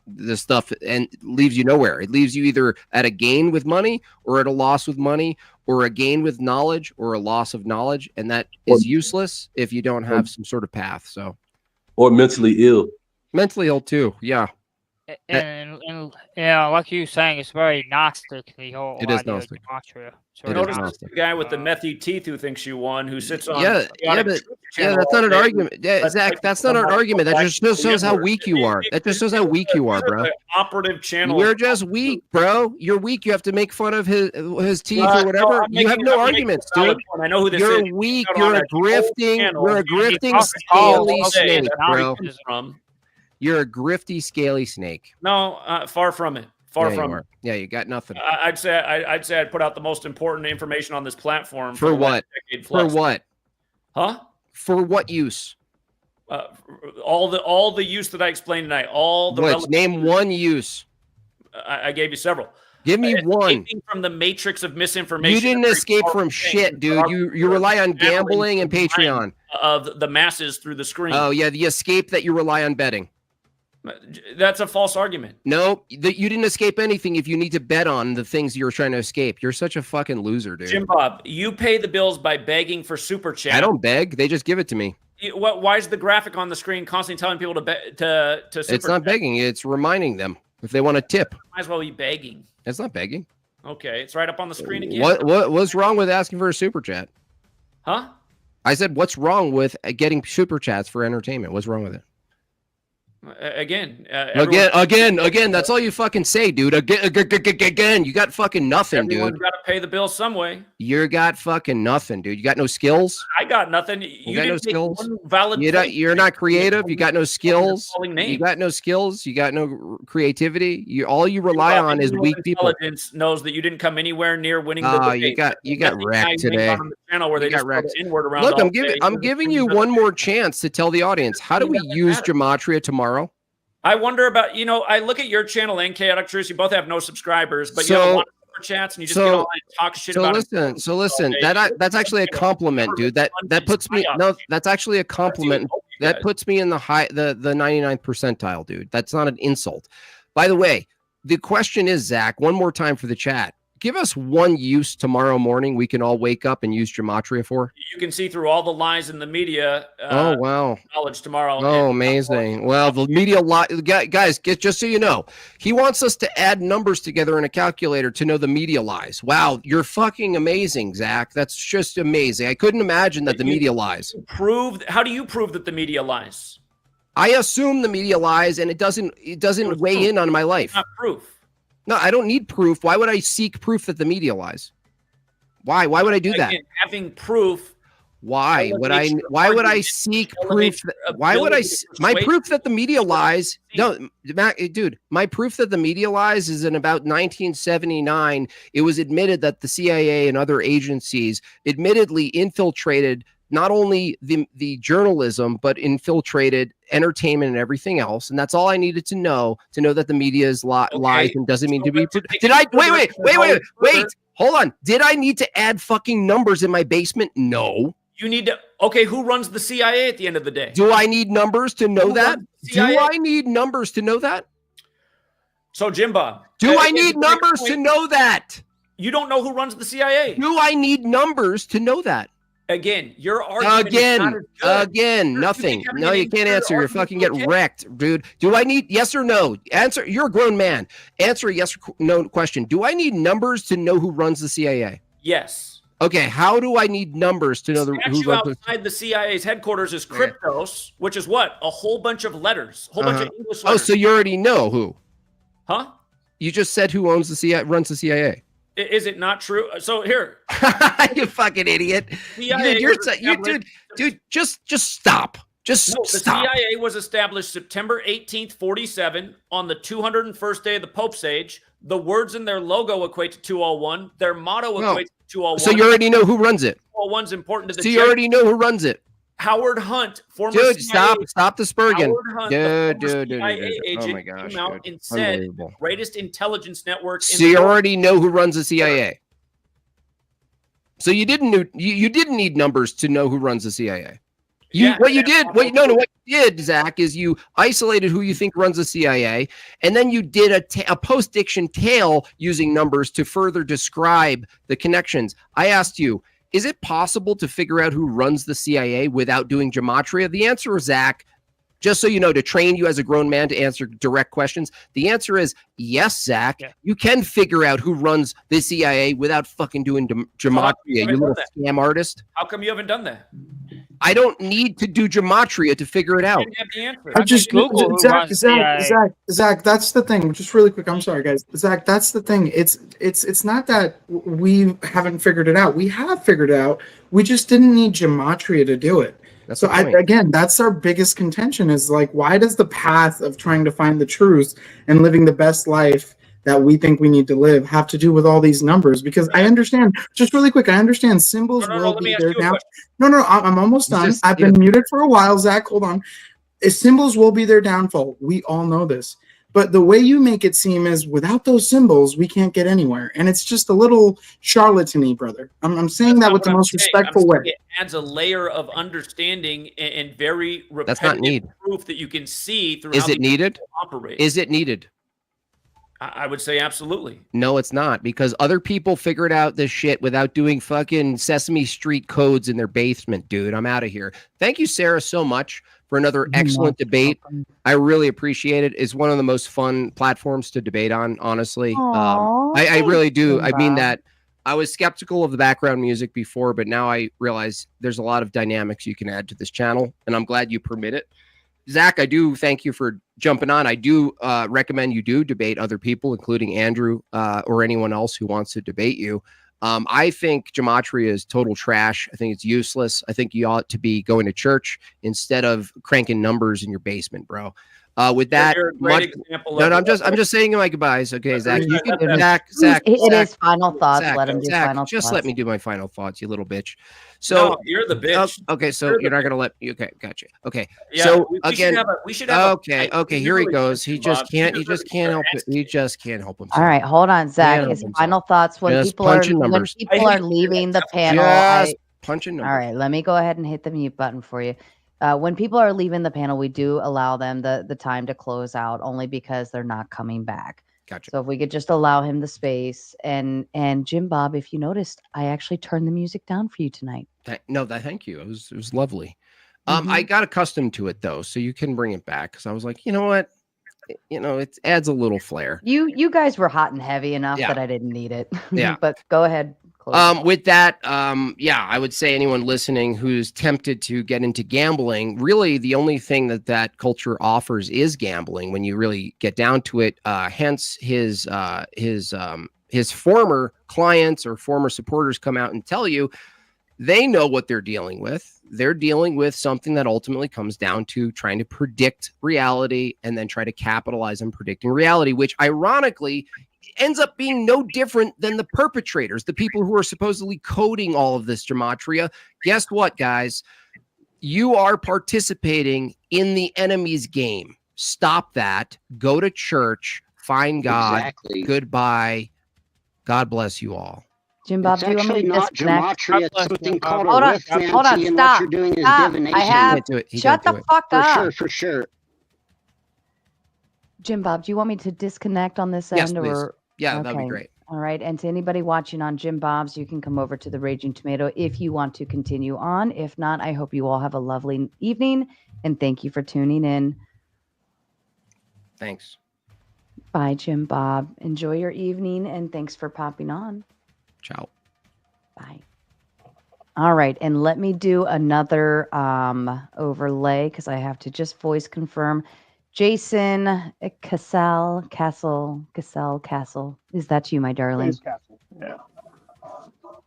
This stuff and leaves you nowhere. It leaves you either at a gain with money or at a loss with money, or a gain with knowledge or a loss of knowledge, and that is useless if you don't have some sort of path. So, or mentally ill. Mentally ill too. Yeah. And yeah, like you were saying, it's very Gnostic, the whole It is idea Gnostic. of Gematria. It's It very is Notice Gnostic. the guy with the methy teeth who thinks you won, who sits on Yeah, chaotic but truth channel that's all not an day, argument. Yeah, lets Zach, white that's people not come an out argument. That black just people shows how N-word. weak you are. That just shows how weak you are, These bro. the operative channels. You're just weak, bro. You're weak. You have to make fun of his teeth No, or whatever. I'm you have making- no I'm making arguments, a valid dude. point. I know who this You're is. weak. Out You're on a a whole grifting. channel. You're a He grifting talks all scaly day. snake, That's where he bro. comes from. You're a grifty, scaly snake. No, far from it. Far Yeah, from you it. are. Yeah, you got nothing. I'd say I'd put out the most important information on this platform For the last what? decade For plus. what? Huh? For what use? All the use that I explained tonight. All the What? Name one use. I gave you several. Give me one. Escaping from the matrix of misinformation. You didn't Very escape powerful from thing. shit, dude. You rely on gambling and Patreon. Of the masses through the screen. Oh yeah, the escape that you rely on betting. That's a false argument. No, you didn't escape anything if you need to bet on the things you're trying to escape. You're such a fucking loser, dude. Jimbob, you pay the bills by begging for super chat. I don't beg. They just give it to me. Why is the graphic on the screen constantly telling people to super It's not chat? begging. It's reminding them if they want to tip. Might as well be begging. It's not begging. Okay, it's right up on the screen again. What's wrong with asking for a super chat? Huh? I said, what's wrong with getting super chats for entertainment? What's wrong with it? Again. Again. That's all you fucking say, dude. Again. You got fucking nothing, Everyone's dude. got to pay the bills some way. You got fucking nothing, dude. You got no skills. I got nothing. You got no didn't make skills. one valid point. You're not creative. You got no skills. calling You names. got no skills. You got no creativity. All you rely on is weak people. Intelligence knows that you didn't come anywhere near winning the Oh, debate. you got Nothing wrecked I make today. on the channel where they You got just throw wrecked. the N-word around Look, all I'm day. giving you one more chance to tell the audience. How do we use Gematria tomorrow? I wonder about, I look at your channel and Chaotic Truth. You both have no subscribers, but you have a lot of super chats and you just get all that and talk shit about it. So listen, that's actually a compliment, dude. That puts me that's actually a compliment. That puts me in the 99th percentile, dude. That's not an insult. By the way, the question is, Zach, one more time for the chat. Give us one use tomorrow morning we can all wake up and use Gematria for. You can see through all the lies in the media. Oh, wow. Knowledge tomorrow. Oh, amazing. Well, the media guys, just so you know, he wants us to add numbers together in a calculator to know the media lies. Wow, you're fucking amazing, Zach. That's just amazing. I couldn't imagine that the media lies. How do you prove that the media lies? I assume the media lies and it doesn't weigh in on my life. Not proof. No, I don't need proof. Why would I seek proof that the media lies? Why would I do that? Again, having proof. Why would I seek proof? Why would my proof that the media lies? No, dude, my proof that the media lies is in about 1979. It was admitted that the CIA and other agencies admittedly infiltrated not only the journalism, but infiltrated entertainment and everything else. And that's all I needed to know that the media is lies and doesn't mean to be. Did I wait? Hold on. Did I need to add fucking numbers in my basement? No. You need to. Okay, who runs the CIA at the end of the day? Do I need numbers to know that? Do I need numbers to know that? So, Jimbob. Do I need numbers to know that? You don't know who runs the CIA. Do I need numbers to know that? Again, your argument is not as good. Again, nothing. No, you can't answer. You're fucking getting wrecked, dude. Do I need yes or no? Answer. You're a grown man. Answer a yes or no question. Do I need numbers to know who runs the CIA? Yes. Okay. How do I need numbers to know who runs outside the CIA's headquarters is Cryptos, which is what? A whole bunch of letters, a whole bunch of English letters. Oh, so you already know who? Huh? You just said who owns the CIA, runs the CIA. Is it not true? So here, you fucking idiot. Dude, just stop. Just stop. The CIA was established September 18th, 47, on the 201st day of the Pope's age. The words in their logo equate to 201. Their motto equates to 201. So you already know who runs it. 201's important to the. So you already know who runs it. Howard Hunt, former dude, CIA, stop the spurging. Dude. Oh my gosh, came out and said greatest intelligence network. So you already know who runs the CIA. So you didn't need numbers to know who runs the CIA. What you did, Zach, is you isolated who you think runs the CIA, and then you did a post-diction tale using numbers to further describe the connections. I asked you, is it possible to figure out who runs the CIA without doing Gematria? The answer, Zach, just so you know, to train you as a grown man to answer direct questions, the answer is yes, Zach. Yeah. You can figure out who runs the CIA without fucking doing gematria, you little scam artist. How come you haven't done that? I don't need to do gematria to figure it out. You didn't have the answer. I just Google who Zach, runs the Zach, CIA. Zach, Zach. That's the thing. Just really quick. I'm sorry, guys. Zach, that's the thing. It's not that we haven't figured it out. We have figured it out. We just didn't need gematria to do it. That's So the point. again, that's our biggest contention. Is like, why does the path of trying to find the truth and living the best life that we think we need to live have to do with all these numbers? Because I understand, just really quick, I understand symbols will be there now. No, I'm almost done. I've been muted for a while, Zach. Hold on. Symbols will be their downfall. We all know this. But the way you make it seem is without those symbols, we can't get anywhere. And it's just a little charlatan-y, brother. I'm saying that with the most respectful way. It adds a layer of understanding and very That's not repetitive need. proof that you can see through Is how it needed? operate. Is it needed? I would say absolutely. No, it's not, because other people figured out this shit without doing fucking Sesame Street codes in their basement, dude. I'm out of here. Thank you, Sarah, so much for another excellent debate. I really appreciate it. It's one of the most fun platforms to debate on, honestly. I really do. I mean that. I was skeptical of the background music before, but now I realize there's a lot of dynamics you can add to this channel, and I'm glad you permit it. Zach, I do thank you for jumping on. I do recommend you do debate other people, including Andrew or anyone else who wants to debate you. I think gematria is total trash. I think it's useless. I think you ought to be going to church instead of cranking numbers in your basement, bro. With that, I'm just saying my goodbyes. Okay, Zach. You can, Zach. It is final thoughts. Zach, Let him do Zach, final just thoughts. let me do my final thoughts, you little bitch. So No, you're the bitch. Okay, so you're not gonna let me. Okay, gotcha. Okay, Yeah, so we again, should have okay. Here he goes. He just can't. He just can't help it. He just can't help himself. All right, hold on, Zach. help His himself. final thoughts when Just people are punching numbers. leaving the panel. Just punching numbers. All right, let me go ahead and hit the mute button for you. When people are leaving the panel, we do allow them the time to close out, only because they're not coming back. Gotcha. So if we could just allow him the space, and Jimbob, if you noticed, I actually turned the music down for you tonight. Thank you. It was lovely. I got accustomed to it though, so you can bring it back, because I was like, you know what, it adds a little flair. You guys were hot and heavy enough Yeah. that I didn't need it. Yeah. But go ahead. Close. With that, I would say anyone listening who's tempted to get into gambling, really the only thing that culture offers is gambling when you really get down to it. Hence his former clients or former supporters come out and tell you they know what they're dealing with. They're dealing with something that ultimately comes down to trying to predict reality and then try to capitalize on predicting reality, which ironically ends up being no different than the perpetrators, the people who are supposedly coding all of this gematria. Guess what, guys? You are participating in the enemy's game. Stop that. Go to church. Find God. Exactly. Goodbye. God bless you all. Jimbob, It's do you want me actually to not disconnect? gematria. It's something called Hold a on, riff hold on, fancy, and what stop. you're doing is Stop. divination. I have. He Shut can't the do it. fuck up. For sure. Jimbob, do you want me to disconnect on this Yes, end? please. Or Yeah, that'd be great. All right. And to anybody watching on Jimbob's, you can come over to the Raging Tomato if you want to continue on. If not, I hope you all have a lovely evening, and thank you for tuning in. Thanks. Bye, Jimbob. Enjoy your evening, and thanks for popping on. Ciao. Bye. All right, and let me do another overlay because I have to just voice confirm. Jason Castle. Is that you, my darling? It's Castle. Yeah.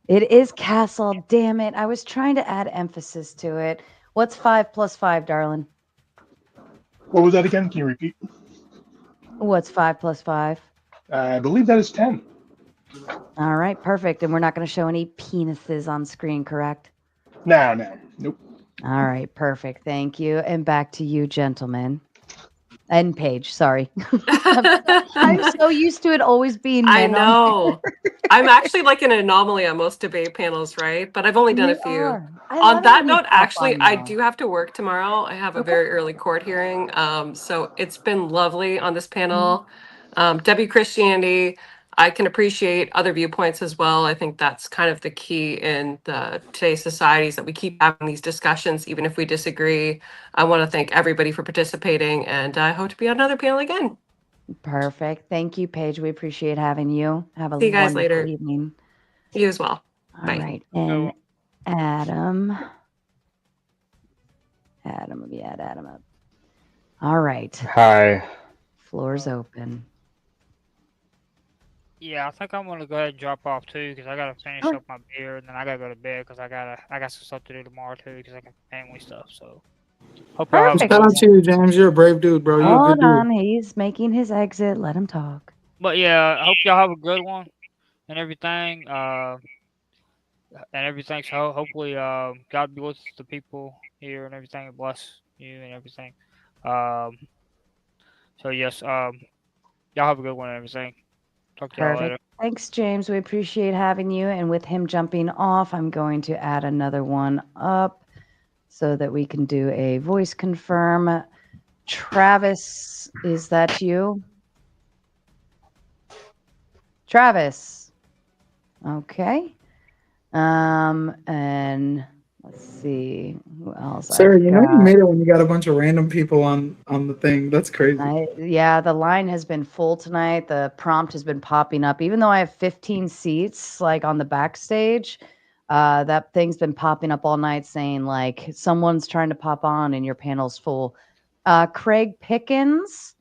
It is Castle. Damn it. I was trying to add emphasis to it. What's 5 plus 5, darling? What was that again? Can you repeat? What's 5 plus 5? I believe that is 10. All right, perfect. And we're not going to show any penises on screen, correct? No. Nope. All right, perfect. Thank you. And back to you, gentlemen. And Paige, sorry. I'm so used to it always being I men on know. I'm actually like an anomaly on most debate panels, right? But I've only done a few. On that note, actually, I do have to work tomorrow. I have a very early court hearing. So it's been lovely on this panel. Debbie Christianity, I can appreciate other viewpoints as well. I think that's kind of the key in today's societies, that we keep having these discussions, even if we disagree. I want to thank everybody for participating, and I hope to be on another panel again. Perfect. Thank you, Paige. We appreciate having you. Have a See you guys wonderful later. evening. You as well. All Bye. right. And Adam. Adam, let me add Adam up. All right. Hi. Floor's open. Yeah, I think I'm gonna go ahead and drop off too, because I gotta finish up my beer, and then I gotta go to bed because I got some stuff to do tomorrow too, because I got family stuff. So hope y'all have a Shout good out one. to you, James. You're a brave dude, bro. You're a good Hold dude. on. He's making his exit. Let him talk. But yeah, I hope y'all have a good one and everything. So hopefully, God be with the people here and everything, and bless you and everything. So yes, y'all have a good one and everything. Talk to y'all later. Perfect. Thanks, James. We appreciate having you. And with him jumping off, I'm going to add another one up so that we can do a voice confirm. Travis, is that you? Travis. Okay. And let's see who else Sarah, I've you know you got. made it when you got a bunch of random people on the thing. That's crazy. Yeah, the line has been full tonight. The prompt has been popping up. Even though I have 15 seats like on the backstage, that thing's been popping up all night saying like someone's trying to pop on and your panel's full. Craig Pickens.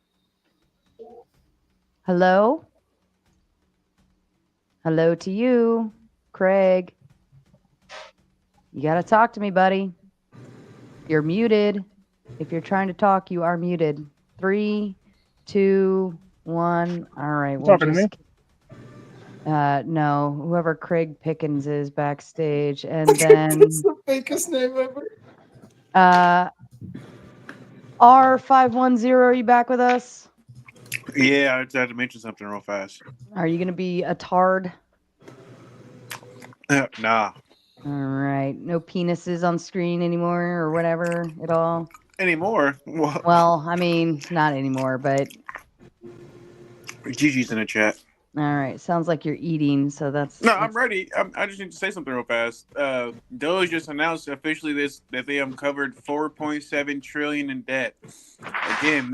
Hello? Hello to you, Craig. You got to talk to me, buddy. You're muted. If you're trying to talk, you are muted. 3, 2, 1. All right. We'll talking to me? No, whoever Craig Pickens is backstage. And then That's the fakest name ever. R510, are you back with us? Yeah, I just had to mention something real fast. Are you going to be a tard? Nah. All right. No penises on screen anymore or whatever at all? Anymore? Well, I mean, not anymore, but Gigi's in the chat. all right. Sounds like you're eating, so that's... No, I'm ready. I just need to say something real fast. Doge just announced officially that they uncovered 4.7 trillion in debt. Again,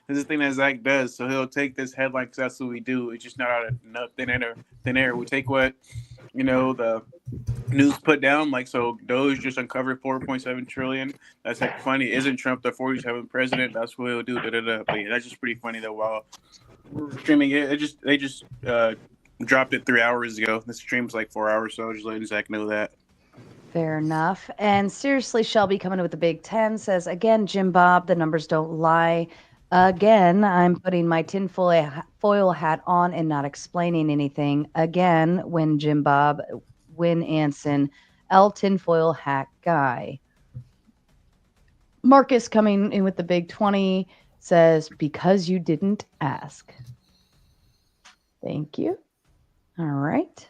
this is the thing that Zach does. So he'll take this headline because that's what we do. It's just not out of thin air. We take what the news put down. Like, so Doge just uncovered 4.7 trillion. That's like funny. Isn't Trump the 47th president? That's what he'll do. But yeah, that's just pretty funny though. While we're streaming it, they just dropped it 3 hours ago. The stream's like 4 hours, so just letting Zach know that. Fair enough. And seriously, Shelby coming in with the Big 10 says, again, Jimbob, the numbers don't lie. Again, I'm putting my tinfoil hat on and not explaining anything. Again, when Jimbob, Win Anson, L tinfoil hat guy. Marcus coming in with the Big 20 says, because you didn't ask. Thank you. All right.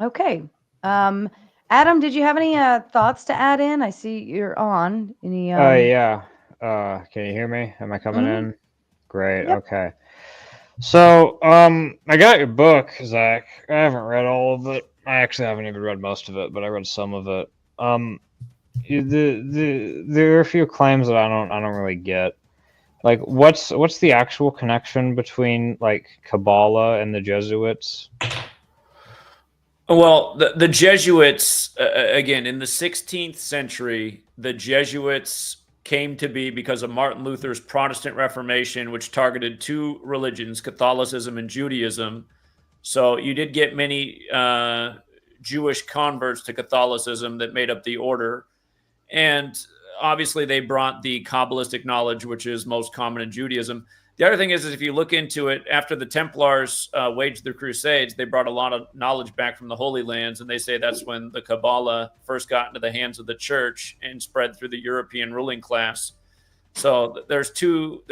Okay. Adam, did you have any thoughts to add in? I see you're on. Any? Yeah. Can you hear me? Am I coming Mhm. in? Great. Yep. Okay. So, I got your book, Zach. I haven't read all of it. I actually haven't even read most of it, but I read some of it. There are a few claims that I don't really get. Like, what's the actual connection between like Kabbalah and the Jesuits? Well, the Jesuits, again, in the 16th century, the Jesuits came to be because of Martin Luther's Protestant Reformation, which targeted two religions, Catholicism and Judaism. So you did get many Jewish converts to Catholicism that made up the order. And obviously they brought the Kabbalistic knowledge, which is most common in Judaism. The other thing is if you look into it, after the Templars waged their crusades, they brought a lot of knowledge back from the Holy Lands, and they say that's when the Kabbalah first got into the hands of the church and spread through the European ruling class. So there's two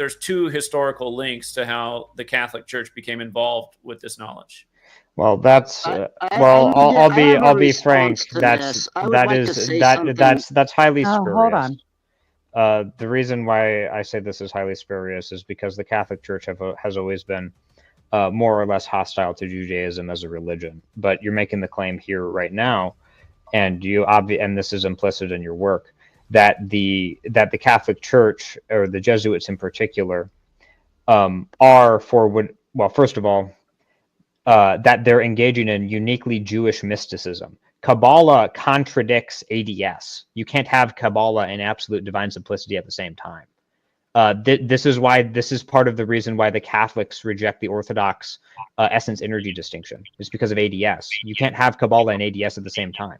historical links to how the Catholic Church became involved with this knowledge. Well, that's I'll be frank. That's highly spurious. Hold on. The reason why I say this is highly spurious is because the Catholic Church has always been more or less hostile to Judaism as a religion. But you're making the claim here right now, and and this is implicit in your work, that the Catholic Church, or the Jesuits in particular, are first of all, that they're engaging in uniquely Jewish mysticism. Kabbalah contradicts ADS. You can't have Kabbalah and absolute divine simplicity at the same time. This is part of the reason why the Catholics reject the Orthodox essence energy distinction. It's because of ADS. You can't have Kabbalah and ADS at the same time.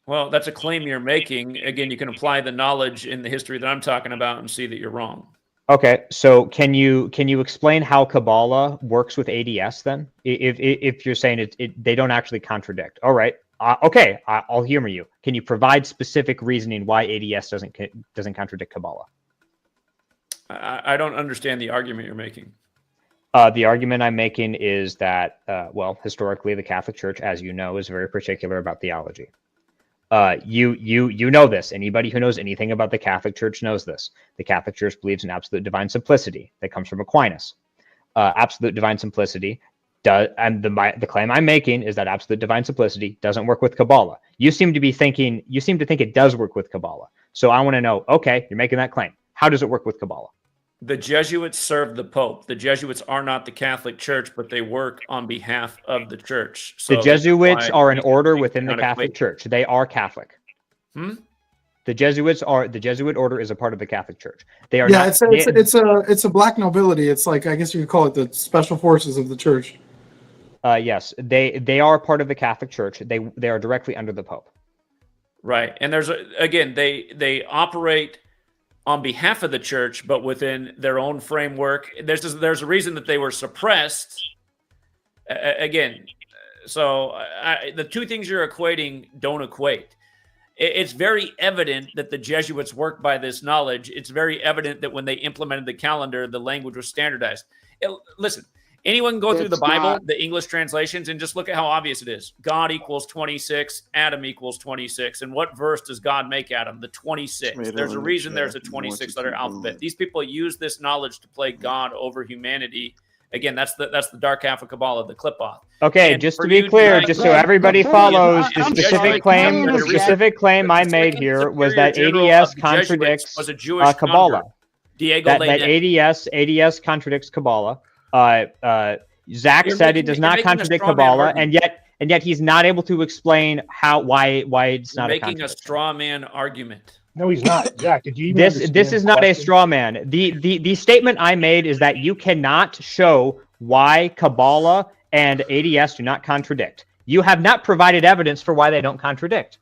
Well, that's a claim you're making. Again, you can apply the knowledge in the history that I'm talking about and see that you're wrong. Okay, so can you explain how Kabbalah works with ADS then? If you're saying they don't actually contradict. All right. Okay, I'll humor you. Can you provide specific reasoning why ADS doesn't contradict Kabbalah? I don't understand the argument you're making. The argument I'm making is that, historically, the Catholic Church, as you know, is very particular about theology. You know this. Anybody who knows anything about the Catholic Church knows this. The Catholic Church believes in absolute divine simplicity. That comes from Aquinas. Absolute divine simplicity and the claim I'm making is that absolute divine simplicity doesn't work with Kabbalah. You seem to think it does work with Kabbalah. So I want to know, okay, you're making that claim. How does it work with Kabbalah? The Jesuits serve the Pope. The Jesuits are not the Catholic Church, but they work on behalf of the Church. So the Jesuits are an order within the Catholic Church. They are Catholic. The Jesuit order is a part of the Catholic Church. They are. Yeah, it's a black nobility. It's like, I guess you could call it the special forces of the Church. Yes, they are part of the Catholic Church. They are directly under the Pope. Right, and they operate on behalf of the Church, but within their own framework. There's a reason that they were suppressed. Again, so the two things you're equating don't equate. It's very evident that the Jesuits worked by this knowledge. It's very evident that when they implemented the calendar, the language was standardized. Listen, anyone can go through the Bible, the English translations, and just look at how obvious it is. God equals 26, Adam equals 26. And what verse does God make Adam? The 26. There's a reason there's a 26-letter alphabet. These people use this knowledge to play God over humanity. Again, that's the dark half of Kabbalah, the clip-off. Okay, just to be clear, just so everybody follows, the specific claim I made here was that ADS contradicts Kabbalah. That ADS contradicts Kabbalah. Zach said it does not contradict Kabbalah, and yet he's not able to explain why it's not making a straw man argument. No, he's not. Zach, did you even this is not a straw man. The statement I made is that you cannot show why Kabbalah and ADS do not contradict. You have not provided evidence for why they don't contradict.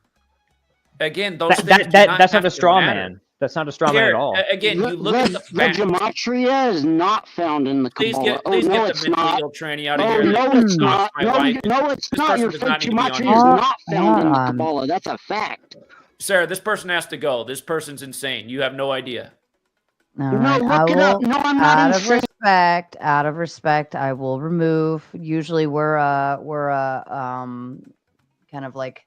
Again, that's not a straw man. That's not a straw man at all. Again, you look at the fact. Gematria is not found in the Kabbalah. Please get it's the not. tranny out of here. No, it's not. No, it's not. Your fake Gematria is not found in the Kabbalah. That's a fact. Sarah, this person has to go. This person's insane. You have no idea. All right. Look it up. No, I'm not insane. Out of respect, I will remove. Usually, we're kind of like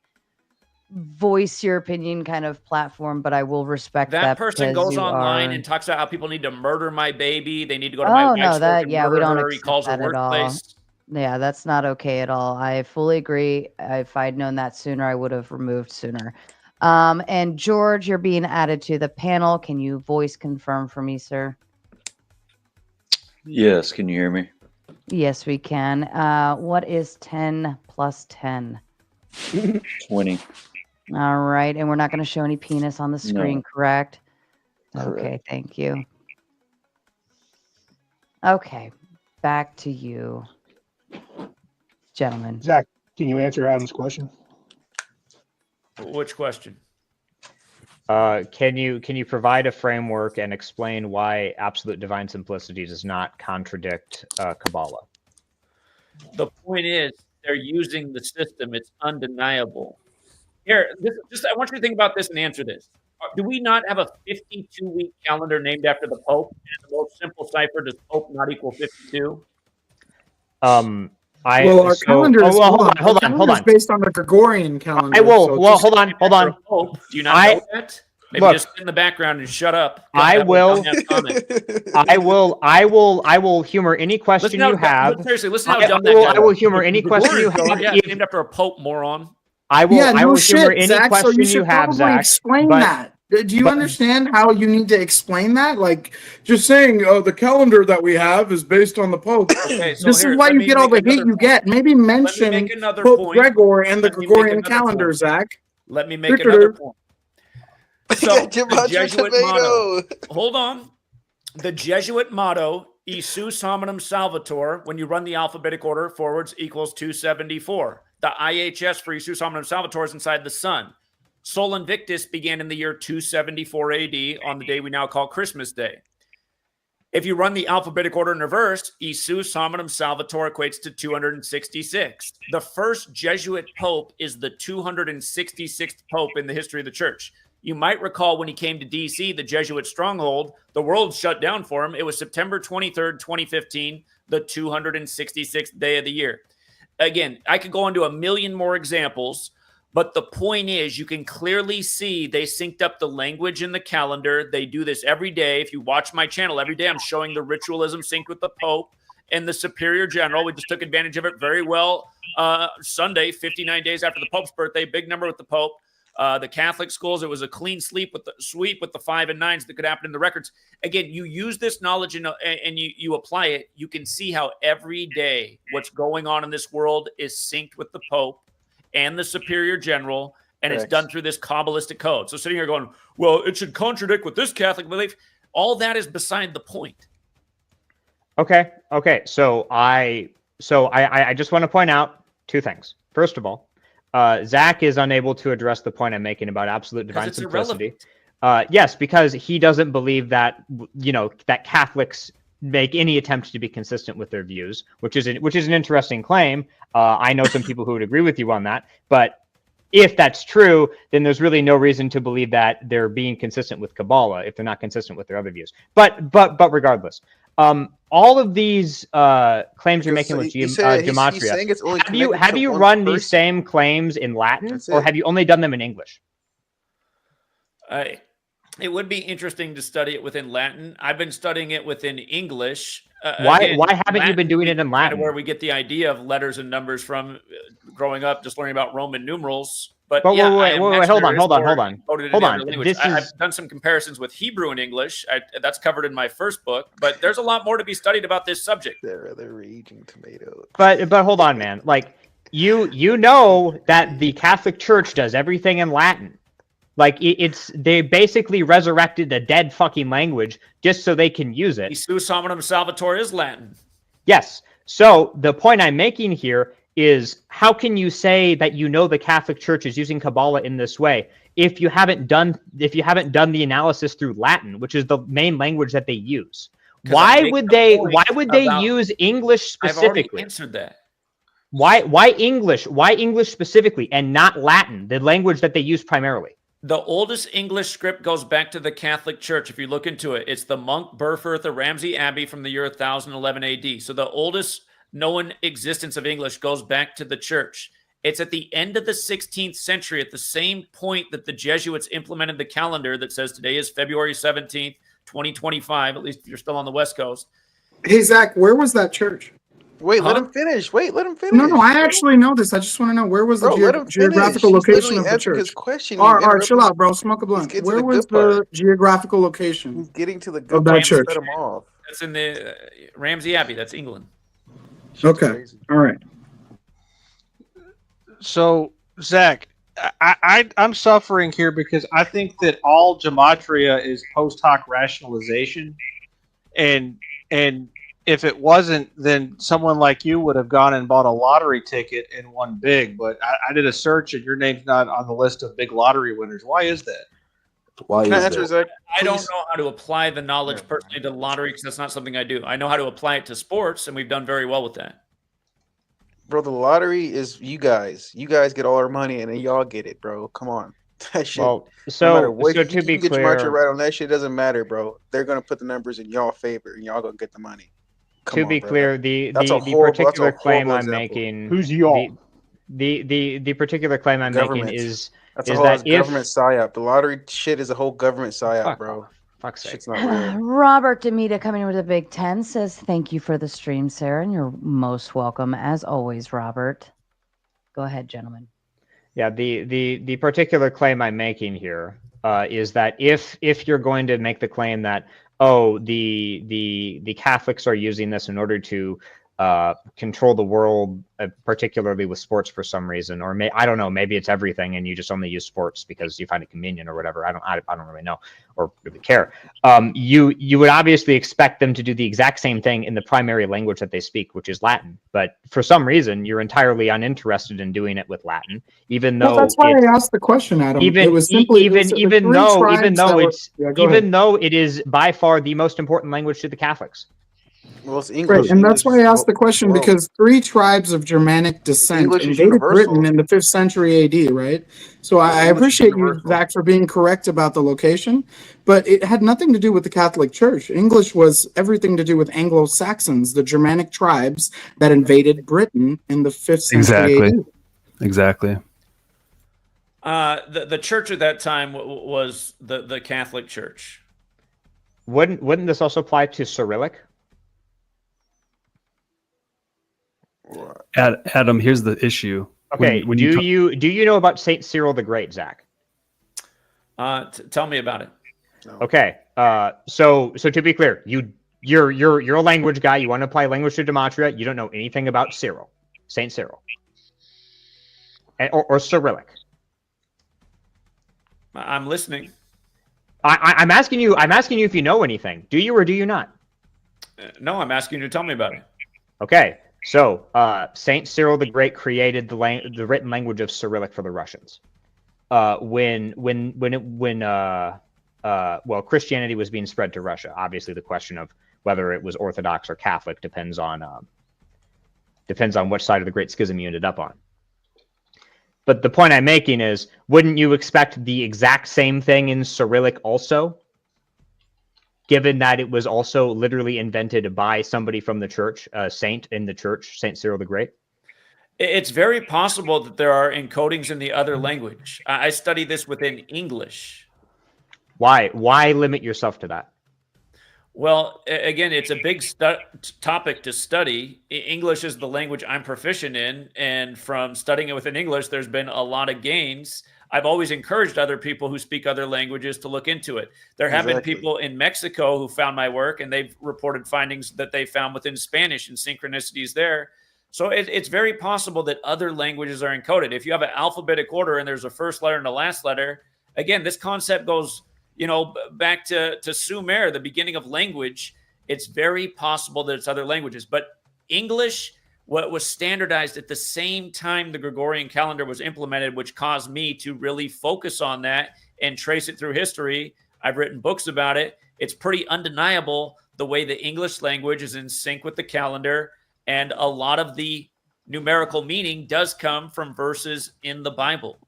voice your opinion kind of platform, but I will respect that person goes online and talks about how people need to murder my baby. They need to go to my wife's work and murder we don't her. He calls her workplace. Yeah, that's not okay at all. I fully agree. If I'd known that sooner, I would have removed sooner. And George, you're being added to the panel. Can you voice confirm for me, sir? Yes, can you hear me? Yes, we can. What is 10 plus 10? 20. All right, and we're not going to show any penis on the screen, correct? Correct. Okay, thank you. Okay, back to you, gentlemen. Zach, can you answer Adam's question? Which question? Can you provide a framework and explain why absolute divine simplicity does not contradict Kabbalah? The point is, they're using the system. It's undeniable. Here, I want you to think about this and answer this. Do we not have a 52-week calendar named after the Pope? And the most simple cipher, does Pope not equal 52? Our calendar is hold on. Based on the Gregorian calendar. Hold on. Do you not know that? Maybe just sit in the background and shut up. I will. Dumbass comment. I will humor any question you have. Seriously, listen how dumb that guy I will humor any question you have. Yeah, named after a pope moron. I will. Yeah, I no will shit, humor any Zach. So question you you should have, probably Zach. explain but- that. Do you understand how you need to explain that? Like, just saying, the calendar that we have is based on the Pope. Okay, so This here, is why let you me get all the make hate another you get. Maybe mention make another Pope point. Gregor and the Let me make Gregorian another calendar, point. Zach. Let me make another point. So the Gematria Jesuit tomato. motto. Hold on. The Jesuit motto, "Isus hominum salvator," when you run the alphabetic order, forwards equals 274. The IHS for Isus hominum salvator is inside the sun. Sol Invictus began in the year 274 AD on the day we now call Christmas Day. If you run the alphabetic order in reverse, Isus hominum salvator equates to 266. The first Jesuit pope is the 266th pope in the history of the church. You might recall when he came to D.C., the Jesuit stronghold, the world shut down for him. It was September 23rd, 2015, the 266th day of the year. Again, I could go into a million more examples, but the point is you can clearly see they synced up the language in the calendar. They do this every day. If you watch my channel, every day I'm showing the ritualism synced with the Pope and the Superior General. We just took advantage of it very well. Sunday, 59 days after the Pope's birthday, big number with the Pope. The Catholic schools, it was a clean sweep with the 5 and 9s that could happen in the records. Again, you use this knowledge and you apply it. You can see how every day what's going on in this world is synced with the Pope and the Superior General, and it's done through this Kabbalistic code. So sitting here going, well, it should contradict with this Catholic belief. All that is beside the point. Okay. So I just want to point out two things. First of all, Zach is unable to address the point I'm making about absolute divine simplicity. Yes, because he doesn't believe that that Catholics make any attempt to be consistent with their views, which is an interesting claim. I know some people who would agree with you on that, but if that's true, then there's really no reason to believe that they're being consistent with Kabbalah if they're not consistent with their other views. But regardless, all of these claims you're making with Gematria, have you run these same claims in Latin, or have you only done them in English? It would be interesting to study it within Latin. I've been studying it within English. Why haven't you been doing it in Latin? Kind of where we get the idea of letters and numbers from growing up, just learning about Roman numerals. But wait, hold on. I've done some comparisons with Hebrew and English. That's covered in my first book. But there's a lot more to be studied about this subject. They're raging tomatoes. But hold on, man. Like you know that the Catholic Church does everything in Latin. Like they basically resurrected a dead fucking language just so they can use it. Isus hominum salvator is Latin. Yes. So the point I'm making here is, how can you say that the Catholic Church is using Kabbalah in this way if you haven't done the analysis through Latin, which is the main language that they use? Why would they use English specifically? I've already answered that. Why English? Why English specifically and not Latin, the language that they use primarily? The oldest English script goes back to the Catholic Church. If you look into it, it's the monk Burfirth of Ramsey Abbey from the year 1011 AD. So the oldest known existence of English goes back to the church. It's at the end of the 16th century, at the same point that the Jesuits implemented the calendar that says today is February 17th, 2025, at least if you're still on the West Coast. Hey, Zach, where was that church? Wait, let him finish. No, I actually know this. I just want to know, where was the geographical location of the church? His question. All right, chill out, bro. Smoke a blunt. Where was the geographical location? He's getting to the good of that part. church. Set him off. That's in the Ramsey Abbey. That's England. Okay. All right. So, Zach, I'm suffering here because I think that all Gematria is post hoc rationalization, and if it wasn't, then someone like you would have gone and bought a lottery ticket and won big. But I did a search, and your name's not on the list of big lottery winners. Why is that? Can I answer, Zach? I don't know how to apply the knowledge personally to lottery because that's not something I do. I know how to apply it to sports, and we've done very well with that. Bro, the lottery is you guys. You guys get all our money, and then y'all get it, bro. Come on. That shit. Well, no matter what, so you to be get clear, Gematria right on that shit, doesn't matter, bro. They're gonna put the numbers in y'all favor, and y'all gonna get the money. To be clear, the That's a horrible particular claim I'm example. making. Who's y'all? The particular claim I'm making Government. is That's a is whole that if government psyop. The lottery shit is a whole government psyop, fuck bro. off, fuck's sake. Shit's not real. Robert Demita coming in with a big 10 says, thank you for the stream, Sarah, and you're most welcome as always, Robert. Go ahead, gentlemen. Yeah, the particular claim I'm making here is that if you're going to make the claim that the Catholics are using this in order to control the world, particularly with sports for some reason, or I don't know, maybe it's everything, and you just only use sports because you find it convenient or whatever. I don't really know or really care. You would obviously expect them to do the exact same thing in the primary language that they speak, which is Latin. But for some reason, you're entirely uninterested in doing it with Latin, even though Well, that's why I asked the question, Adam. Even it was simply even though it is by far the most important language to the Catholics. Well, it's English. Right, and that's English why I is asked the question, world. because 3 tribes of Germanic descent English is invaded universal. Britain in the 5th century AD, right? So I English is appreciate you, universal. Zach, for being correct about the location, but it had nothing to do with the Catholic Church. English was everything to do with Anglo-Saxons, the Germanic tribes that invaded Britain in the 5th century AD. Exactly. The church at that time was the Catholic Church. Wouldn't this also apply to Cyrillic? Adam, here's the issue. Okay, When do you know about Saint Cyril the Great, Zach? Tell me about it. Okay, so to be clear, you're a language guy. You want to apply language to Gematria. You don't know anything about Cyril, Saint Cyril, or Cyrillic. I'm listening. I'm asking you if you know anything. Do you or do you not? No, I'm asking you to tell me about it. Okay, so Saint Cyril the Great created the written language of Cyrillic for the Russians. When Christianity was being spread to Russia. Obviously, the question of whether it was Orthodox or Catholic depends on which side of the Great Schism you ended up on. But the point I'm making is, wouldn't you expect the exact same thing in Cyrillic also? Given that it was also literally invented by somebody from the church, a saint in the church, Saint Cyril the Great? It's very possible that there are encodings in the other language. I study this within English. Why limit yourself to that? Well, again, it's a big topic to study. English is the language I'm proficient in, and from studying it within English, there's been a lot of gains. I've always encouraged other people who speak other languages to look into it. There have been people in Mexico who found my work, and they've reported findings that they found within Spanish and synchronicities there. So it's very possible that other languages are encoded. If you have an alphabetic order and there's a first letter and a last letter, again, this concept goes back to Sumer, the beginning of language. It's very possible that it's other languages. But English, what was standardized at the same time the Gregorian calendar was implemented, which caused me to really focus on that and trace it through history. I've written books about it. It's pretty undeniable the way the English language is in sync with the calendar. And a lot of the numerical meaning does come from verses in the Bible.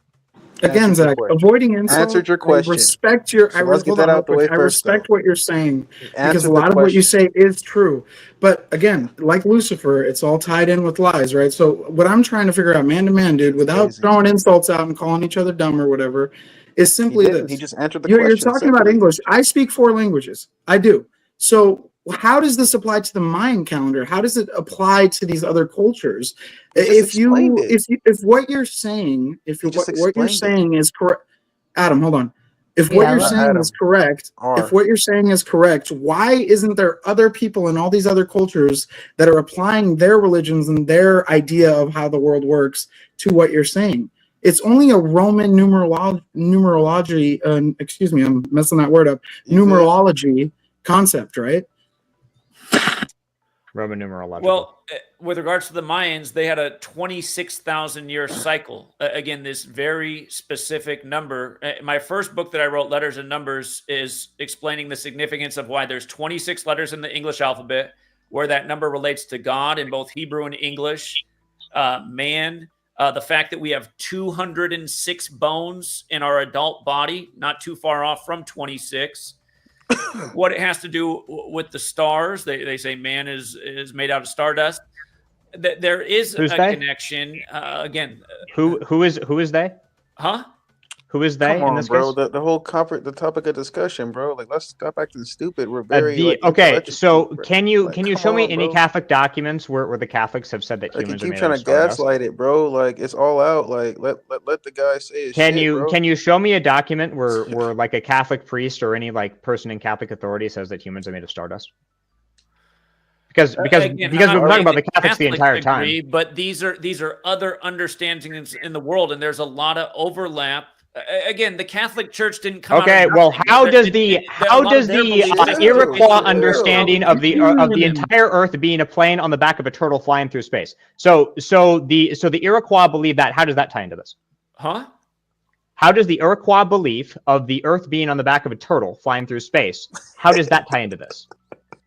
Again, Zach, avoiding insult. Answered your question. I respect your. So let's get that out the way I first, respect what you're saying because a Answer lot the of what you question. say is true. But again, like Lucifer, it's all tied in with lies, right? So what I'm trying to figure out, man to man, dude, without throwing insults out and calling each other dumb or whatever, is simply this. He just answered the You're question. talking about separately. English. I speak 4 languages. I do. So how does this apply to the Mayan calendar? How does it apply to these other cultures? If what you're saying, what you're saying is correct, Adam, hold on. If what you're saying is correct, why isn't there other people in all these other cultures that are applying their religions and their idea of how the world works to what you're saying? It's only a Roman numerology, excuse me, I'm messing that word up, numerology concept, right? Roman numerological. Well, with regards to the Mayans, they had a 26,000 year cycle. Again, this very specific number. My first book that I wrote, Letters and Numbers, is explaining the significance of why there's 26 letters in the English alphabet, where that number relates to God in both Hebrew and English, man, the fact that we have 206 bones in our adult body, not too far off from 26. What it has to do with the stars. They say man is made out of stardust. there is Who's a they? connection. Again, Who is they? huh? Who is they Come in on, this bro. case? The whole the topic of discussion, bro. Like, let's stop acting stupid. We're very like Okay, intellectual. so Bro. can you Like, come show me on, any bro. Catholic documents where the Catholics have said that Like, you humans are keep made trying out to of stardust? gaslight it, bro. Like, it's all out. Like, let the guy say his shit, bro. Can you show me a document where like a Catholic priest or any like person in Catholic authority says that humans are made of stardust? Because Again, we've I'm been not talking saying about the that Catholics the entire agree, time. but these are other understandings in the world, and there's a lot of overlap. Again, the Catholic Church didn't come out. Okay, of well, nothing. how does A lot of their beliefs just Iroquois basically understanding of the entire Earth being a plane on the back of a turtle flying through space? So the Iroquois believe that. How does that tie into this? Huh? How does the Iroquois belief of the Earth being on the back of a turtle flying through space? How does that tie into this?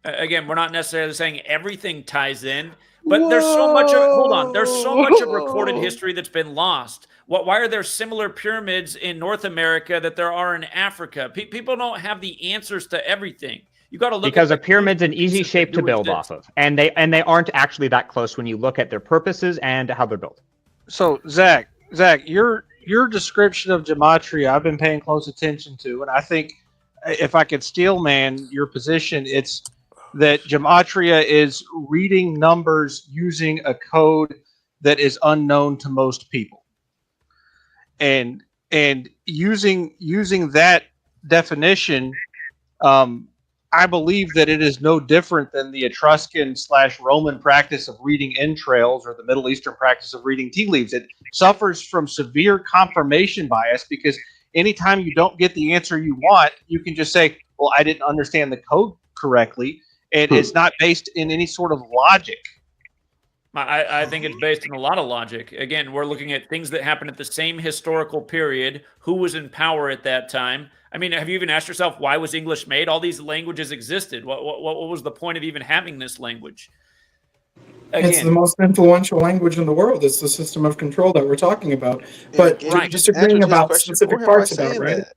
Again, we're not necessarily saying everything ties in, but there's so much of hold on. There's so much of recorded history that's been lost. Why are there similar pyramids in North America that there are in Africa? People don't have the answers to everything. You got to look because at a pyramid's an easy shape to build off of, and they aren't actually that close when you look at their purposes and how they're built. So Zach, your description of gematria, I've been paying close attention to, and I think if I could steel man your position, it's that gematria is reading numbers using a code that is unknown to most people, and using that definition, I believe that it is no different than the Etruscan/Roman practice of reading entrails or the Middle Eastern practice of reading tea leaves. It suffers from severe confirmation bias because anytime you don't get the answer you want, you can just say, well, I didn't understand the code correctly. And it's not based in any sort of logic. I think it's based on a lot of logic. Again, we're looking at things that happened at the same historical period. Who was in power at that time? I mean, have you even asked yourself, why was English made? All these languages existed. What was the point of even having this language? Again, it's the most influential language in the world. It's the system of control that we're talking about. But you just disagreeing answered his about question specific for him by parts about saying right? that.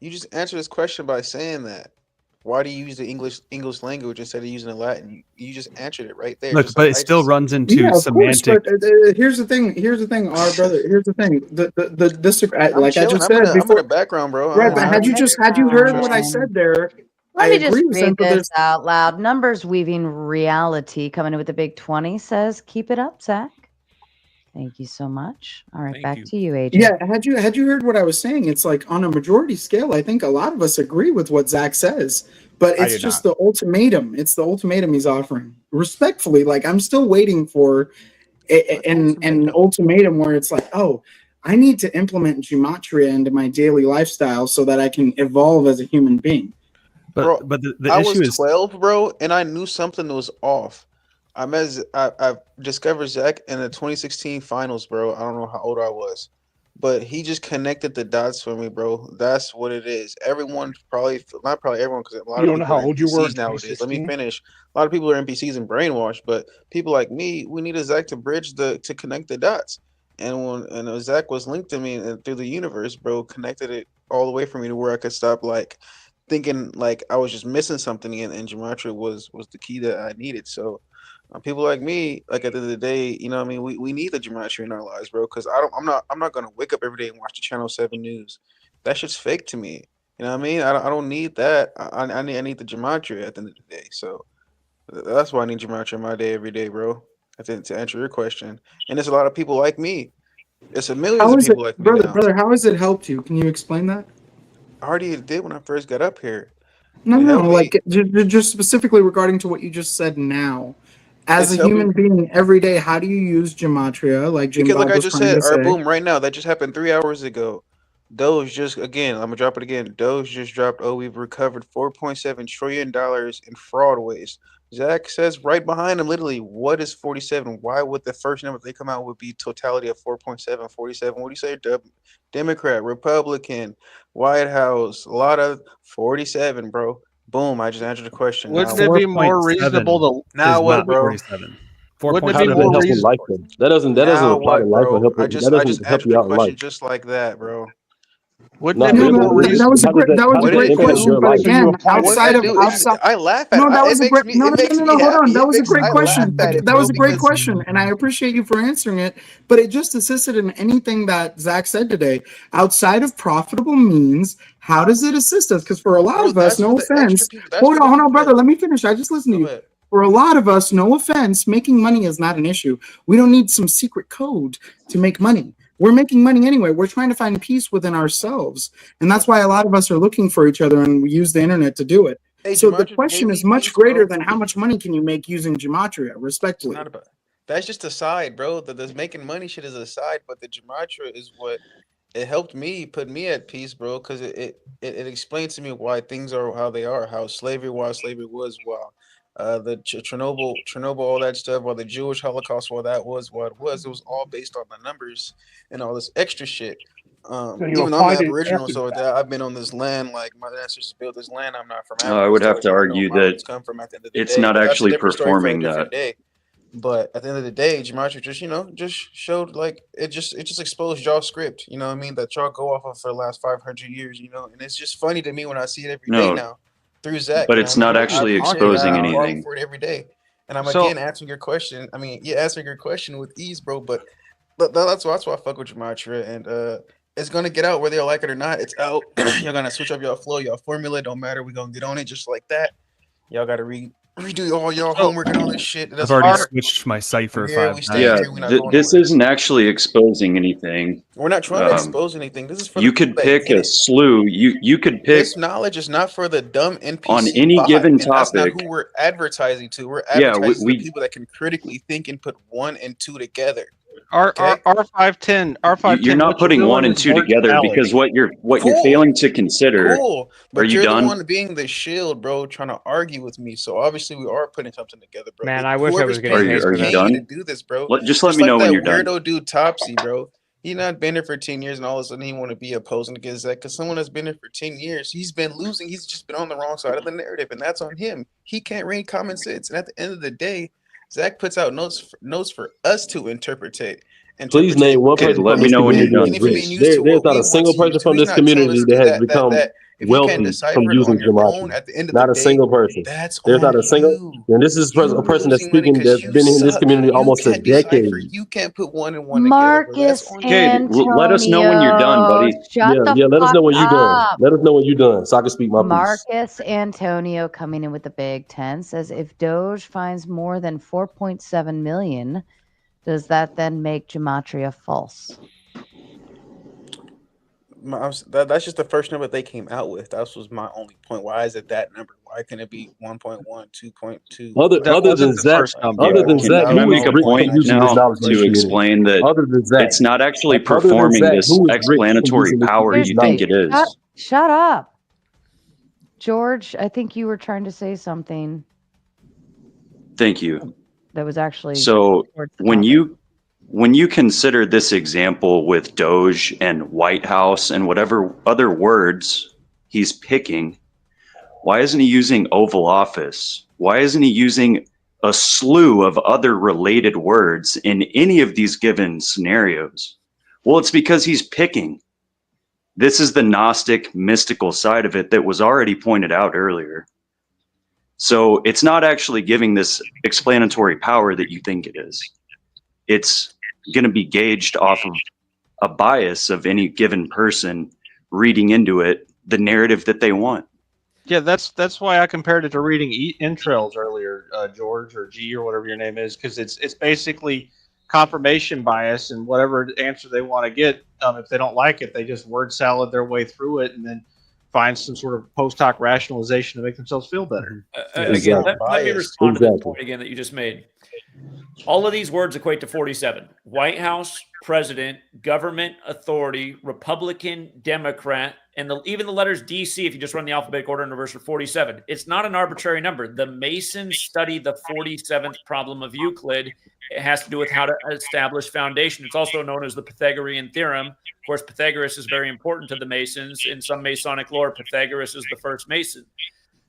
You just answered his question by saying that. Why do you use the English language instead of using the Latin? You just answered it right there. Look, just but like it I still just runs into Yeah, of course. semantic. But here's the thing. Here's the thing, our brother. Here's the thing. I'm Like I chilling. just I'm in said the before. background, bro. Right, but I'm had you heard what I trust me. said there, I Let me just agree with him. read But this there's out loud. Numbers weaving reality coming in with the big 20 says, keep it up, Zach. Thank you so much. All right, back to you, AJ. yeah. Had you heard what I was saying? It's like on a majority scale, I think a lot of us agree with what Zach says. But I it's do just not. the ultimatum. It's the ultimatum he's offering. Respectfully, like I'm still waiting for an ultimatum where it's like, oh, I need to implement gematria into my daily lifestyle so that I can evolve as a human being. Bro, But the I issue was is 12, bro, and I knew something was off. I discovered Zach in the 2016 finals, bro. I don't know how old I was, but he just connected the dots for me, bro. That's what it is. Everyone probably, not probably everyone, because a lot You of don't know people how are old you were in NPCs nowadays. Let me 2016? finish. A lot of people are NPCs and brainwashed, but people like me, we need a Zach to bridge to connect the dots. And Zach was linked to me through the universe, bro, connected it all the way for me to where I could stop like thinking like I was just missing something, and Gematria was the key that I needed. So people like me, like at the end of the day, you know what I mean, we need the Gematria in our lives, bro, because I'm not gonna wake up every day and watch the Channel 7 news. That shit's fake to me. You know what I mean? I don't need that. I need the Gematria at the end of the day. So that's why I need Gematria in my day every day, bro. I think to answer your question. And there's a lot of people like me. There's millions How of is it, people like me now. brother? How has it helped you? Can you explain that? I already did when I first got up here. No, It no, helped me. like just specifically regarding to what you just said now. As It's a helping human being, every day, how do you use gematria? Like Jim because, like Bob I was just trying said, to all right, say. boom, right now, that just happened 3 hours ago. Doge just again, I'm gonna drop it again. Doge just dropped. Oh, we've recovered $4.7 trillion in fraud waste. Zach says right behind him, literally, what is 47? Why would the first number they come out would be totality of 4.7, 47? What do you say? Democrat, Republican, White House, a lot of 47, bro. Boom, I just answered the question. Wouldn't Now it what? be more reasonable to Now is what, not bro? 47. Wouldn't it How be does it more help in life? reasonable? That doesn't Now apply to what, life or bro? help. I That just doesn't help answered you the out in life. question just like that, bro. Wouldn't Not it be really. more That was a How does great, that, that was how a does that great impact question. your But life? So you again, apply What outside that of do? It's just, I laugh at no, it. that was It a makes great me. no, It no, no, makes no, me no. Hold on, happy. that was a great I laugh question. at it, That bro, was a great because question, and I appreciate you for answering it. But it just assisted in anything that Zach said today. Outside of profitable means, how does it assist us? Because for a lot bro, of us, that's for no the extra offense. people. That's for the Hold people on, brother. that. Let me finish. I just listened to Go you. ahead. For a lot of us, no offense, making money is not an issue. We don't need some secret code to make money. We're making money anyway. We're trying to find peace within ourselves. And that's why a lot of us are looking for each other, and we use the internet to do it. Hey, So the Gematria gave question is me much peace, greater bro. than how much money can you make using Gematria, It's respectfully. not about. That's just a side, bro. The making money shit is a side, but the Gematria is what it helped me put me at peace, bro. Because it explains to me why things are how they are, how slavery, why slavery was, why the Chernobyl, all that stuff, why the Jewish Holocaust, why that was what it was. It was all based on the numbers and all this extra shit. So you Even though I'm applied it Aboriginal, after the so fact. that I've been on this land, like my ancestors built this land. I'm not from I Africa, would so have to I know argue my roots that come from at the end of the it's day. not But that's a actually different story for a performing different that. day. But at the end of the day, Gematria just just showed like it just exposed y'all script. You know what I mean? That y'all go off of for the last 500 years. You know, and it's just funny to me when I see it every day No, now through Zach. but You know it's what I not mean? I actually appreciate it. exposing I applaud him anything. for it every day. And I'm So again answering your question. I mean, yeah, answering your question with ease, bro. But that's why I fuck with Gematria, and it's gonna get out whether you like it or not. It's out. Y'all gonna switch up y'all flow, y'all formula. Don't matter. We gonna get on it just like that. Y'all gotta redo all y'all so homework and all this shit. It I've doesn't already our matter. switched my We're cipher here. 5 We staying Yeah, times. here. We're not going this nowhere. isn't actually exposing anything. We're not trying to expose anything. This is for the You people could that pick get a it. slew. You could pick This knowledge is not for the dumb on NPC any bot, given and that's not who topic. we're advertising to. We're Yeah, advertising to the people that can critically think and put 1 and 2 together. Okay, you're R510. not What you're putting one doing and is two word together salad. because what you're cool. failing to consider. Cool, Are but you you're the done? one being the shield, bro, trying to argue with me. So obviously we are putting something together, bro. Man, I wish I Whoever's was getting paid for Are you this. paying you to done? do this, bro. Just let Just me like know that when you're done. weirdo dude Topsy, bro. He not been there for 10 years, and all of a sudden he want to be opposing against that because someone that's been there for 10 years, he's been losing. He's just been on the wrong side of the narrative, and that's on him. He can't read common sense, and at the end of the day, Zach puts out notes for us to interpretate. Please name one Okay, person let from me this know when you're community done, that's And if you're rich. being please. used to There's what not we a want single to person use, from he's this not telling community us that has that become if you can't wealthy from decipher it on using your own, gematria. at the end of the Not a day, single person. that's There's on not a single. you. And this is You a person that's losing money speaking because that's you been in this suck. community You almost a can't decipher. decade. You can't put 1 and 1 together, bro. That's Marcus on Okay, you. let us know when you're done, Antonio, buddy. shut Yeah, the yeah. Let us fuck know when you're done. up. Let us know when you're done, so I can speak my piece. Marcus Antonio coming in with the big 10 says if Doge finds more than 4.7 million, does that then make Gematria false? That's just the first number they came out with. That was my only point. Why is it that number? Why can it be 1.1, 2.2? Other than Zach, Can I who is make a rich from point using this now knowledge in this to community? explain that Other than Zach, it's not actually other than performing Zach, this who is rich from explanatory using this power you think knowledge? it is? Shut up. George, I think you were trying to say something Thank you. that was actually So towards the when topic. you consider this example with Doge and White House and whatever other words he's picking, why isn't he using Oval Office? Why isn't he using a slew of other related words in any of these given scenarios? Well, it's because he's picking. This is the Gnostic mystical side of it that was already pointed out earlier. So it's not actually giving this explanatory power that you think it is. It's going to be gauged off of a bias of any given person reading into it the narrative that they want. Yeah, that's why I compared it to reading entrails earlier, George or G or whatever your name is, because it's basically confirmation bias, and whatever answer they want to get, if they don't like it, they just word salad their way through it and then find some sort of post hoc rationalization to make themselves feel better. Again, let me respond to the point again that you just made. All of these words equate to 47. White House, president, government, authority, Republican, Democrat, and even the letters DC, if you just run the alphabetic order in reverse, are 47. It's not an arbitrary number. The Masons study the 47th problem of Euclid. It has to do with how to establish foundation. It's also known as the Pythagorean theorem. Of course, Pythagoras is very important to the Masons. In some Masonic lore, Pythagoras is the first Mason.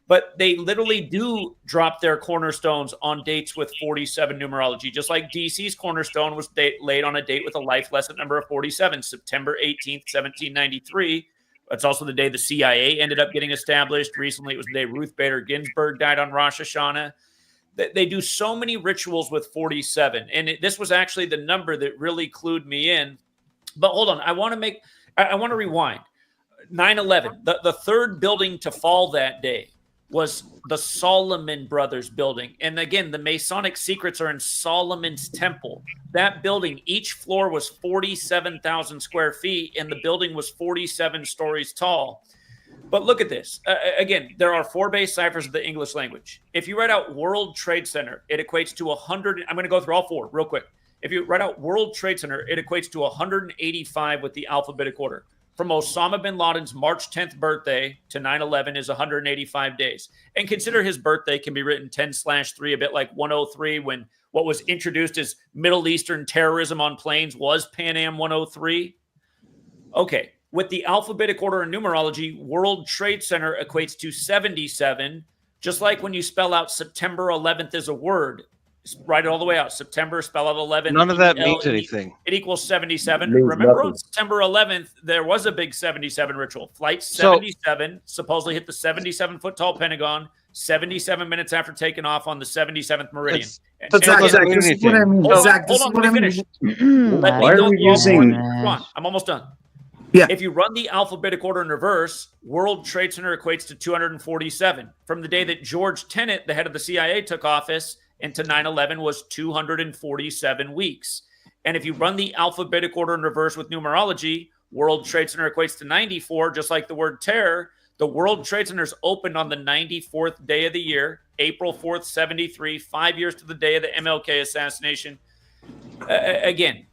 But they literally do drop their cornerstones on dates with 47 numerology, just like DC's cornerstone was laid on a date with a life lesson number of 47, September 18th, 1793, It's also the day the CIA ended up getting established. Recently, it was the day Ruth Bader Ginsburg died on Rosh Hashanah. They do so many rituals with 47. And this was actually the number that really clued me in. But hold on. I want to rewind. 9/11, the third building to fall that day was the Solomon Brothers building. And again, the Masonic secrets are in Solomon's temple. That building, each floor was 47,000 square feet, and the building was 47 stories tall. But look at this. Again, there are 4 base ciphers of the English language. If you write out World Trade Center, it equates to 100. I'm going to go through all 4 real quick. If you write out World Trade Center, it equates to 185 with the alphabetic order. From Osama bin Laden's March 10th birthday to 9/11 is 185 days. And consider his birthday can be written 10/3, a bit like 103, when what was introduced as Middle Eastern terrorism on planes was Pan Am 103. Okay, with the alphabetic order and numerology, World Trade Center equates to 77, just like when you spell out September 11th as a word. Write it all the way out. September, spell out 11. None of that means anything. It equals 77. Means Remember nothing. on September 11th, there was a big 77 ritual. Flight 77 supposedly hit the 77-foot tall Pentagon 77 minutes after taking off on the 77th meridian. But Zach, this is what I mean. Zach, this is what I mean. Let me go through all four. Come on, I'm almost done. Yeah. If you run the alphabetic order in reverse, World Trade Center equates to 247. From the day that George Tenet, the head of the CIA, took office, into 9/11 was 247 weeks. And if you run the alphabetic order in reverse with numerology, World Trade Center equates to 94, just like the word terror. The World Trade Center's opened on the 94th day of the year, April 4th, 73, 5 years to the day of the MLK assassination. Again,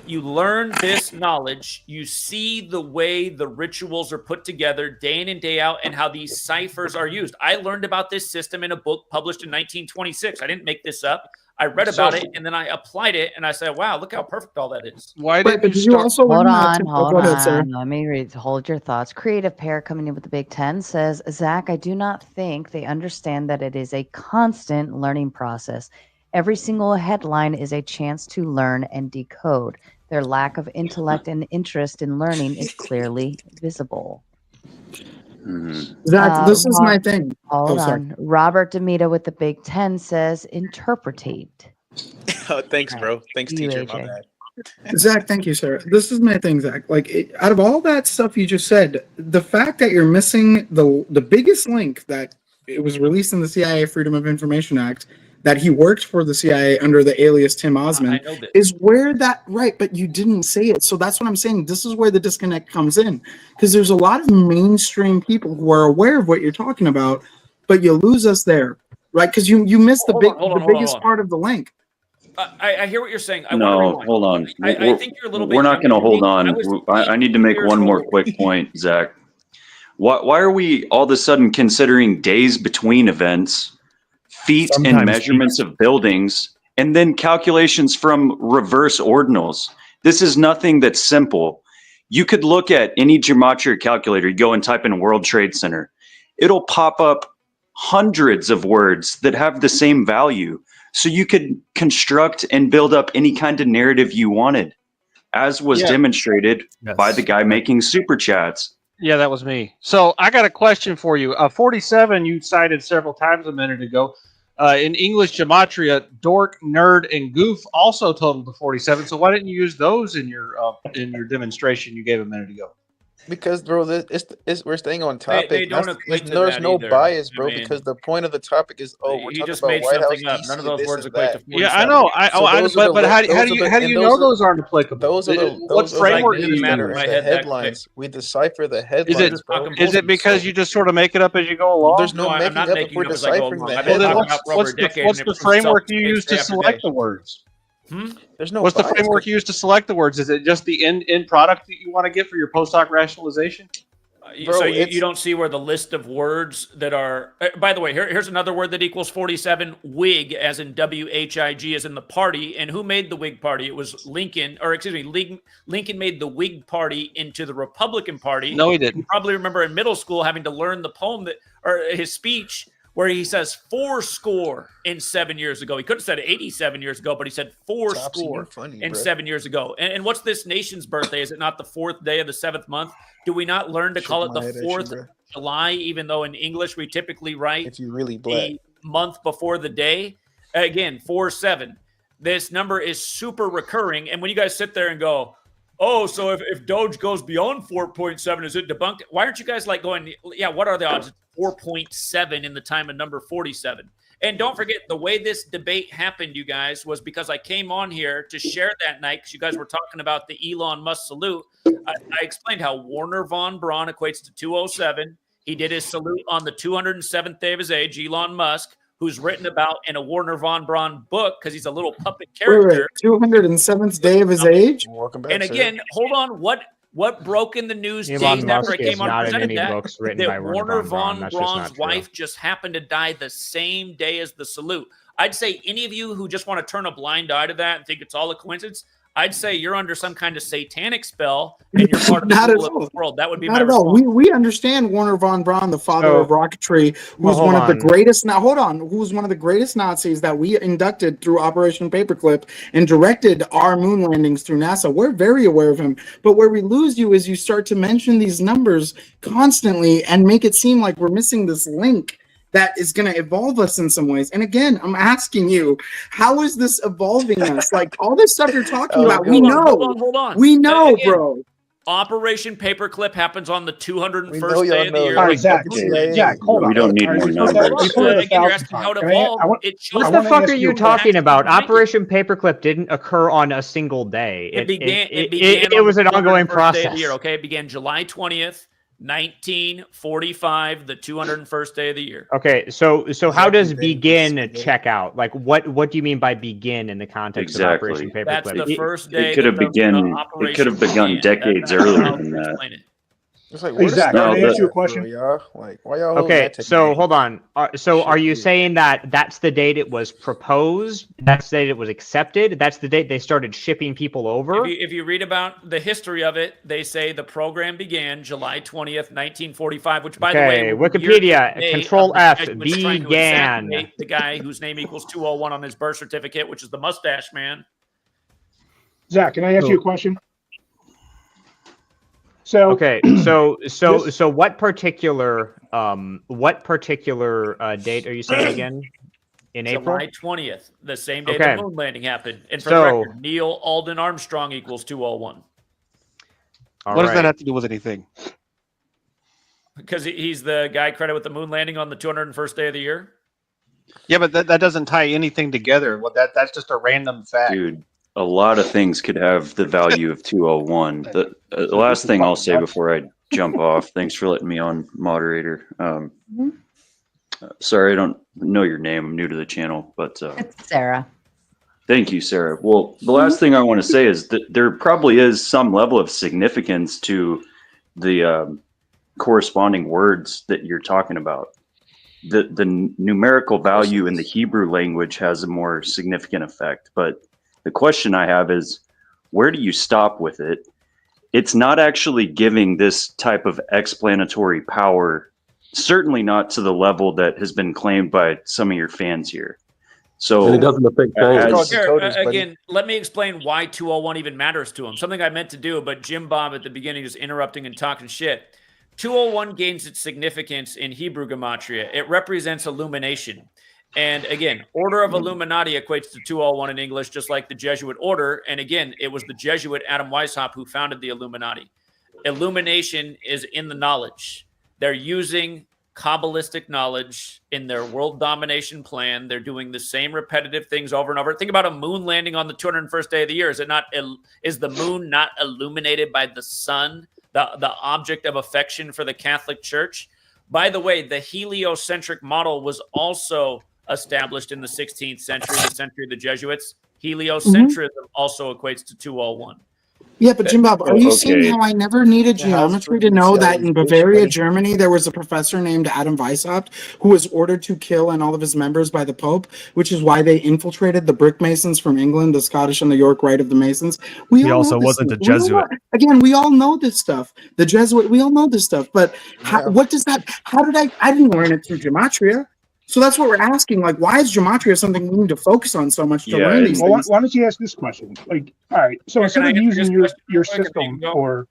you learn this knowledge, you see the way the rituals are put together day in and day out and how these ciphers are used. I learned about this system in a book published in 1926. I didn't make this up. I read about it and then I applied it and I said, wow, look how perfect all that is. Why did you also Hold learn on, that? hold Go ahead, sir. on. Let me read. Hold your thoughts. Creative Pair coming in with the Big Ten says, Zach, I do not think they understand that it is a constant learning process. Every single headline is a chance to learn and decode. Their lack of intellect and interest in learning is clearly visible. Zach, this is my thing. Hold sorry. on. Robert Demita with the Big Ten says, interpretate. Oh, thanks, bro. Thanks, You, teacher. My AJ. bad. Zach, thank you, sir. This is my thing, Zach. Like, out of all that stuff you just said, the fact that you're missing the biggest link that it was released in the CIA Freedom of Information Act, that he worked for the CIA under the alias Tim Osmond, is where that, right, but you didn't say it. So that's what I'm saying. This is where the disconnect comes in. Because there's a lot of mainstream people who are aware of what you're talking about, but you lose us there, right? Because you miss the biggest part of the link. I hear what you're saying. No, hold on. I think you're a little bit. We're not going to hold on. I need to make years one more old. quick point, Zach. Why are we all of a sudden considering days between events, feet and Sometimes measurements of buildings, and then calculations from reverse ordinals? This is nothing that's simple. You could look at any Gematria calculator, you go and type in World Trade Center. It'll pop up hundreds of words that have the same value. So you could construct and build up any kind of narrative you wanted, as was demonstrated by the guy making super chats. Yeah, that was me. So I got a question for you. 47 you cited several times a minute ago. In English Gematria, dork, nerd, and goof also totaled to 47. So why didn't you use those in your demonstration you gave a minute ago? Because, bro, we're staying on topic. They don't equate to There's that no either. bias, I bro, mean, because the point of the topic is, we're you talking just about made White House, something up. DC, None of those this words and equate that. to 47. Yeah, I know. But how do you know those aren't applicable? Those are the what framework do you that are use? in the headlines. We decipher the headlines, bro. Is it because you just sort of make it up as you go along? There's no I'm making not up making if we're it up as I go deciphering along. the I've been headlines. talking about for over a decade. What's and the it proves framework itself you day use to after select day. the words? There's no What's the bias. framework you use to select the words? Is it just the end product that you want to get for your post hoc rationalization? So you don't see where the list of words that are. By the way, here's another word that equals 47. Whig, as in WHIG, as in the party. And who made the Whig Party? It was Lincoln, or excuse me, Lincoln made the Whig Party into the Republican Party. No, he didn't. You probably remember in middle school having to learn the poem or his speech where he says 80 in 7 years ago. He could have said 87 years ago, but he said Topsy, you 80 funny, in bro. 7 years ago. And what's this nation's birthday? Is it not the 4th day of the 7th month? Do we not learn to call it the my head at you, 4th bro. of July, even though in English we typically write If you really black. the month before the day? Again, 4-7. This number is super recurring. And when you guys sit there and go, oh, so if Doge goes beyond 4.7, is it debunked? Why aren't you guys like going, yeah, what are the odds? It's 4.7 in the time of number 47. And don't forget, the way this debate happened, you guys, was because I came on here to share that night because you guys were talking about the Elon Musk salute. I explained how Warner von Braun equates to 207. He did his salute on the 207th day of his age, Elon Musk, who's written about in a Warner von Braun book because he's a little puppet character. 207th day of his age? Welcome back, And again, hold on, what broke in the news Elon days Musk after I is came on not and in presented any that, books written by that Warner Warner von Braun. von That's just not Braun's true. wife just happened to die the same day as the salute. I'd say any of you who just want to turn a blind eye to that and think it's all a coincidence, I'd say you're under some kind of satanic spell and you're part of the Not at rule of all. the world. That would be Not my at all. response. We understand Warner von Braun, the father So- of rocketry, Well, who's hold one of the on. greatest. Now, hold on. Who's one of the greatest Nazis that we inducted through Operation Paperclip and directed our moon landings through NASA. We're very aware of him. But where we lose you is you start to mention these numbers constantly and make it seem like we're missing this link that is going to evolve us in some ways. And again, I'm asking you, how is this evolving us? Like all this stuff you're talking about, we know. Hold on. We know, Again, bro. Operation Paperclip happens on the 201st We know y'all day of the know year. that. All right, like Zach. the moon landing. Zach, hold on. We don't need All right, more we put that- numbers. we put it Again, you're 1,000 asking how it times. Okay, evolved. It shows What I the wanna fuck ask are you you a talking about? Thank you. Operation Paperclip didn't occur on a single day. It began It on was the an ongoing 201st day of the year, process. okay? It began July 20th, 1945, the 201st day of the year. Okay, so how does Exactly, begin check out? Like what do you mean by begin in the context of Exactly. Operation Paperclip? That's the first day It could that have the begun. It operation could have begun began. decades That's earlier how than to that. explain it. It's like, Hey, where the Zach, start can I ask you a at, question? bro, y'all? Like, why y'all holding Okay, that to so me? hold on. So are you saying that that's the date it was proposed? That's the date it was accepted? That's the date they started shipping people over? If you read about the history of it, they say the program began July 20th, 1945, which, by the way, Okay, was the year Wikipedia, to the day Control of the F, Jesuits trying to began. assassinate the guy whose name equals 201 on his birth certificate, which is the Mustache Man. Zach, can I ask you a question? So Okay, so what particular date are you saying again? In April? July 20th, the same day Okay. the moon landing happened. And for the So- record, Neil Alden Armstrong equals 201. What does that have to do with anything? Because he's the guy credited with the moon landing on the 201st day of the year. Yeah, but that doesn't tie anything together. Well, that's just a random fact. Dude, a lot of things could have the value of 201. The last thing I'll say before I jump off, thanks for letting me on, moderator. Sorry, I don't know your name. I'm new to the channel, but It's Sarah. thank you, Sarah. Well, the last thing I want to say is that there probably is some level of significance to the corresponding words that you're talking about. The numerical value in the Hebrew language has a more significant effect, but the question I have is, where do you stop with it? It's not actually giving this type of explanatory power, certainly not to the level that has been claimed by some of your fans here. So And it doesn't affect things. Here, again, let me explain why 201 even matters to him. Something I meant to do, but Jimbob at the beginning is interrupting and talking shit. 201 gains its significance in Hebrew Gematria. It represents illumination. And again, Order of Illuminati equates to 201 in English, just like the Jesuit order. And again, it was the Jesuit Adam Weishaupt who founded the Illuminati. Illumination is in the knowledge. They're using Kabbalistic knowledge in their world domination plan. They're doing the same repetitive things over and over. Think about a moon landing on the 201st day of the year. Is the moon not illuminated by the sun, the object of affection for the Catholic Church? By the way, the heliocentric model was also established in the 16th century, the century of the Jesuits. Heliocentrism also equates to 201. Yeah, but Jimbob, are you seeing okay. how I never needed Yeah, how's geometry freaking to know that Sally in bitch, Bavaria, buddy? Germany, there was a professor named Adam Weishaupt who was ordered to kill and all of his members by the Pope, which is why they infiltrated the Brick Masons from England, the Scottish and the York Rite of the Masons. We He all also know this wasn't a stuff. We all Jesuit. know- Again, we all know this stuff. The Jesuit, we all know this stuff. But Yeah. what does that? How did I didn't learn it through gematria. So that's what we're asking. Like, why is gematria something we need to focus on so much to learn these Well, things? why don't you ask this question? Like, all right, so instead of using your system for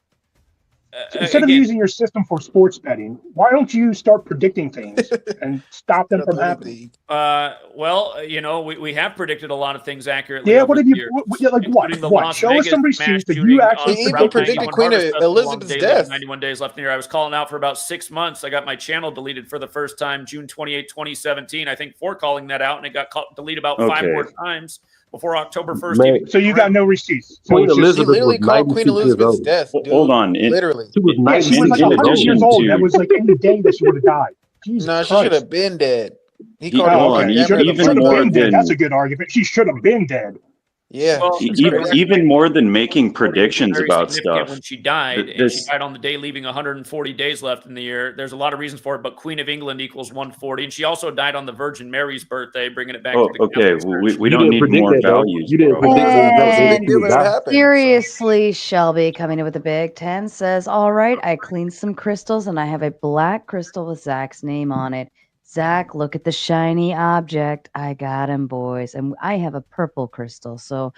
using your system for sports betting, why don't you start predicting things and stop them from happening? Well, you know, we have predicted a lot of things accurately. Yeah, over what have the you? years, Like what? including the What? Las Show us Vegas some mass receipts that shooting you actually on He even Route predicted 91 Queen Harvest Festival on Elizabeth's the day leaving death. 91 days left in the year. I was calling out for about 6 months. I got my channel deleted for the first time June 28, 2017. I think for calling that out, and it got deleted about 5 more times before October 1st. Man, So you got no receipts. So Queen it's just He Elizabeth was literally called Queen 96 years Elizabeth's old. death, dude. Hold on. Literally. She was yeah, she was 96 like years 100 years old. old. That was like any day that she would have died. Jesus No, she Christ. should have been dead. He called Oh, her okay. damn near the Should have month been up. dead. That's a good argument. She should have been dead. Yeah. Well, Even more than making predictions very about significant stuff. when she died, and she This, died on the day leaving 140 days left in the year. There's a lot of reasons for it, but Queen of England equals 140, and she also died on the Virgin Mary's birthday, bringing it back to the okay, Catholic Church. we You don't didn't need predict more that, though. values, You didn't bro. predict that. And She would die. Seriously, Shelby coming in with the Big Ten says, all right, I cleaned some crystals and I have a black crystal with Zach's name on it. Zach, look at the shiny object. I got him, boys. And I have a purple crystal. So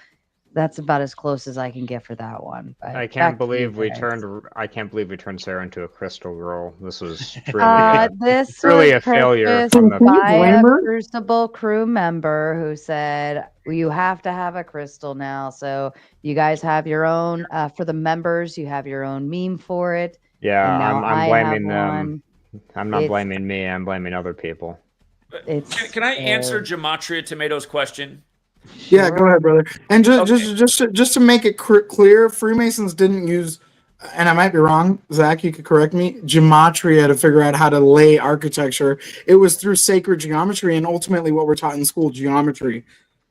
that's about as close as I can get for that one. But I back can't to you believe we guys. turned Sarah into a crystal girl. This was truly This truly was a failure purchased from the by a blame her? Crucible crew member who said, well, you have to have a crystal now. So you guys have your own, for the members, you have your own meme for it. Yeah, And now I'm I blaming have them. one. I'm not It's- blaming me. I'm blaming other people. Can I answer Gematria Tomato's question? Yeah, go ahead, brother. And just to make it clear, Freemasons didn't use, and I might be wrong, Zach, you could correct me, gematria to figure out how to lay architecture. It was through sacred geometry and ultimately what we're taught in school, geometry.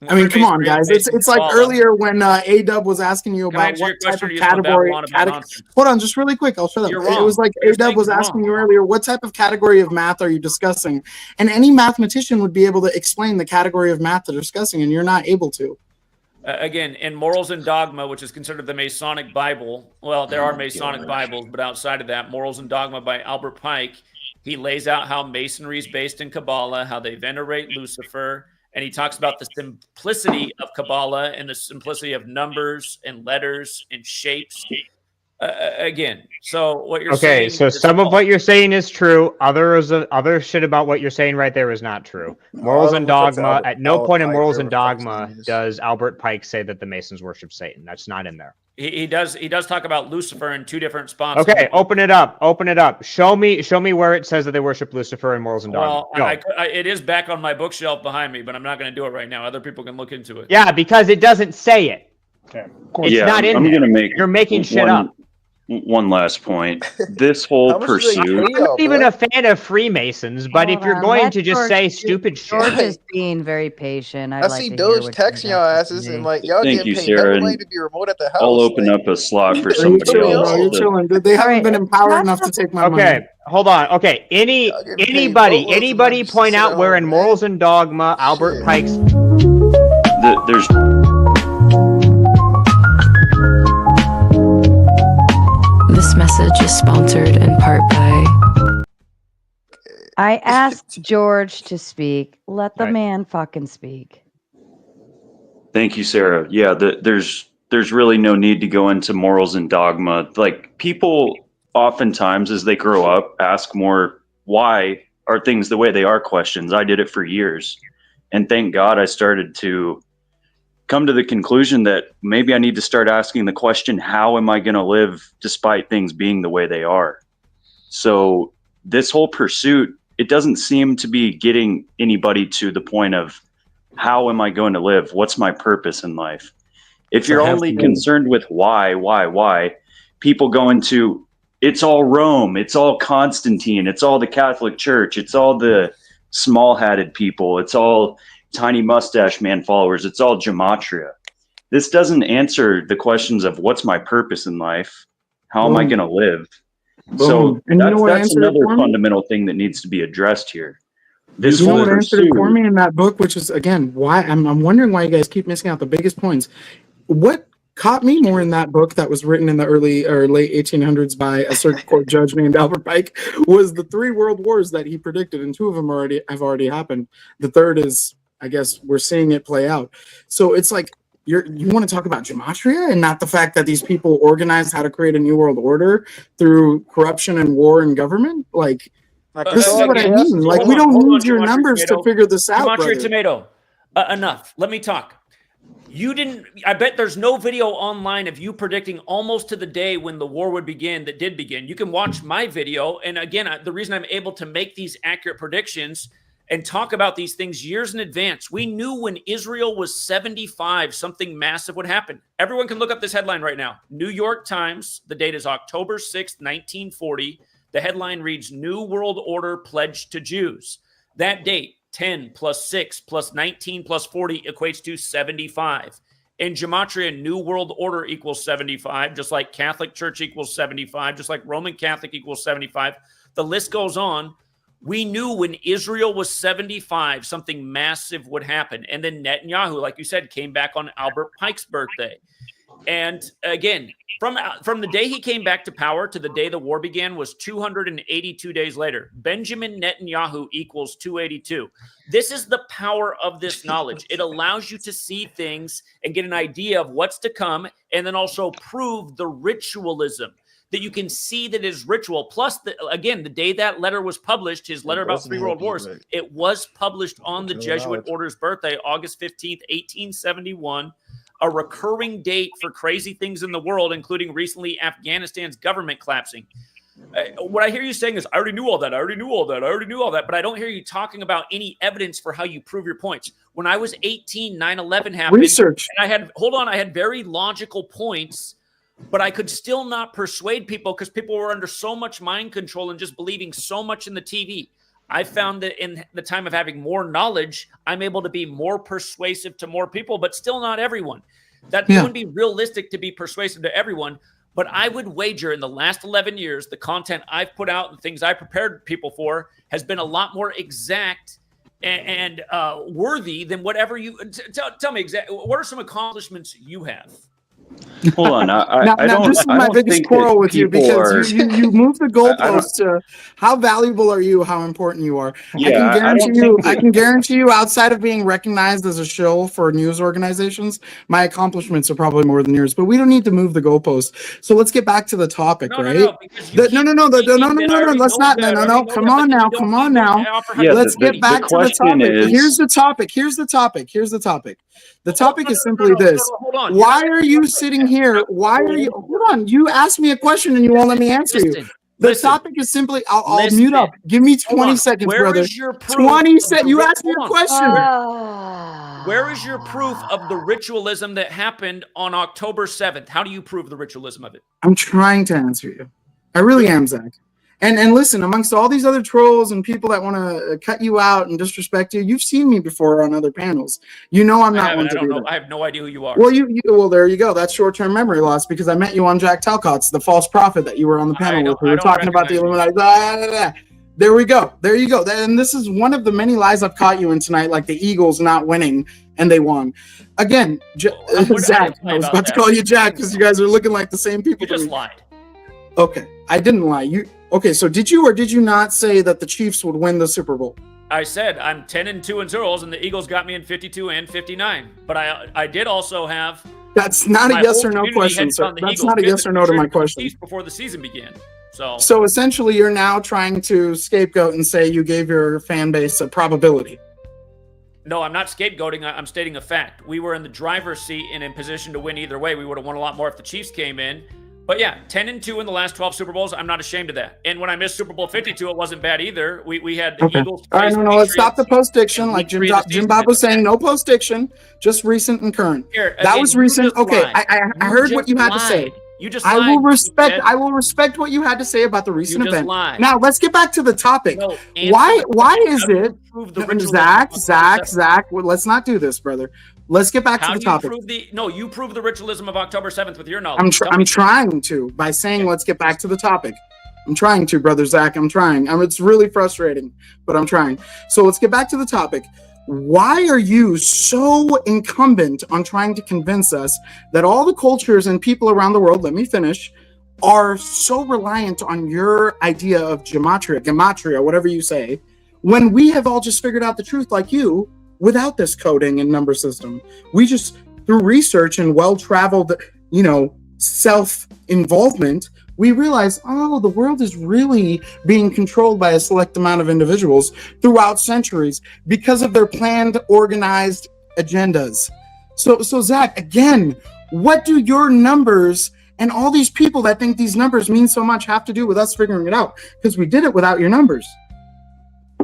I mean, come on, guys. It's like earlier when A-Dub was asking you Can I about answer what your type question, of or you just wanna category. babble on about nonsense? Hold on, just really quick. I'll shut up. You're It wrong. was like What you're A-Dub saying was is asking wrong. you earlier, what type of category of math are you discussing? And any mathematician would be able to explain the category of math they're discussing, and you're not able to. Again, in Morals and Dogma, which is considered the Masonic Bible, well, there are Masonic Bibles, but outside of that, Morals and Dogma by Albert Pike, he lays out how Masonry is based in Kabbalah, how they venerate Lucifer, and he talks about the simplicity of Kabbalah and the simplicity of numbers and letters and shapes. Again, so what you're saying Okay, so is some of false. what you're saying is true. Other shit about what you're saying right there is not true. Morals and Dogma. At no point in Morals and Dogma does Albert Pike say that the Masons worship Satan. That's not in there. He does talk about Lucifer in 2 different spots. Okay, open it up. Open it up. Show me where it says that they worship Lucifer in Morals and Dogma. Well, it is back on my bookshelf behind me, but I'm not going to do it right now. Other people can look into it. Yeah, because it doesn't say it. Okay. It's not in I'm there. gonna make You're making shit up. one last point. This whole pursuit. I'm not even a fan of Freemasons, but if you're going to just say stupid shit. George is being very patient. I'd I like see to Doge hear what texting you y'all guys asses say. and like y'all Thank getting you, paid Sarah. hella money And to be remote at the house. I'll open up a slot for Are you somebody chilling, else. bro? You're to- chilling. They haven't been empowered enough to take my money. Okay, hold on. Okay, anybody point out where in Morals and Dogma Albert Pike's there's This message is sponsored in part by. I asked George to speak. Let the man fucking speak. Thank you, Sarah. Yeah, there's really no need to go into morals and dogma. Like, people oftentimes as they grow up ask more, why are things the way they are questions. I did it for years. And thank God I started to come to the conclusion that maybe I need to start asking the question, how am I going to live despite things being the way they are? So this whole pursuit, it doesn't seem to be getting anybody to the point of, how am I going to live? What's my purpose in life? If you're only concerned with why, people go into, it's all Rome, it's all Constantine, it's all the Catholic Church, it's all the small-hatted people, it's all tiny mustache man followers, it's all gematria. This doesn't answer the questions of what's my purpose in life? How am I going to live? So And you know what that's answered it another for me? fundamental thing that needs to be addressed here. You know what answered it for pursuit- me in that book, which is again why I'm wondering why you guys keep missing out the biggest points. What caught me more in that book that was written in the early or late 1800s by a circuit court judge named Albert Pike was the 3 world wars that he predicted, and 2 of them have already happened. The third is, I guess, we're seeing it play out. So it's like you want to talk about gematria and not the fact that these people organized how to create a new world order through corruption and war and government. Like this is what I mean. Like we don't need your numbers to figure this out, brother. Tomato. Enough. Let me talk. You didn't. I bet there's no video online of you predicting almost to the day when the war would begin that did begin. You can watch my video. And again, the reason I'm able to make these accurate predictions and talk about these things years in advance, we knew when Israel was 75, something massive would happen. Everyone can look up this headline right now. New York Times, the date is October 6th, 1940. The headline reads, New World Order pledged to Jews. That date, 10 plus 6 plus 19 plus 40 equates to 75. In Gematria, New World Order equals 75, just like Catholic Church equals 75, just like Roman Catholic equals 75. The list goes on. We knew when Israel was 75, something massive would happen. And then Netanyahu, like you said, came back on Albert Pike's birthday. And again, from the day he came back to power to the day the war began was 282 days later. Benjamin Netanyahu equals 282. This is the power of this knowledge. It allows you to see things and get an idea of what's to come, and then also prove the ritualism, that you can see that is ritual. Plus, again, the day that letter was published, his letter about 3 world wars, it was published on the Jesuit order's birthday, August 15th, 1871. A recurring date for crazy things in the world, including recently Afghanistan's government collapsing. What I hear you saying is, I already knew all that. I already knew all that. I already knew all that. But I don't hear you talking about any evidence for how you prove your points. When I was 18, 9/11 happened. Research. And I had very logical points, but I could still not persuade people because people were under so much mind control and just believing so much in the TV. I found that in the time of having more knowledge, I'm able to be more persuasive to more people, but still not everyone. That wouldn't be realistic to be persuasive to everyone. But I would wager in the last 11 years, the content I've put out and things I prepared people for has been a lot more exact and worthy than whatever you tell me exactly. What are some accomplishments you have? Hold on. Now, this is my biggest quarrel with you because you move the goalposts to how valuable are you, how important you are. Yeah, I can guarantee you, outside of being recognized as a shill for news organizations, my accomplishments are probably more than yours. But we don't need to move the goalposts. So let's get back to the topic, right? No. Let's not. No. Come on now. Yeah, let's get back to the topic. Here's the topic. The topic is simply this. Why are you sitting here? Hold on. You asked me a question and you won't let me answer you. The topic is simply, I'll mute up. Give me 20 seconds, brother. 20 seconds. You asked me a question. Where is your proof of the ritualism that happened on October 7th? How do you prove the ritualism of it? I'm trying to answer you. I really am, Zach. And listen, amongst all these other trolls and people that want to cut you out and disrespect you, you've seen me before on other panels. You know I'm not one to do that. I have no idea who you are. Well, there you go. That's short-term memory loss because I met you on Jack Talcott's, the false prophet that you were on the panel with. We were talking about the Illuminati. There we go. There you go. And this is one of the many lies I've caught you in tonight, like the Eagles not winning, and they won. Again, Zach, I was about to call you Jack because you guys are looking like the same people. You just lied. Okay, I didn't lie. Okay, so did you or did you not say that the Chiefs would win the Super Bowl? I said I'm 10-2 in Zeros, and the Eagles got me in 52 and 59. But I did also have. That's not a yes or no question, sir. That's not a yes or no to my question. Before the season began, so essentially, you're now trying to scapegoat and say you gave your fan base a probability. No, I'm not scapegoating. I'm stating a fact. We were in the driver's seat and in position to win either way. We would have won a lot more if the Chiefs came in. But yeah, 10-2 in the last 12 Super Bowls. I'm not ashamed of that. And when I missed Super Bowl 52, it wasn't bad either. We had the Eagles. All right, no, let's stop the post-diction. Like Jimbob was saying, no post-diction, just recent and current. That was recent. Okay, I heard what you had to say. You just I will respect what you had to say about the recent event. Now let's get back to the topic. Why is it, Zach? Let's not do this, brother. Let's get back to the topic. You prove the ritualism of October 7th with your knowledge. I'm trying to by saying let's get back to the topic. I'm trying to, brother Zach. I'm trying. It's really frustrating, but I'm trying. So let's get back to the topic. Why are you so incumbent on trying to convince us that all the cultures and people around the world, let me finish, are so reliant on your idea of gematria, whatever you say, when we have all just figured out the truth like you without this coding and number system? We just, through research and well-traveled, self-involvement, we realize, oh, the world is really being controlled by a select amount of individuals throughout centuries because of their planned, organized agendas. So Zach, again, what do your numbers and all these people that think these numbers mean so much have to do with us figuring it out? Because we did it without your numbers.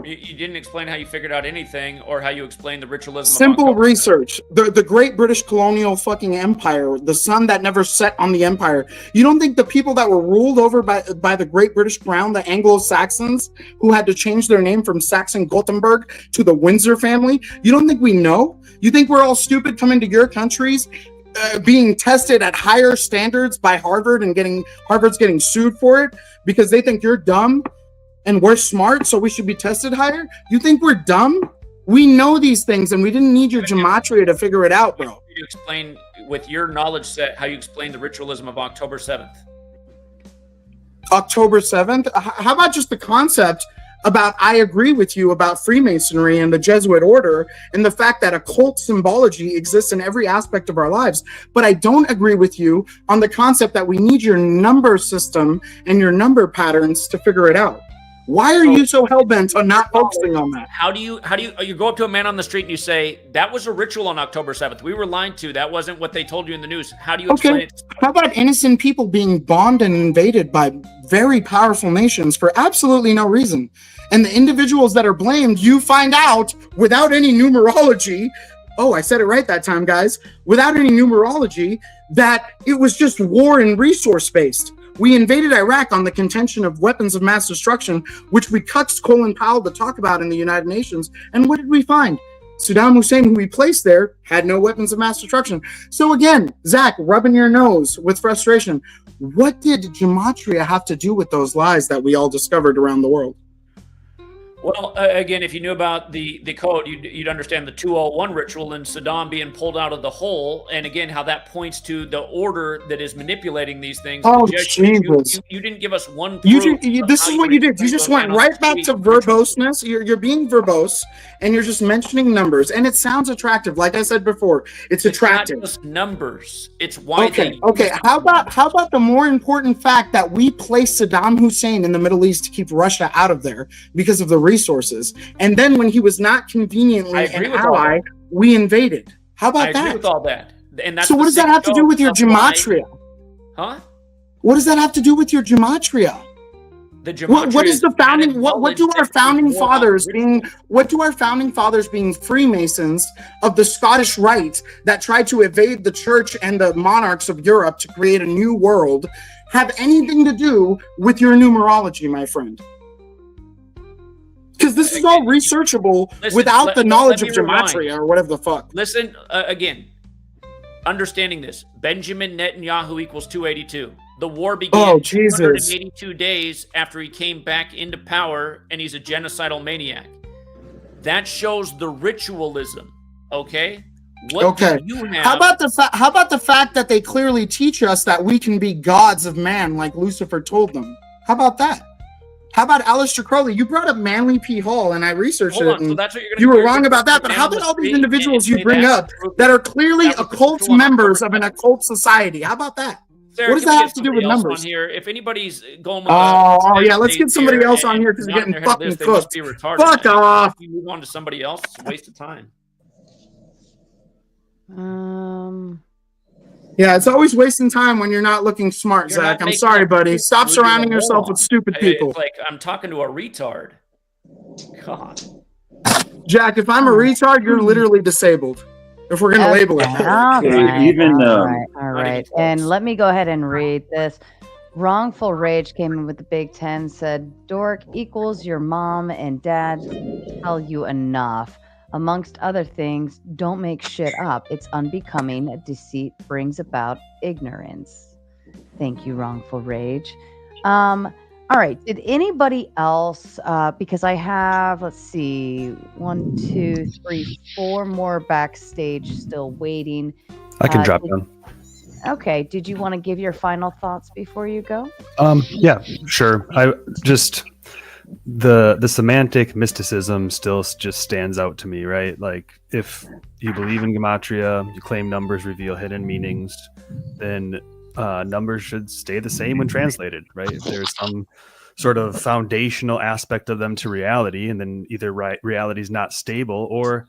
You didn't explain how you figured out anything or how you explained the ritualism. Simple research. The great British colonial fucking empire, the sun that never set on the empire. You don't think the people that were ruled over by the great British crown, the Anglo-Saxons, who had to change their name from Saxon-Gothenburg to the Windsor family, you don't think we know? You think we're all stupid coming to your countries, being tested at higher standards by Harvard and Harvard's getting sued for it because they think you're dumb and we're smart, so we should be tested higher? You think we're dumb? We know these things, and we didn't need your gematria to figure it out, bro. You explain, with your knowledge set, how you explain the ritualism of October 7th. October 7th? How about just the concept about, I agree with you about Freemasonry and the Jesuit order and the fact that occult symbology exists in every aspect of our lives. But I don't agree with you on the concept that we need your number system and your number patterns to figure it out. Why are you so hell-bent on not focusing on that? How do you go up to a man on the street and you say, that was a ritual on October 7th. We were lied to. That wasn't what they told you in the news. How do you explain it? How about innocent people being bombed and invaded by very powerful nations for absolutely no reason? And the individuals that are blamed, you find out without any numerology. Oh, I said it right that time, guys. Without any numerology, that it was just war and resource-based. We invaded Iraq on the contention of weapons of mass destruction, which we cuxed Colin Powell to talk about in the United Nations. And what did we find? Saddam Hussein, who we placed there, had no weapons of mass destruction. So again, Zach, rubbing your nose with frustration, what did gematria have to do with those lies that we all discovered around the world? Well, again, if you knew about the code, you'd understand the 201 ritual and Saddam being pulled out of the hole. And again, how that points to the order that is manipulating these things. Oh, Jesus. You didn't give us one proof. This is what you did. You just went right back to verboseness. You're being verbose, and you're just mentioning numbers. And it sounds attractive. Like I said before, it's attractive. Not just numbers. It's why Okay. How about the more important fact that we placed Saddam Hussein in the Middle East to keep Russia out of there because of the resources, and then when he was not conveniently an ally, we invaded. How about that? I agree with all that. And that's so what does that have to do with your gematria? Huh? What does that have to do with your gematria? The gematria. What is the founding? What do our founding fathers being? What do our founding fathers being Freemasons of the Scottish Rite that tried to evade the church and the monarchs of Europe to create a new world have anything to do with your numerology, my friend? Because this is all researchable without the knowledge of gematria or whatever the fuck. Listen, again, understanding this, Benjamin Netanyahu equals 282. The war began 282 days after he came back into power, and he's a genocidal maniac. That shows the ritualism, okay? What do you have? How about the fact that they clearly teach us that we can be gods of man like Lucifer told them? How about that? How about Aleister Crowley? You brought up Manly P. Hall, and I researched it. And so that's what you were wrong about that. But how about all these individuals you bring up that are clearly occult members of an occult society? How about that? Sarah, what does that have to do with numbers? On here? If anybody's going with yeah, let's get somebody else on here because we're getting fucking cooked. Fuck off. If you move on to somebody else, it's a waste of time. Yeah, it's always wasting time when you're not looking smart, Zach. I'm sorry, buddy. Stop surrounding yourself with stupid people. It's like I'm talking to a retard. God. Jack, if I'm a retard, you're literally disabled. If we're going to label it. All right. And let me go ahead and read this. Wrongful Rage came in with the Big 10, said, dork equals your mom and dad tell you enough. Amongst other things, don't make shit up. It's unbecoming. Deceit brings about ignorance. Thank you, Wrongful Rage. All right. Did anybody else? Because I have, let's see, 1, 2, 3, 4 more backstage still waiting. I can Uh, drop did- down. Okay. Did you want to give your final thoughts before you go? Yeah, sure. I just the semantic mysticism still just stands out to me, right? Like if you believe in gematria, you claim numbers reveal hidden meanings, then numbers should stay the same when translated, right? If there's some sort of foundational aspect of them to reality, and then either reality is not stable, or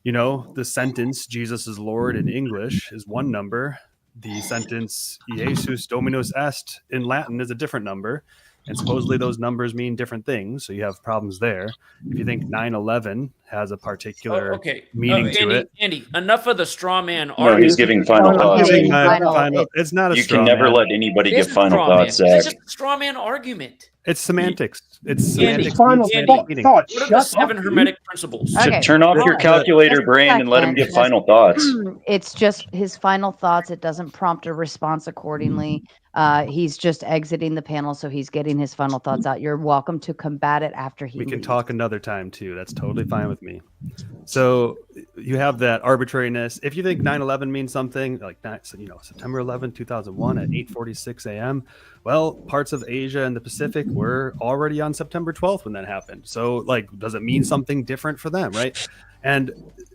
the sentence "Jesus is Lord" in English is one number. The sentence "Jesus Dominus est" in Latin is a different number, and supposedly those numbers mean different things. So you have problems there. If you think 9/11 has a particular Okay. meaning to it, Andy, enough of the straw man No, argument. he's giving final I'm thoughts. giving Dude. my final. It's not a You straw can never man. let anybody It give is a final straw man. thoughts, This Zach. is just a straw man argument. It's semantics. It's Andy, semantics. final Andy, thoughts. what are the Shut 7 up, hermetic dude. principles? Okay. Turn off your Just calculator a brain and let him second. give final thoughts. It's just his final thoughts. It doesn't prompt a response accordingly. He's just exiting the panel, so he's getting his final thoughts out. You're welcome to combat it after he We can leaves. talk another time too. That's totally fine with me. So you have that arbitrariness. If you think 9/11 means something like that, September 11, 2001 at 8:46 a.m. Well, parts of Asia and the Pacific were already on September 12th when that happened. So like, does it mean something different for them, right? And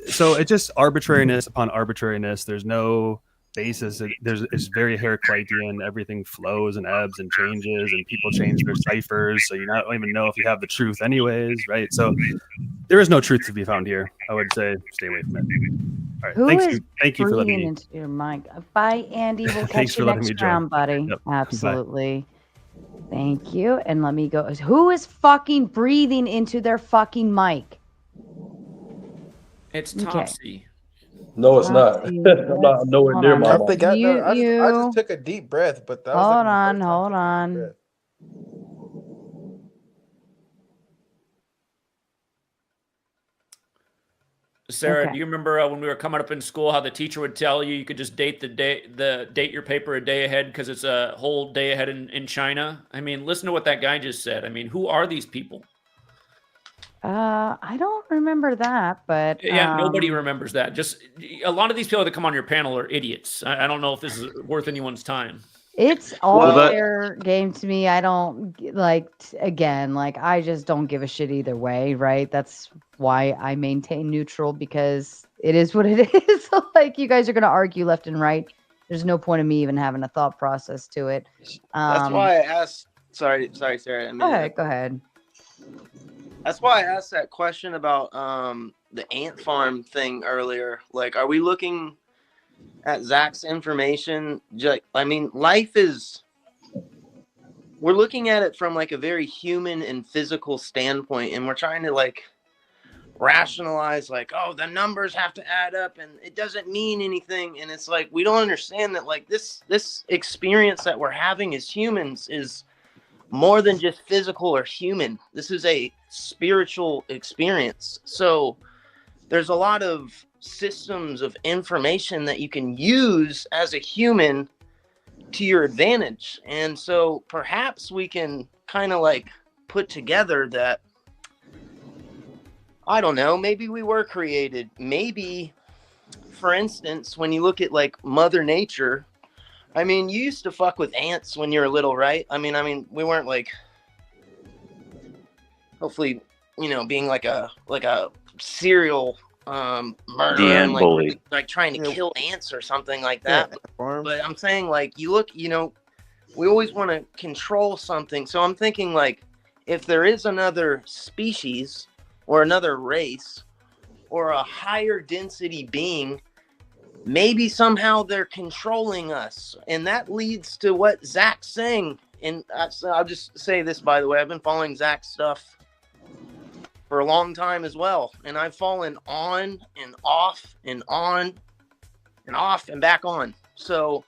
so it's just arbitrariness upon arbitrariness. There's no basis. It's very Heraclitean. Everything flows and ebbs and changes, and people change their ciphers, so you don't even know if you have the truth anyways, right? So there is no truth to be found here. I would say stay away from it. All right. Who is Thank you for letting breathing me. into your mic? Bye, Andy. We'll Thanks catch for you letting next me join. round, buddy. Yep. Bye. Absolutely. Thank you. And let me go. Who is fucking breathing into their fucking mic? It's Okay. Topsy. No, it's not. Topsy, I'm not nowhere hold near on. my I Let's mic. think mute I you. just took a deep breath, but that was Hold like my on, first time hold taking a on. deep breath. Sarah, Okay. do you remember when we were coming up in school how the teacher would tell you could just date date your paper a day ahead because it's a whole day ahead in China? I mean, listen to what that guy just said. I mean, who are these people? I don't remember that, but Yeah, nobody remembers that. Just a lot of these people that come on your panel are idiots. I don't know if this is worth anyone's time. it's all Well, that- fair game to me. I don't again, I just don't give a shit either way, right? That's why I maintain neutral, because it is what it is. Like, you guys are gonna argue left and right. There's no point in me even having a thought process to it. That's why I asked. Sorry, Sarah. Go ahead. That's why I asked that question about the ant farm thing earlier. Like, are we looking at Zach's information? I mean, life is. We're looking at it from like a very human and physical standpoint, and we're trying to rationalize oh, the numbers have to add up and it doesn't mean anything. And it's like, we don't understand that this experience that we're having as humans is more than just physical or human. This is a spiritual experience. So there's a lot of systems of information that you can use as a human to your advantage. And so perhaps we can kind of put together that, I don't know, maybe we were created. Maybe, for instance, when you look at Mother Nature, I mean, you used to fuck with ants when you were little, right? I mean, we weren't hopefully, being like a serial murderer ant and bully. trying to kill ants or something like that. But I'm saying you look, we always want to control something. So I'm thinking if there is another species or another race or a higher density being, maybe somehow they're controlling us. And that leads to what Zach's saying. And I'll just say this, by the way, I've been following Zach's stuff for a long time as well. And I've fallen on and off and on and off and back on. So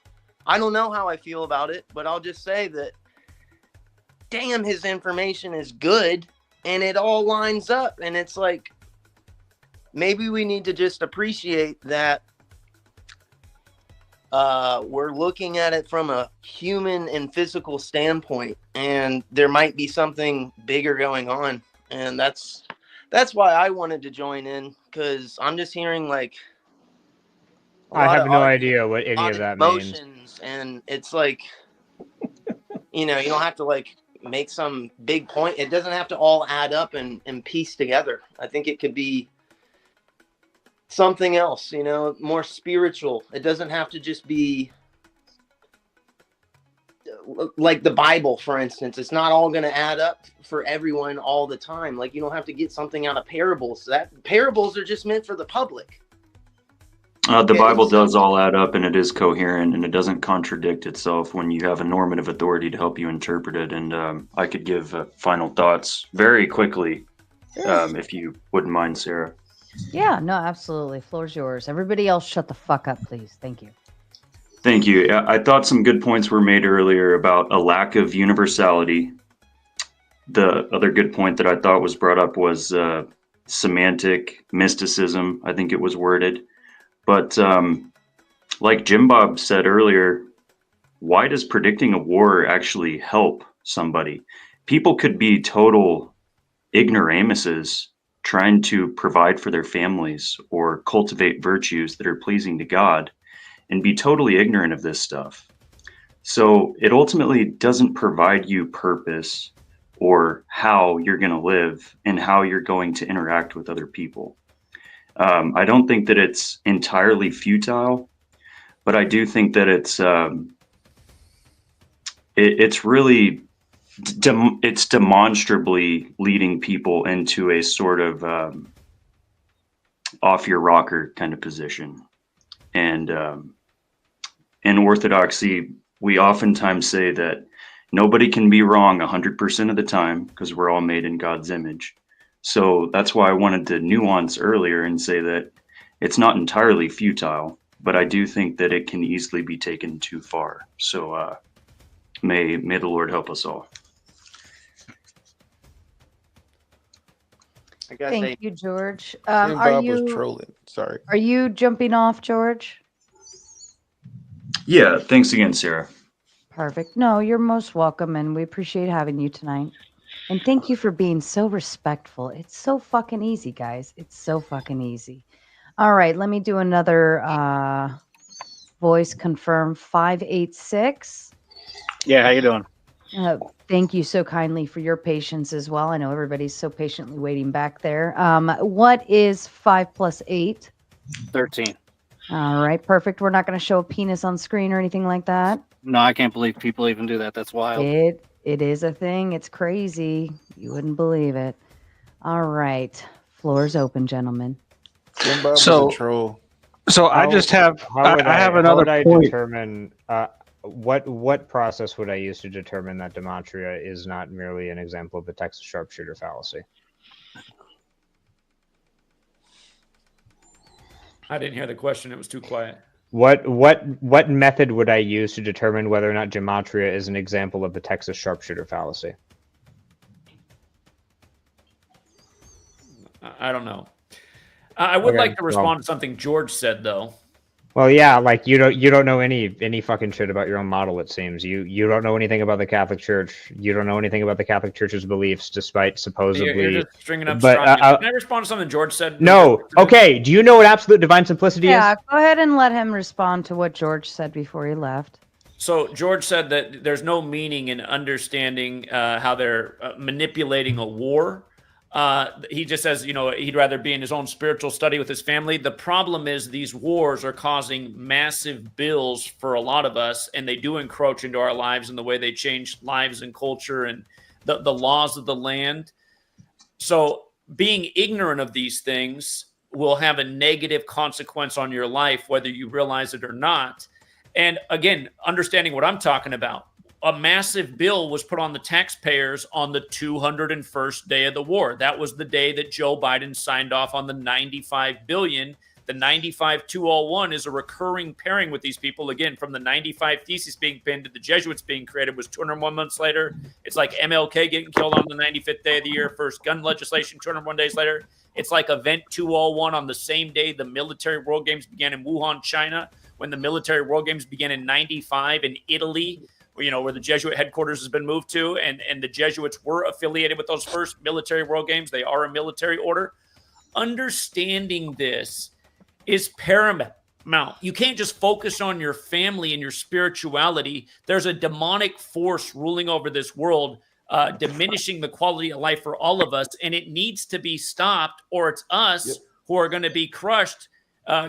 I don't know how I feel about it, but I'll just say that, damn, his information is good and it all lines up. And it's maybe we need to just appreciate that we're looking at it from a human and physical standpoint, and there might be something bigger going on. And that's why I wanted to join in, because I'm just hearing like I have no idea what any of that means. emotions, and it's like, you know, you don't have to like make some big point. It doesn't have to all add up and piece together. I think it could be something else, you know, more spiritual. It doesn't have to just be like the Bible, for instance. It's not all going to add up for everyone all the time. Like, you don't have to get something out of parables. That parables are just meant for the public. The Bible does all add up, and it is coherent, and it doesn't contradict itself when you have a normative authority to help you interpret it. And I could give final thoughts very quickly, if you wouldn't mind, Sarah. Yeah, no, absolutely. Floor's yours. Everybody else shut the fuck up, please. Thank you. Thank you. I thought some good points were made earlier about a lack of universality. The other good point that I thought was brought up was semantic mysticism, I think it was worded. But like Jimbob said earlier, why does predicting a war actually help somebody? People could be total ignoramuses trying to provide for their families or cultivate virtues that are pleasing to God and be totally ignorant of this stuff. So it ultimately doesn't provide you purpose or how you're going to live and how you're going to interact with other people. I don't think that it's entirely futile, but I do think that it's really it's demonstrably leading people into a sort of off your rocker kind of position. And in Orthodoxy, we oftentimes say that nobody can be wrong 100% of the time because we're all made in God's image. So that's why I wanted to nuance earlier and say that it's not entirely futile, but I do think that it can easily be taken too far. So may the Lord help us all. Thank you, George. Bob Are was you trolling. Sorry. Are you jumping off, George? Yeah, thanks again, Sarah. Perfect. No, you're most welcome, and we appreciate having you tonight. And thank you for being so respectful. It's so fucking easy, guys. It's so fucking easy. All right, let me do another voice confirm 586. Yeah, how you doing? Thank you so kindly for your patience as well. I know everybody's so patiently waiting back there. What is 5 plus 8? 13. All right, perfect. We're not going to show a penis on screen or anything like that. No, I can't believe people even do that. That's wild. It is a thing. It's crazy. You wouldn't believe it. All right. Floor's open, gentlemen. Jimbob was So- a troll. So I just have I have another how would point. I determine what process would I use to determine that Gematria is not merely an example of the Texas sharpshooter fallacy? I didn't hear the question. It was too quiet. What method would I use to determine whether or not Gematria is an example of the Texas sharpshooter fallacy? I don't know. I would Okay, like to well- respond to something George said, though. Well, yeah, like you don't know any fucking shit about your own model. It seems you don't know anything about the Catholic Church. You don't know anything about the Catholic Church's beliefs, despite supposedly. You're just stringing up but, straw. Can I respond to something George said? No. Okay. Do you know what absolute divine simplicity Yeah, is? go ahead and let him respond to what George said before he left. So George said that there's no meaning in understanding how they're manipulating a war. He just says, he'd rather be in his own spiritual study with his family. The problem is these wars are causing massive bills for a lot of us, and they do encroach into our lives and the way they change lives and culture and the laws of the land. So being ignorant of these things will have a negative consequence on your life, whether you realize it or not. And again, understanding what I'm talking about. A massive bill was put on the taxpayers on the 201st day of the war. That was the day that Joe Biden signed off on the $95 billion. The 95-201 is a recurring pairing with these people. Again, from the 95 thesis being pinned to the Jesuits being created was 201 months later. It's like MLK getting killed on the 95th day of the year. First gun legislation 201 days later. It's like Event 201 on the same day the military world games began in Wuhan, China. when the military world games began in 95 in Italy, where the Jesuit headquarters has been moved to, and the Jesuits were affiliated with those first military world games. They are a military order. Understanding this is paramount. You can't just focus on your family and your spirituality. There's a demonic force ruling over this world, diminishing the quality of life for all of us, and it needs to be stopped, or it's us who are going to be crushed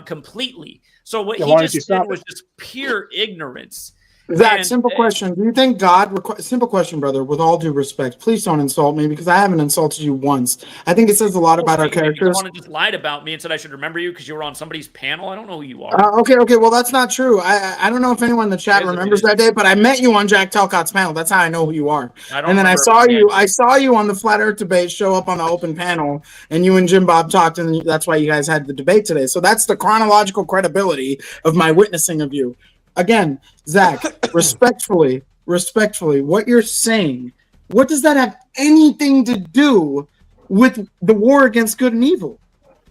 completely. So what he just did was just pure ignorance. Zach, simple question. Do you think God simple question, brother, with all due respect, please don't insult me because I haven't insulted you once. I think it says a lot about our characters. Someone just lied about me and said I should remember you because you were on somebody's panel. I don't know who you are. Okay. Well, that's not true. I don't know if anyone in the chat remembers that day, but I met you on Jack Talcott's panel. That's how I know who you are. And then I saw you on the Flat Earth debate show up on the open panel, and you and Jimbob talked, and that's why you guys had the debate today. So that's the chronological credibility of my witnessing of you. Again, Zach, respectfully, what you're saying, what does that have anything to do with the war against good and evil?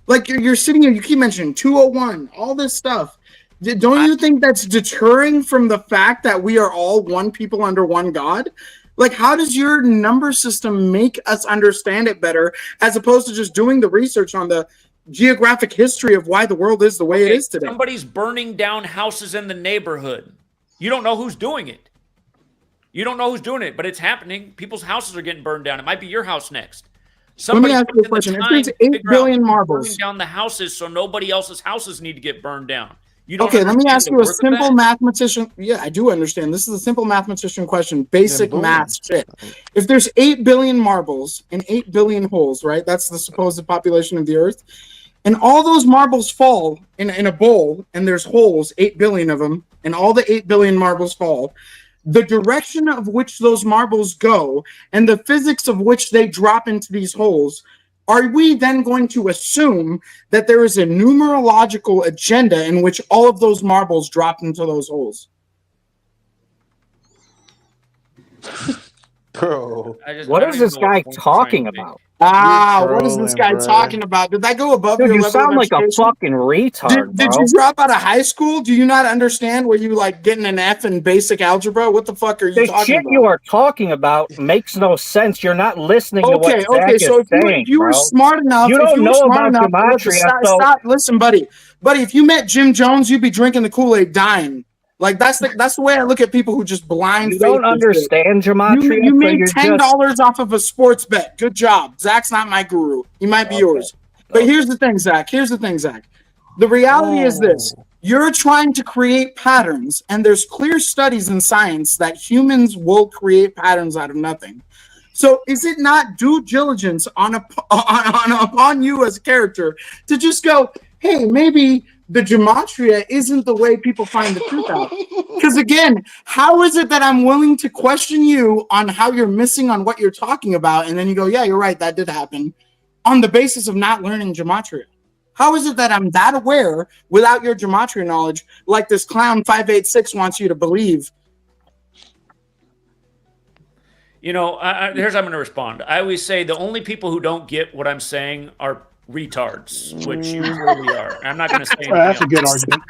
Like you're sitting here, you keep mentioning 201, all this stuff. Don't you think that's deterring from the fact that we are all one people under one God? Like, how does your number system make us understand it better as opposed to just doing the research on the geographic history of why the world is the way it is today? Somebody's burning down houses in the neighborhood. You don't know who's doing it. But it's happening. People's houses are getting burned down. It might be your house next. Let me ask you a question. If there's 8 billion marbles, burning down the houses so nobody else's houses need to get burned down. Okay, let me ask you a simple mathematician. Yeah, I do understand. This is a simple mathematician question. Basic math shit. If there's 8 billion marbles and 8 billion holes, right? That's the supposed population of the Earth. And all those marbles fall in a bowl, and there's holes, 8 billion of them, and all the 8 billion marbles fall. The direction of which those marbles go and the physics of which they drop into these holes, are we then going to assume that there is a numerological agenda in which all of those marbles drop into those holes? Bro, what is this guy talking about? What is this guy talking about? Did that go above your level? You sound like a fucking retard, Did you drop out of high school? Do you not understand where you like getting an F in basic algebra? What the fuck are you talking about? The shit you are talking about makes no sense. You're not listening to what Zach is so saying, if you were smart enough, you don't know about Gematria. Stop, listen, buddy. If you met Jim Jones, you'd be drinking the Kool-Aid dying. Like that's the way I look at people who just blind. You don't understand Gematria. You made $10 off of a sports bet. Good job. Zach's not my guru. He might be yours. But here's the thing, Zach. The reality is this: you're trying to create patterns, and there's clear studies in science that humans will create patterns out of nothing. So, is it not due diligence upon you as a character to just go, hey, maybe the Gematria isn't the way people find the truth out? Because again, how is it that I'm willing to question you on how you're missing on what you're talking about, and then you go, yeah, you're right, that did happen, on the basis of not learning Gematria? How is it that I'm that aware without your Gematria knowledge, like this clown 586 wants you to believe? Here's how I'm going to respond. I always say the only people who don't get what I'm saying are retards, which you clearly are. I'm not going to say anything that's else. A good argument.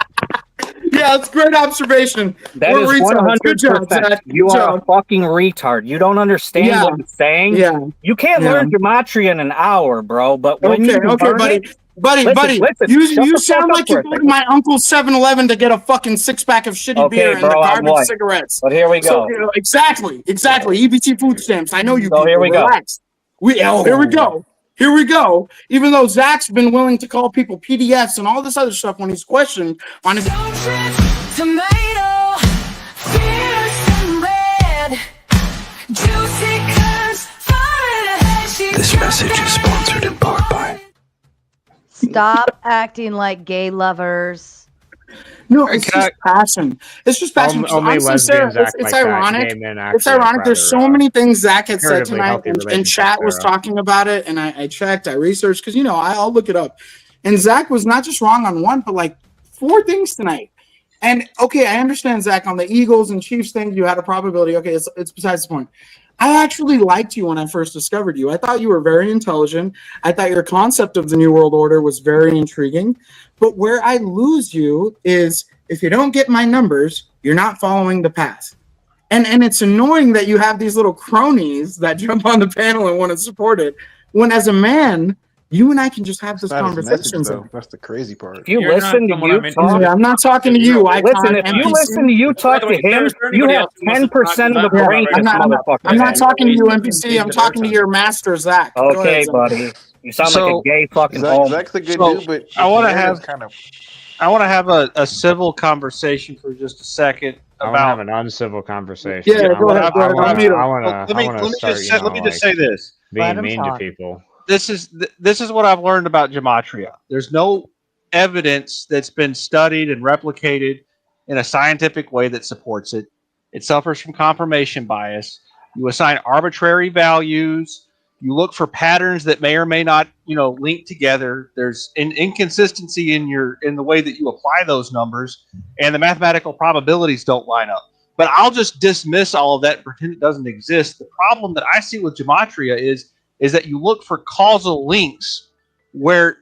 Yeah, it's a great observation. That is 100%. You are a fucking retard. You don't understand what I'm saying. Yeah. You can't learn Gematria in an hour, bro. But when you learn buddy, you sound like you go to my uncle's 7-Eleven to get a fucking 6-pack of shitty beer and the garbage cigarettes. But here we go. So, exactly. EBT food stamps. I know you. So here we Relax. Here we go. Even though Zach's been willing to call people PDFs and all this other stuff when he's questioned on his. Tomato, fierce and red, juicy curves, This message is sponsored in part by. Stop acting like gay lovers. No, it's just passion. It's just passion. Only lesbians act it's like ironic. That. Gay men It's ironic. There's so many things Zach had said tonight, and relationships chat was talking about it, and I checked, I researched, because I'll look it up. And Zach was not just wrong on one, but like 4 things tonight. And okay, I understand, Zach, on the Eagles and Chiefs thing, you had a probability. Okay, it's besides the point. I actually liked you when I first discovered you. I thought you were very intelligent. I thought your concept of the New World Order was very intriguing. But where I lose you is if you don't get my numbers, you're not following the path. And it's annoying that you have these little cronies that jump on the panel and want to support it, when as a man, you and I can just have this Not his message, conversation. though. That's the crazy part. If you listen to you talk, I'm not talking to you. Listen, if you listen to you talk to him, you have 10% of the brain, this motherfucker. I'm not talking to you, NPC. I'm talking to your master, Zach. Go Okay, ahead, Zach. buddy. You sound like a gay fucking hole. Zach's a good So, dude, but I want to narrative's have a civil conversation for just a second I want to have about. an uncivil conversation. Yeah, I go wanna- ahead. I wanna- Let me I wanna- let I me wanna let me start, just you say, know, let me just like, say this. being mean to people. This is what I've learned about Gematria. There's no evidence that's been studied and replicated in a scientific way that supports it. It suffers from confirmation bias. You assign arbitrary values. You look for patterns that may or may not, link together. There's an inconsistency in the way that you apply those numbers, and the mathematical probabilities don't line up. But I'll just dismiss all of that and pretend it doesn't exist. The problem that I see with Gematria is that you look for causal links where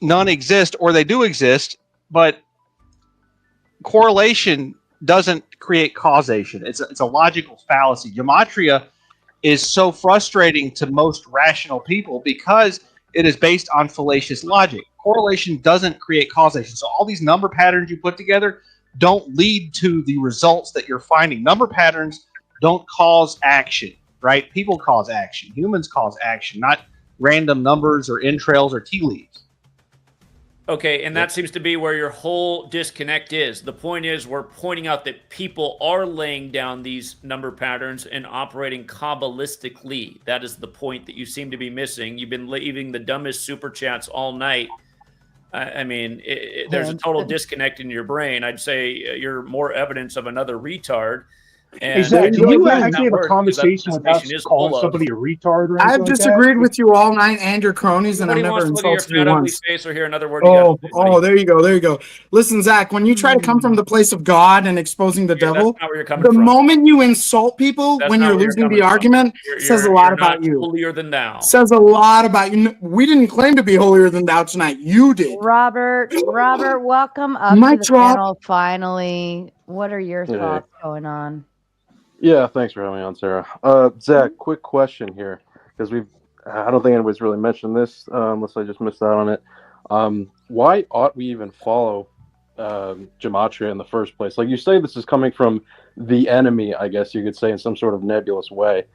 none exist, or they do exist, but correlation doesn't create causation. It's a logical fallacy. Gematria is so frustrating to most rational people because it is based on fallacious logic. Correlation doesn't create causation. So all these number patterns you put together don't lead to the results that you're finding. Number patterns don't cause action, right? People cause action. Humans cause action, not random numbers or entrails or tea leaves. Okay, and that seems to be where your whole disconnect is. The point is, we're pointing out that people are laying down these number patterns and operating Kabbalistically. That is the point that you seem to be missing. You've been leaving the dumbest super chats all night. I mean, there's a total disconnect in your brain. I'd say you're more evidence of another retard. Hey, Zach, can you actually have a conversation without calling somebody a retard or anything I've like that? disagreed with you all night and your cronies, and I've Nobody never wants to look at your insulted you fat, ugly once. face or hear another word you got to say. Oh, there you go, there you go. Listen, Zach, when you try to come from the place of God and exposing the devil, not where you're coming the from. moment you insult people That's when not you're where you're losing coming the from. argument, says a lot about you. Holier than thou. Says a lot about you. We didn't claim to be holier than thou tonight. You did. Robert, welcome up Mic to the drop. panel finally. What are your Hey. thoughts going on? Yeah, thanks for having me on, Sarah. Zach, quick question here, because I don't think anybody's really mentioned this, unless I just missed out on it. Why ought we even follow Gematria in the first place? Like you say, this is coming from the enemy, I guess you could say, in some sort of nebulous way.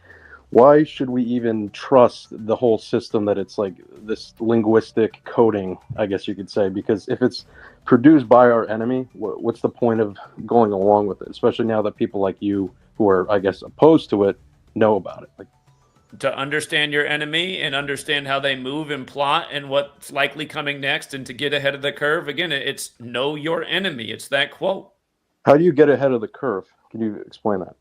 Why should we even trust the whole system that it's like this linguistic coding, I guess you could say? Because if it's produced by our enemy, what's the point of going along with it? Especially now that people like you, who are, I guess, opposed to it, know about it. Like, to understand your enemy and understand how they move and plot and what's likely coming next, and to get ahead of the curve. Again, it's know your enemy. It's that quote. how do you get ahead of the curve? Can you explain that?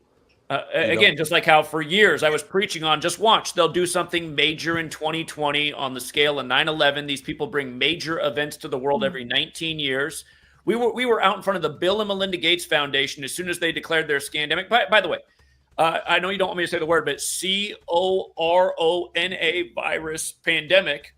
Again, just like how for years I was preaching on, just watch, they'll do something major in 2020 on the scale of 9/11. These people bring major events to the world every 19 years. We were out in front of the Bill and Melinda Gates Foundation as soon as they declared their scandemic. By the way, I know you don't want me to say the word, but corona virus pandemic,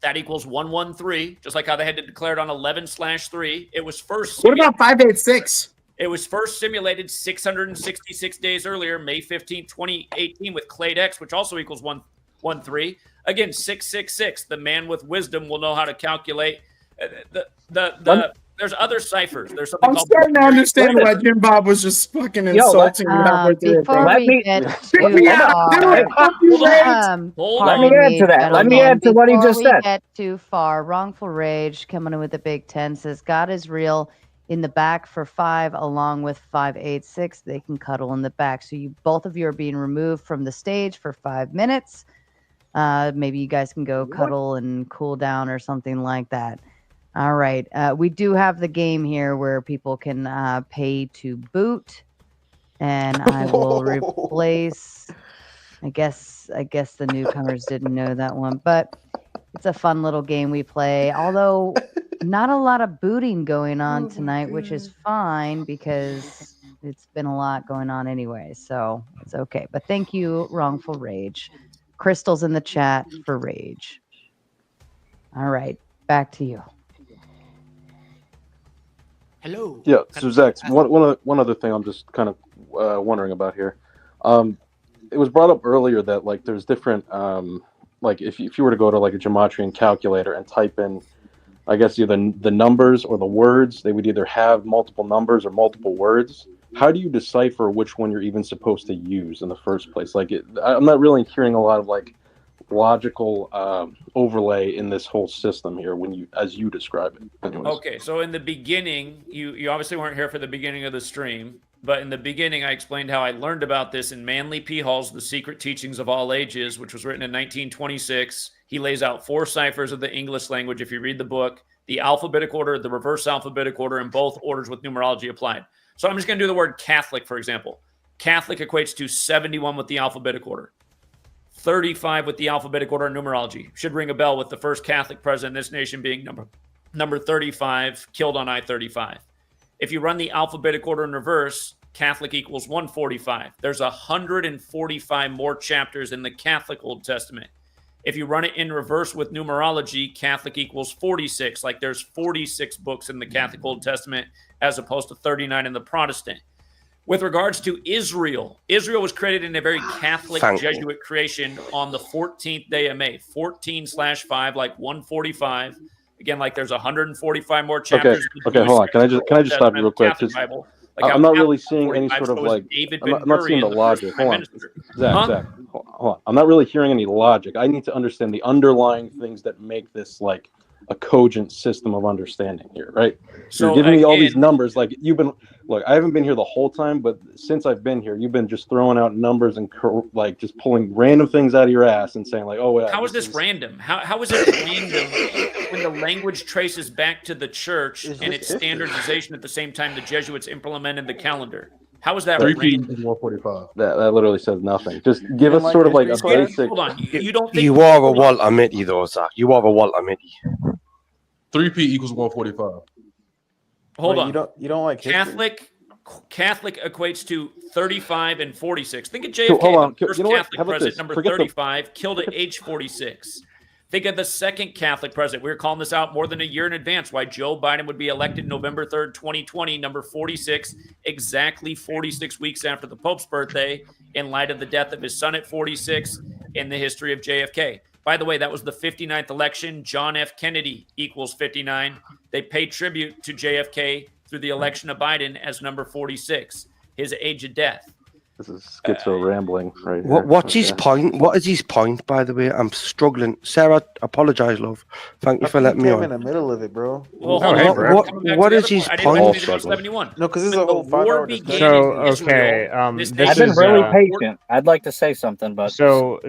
that equals 113, just like how they had to declare it on 11/3. It was first. What about 586? It was first simulated 666 days earlier, May 15, 2018, with Clade X, which also equals 113. Again, 666. The man with wisdom will know how to calculate. There's other ciphers. There's something I'm called. starting to understand why Jimbob was just fucking insulting you halfway through. Before we get too Let me add to that. Let me add to what he just said. Before we get too far, Wrongful Rage coming in with the Big 10 says God is real in the back for 5, along with 586. They can cuddle in the back. So both of you are being removed from the stage for 5 minutes. Maybe you guys can go cuddle and cool down or something like that. All right. We do have the game here where people can pay to boot, and I will replace. I guess the newcomers didn't know that one, but it's a fun little game we play. Although not a lot of booting going on tonight, which is fine because it's been a lot going on anyway, so it's okay. But thank you, Wrongful Rage. Crystal's in the chat for Rage. All right, back to you. Hello. Yeah. So Zach, one other thing I'm just kind of wondering about here. It was brought up earlier that like there's different like if you were to go to like a Gematrian calculator and type in, I guess either the numbers or the words, they would either have multiple numbers or multiple words. How do you decipher which one you're even supposed to use in the first place? Like, I'm not really hearing a lot of like logical overlay in this whole system here as you describe it. Anyways. Okay, so in the beginning, you obviously weren't here for the beginning of the stream, but in the beginning, I explained how I learned about this in Manly P. Hall's The Secret Teachings of All Ages, which was written in 1926. He lays out 4 ciphers of the English language. If you read the book, the alphabetic order, the reverse alphabetic order, and both orders with numerology applied. So I'm just going to do the word Catholic, for example. Catholic equates to 71 with the alphabetic order. 35 with the alphabetic order and numerology. Should ring a bell with the first Catholic president in this nation being number 35, killed on I-35. If you run the alphabetic order in reverse, Catholic equals 145. There's 145 more chapters in the Catholic Old Testament. If you run it in reverse with numerology, Catholic equals 46. Like there's 46 books in the Catholic Old Testament as opposed to 39 in the Protestant. With regards to Israel, Israel was created in a very Catholic Jesuit creation on the 14th day of May, 14/5, like 145. Again, like there's 145 more chapters. Okay, hold on. Can I just stop you real quick? Bible, like I'm not really seeing any sort of like. I'm not seeing the logic. Hold on, Zach. Hold on. I'm not really hearing any logic. I need to understand the underlying things that make this like a cogent system of understanding here, right? So you're giving me all these numbers. Like you've been, look, I haven't been here the whole time, but since I've been here, you've been just throwing out numbers and like just pulling random things out of your ass and saying like, oh yeah. How is this random? How is it random when the language traces back to the church and its standardization at the same time the Jesuits implemented the calendar? How is that random? 145. That literally says nothing. Just give us sort of like a basic. Hold on. You don't think you are a Walter Mitty though, Zach. You are a Walter Mitty. 3P equals 145. Hold on. You don't like Catholic equates to 35 and 46. Think of JFK, hold on. the first Catholic president, number Forget 35, killed at age 46. Think of the second Catholic president. We were calling this out more than a year in advance, why Joe Biden would be elected November 3rd, 2020, number 46, exactly 46 weeks after the Pope's birthday, in light of the death of his son at 46 in the history of JFK. By the way, that was the 59th election. John F. Kennedy equals 59. They pay tribute to JFK through the election of Biden as number 46, his age of death. This is schizo rambling right here. What's his point? What is his point, by the way? I'm struggling. Sarah, apologize, love. Thank you for letting me on. in the middle of it, bro. Well, what is his point? No, because this is a whole 5-hour discussion. So, okay, I've been really patient. I'd like to say something, but so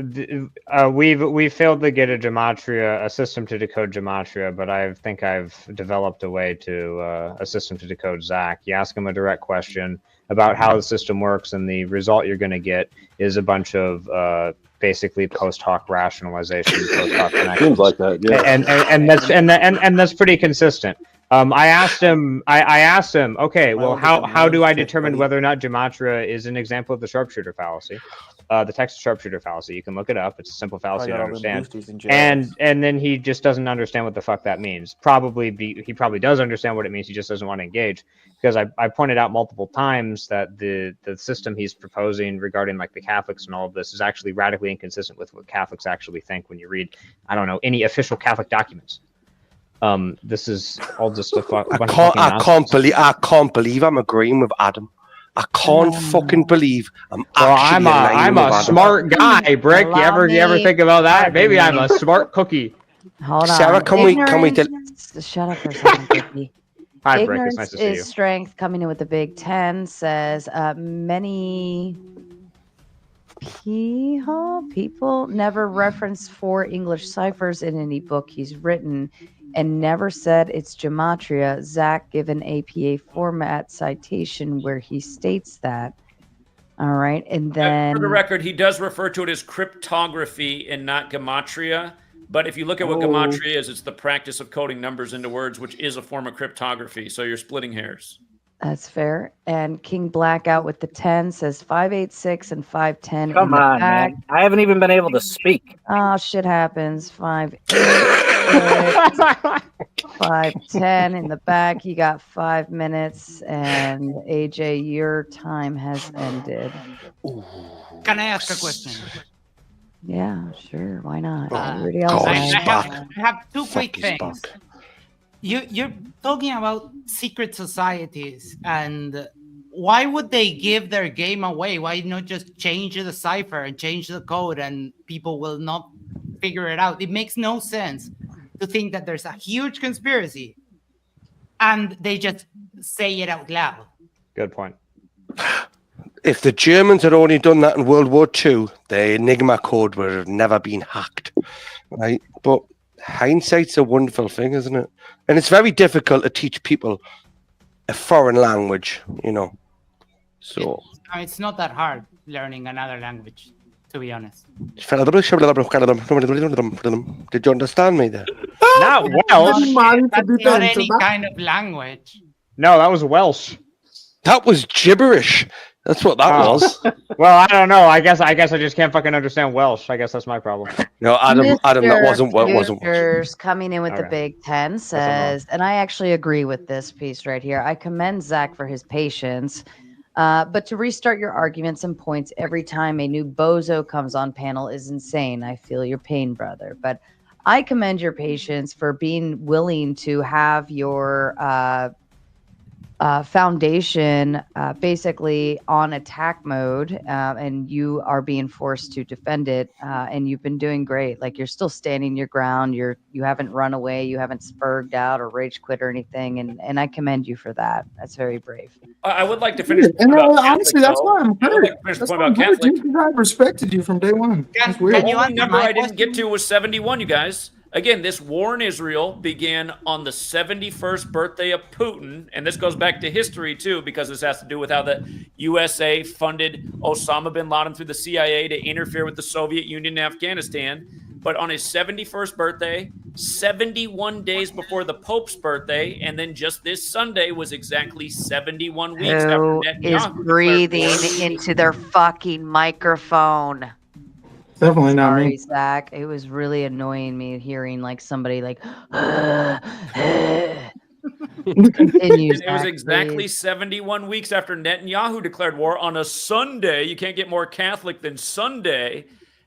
we've failed to get a system to decode Gematria, but I think I've developed a way to a system to decode Zach. You ask him a direct question about how the system works, and the result you're going to get is a bunch of basically post hoc rationalization, post hoc connections. Seems like that, yeah. And that's pretty consistent. I asked him, okay, well, how do I determine whether or not Gematria is an example of the sharpshooter fallacy? The text sharpshooter fallacy. You can look it up. It's a simple fallacy to understand. And then he just doesn't understand what the fuck that means. He probably does understand what it means. He just doesn't want to engage, because I pointed out multiple times that the system he's proposing regarding like the Catholics and all of this is actually radically inconsistent with what Catholics actually think when you read, I don't know, any official Catholic documents. This is all just a bunch of I can't believe I'm agreeing with Adam. I can't fucking believe I'm a smart guy, Brick. You ever think about that? Maybe I'm a smart cookie. Hold on. Sarah, can we shut up for a second, Cookie. Hi, Brick. It's nice to see you. Ignorance is strength. Coming in with the Big Ten says many people never reference 4 English ciphers in any book he's written, and never said it's Gematria. Zach given APA format citation where he states that. All right, and then for the record, he does refer to it as cryptography and not Gematria. But if you look at what Gematria is, it's the practice of coding numbers into words, which is a form of cryptography. So you're splitting hairs. That's fair. And King Blackout with the 10 says 586 and 510. Come on, man. I haven't even been able to speak. Oh, shit happens. 5. 5:10 in the back. You got 5 minutes, and AJ, your time has ended. Can I ask a question? Yeah, sure. Why not? Oh, Everybody else I has. have two quick things. You're talking about secret societies, and why would they give their game away? Why not just change the cipher and change the code, and people will not figure it out? It makes no sense to think that there's a huge conspiracy and they just say it out loud. Good point. If the Germans had only done that in World War II, the Enigma code would have never been hacked, right? But hindsight's a wonderful thing, isn't it? And it's very difficult to teach people a foreign language, you know. So It's not that hard learning another language, to be honest. did you understand me there? Not Welsh. That's not any kind of language. No, that was Welsh. That was gibberish. That's what that was. Well, I don't know. I guess I just can't fucking understand Welsh. I guess that's my problem. No, Adam, that wasn't Futures coming in with the Big Ten says, and I actually agree with this piece right here. I commend Zach for his patience, but to restart your arguments and points every time a new bozo comes on panel is insane. I feel your pain, brother. But I commend your patience for being willing to have your foundation basically on attack mode, and you are being forced to defend it, and you've been doing great. Like, you're still standing your ground. You haven't run away, you haven't spurged out or rage quit or anything, and I commend you for that. That's very brave. I would like to finish. And honestly, that's why I'm hurt. That's why I'm hurt, dude, because I respected you from day one. That's weird. The only number I didn't get to was 71, you guys. Again, this war in Israel began on the 71st birthday of Putin, and this goes back to history, too, because this has to do with how the USA funded Osama bin Laden through the CIA to interfere with the Soviet Union in Afghanistan. But on his 71st birthday, 71 days before the Pope's birthday, and then just this Sunday was exactly 71 weeks after Who is Netanyahu breathing into their fucking microphone? Definitely not Sorry, me. Zach. It was really annoying me hearing like somebody like. Continue, It was exactly 71 weeks after Netanyahu declared war on a Sunday. You can't get more Catholic than Sunday,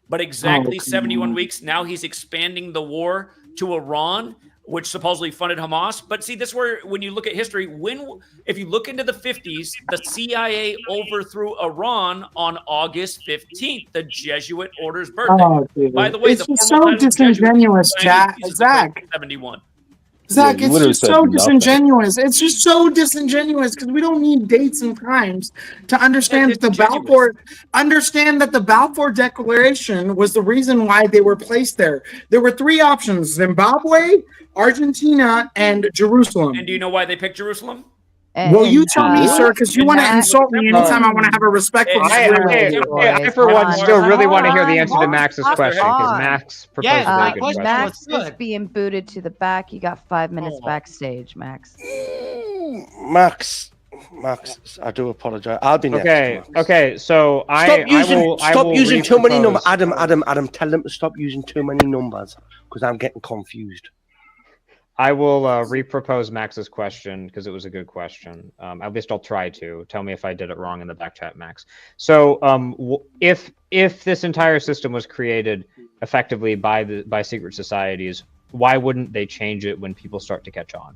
but exactly 71 weeks. Now he's expanding the war to Iran, which supposedly funded Hamas. But see, this is where, when you look at history, if you look into the 50s, the CIA overthrew Iran on August 15th, the Jesuit order's birthday. Oh, dude. By the way, It's the just formal so title of disingenuous, Jesuit Zach. 71. Zach, you it's literally just said so nothing. disingenuous. It's just so disingenuous because we don't need dates and times to understand that the Balfour Declaration was the reason why they were placed there. There were three options: Zimbabwe, Argentina, and Jerusalem. And do you know why they picked Jerusalem? Well, you tell me, sir, because you want to insult me anytime I want to have a respectful I for one, still really want to hear the answer to Max's question, because Max proposed a very good question. Max is being booted to the back. You got 5 minutes backstage, Max. Max, I do apologize. I'll be next. Okay. So Stop using too many numbers. repropose- Adam, tell them to stop using too many numbers because I'm getting confused. I will repropose Max's question because it was a good question. At least I'll try to. Tell me if I did it wrong in the back chat, Max. So if this entire system was created effectively by secret societies, why wouldn't they change it when people start to catch on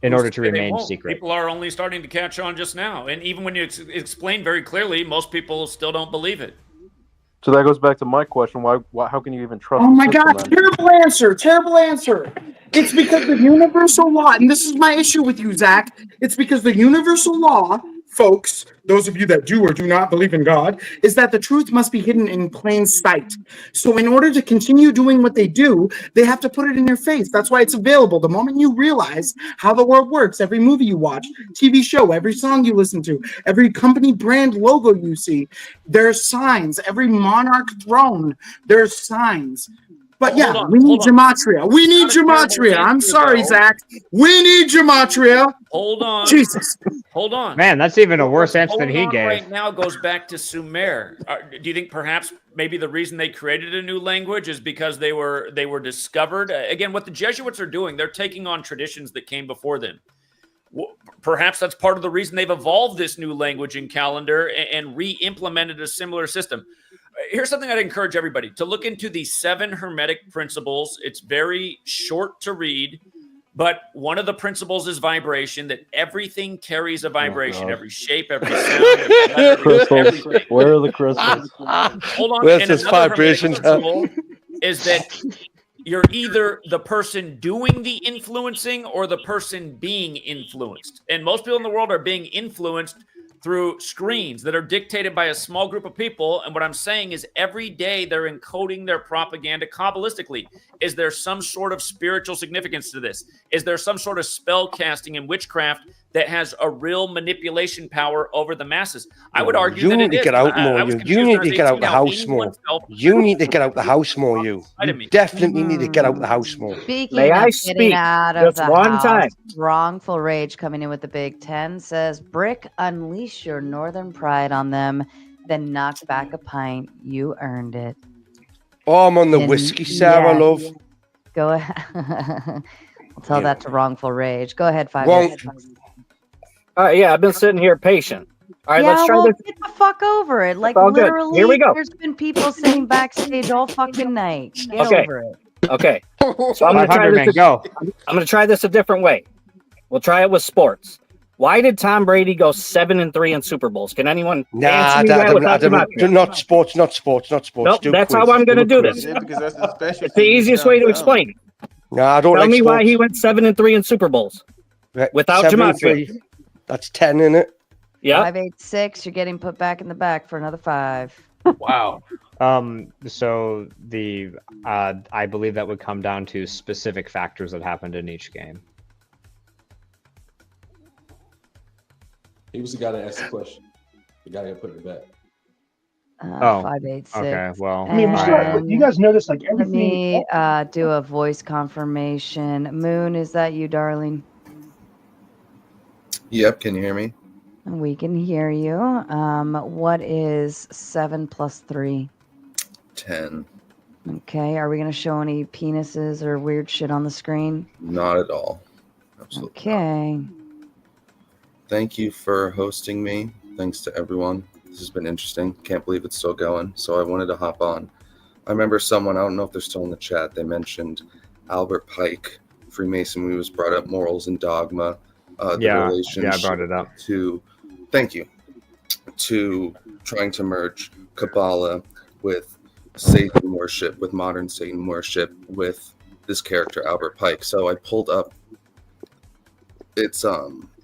in order to remain secret? People are only starting to catch on just now. And even when you explain very clearly, most people still don't believe it. So that goes back to my question: Why how can you even trust? Oh my the system, God! then? Terrible answer. It's because the universal law, and this is my issue with you, Zach. It's because the universal law, folks, those of you that do or do not believe in God, is that the truth must be hidden in plain sight. So in order to continue doing what they do, they have to put it in your face. That's why it's available. The moment you realize how the world works, every movie you watch, TV show, every song you listen to, every company brand logo you see, there's signs. Every monarch throne, there's signs. But yeah, we need Gematria. We need Gematria. I'm sorry, Zach. We need Gematria. Hold on. Jesus. Hold on. Man, that's even a worse answer than he Hold on gave. right now goes back to Sumer. Do you think perhaps maybe the reason they created a new language is because they were discovered? Again, what the Jesuits are doing, they're taking on traditions that came before them. Perhaps that's part of the reason they've evolved this new language and calendar and re-implemented a similar system. Here's something I'd encourage everybody to look into: the 7 Hermetic principles. It's very short to read, but one of the principles is vibration, that everything carries a vibration, every shape, every sound, every letter, Crystals. everything. Where are the crystals? Hold on. Where's And this another vibration? Hermetic principle is that you're either the person doing the influencing or the person being influenced. And most people in the world are being influenced through screens that are dictated by a small group of people. And what I'm saying is every day they're encoding their propaganda Kabbalistically. Is there some sort of spiritual significance to this? Is there some sort of spell casting and witchcraft that has a real manipulation power over the masses? I would argue You that need it to is. get out more. I was You confused need when I was to get out 18 the how house more. anyone felt You need to get out the house more. You definitely need to get out the house more. Speaking May of I getting speak out of just the one house, time? Wrongful Rage coming in with the Big 10 says, Brick, unleash your northern pride on them, then knock back a pint. You earned it. Oh, I'm on the And whiskey sour, love. Go ahead. I'll tell Yeah. that to Wrongful Rage. Go ahead, 5 Wrong- All right, yeah, I've been sitting here patient. All right, Yeah, let's try well, this. get the fuck over it. Like, all good. literally, Here we go. there's been people sitting backstage all fucking night. Get Okay. over it. Okay. So I'm going to try 500, this. man, go. I'm going to try this a different way. We'll try it with sports. Why did Tom Brady go 7-3 in Super Bowls? Can anyone answer me that without Gematria? Not sports. Nope, Do that's quiz. how I'm going to do quiz. this. Yeah, because that's the special. It's the easiest way to explain it. No, I don't Tell like me why sports. he went 7-3 in Super Bowls without 7 and Gematria. 3. That's 10 in it. Yeah. 586, you're getting put back in the back for another 5. Wow. So the I believe that would come down to specific factors that happened in each game. He was the guy that asked the question. The guy that put it back. 586. Okay. Well, I mean, you guys know this, like Let everything. me do a voice confirmation. Moon, is that you, darling? Yep, can you hear me? We can hear you. What is 7 plus 3? 10. Okay, are we going to show any penises or weird shit on the screen? Not at all. Absolutely. Okay. Thank you for hosting me. Thanks to everyone. This has been interesting. Can't believe it's still going. So I wanted to hop on. I remember someone, I don't know if they're still in the chat, they mentioned Albert Pike. Freemasonry was brought up, morals and dogma. The relationship I brought it up. to, thank you, to trying to merge Kabbalah with Satan worship, with modern Satan worship, with this character Albert Pike. So I pulled up, it's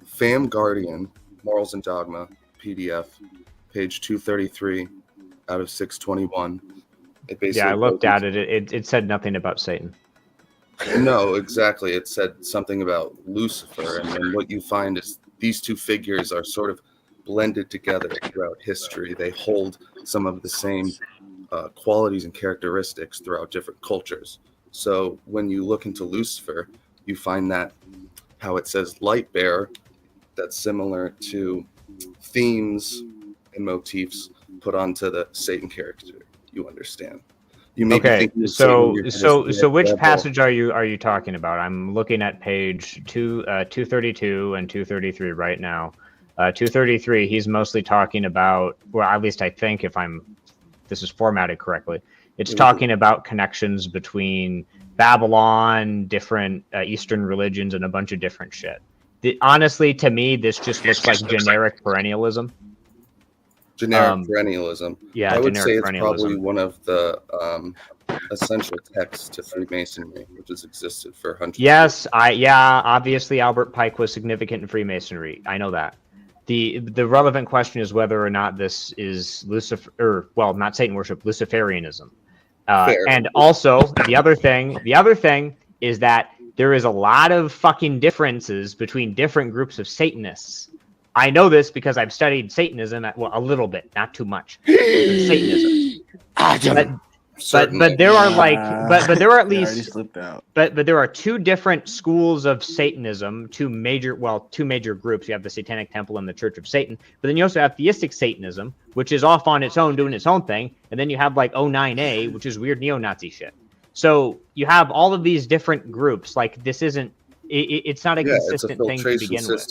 Fam Guardian, Morals and Dogma, PDF, page 233 out of 621. It basically I looked at it. It said nothing about Satan. No, exactly. It said something about Lucifer, and then what you find is these two figures are sort of blended together throughout history. They hold some of the same qualities and characteristics throughout different cultures. So when you look into Lucifer, you find that how it says light bearer, that's similar to themes and motifs put onto the Satan character. You understand? You may be Okay, thinking of so Satan as the which devil. passage are you talking about? I'm looking at page 232 and 233 right now. 233, he's mostly talking about, well, at least I think if this is formatted correctly, it's talking about connections between Babylon, different Eastern religions, and a bunch of different shit. Honestly, to me, this just looks like generic perennialism. Generic perennialism. Yeah, I would say generic it's perennialism. probably one of the essential texts to Freemasonry, which has existed for hundreds. Yes, obviously Albert Pike was significant in Freemasonry. I know that. The relevant question is whether or not this is Lucifer, or well, not Satan worship, Luciferianism. And also the other thing is that there is a lot of fucking differences between different groups of Satanists. I know this because I've studied Satanism a little bit, not too much. Satanism. But there are but there are at They already least slipped out. but there are two different schools of Satanism, two major groups. You have the Satanic Temple and the Church of Satan, but then you also have theistic Satanism, which is off on its own, doing its own thing, and then you have like 09A, which is weird neo-Nazi shit. So you have all of these different groups. Like this isn't it's not a consistent thing to begin with.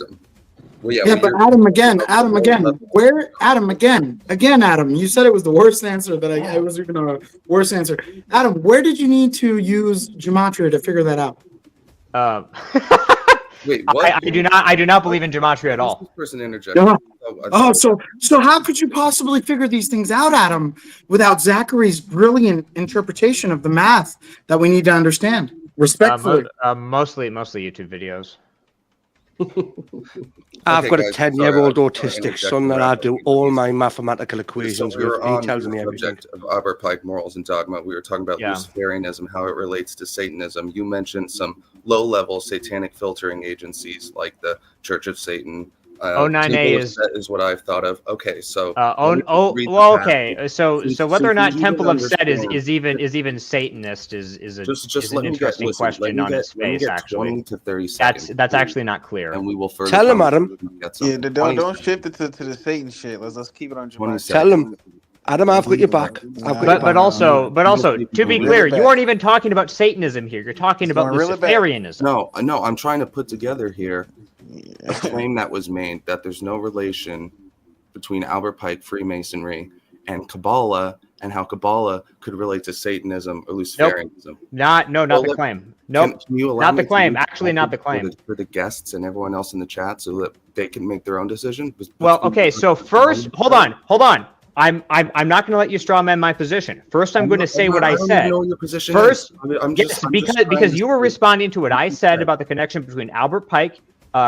Well, yeah, but Adam again, Adam, you said it was the worst answer that I was even a worse answer. Adam, where did you need to use Gematria to figure that out? Wait, what? I do not believe in Gematria at all. This person interjected. So how could you possibly figure these things out, Adam, without Zachary's brilliant interpretation of the math that we need to understand? Respectfully. Mostly YouTube videos. I've got a guys, 10-year-old sorry, autistic son that I do all my mathematical equations we were with. He on tells the me everything. subject of Albert Pike morals and dogma. We were talking about Luciferianism, how it relates to Satanism. You mentioned some low-level satanic filtering agencies like the Church of Satan. 09A is what I've thought of. Okay, so okay. So whether or not Temple of Set is even Satanist is an interesting question on its face. Actually, 20 to 30 seconds. That's actually not clear. And we will further tell him, Adam. Yeah, don't shift it to the Satan shit. Let's keep it on Gematria. Tell him, Adam, I've got your back. But also, to be clear, you aren't even talking about Satanism here. You're talking about Luciferianism. No, I'm trying to put together here a claim that was made that there's no relation between Albert Pike, Freemasonry, and Kabbalah, and how Kabbalah could relate to Satanism or Luciferianism. Not the claim. Nope. Can you allow not the me claim. to Actually, not the claim. For the guests and everyone else in the chat, so that they can make their own decision. Well, okay. So first, hold on. I'm not going to let you straw man my position. First, I'm going to say what I said. I don't know your position First, is. because you were responding to what I said about the connection between Albert Pike,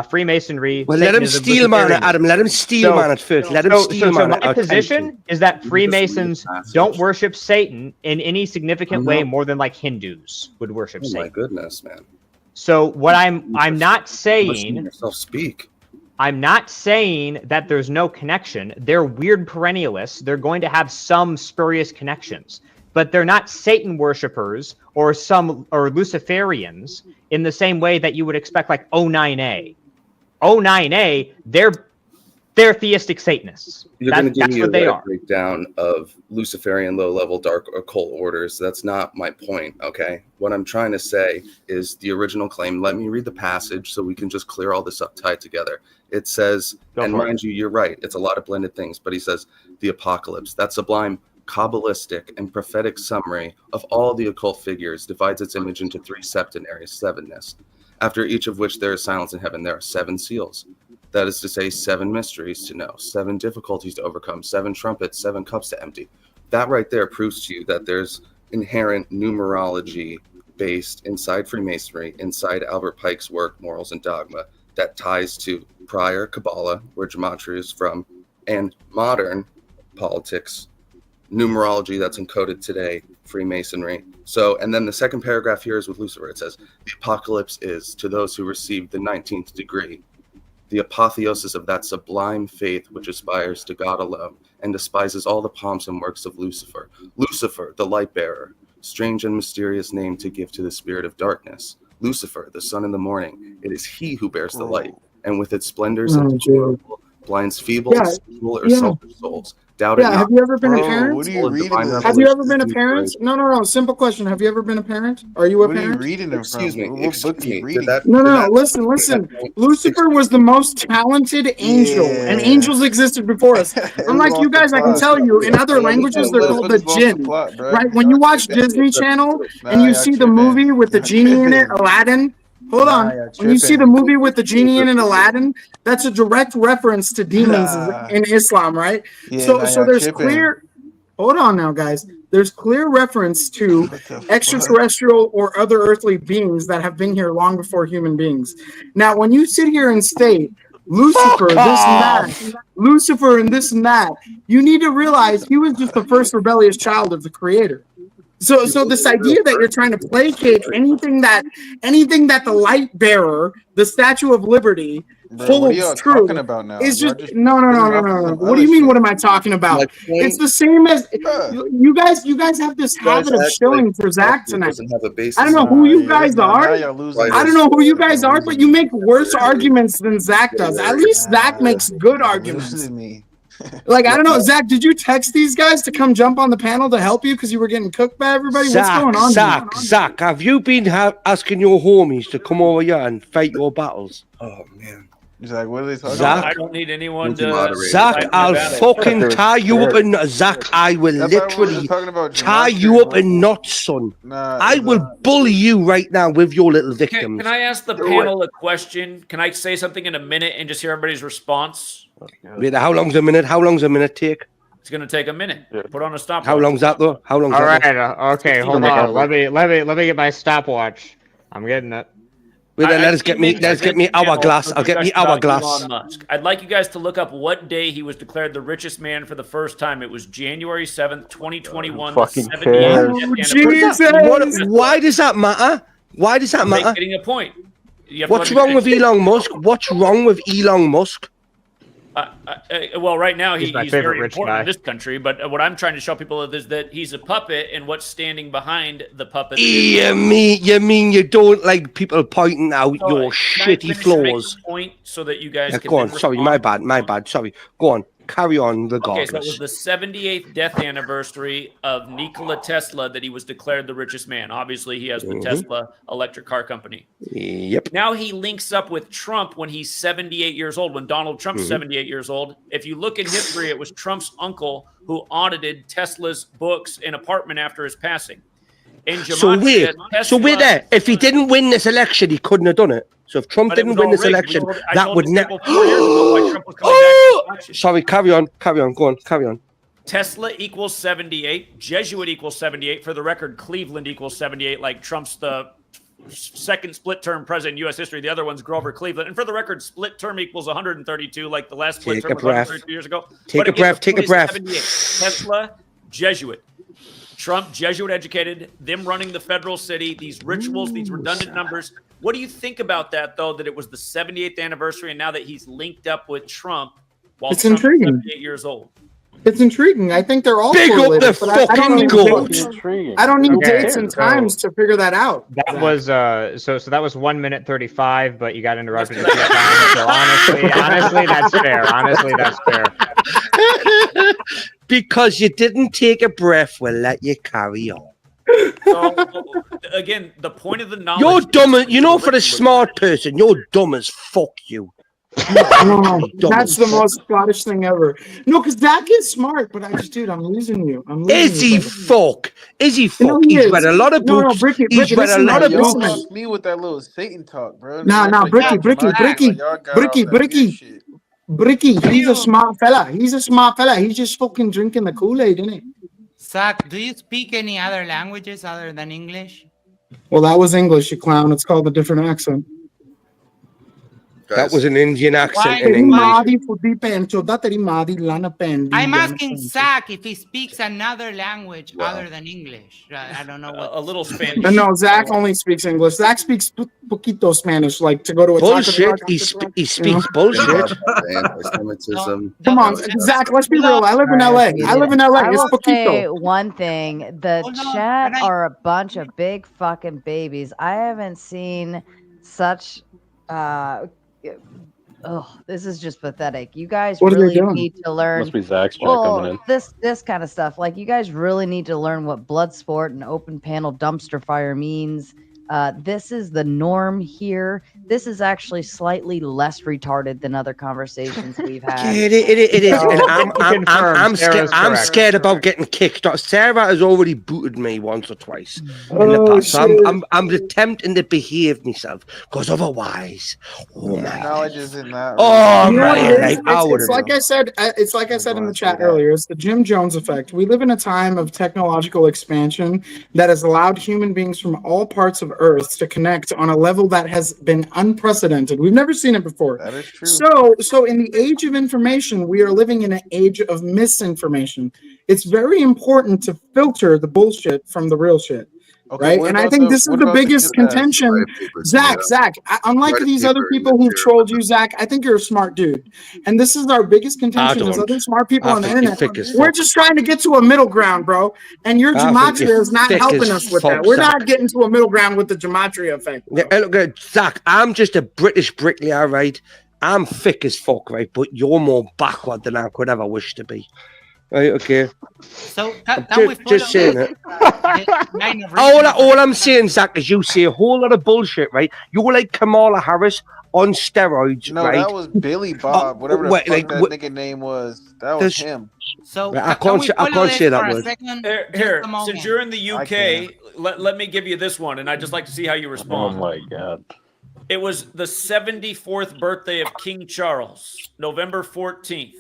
Freemasonry. Well, let him steal man it, Adam. Let him steal man at first. Let him steal man it. My position is that Freemasons don't worship Satan in any significant way more than like Hindus would worship Satan. Oh my goodness, man. So what I'm not saying. Listen to yourself speak. I'm not saying that there's no connection. They're weird perennialists. They're going to have some spurious connections, but they're not Satan worshippers or Luciferians in the same way that you would expect like 09A. 09A, they're theistic Satanists. You're going to give me a breakdown of Luciferian low-level dark occult orders. That's not my point, okay? What I'm trying to say is the original claim. Let me read the passage so we can just clear all this up, tie it together. It says, and mind you, you're right, it's a lot of blended things, but he says, the apocalypse, that sublime Kabbalistic and prophetic summary of all the occult figures divides its image into three septenaries, sevenness, after each of which there is silence in heaven. There are seven seals. That is to say, seven mysteries to know, seven difficulties to overcome, seven trumpets, seven cups to empty. That right there proves to you that there's inherent numerology based inside Freemasonry, inside Albert Pike's work, Morals and Dogma, that ties to prior Kabbalah, where Gematria is from, and modern politics, numerology that's encoded today, Freemasonry. So, and then the second paragraph here is with Lucifer. It says, the apocalypse is to those who receive the 19th degree, the apotheosis of that sublime faith which aspires to God alone and despises all the pomps and works of Lucifer. Lucifer, the light bearer, strange and mysterious name to give to the spirit of darkness. Lucifer, the sun in the morning, it is he who bears the light, and with its splendors blinds feeble, or selfish souls. Doubt it not. Have you ever been a parent? What are you reading? Have you ever been a parent? No. Simple question. Have you ever been a parent? Are you a parent? What are you reading them from? Excuse me. What book are you reading? No. Listen. Lucifer was the most talented angel, and angels existed before us. Unlike you guys, I can tell you, in other languages, they're called the jinn. Right? When you watch Disney Channel and you see the movie with the genie in it, Aladdin. Hold on. When you see the movie with the genie in it, Aladdin, that's a direct reference to demons in Islam, right? So there's clear. Hold on now, guys. There's clear reference to extraterrestrial or other earthly beings that have been here long before human beings. Now, when you sit here and state Lucifer, this and that, Lucifer and this and that, you need to realize he was just the first rebellious child of the Creator. So this idea that you're trying to placate anything that the light bearer, the Statue of Liberty, Bro, what are y'all holds true. talking about now? It's Y'all just no. What do you mean? What am I talking about? It's the same as you guys. You guys have this habit of shilling for Zach tonight. I don't know who you guys are. I don't know who you guys are, but you make worse arguments than Zach does. At least Zach makes good arguments. Like, I don't know, Zach, did you text these guys to come jump on the panel to help you because you were getting cooked by everybody? What's going on? Zach, have you been asking your homies to come over here and fight your battles? Oh, man. Zach, what are they talking Zach, about? I don't need anyone to. Zach, I'll fucking tie you up in Zach. I will literally tie you up in knots, son. I will bully you right now with your little victims. Can I ask the panel a question? Can I say something in a minute and just hear everybody's response? Wait, how long's a minute? How long's a minute take? It's going to take a minute. Put on a stopwatch. How long's that though? How long's All that? right. Okay, hold on. Let me get my stopwatch. I'm getting it. Wait, let's get me hourglass. I'll get me hourglass. Elon Musk. I'd like you guys to look up what day he was declared the richest man for the first time. It was January 7th, 2021. Fucking Jesus. Why does that matter? Why does that matter? Getting a point. What's wrong with Elon Musk? What's wrong with Elon Musk? Well, right now he's my favorite very rich important guy. in this country, but what I'm trying to show people is that he's a puppet, and what's standing behind the puppet. You mean you don't like people pointing out your shitty flaws? Point so that you guys can Go on. then Sorry, my bad. Sorry. Go on. Carry on regardless. Okay, so it was the 78th death anniversary of Nikola Tesla that he was declared the richest man. Obviously, he has the Tesla electric car company. Yep. Now he links up with Trump when he's 78 years old, when Donald Trump's 78 years old. If you look in history, it was Trump's uncle who audited Tesla's books and apartment after his passing. In Gematria, so wait there. If he didn't win this election, he couldn't have done it. So if Trump didn't win this election, that would never. Sorry, carry on. Go on, carry on. Tesla equals 78. Jesuit equals 78. For the record, Cleveland equals 78. Like Trump's the second split term president in U.S. history. The other one's Grover Cleveland. And for the record, split term equals 132. Like the last split term was 132 years ago. Take a breath. 78. Tesla, Jesuit. Trump, Jesuit educated, them running the federal city, these rituals, these redundant numbers. What do you think about that, though, that it was the 78th anniversary and now that he's linked up with Trump while It's Trump's intriguing. 78 years old? It's intriguing. I think they're all Big up correlated, the but I don't need fucking dates. goat. I don't need Okay, dates and so times to figure that out. That was so that was 1 minute 35, but you got interrupted a few times. So honestly, that's fair. Honestly, that's fair. Because you didn't take a breath, we'll let you carry on. So, again, the point of the knowledge... You're dumb. You know, for a smart person, you're dumb as fuck you. No, that's the most Scottish thing ever. No, because Zach is smart, but dude, I'm losing you. Is he fuck? Is he fuck? No, He's read a lot of books. Bricky, He's read a lot of Y'all books. fuck me with that little Satan talk, bro. Nah, Bricky. He's a smart fella. He's just fucking drinking the Kool-Aid, isn't he? Zach, do you speak any other languages other than English? Well, that was English, you clown. It's called a different accent. That was an Indian accent in Why- English. I'm asking Zach if he speaks another language other than English. I don't know what. A little Spanish. No, Zach only speaks English. Zach speaks poquito Spanish, like to go to a Bullshit. taco. He speaks bullshit. Anti-Semitism. Come on, Zach, let's be real. I live in LA. I It's will say poquito. one thing. The chat are a bunch of big fucking babies. I haven't seen such this is just pathetic. You guys What are they really doing? need to learn. Must be Zach's chat coming in. This kind of stuff. Like, you guys really need to learn what blood sport and open panel dumpster fire means. This is the norm here. This is actually slightly less retarded than other conversations we've had. It is. So- And I'm scared about getting kicked off. Sarah has already booted me once or twice in the past. So I'm attempting to behave myself, because otherwise, Knowledge isn't that. Oh You know what man, it is? like, I It's would've like I said. It's like I said in the chat earlier. It's the Jim Jones effect. We live in a time of technological expansion that has allowed human beings from all parts of Earth to connect on a level that has been unprecedented. We've never seen it before. That is true. So in the age of information, we are living in an age of misinformation. It's very important to filter the bullshit from the real shit. right? what And I about think the this is what the about the biggest pass? contention. Zach, unlike Write a these other paper in people who've material. trolled you, Zach, I think you're a smart dude. And this is our biggest contention as don't. other smart people I on the think you're internet. thick as We're fuck. just trying to get to a middle ground, bro. And your I think you're gematria is not thick helping as us with fuck, that. We're Zach. not getting to a middle ground with the gematria effect. Yeah, look, Zach, I'm just a British bricklayer, right? I'm thick as fuck, right? But you're more backward than I could ever wish to be. Right, okay. So can we follow Just saying this, it. the line of reasoning? All I'm saying, Zach, is you say a whole lot of bullshit, right? You're like Kamala Harris on steroids, No, right? that was Billy Bob, whatever the wait, fuck like, that nigga name was. That was him. So I can we can't follow say this that for a word. second? Here, Just a moment. since you're in the UK, let me give you this one, and I'd just like to see how you Oh respond. my god. It was the 74th birthday of King Charles, November 14th.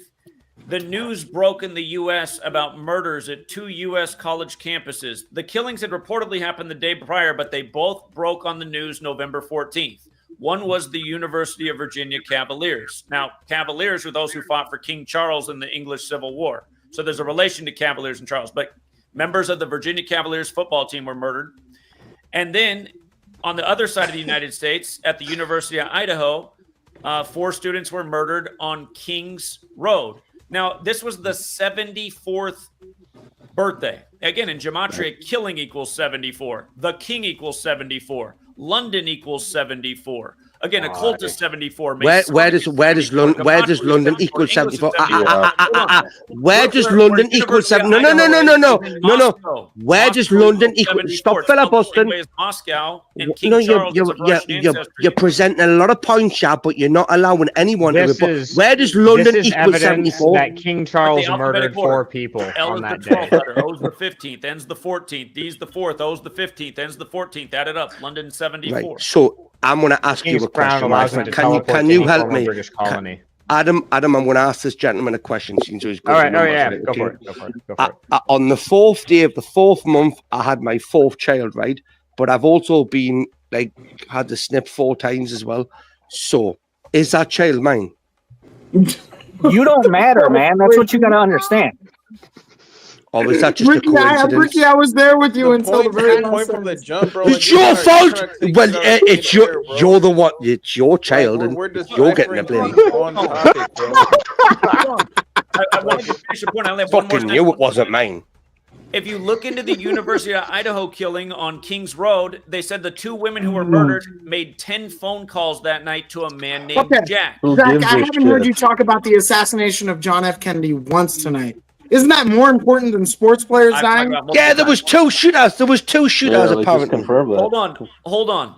The news broke in the U.S. about murders at 2 U.S. college campuses. The killings had reportedly happened the day prior, but they both broke on the news November 14th. One was the University of Virginia Cavaliers. Now, Cavaliers are those who fought for King Charles in the English Civil War. So there's a relation to Cavaliers and Charles. But members of the Virginia Cavaliers football team were murdered. And then on the other side of the United States, at the University of Idaho, 4 students were murdered on Kings Road. Now, this was the 74th birthday. Again, in Gematria, killing equals 74. The king equals 74. London equals 74. Again, occult is 74. Where does London equal 74? Where does London equal 74? No. Where does London equal? Stop filibustering. Moscow and King No, Charles is of Russian ancestry. you're presenting a lot of points, yeah, but you're not allowing anyone to This report. is Where does London this is equal evidence 74? that King Charles murdered 4 people L on is the that 12th day. letter, O is the 15th, N's the 14th, D's the 4th, O's the 15th, N's the 14th. Add it up. London 74. Right. So I'm going to ask you King's a Crown question, my allows him friend. to Can you teleport to any help former me? British colony. Adam, I'm going to ask this gentleman a question. Since he's good All with right. Oh numbers, yeah. right? Go Okay. for it. Go for it. Go for it. On the 4th day of the 4th month, I had my 4th child, right? But I've also been had the snip 4 times as well. So is that child mine? You don't matter, man. That's what you got to understand. Or is that just a Ricky, coincidence? Ricky, I was there with you until the very last from the sentence. jump, bro. It's your fault. Well, it's you're the one. It's your child, and you're getting the blame. On topic, bro. I wanted to finish the point. I only have one more Fucking knew it wasn't mine. If you look into the University of Idaho killing on Kings Road, they said the 2 women who were murdered made 10 phone calls that night to a man named Jack. Zach, I haven't heard you talk about the assassination of John F. Kennedy once tonight. Isn't that more important than sports players dying? Yeah, there was 2 shootouts. There was 2 shootouts apparently. Hold on.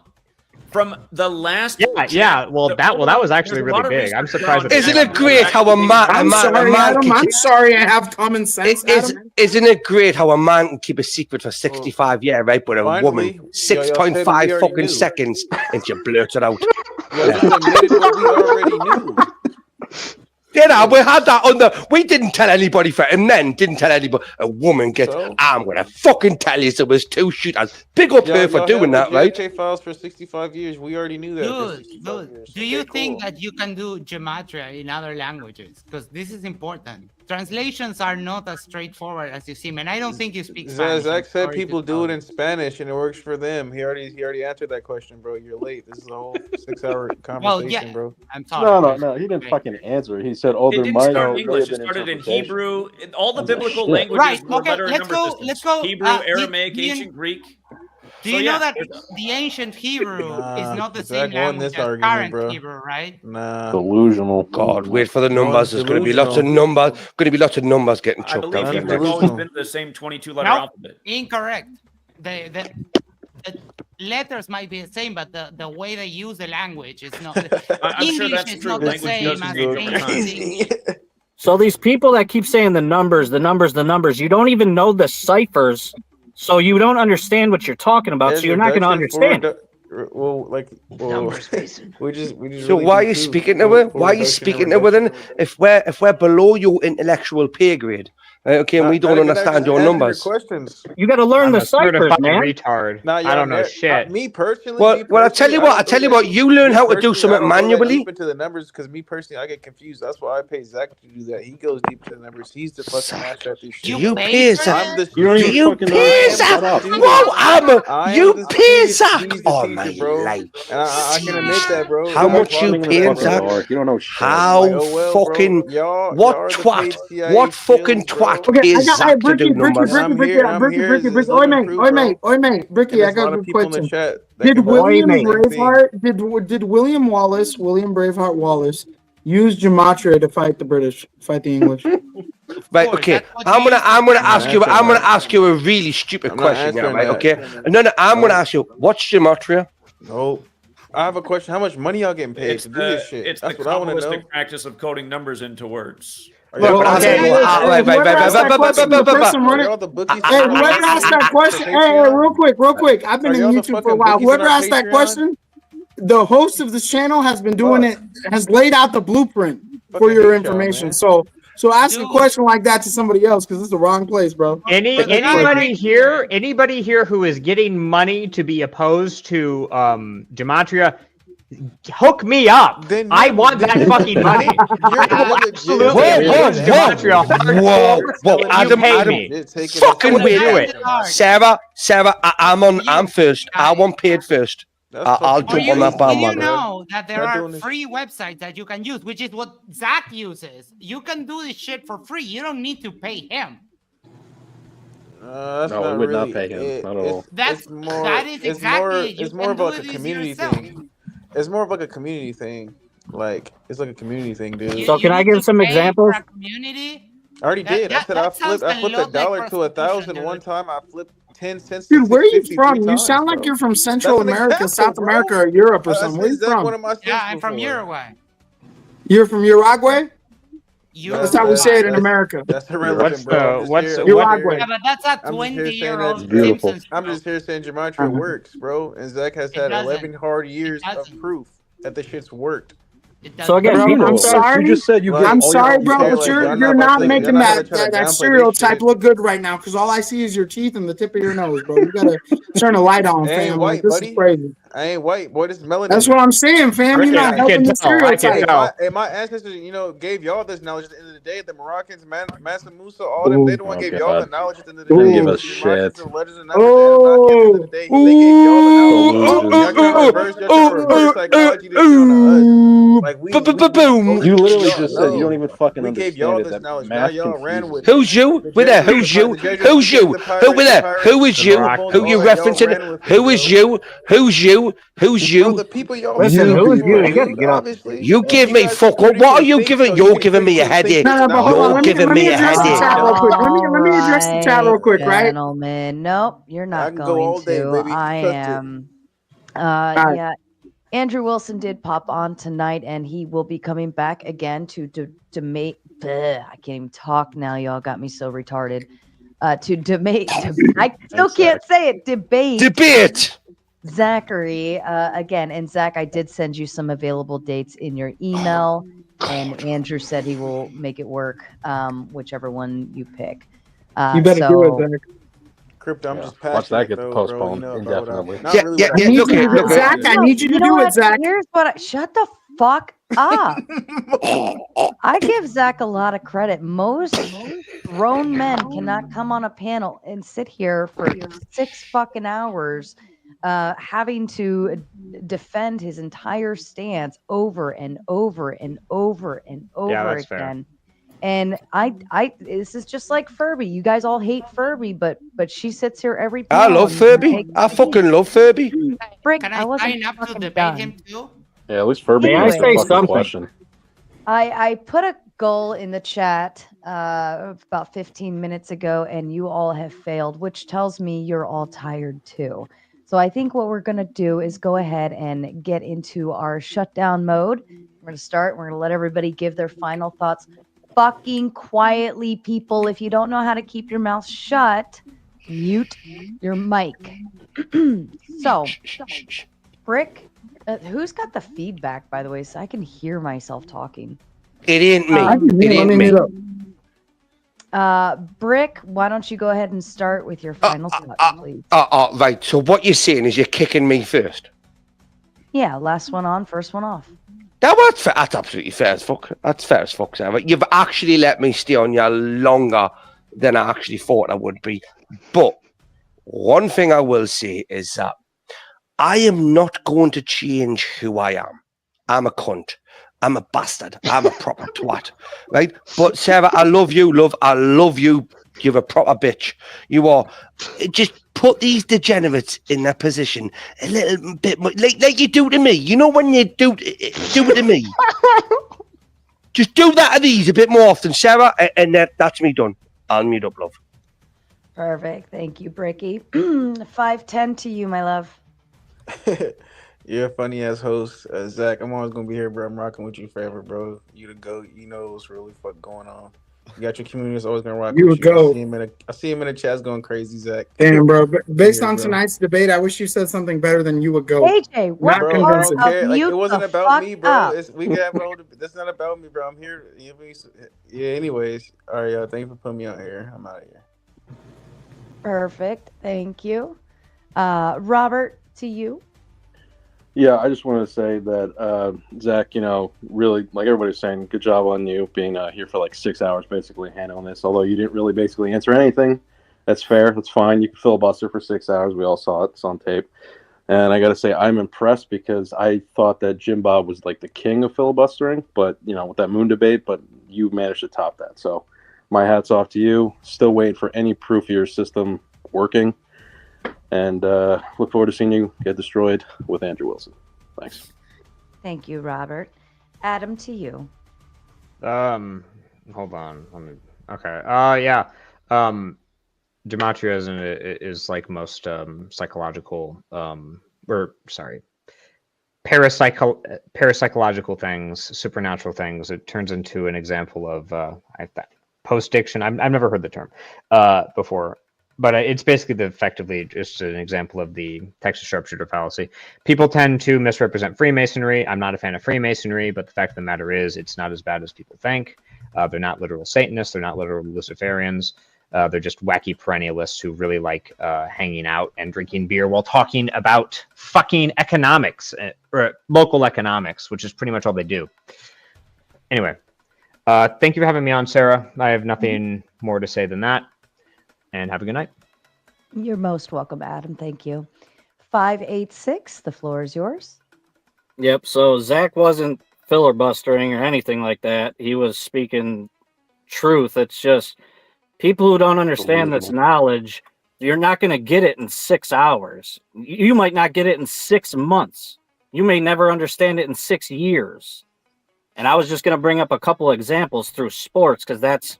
From the last, Well, that was actually really big. I'm surprised. Isn't it great how a man? I'm sorry, I have common sense. Isn't it great how a man can keep a secret for 65 years, right? But a woman, 6.5 fucking seconds, and you blurt it out. We already knew. Yeah, we had that on the. We didn't tell anybody for, and men didn't tell anybody. A woman gets. I'm gonna fucking tell you there was 2 shootouts. Big up her for doing that, right? Files for 65 years. We already knew that. Dude, do you think that you can do gematria in other languages? Because this is important. Translations are not as straightforward as you seem, and I don't think you speak Spanish. Zach said people do it in Spanish and it works for them. He already answered that question, bro. You're late. This is a whole 6-hour conversation, bro. I'm sorry. No. He didn't fucking answer it. He said, "Oh, It there didn't might start in may English. have It been started in interpretation." Hebrew. All the biblical shit. languages Right, were okay, letter and let's number go- systems. let's go, Hebrew, Aramaic, ancient Greek. Do you know that the ancient Hebrew is not the same language as current Hebrew, right? Nah. Delusional. God, wait for the numbers. There's going to be lots of numbers. Going to be lots of numbers getting I chucked believe out. Hebrew has always been the same 22-letter No, alphabet. incorrect. The letters might be the same, but the way they use the language is not. I'm sure English that's is true. not the Language same doesn't as age over ancient English. So these people that keep saying the numbers, you don't even know the ciphers, so you don't understand what you're talking about. So you're not going to understand. Numbers, we just. So why are you speaking to her? Why are you speaking to her then? If we're below your intellectual pay grade, Okay, and we don't understand your numbers. Questions. You got to learn the ciphers, man. Retard. Nah, I don't know shit. Me personally. Well, I tell you what. You learn how to do something manually. Deep into the numbers, because me personally, I get confused. That's why I pay Zach to do that. He goes deep into the numbers. He's the fucking master at this shit. You pay Zach. You pay Zach. Whoa, you pay Zach. Oh my life. And I can admit that, bro. How much you pay Zach? How fucking what twat? What fucking twat pays Zach to do numbers? Bricky. Oi, mate. Bricky, I got a good question. Did William Braveheart? Did William Braveheart Wallace use Gematria to fight the English? Right. Okay. I'm gonna ask you a really stupid question now. Right. Okay. No. I'm gonna ask you, what's Gematria? No. I have a question. How much money y'all getting paid to do this shit? It's That's the what I want to know. Kabbalistic practice of coding numbers into words. Whoever asked that question, real quick. I've been in YouTube for a while. Whoever asked that question, the host of this channel has been doing it, has laid out the blueprint for your information. So ask a question like that to somebody else, because it's the wrong place, bro. Anybody here who is getting money to be opposed to Gematria, hook me up. I want that fucking money. Whoa, Adam, fucking wait. Sarah, I'm first. I want paid first. I'll jump on that bandwagon. You know that there are free websites that you can use, which is what Zach uses. You can do this shit for free. You don't need to pay him. No, we would not pay him. Not at all. That is exactly. It's more of like a community thing. It's more of like a community thing. It's like a community thing, dude. So can I give some examples? Community? I already did. I said I flipped $1 to 1,000 one time. I flipped 10 cents. Dude, where are you from? You sound like you're from Central America, South America, or Europe or something. Where are you from? Yeah, I'm from Uruguay. You're from Uruguay? That's how we say it in America. That's irrelevant, bro. Uruguay? Yeah, but that's a 20-year-old. I'm just here saying Gematria works, bro. And Zach has had 11 hard years of proof that the shit's worked. So again, I'm sorry. You just said you. I'm sorry, bro, but you're not making that stereotype look good right now. Because all I see is your teeth and the tip of your nose, bro. You gotta turn a light on, fam. White, this is crazy. I ain't white, boy. This is melanin. That's what I'm saying, fam. You're not helping the stereotype. And my ancestors, gave y'all this knowledge. At the end of the day, the Moroccans, Mansa Musa, all them, they the one gave y'all the knowledge. At the end of the day, give us shit. You literally just said you don't even fucking understand it. That math confuses. Who's you? With that? Who's you? Who's you? Who with that? Who is you? Who you referencing? Who is you? Who's you? Who's you? The people y'all listen, who's you? You gotta get off. You give me fuck up. What are you giving? You're giving me a headache. You're giving me a headache. Let me address the chat real quick, right? Gentlemen, nope, you're not going to. I am. Yeah. Andrew Wilson did pop on tonight, and he will be coming back again to make. I can't even talk now. Y'all got me so retarded. To debate. I still can't say it. Debate. Zachary again, and Zach, I did send you some available dates in your email, and Andrew said he will make it work, whichever one you pick. You better do it, Zach. Crypto, I'm just Watch that get postponed indefinitely. Zach, I need you to do it, Zach. Here's what shut the fuck up. I give Zach a lot of credit. Most grown men cannot come on a panel and sit here for 6 fucking hours having to defend his entire stance over and over and over and over again. Fair. And I this is just like Furby. You guys all hate Furby, but she sits here every panel. I love Furby. I fucking love Furby. Frick, Can I wasn't sign up to fucking debate done. him too? Yeah, at least Furby. May I say something? I put a goal in the chat about 15 minutes ago, and you all have failed, which tells me you're all tired too. So I think what we're going to do is go ahead and get into our shutdown mode. We're going to start. We're going to let everybody give their final thoughts. Fucking quietly, people. If you don't know how to keep your mouth shut, mute your mic. So, Brick, who's got the feedback, by the way, so I can hear myself talking? It ain't me. It ain't me. Brick, why don't you go ahead and start with your final thoughts, please? Right. So what you're saying is you're kicking me first. Yeah, last one on, first one off. That's fair. That's absolutely fair as fuck. That's fair as fuck, Sarah. You've actually let me stay on you longer than I actually thought I would be. But one thing I will say is that I am not going to change who I am. I'm a cunt. I'm a bastard. I'm a proper twat. Right? But Sarah, I love you, love. I love you. You're a proper bitch. You are. Just put these degenerates in their position a little bit more, like you do to me. You know when you do it to me? Just do that to these a bit more often, Sarah, and that's me done. I'll mute up, love. Perfect. Thank you, Bricky. 510 to you, my love. You're a funny ass host, Zach. I'm always gonna be here, bro. I'm rocking with you forever, bro. You the GOAT. You know what's really going on. You got your community that's always gonna rock You with a you. GOAT. I see him in the chat's going crazy, Zach. Damn, bro. Based Here, on bro. tonight's debate, I wish you said something better than you would go. AJ, what Not Bro, I convincing. don't care. Like it mute wasn't the about fuck me, bro. up. We can have a whole debate. That's not about me, bro. I'm here. Yeah. Anyways, all right, y'all. Thank you for putting me out here. I'm out of here. Perfect. Thank you. Robert, to you. Yeah, I just wanted to say that, Zach, you know, really, like everybody's saying, good job on you being here for like 6 hours basically handling this. Although you didn't really basically answer anything. That's fair. That's fine. You can filibuster for 6 hours. We all saw it. It's on tape. And I got to say, I'm impressed because I thought that Jimbob was like the king of filibustering, but, you know, with that moon debate, but you managed to top that. So my hat's off to you. Still waiting for any proof of your system working. And look forward to seeing you get destroyed with Andrew Wilson. Thanks. Thank you, Robert. Adam, to you. Hold on. Let me. Okay. Yeah. Gematria is like most psychological parapsychological things, supernatural things. It turns into an example of postdiction. I've never heard the term before. But it's basically effectively just an example of the Texas sharpshooter fallacy. People tend to misrepresent Freemasonry. I'm not a fan of Freemasonry, but the fact of the matter is it's not as bad as people think. They're not literal Satanists. They're not literal Luciferians. They're just wacky perennialists who really like hanging out and drinking beer while talking about fucking economics, or local economics, which is pretty much all they do. Anyway, thank you for having me on, Sarah. I have nothing more to say than that. And have a good night. You're most welcome, Adam. Thank you. 586, the floor is yours. Yep. So Zach wasn't filibustering or anything like that. He was speaking truth. It's just people who don't understand this knowledge, you're not going to get it in 6 hours. You might not get it in 6 months. You may never understand it in 6 years. And I was just going to bring up a couple of examples through sports because that's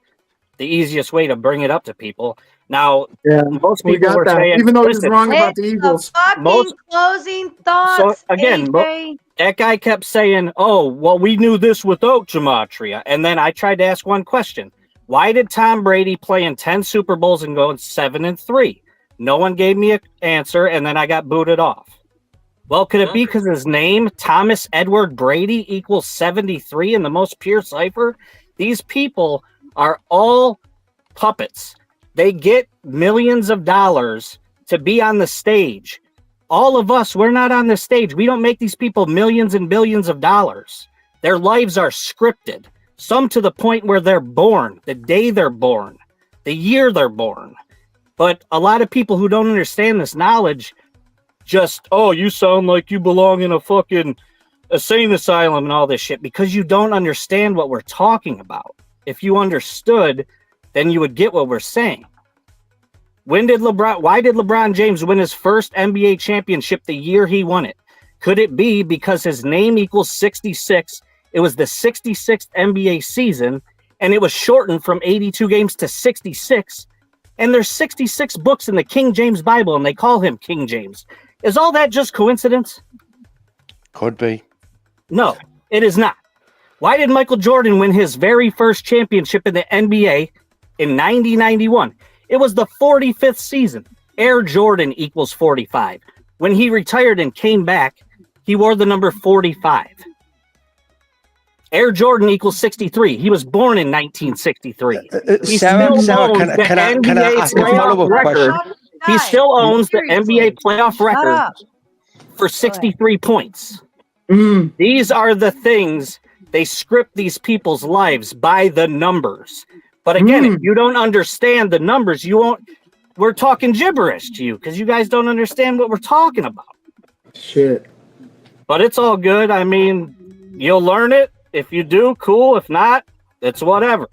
the easiest way to bring it up to people. Now, most people were saying, even though he's wrong about the Eagles. Closing thoughts. So again, AJ. that guy kept saying, "Oh, well, we knew this without Gematria." And then I tried to ask one question: why did Tom Brady play in 10 Super Bowls and go 7-3? No one gave me an answer, and then I got booted off. Well, could it be because his name, Thomas Edward Brady, equals 73 in the most pure cipher? These people are all puppets. They get millions of dollars to be on the stage. All of us, we're not on the stage. We don't make these people millions and billions of dollars. Their lives are scripted. Some to the point where they're born, the day they're born, the year they're born. But a lot of people who don't understand this knowledge just, oh, you sound like you belong in a fucking insane asylum and all this shit because you don't understand what we're talking about. If you understood, then you would get what we're saying. Why did LeBron James win his first NBA championship the year he won it? Could it be because his name equals 66? It was the 66th NBA season, and it was shortened from 82 games to 66. And there's 66 books in the King James Bible, and they call him King James. Is all that just coincidence? Could be. No, it is not. Why did Michael Jordan win his very first championship in the NBA in 1991? It was the 45th season. Air Jordan equals 45. When he retired and came back, he wore the number 45. Air Jordan equals 63. He was born in 1963. He Sarah, still owns can the I NBA ask a playoff follow-up record. question? He still owns the Seriously. NBA playoff Shut record up. for 63 points. Mm. These are the things they script these people's lives by the numbers. But again, if you don't understand the numbers, you won't. We're talking gibberish to you because you guys don't understand what we're talking about. Shit. But it's all good. I mean, you'll learn it. If you do, cool. If not, it's whatever.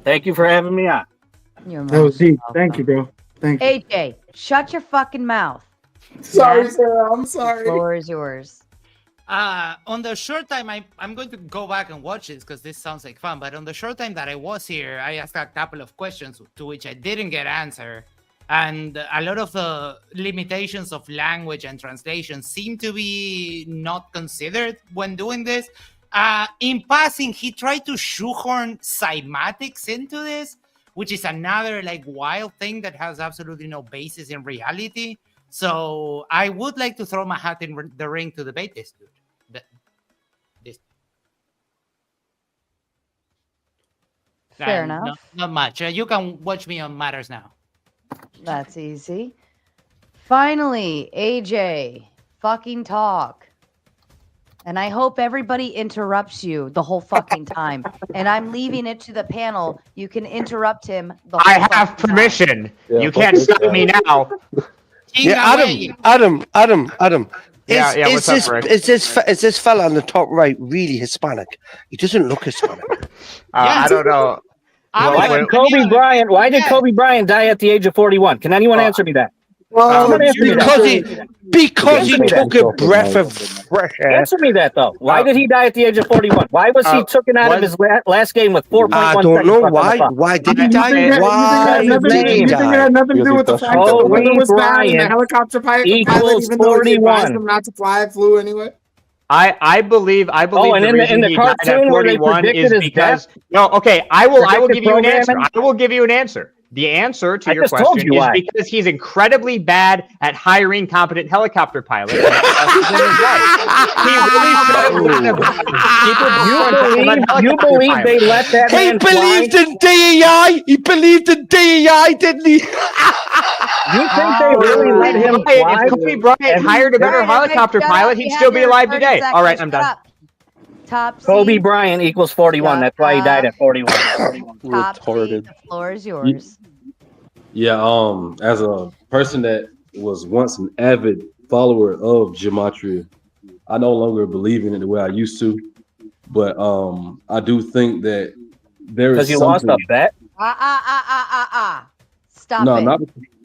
Thank you for having me on. You're That was most deep. welcome. Thank you, bro. Thank you. AJ, shut your fucking mouth. Sorry, Yeah? Sarah. I'm The sorry. floor is yours. On the short time, I'm going to go back and watch this because this sounds like fun. But on the short time that I was here, I asked a couple of questions to which I didn't get answer. And a lot of the limitations of language and translation seem to be not considered when doing this. In passing, he tried to shoehorn cymatics into this, which is another like wild thing that has absolutely no basis in reality. So I would like to throw my hat in the ring to debate this dude. Fair enough. Not much. You can watch me on Matters Now. That's easy. Finally, AJ, fucking talk. And I hope everybody interrupts you the whole fucking time. And I'm leaving it to the panel. You can interrupt him the whole I have fucking permission. Yeah, You can't stop me now. Yeah, Adam. Yeah, what's up, Rick? Is this fella on the top right really Hispanic? He doesn't look Hispanic. I don't know. Why did Kobe Bryant die at the age of 41? Can anyone answer me that? Well, because he took a breath of fresh air. Answer me that though. Why did he die at the age of 41? Why was he taken out of his last game with 4.1 I seconds? don't know left on the why. clock? Why did he die? Why Why did he you think it die? had nothing to do with the fact that the weather was bad and the helicopter pilot, equals even though he advised 41. him not to fly, flew anyway? I believe and the in reason the he died at cartoon where they 41 is predicted his because death, I will give you an answer. programming? I will give you an answer. The answer to I your just told question you is why. because he's incredibly bad at hiring competent helicopter pilots. He really You believe they let that He man believed fly? in DEI. He believed in DEI, didn't he? You think they really let him fly? If Kobe Bryant hired a better helicopter pilot, he'd still be alive today. All right, I'm done. Top Kobe Bryant equals 41. That's why he died at 41. Top seed, the floor is yours. Yeah, as a person that was once an avid follower of Gematria, I no longer believe in it the way I used to. But I do think that there is Because you lost a bet? Stop No, it.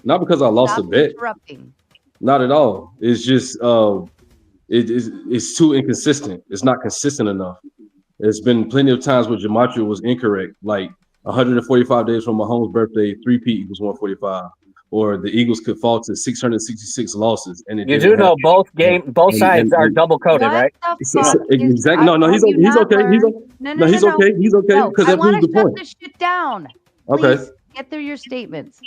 not because I lost Stop a bet. interrupting. Not at all. It's just it's too inconsistent. It's not consistent enough. There's been plenty of times where Gematria was incorrect, like 145 days from Mahomes' birthday, 3-peat equals 145, or the Eagles could fall to 666 losses, and it You didn't do know happen. both sides are double coded, right? Exactly. No, he's okay. He's okay. He's okay. He's okay No, because I that want proves to the shut point. this shit down. Okay. Please get through your statements.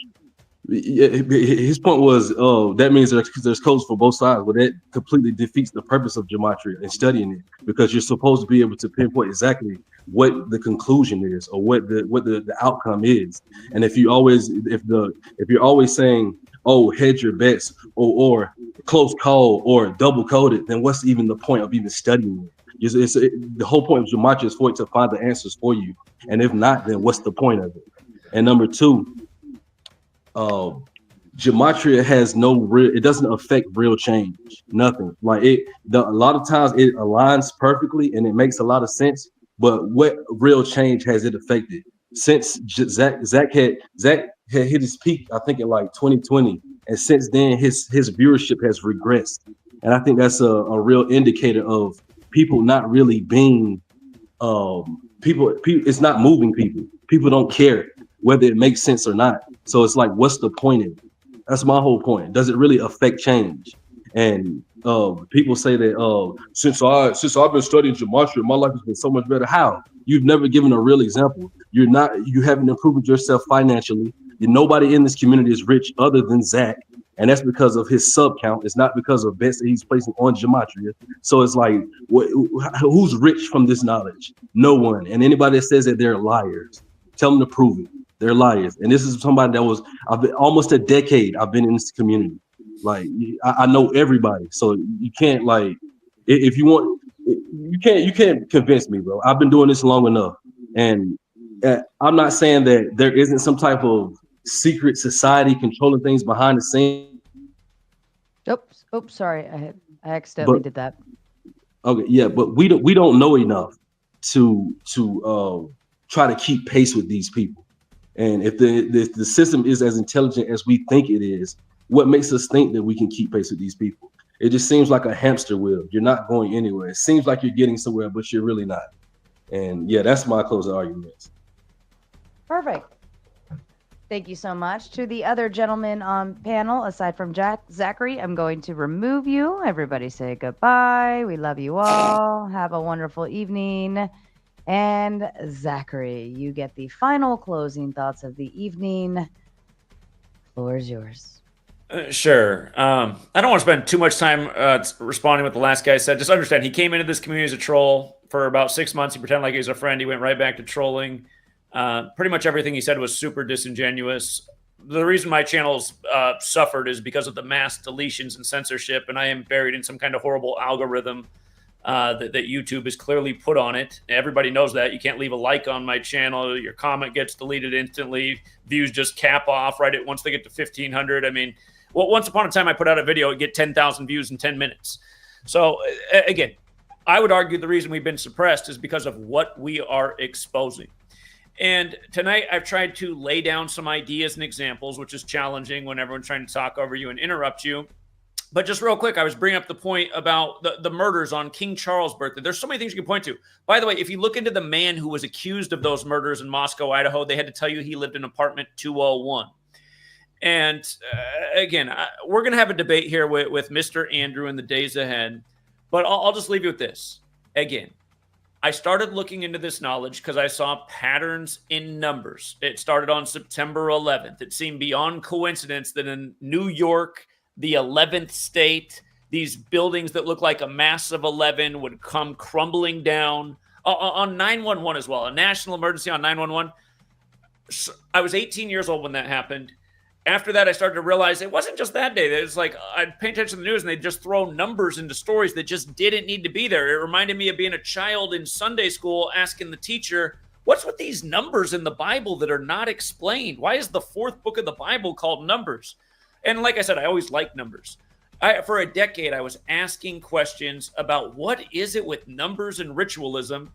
Yeah, his point was, that means there's codes for both sides, but that completely defeats the purpose of Gematria and studying it, because you're supposed to be able to pinpoint exactly what the conclusion is or what the outcome is. And if you're always saying, oh, hedge your bets or close call or double coded, then what's even the point of even studying it? The whole point of Gematria is for it to find the answers for you, and if not, then what's the point of it? And number two, Gematria has it doesn't affect real change, nothing. Like a lot of times it aligns perfectly and it makes a lot of sense, but what real change has it affected? Since Zach had hit his peak, I think in like 2020, and since then his viewership has regressed, and I think that's a real indicator of people not really being people. It's not moving people. People don't care whether it makes sense or not. So it's like, what's the point of it? That's my whole point. Does it really affect change? And people say that since I've been studying Gematria, my life has been so much better. How? You've never given a real example. You haven't improved yourself financially. Nobody in this community is rich other than Zach. and that's because of his sub count. It's not because of bets that he's placing on Gematria. So it's like, who's rich from this knowledge? No one. And anybody that says that they're liars, tell them to prove it. They're liars. And this is somebody that was I've been almost a decade. I've been in this community. Like I know everybody. So you can't if you want, you can't convince me, bro. I've been doing this long enough, and I'm not saying that there isn't some type of secret society controlling things behind the scenes. Oops, sorry, I accidentally did that. Okay, yeah, but we don't know enough to try to keep pace with these people. And if the system is as intelligent as we think it is, what makes us think that we can keep pace with these people? It just seems like a hamster wheel. You're not going anywhere. It seems like you're getting somewhere, but you're really not. And yeah, that's my closing argument. Perfect. Thank you so much. To the other gentlemen on panel, aside from Zachary, I'm going to remove you. Everybody say goodbye. We love you all. Have a wonderful evening. And Zachary, you get the final closing thoughts of the evening. Floor is yours. Sure. I don't want to spend too much time responding what the last guy said. Just understand, he came into this community as a troll for about 6 months. He pretended like he was a friend. He went right back to trolling. Pretty much everything he said was super disingenuous. The reason my channel's suffered is because of the mass deletions and censorship, and I am buried in some kind of horrible algorithm that YouTube has clearly put on it. Everybody knows that. You can't leave a like on my channel. Your comment gets deleted instantly. Views just cap off right at once they get to 1,500. I mean, well, once upon a time I put out a video, it'd get 10,000 views in 10 minutes. So again, I would argue the reason we've been suppressed is because of what we are exposing. And tonight I've tried to lay down some ideas and examples, which is challenging when everyone's trying to talk over you and interrupt you. But just real quick, I was bringing up the point about the murders on King Charles' birthday. There's so many things you can point to. By the way, if you look into the man who was accused of those murders in Moscow, Idaho, they had to tell you he lived in apartment 201. And again, we're going to have a debate here with Mr. Andrew in the days ahead. But I'll just leave you with this. Again, I started looking into this knowledge because I saw patterns in numbers. It started on September 11th. It seemed beyond coincidence that in New York, the 11th state, these buildings that look like a massive 11 would come crumbling down. On 911 as well, a national emergency on 911. So I was 18 years old when that happened. After that, I started to realize it wasn't just that day. It's like I'd pay attention to the news and they'd just throw numbers into stories that just didn't need to be there. It reminded me of being a child in Sunday school asking the teacher, what's with these numbers in the Bible that are not explained? Why is the fourth book of the Bible called Numbers? And like I said, I always liked numbers. For a decade, I was asking questions about what is it with numbers and ritualism.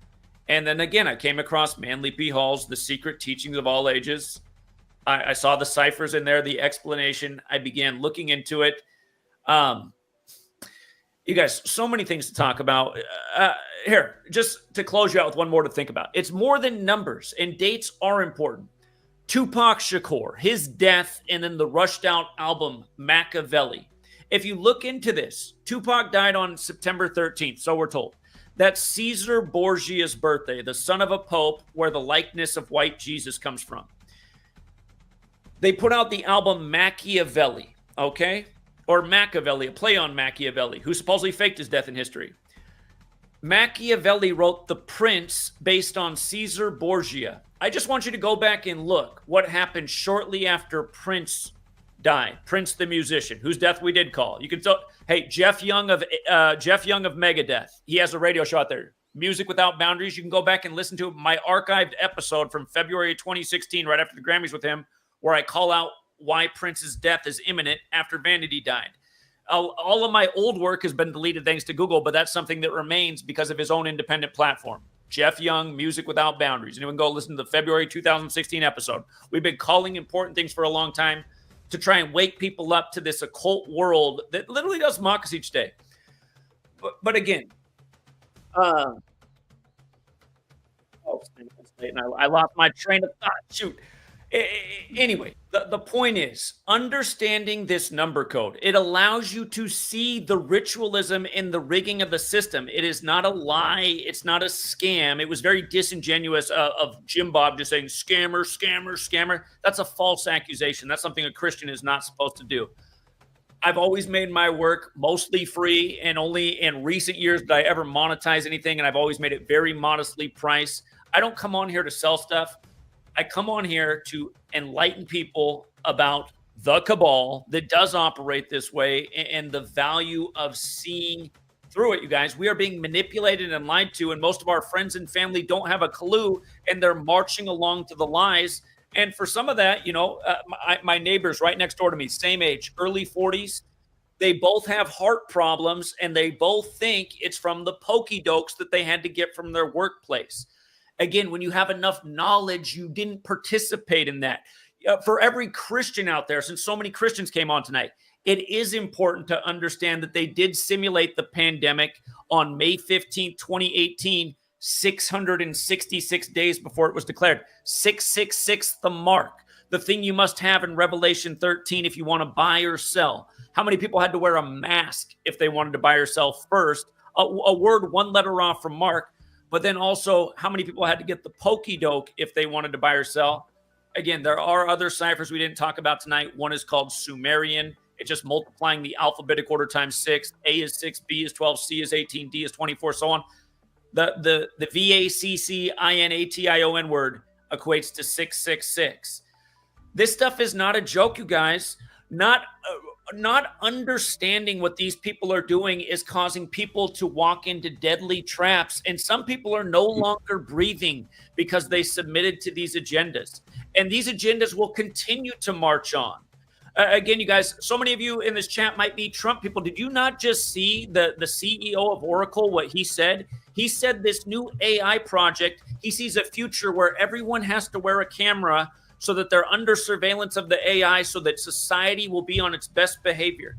And then again, I came across Manly P. Hall's The Secret Teachings of All Ages. I saw the ciphers in there, the explanation. I began looking into it. You guys, so many things to talk about. Here, just to close you out with one more to think about. It's more than numbers, and dates are important. Tupac Shakur, his death, and then the rushed out album Machiavelli. If you look into this, Tupac died on September 13th, so we're told. That's Caesar Borgia's birthday, the son of a pope, where the likeness of white Jesus comes from. They put out the album Machiavelli, okay? Or Machiavelli, a play on Machiavelli, who supposedly faked his death in history. Machiavelli wrote The Prince based on Caesar Borgia. I just want you to go back and look what happened shortly after Prince died. Prince the musician, whose death we did call. You can tell, hey, Jeff Young of Megadeth. He has a radio show out there, Music Without Boundaries. You can go back and listen to my archived episode from February 2016, right after the Grammys with him, where I call out why Prince's death is imminent after Vanity died. All of my old work has been deleted thanks to Google, but that's something that remains because of his own independent platform. Jeff Young, Music Without Boundaries. Anyone go listen to the February 2016 episode. We've been calling important things for a long time to try and wake people up to this occult world that literally does mock us each day. But again, I lost my train of thought. Shoot. Anyway, the point is, understanding this number code, it allows you to see the ritualism in the rigging of the system. It is not a lie. It's not a scam. It was very disingenuous of Jimbob just saying, scammer, scammer, scammer. That's a false accusation. That's something a Christian is not supposed to do. I've always made my work mostly free, and only in recent years did I ever monetize anything, and I've always made it very modestly priced. I don't come on here to sell stuff. I come on here to enlighten people about the cabal that does operate this way and the value of seeing through it, you guys. We are being manipulated and lied to, and most of our friends and family don't have a clue, and they're marching along to the lies. And for some of that, you know, my neighbors right next door to me, same age, early 40s, they both have heart problems, and they both think it's from the pokey-dokes that they had to get from their workplace. Again, when you have enough knowledge, you didn't participate in that. For every Christian out there, since so many Christians came on tonight, it is important to understand that they did simulate the pandemic on May 15, 2018, 666 days before it was declared. 666, the mark, the thing you must have in Revelation 13 if you want to buy or sell. How many people had to wear a mask if they wanted to buy or sell first? A word, one letter off from Mark. But then also, how many people had to get the pokey-doke if they wanted to buy or sell? Again, there are other ciphers we didn't talk about tonight. One is called Sumerian. It's just multiplying the alphabetic order times 6. A is 6, B is 12, C is 18, D is 24, so on. The VACCINATION word equates to 666. This stuff is not a joke, you guys. Not understanding what these people are doing is causing people to walk into deadly traps. And some people are no longer breathing because they submitted to these agendas. And these agendas will continue to march on. Again, you guys, so many of you in this chat might be Trump people. Did you not just see the CEO of Oracle, what he said? He said this new AI project, he sees a future where everyone has to wear a camera so that they're under surveillance of the AI, so that society will be on its best behavior.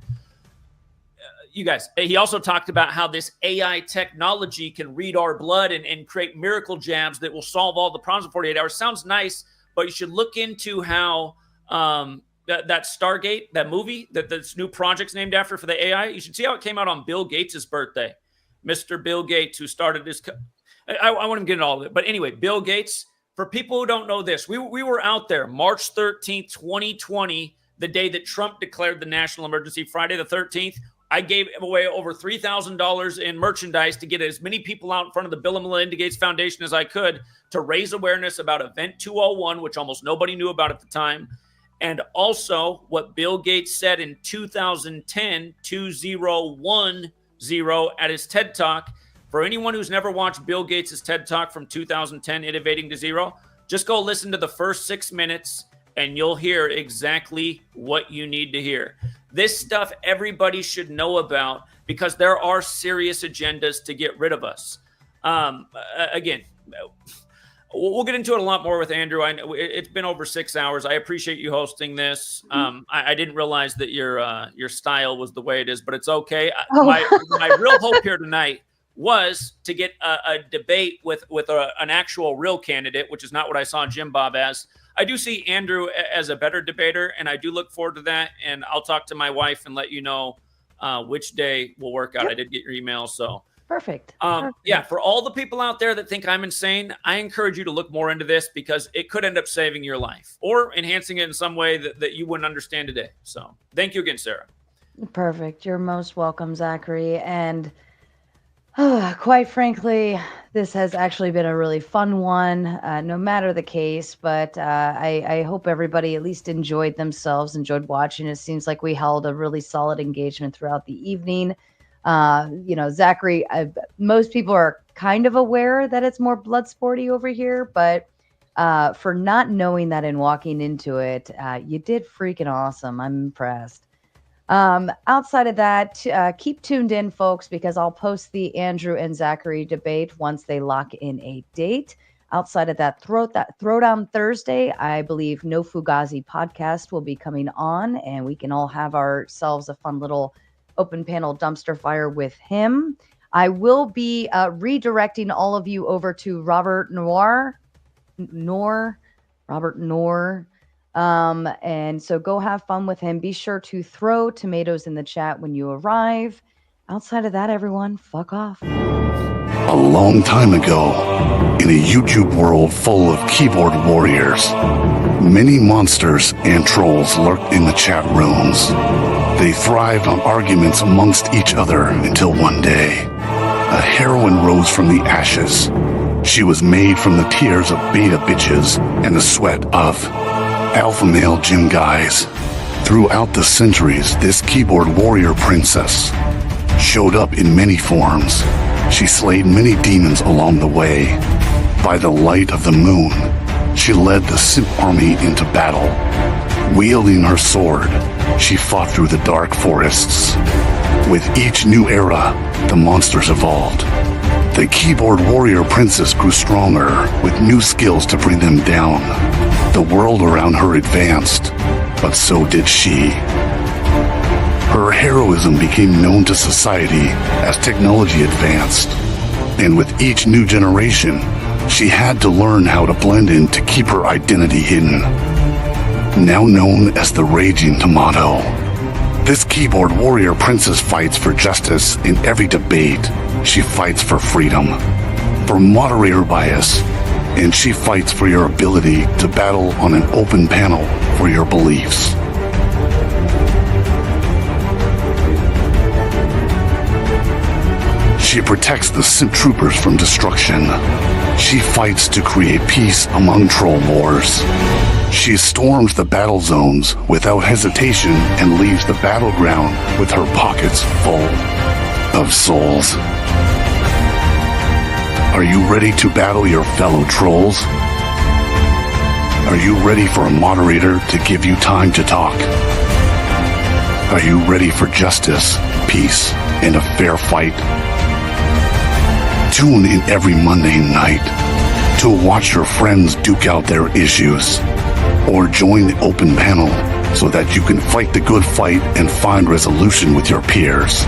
You guys, he also talked about how this AI technology can read our blood and create miracle jabs that will solve all the problems in 48 hours. Sounds nice, but you should look into how that Stargate, that movie, that this new project's named after for the AI, you should see how it came out on Bill Gates' birthday. Mr. Bill Gates, who started this. I want to get into all of it. But anyway, Bill Gates, for people who don't know this, we were out there March 13th, 2020, the day that Trump declared the national emergency, Friday the 13th. I gave away over $3,000 in merchandise to get as many people out in front of the Bill and Melinda Gates Foundation as I could to raise awareness about Event 201, which almost nobody knew about at the time. And also what Bill Gates said in 2010, 2010, at his TED Talk. For anyone who's never watched Bill Gates' TED Talk from 2010, Innovating to Zero, just go listen to the first 6 minutes and you'll hear exactly what you need to hear. This stuff everybody should know about because there are serious agendas to get rid of us. Again, we'll get into it a lot more with Andrew. I know it's been over 6 hours. I appreciate you hosting this. I didn't realize that your style was the way it is, but it's okay. My real hope here tonight was to get a debate with an actual real candidate, which is not what I saw Jimbob as. I do see Andrew as a better debater, and I do look forward to that. And I'll talk to my wife and let you know which day will work out. Yep. I did get your email, so. Perfect. Yeah, for all the people out there that think I'm insane, I encourage you to look more into this because it could end up saving your life or enhancing it in some way that you wouldn't understand today. So thank you again, Sarah. Perfect. You're most welcome, Zachary. And quite frankly, this has actually been a really fun one, no matter the case. But I hope everybody at least enjoyed themselves, enjoyed watching. It seems like we held a really solid engagement throughout the evening. Zachary, most people are kind of aware that it's more blood sporty over here, but for not knowing that and walking into it, you did freaking awesome. I'm impressed. Outside of that, keep tuned in, folks, because I'll post the Andrew and Zachary debate once they lock in a date. Outside of that Throwdown Thursday, I believe No Fugazi podcast will be coming on, and we can all have ourselves a fun little open panel dumpster fire with him. I will be redirecting all of you over to Robert Noir. And so go have fun with him. Be sure to throw tomatoes in the chat when you arrive. Outside of that, everyone, fuck off. A long time ago, in a YouTube world full of keyboard warriors, many monsters and trolls lurked in the chat rooms. They thrived on arguments amongst each other until one day, a heroine rose from the ashes. She was made from the tears of beta bitches and the sweat of alpha male gym guys. Throughout the centuries, this keyboard warrior princess showed up in many forms. She slayed many demons along the way. By the light of the moon, she led the simp army into battle. Wielding her sword, she fought through the dark forests. With each new era, the monsters evolved. The keyboard warrior princess grew stronger, with new skills to bring them down. The world around her advanced, but so did she. Her heroism became known to society as technology advanced. And with each new generation, she had to learn how to blend in to keep her identity hidden. Now known as the Raging Tomato. This keyboard warrior princess fights for justice in every debate. She fights for freedom, for moderator bias, and she fights for your ability to battle on an open panel for your beliefs. She protects the simp troopers from destruction. She fights to create peace among troll wars. She storms the battle zones without hesitation and leaves the battleground with her pockets full of souls. Are you ready to battle your fellow trolls? Are you ready for a moderator to give you time to talk? Are you ready for justice, peace, and a fair fight? Tune in every Monday night to watch your friends duke out their issues, or join the open panel so that you can fight the good fight and find resolution with your peers.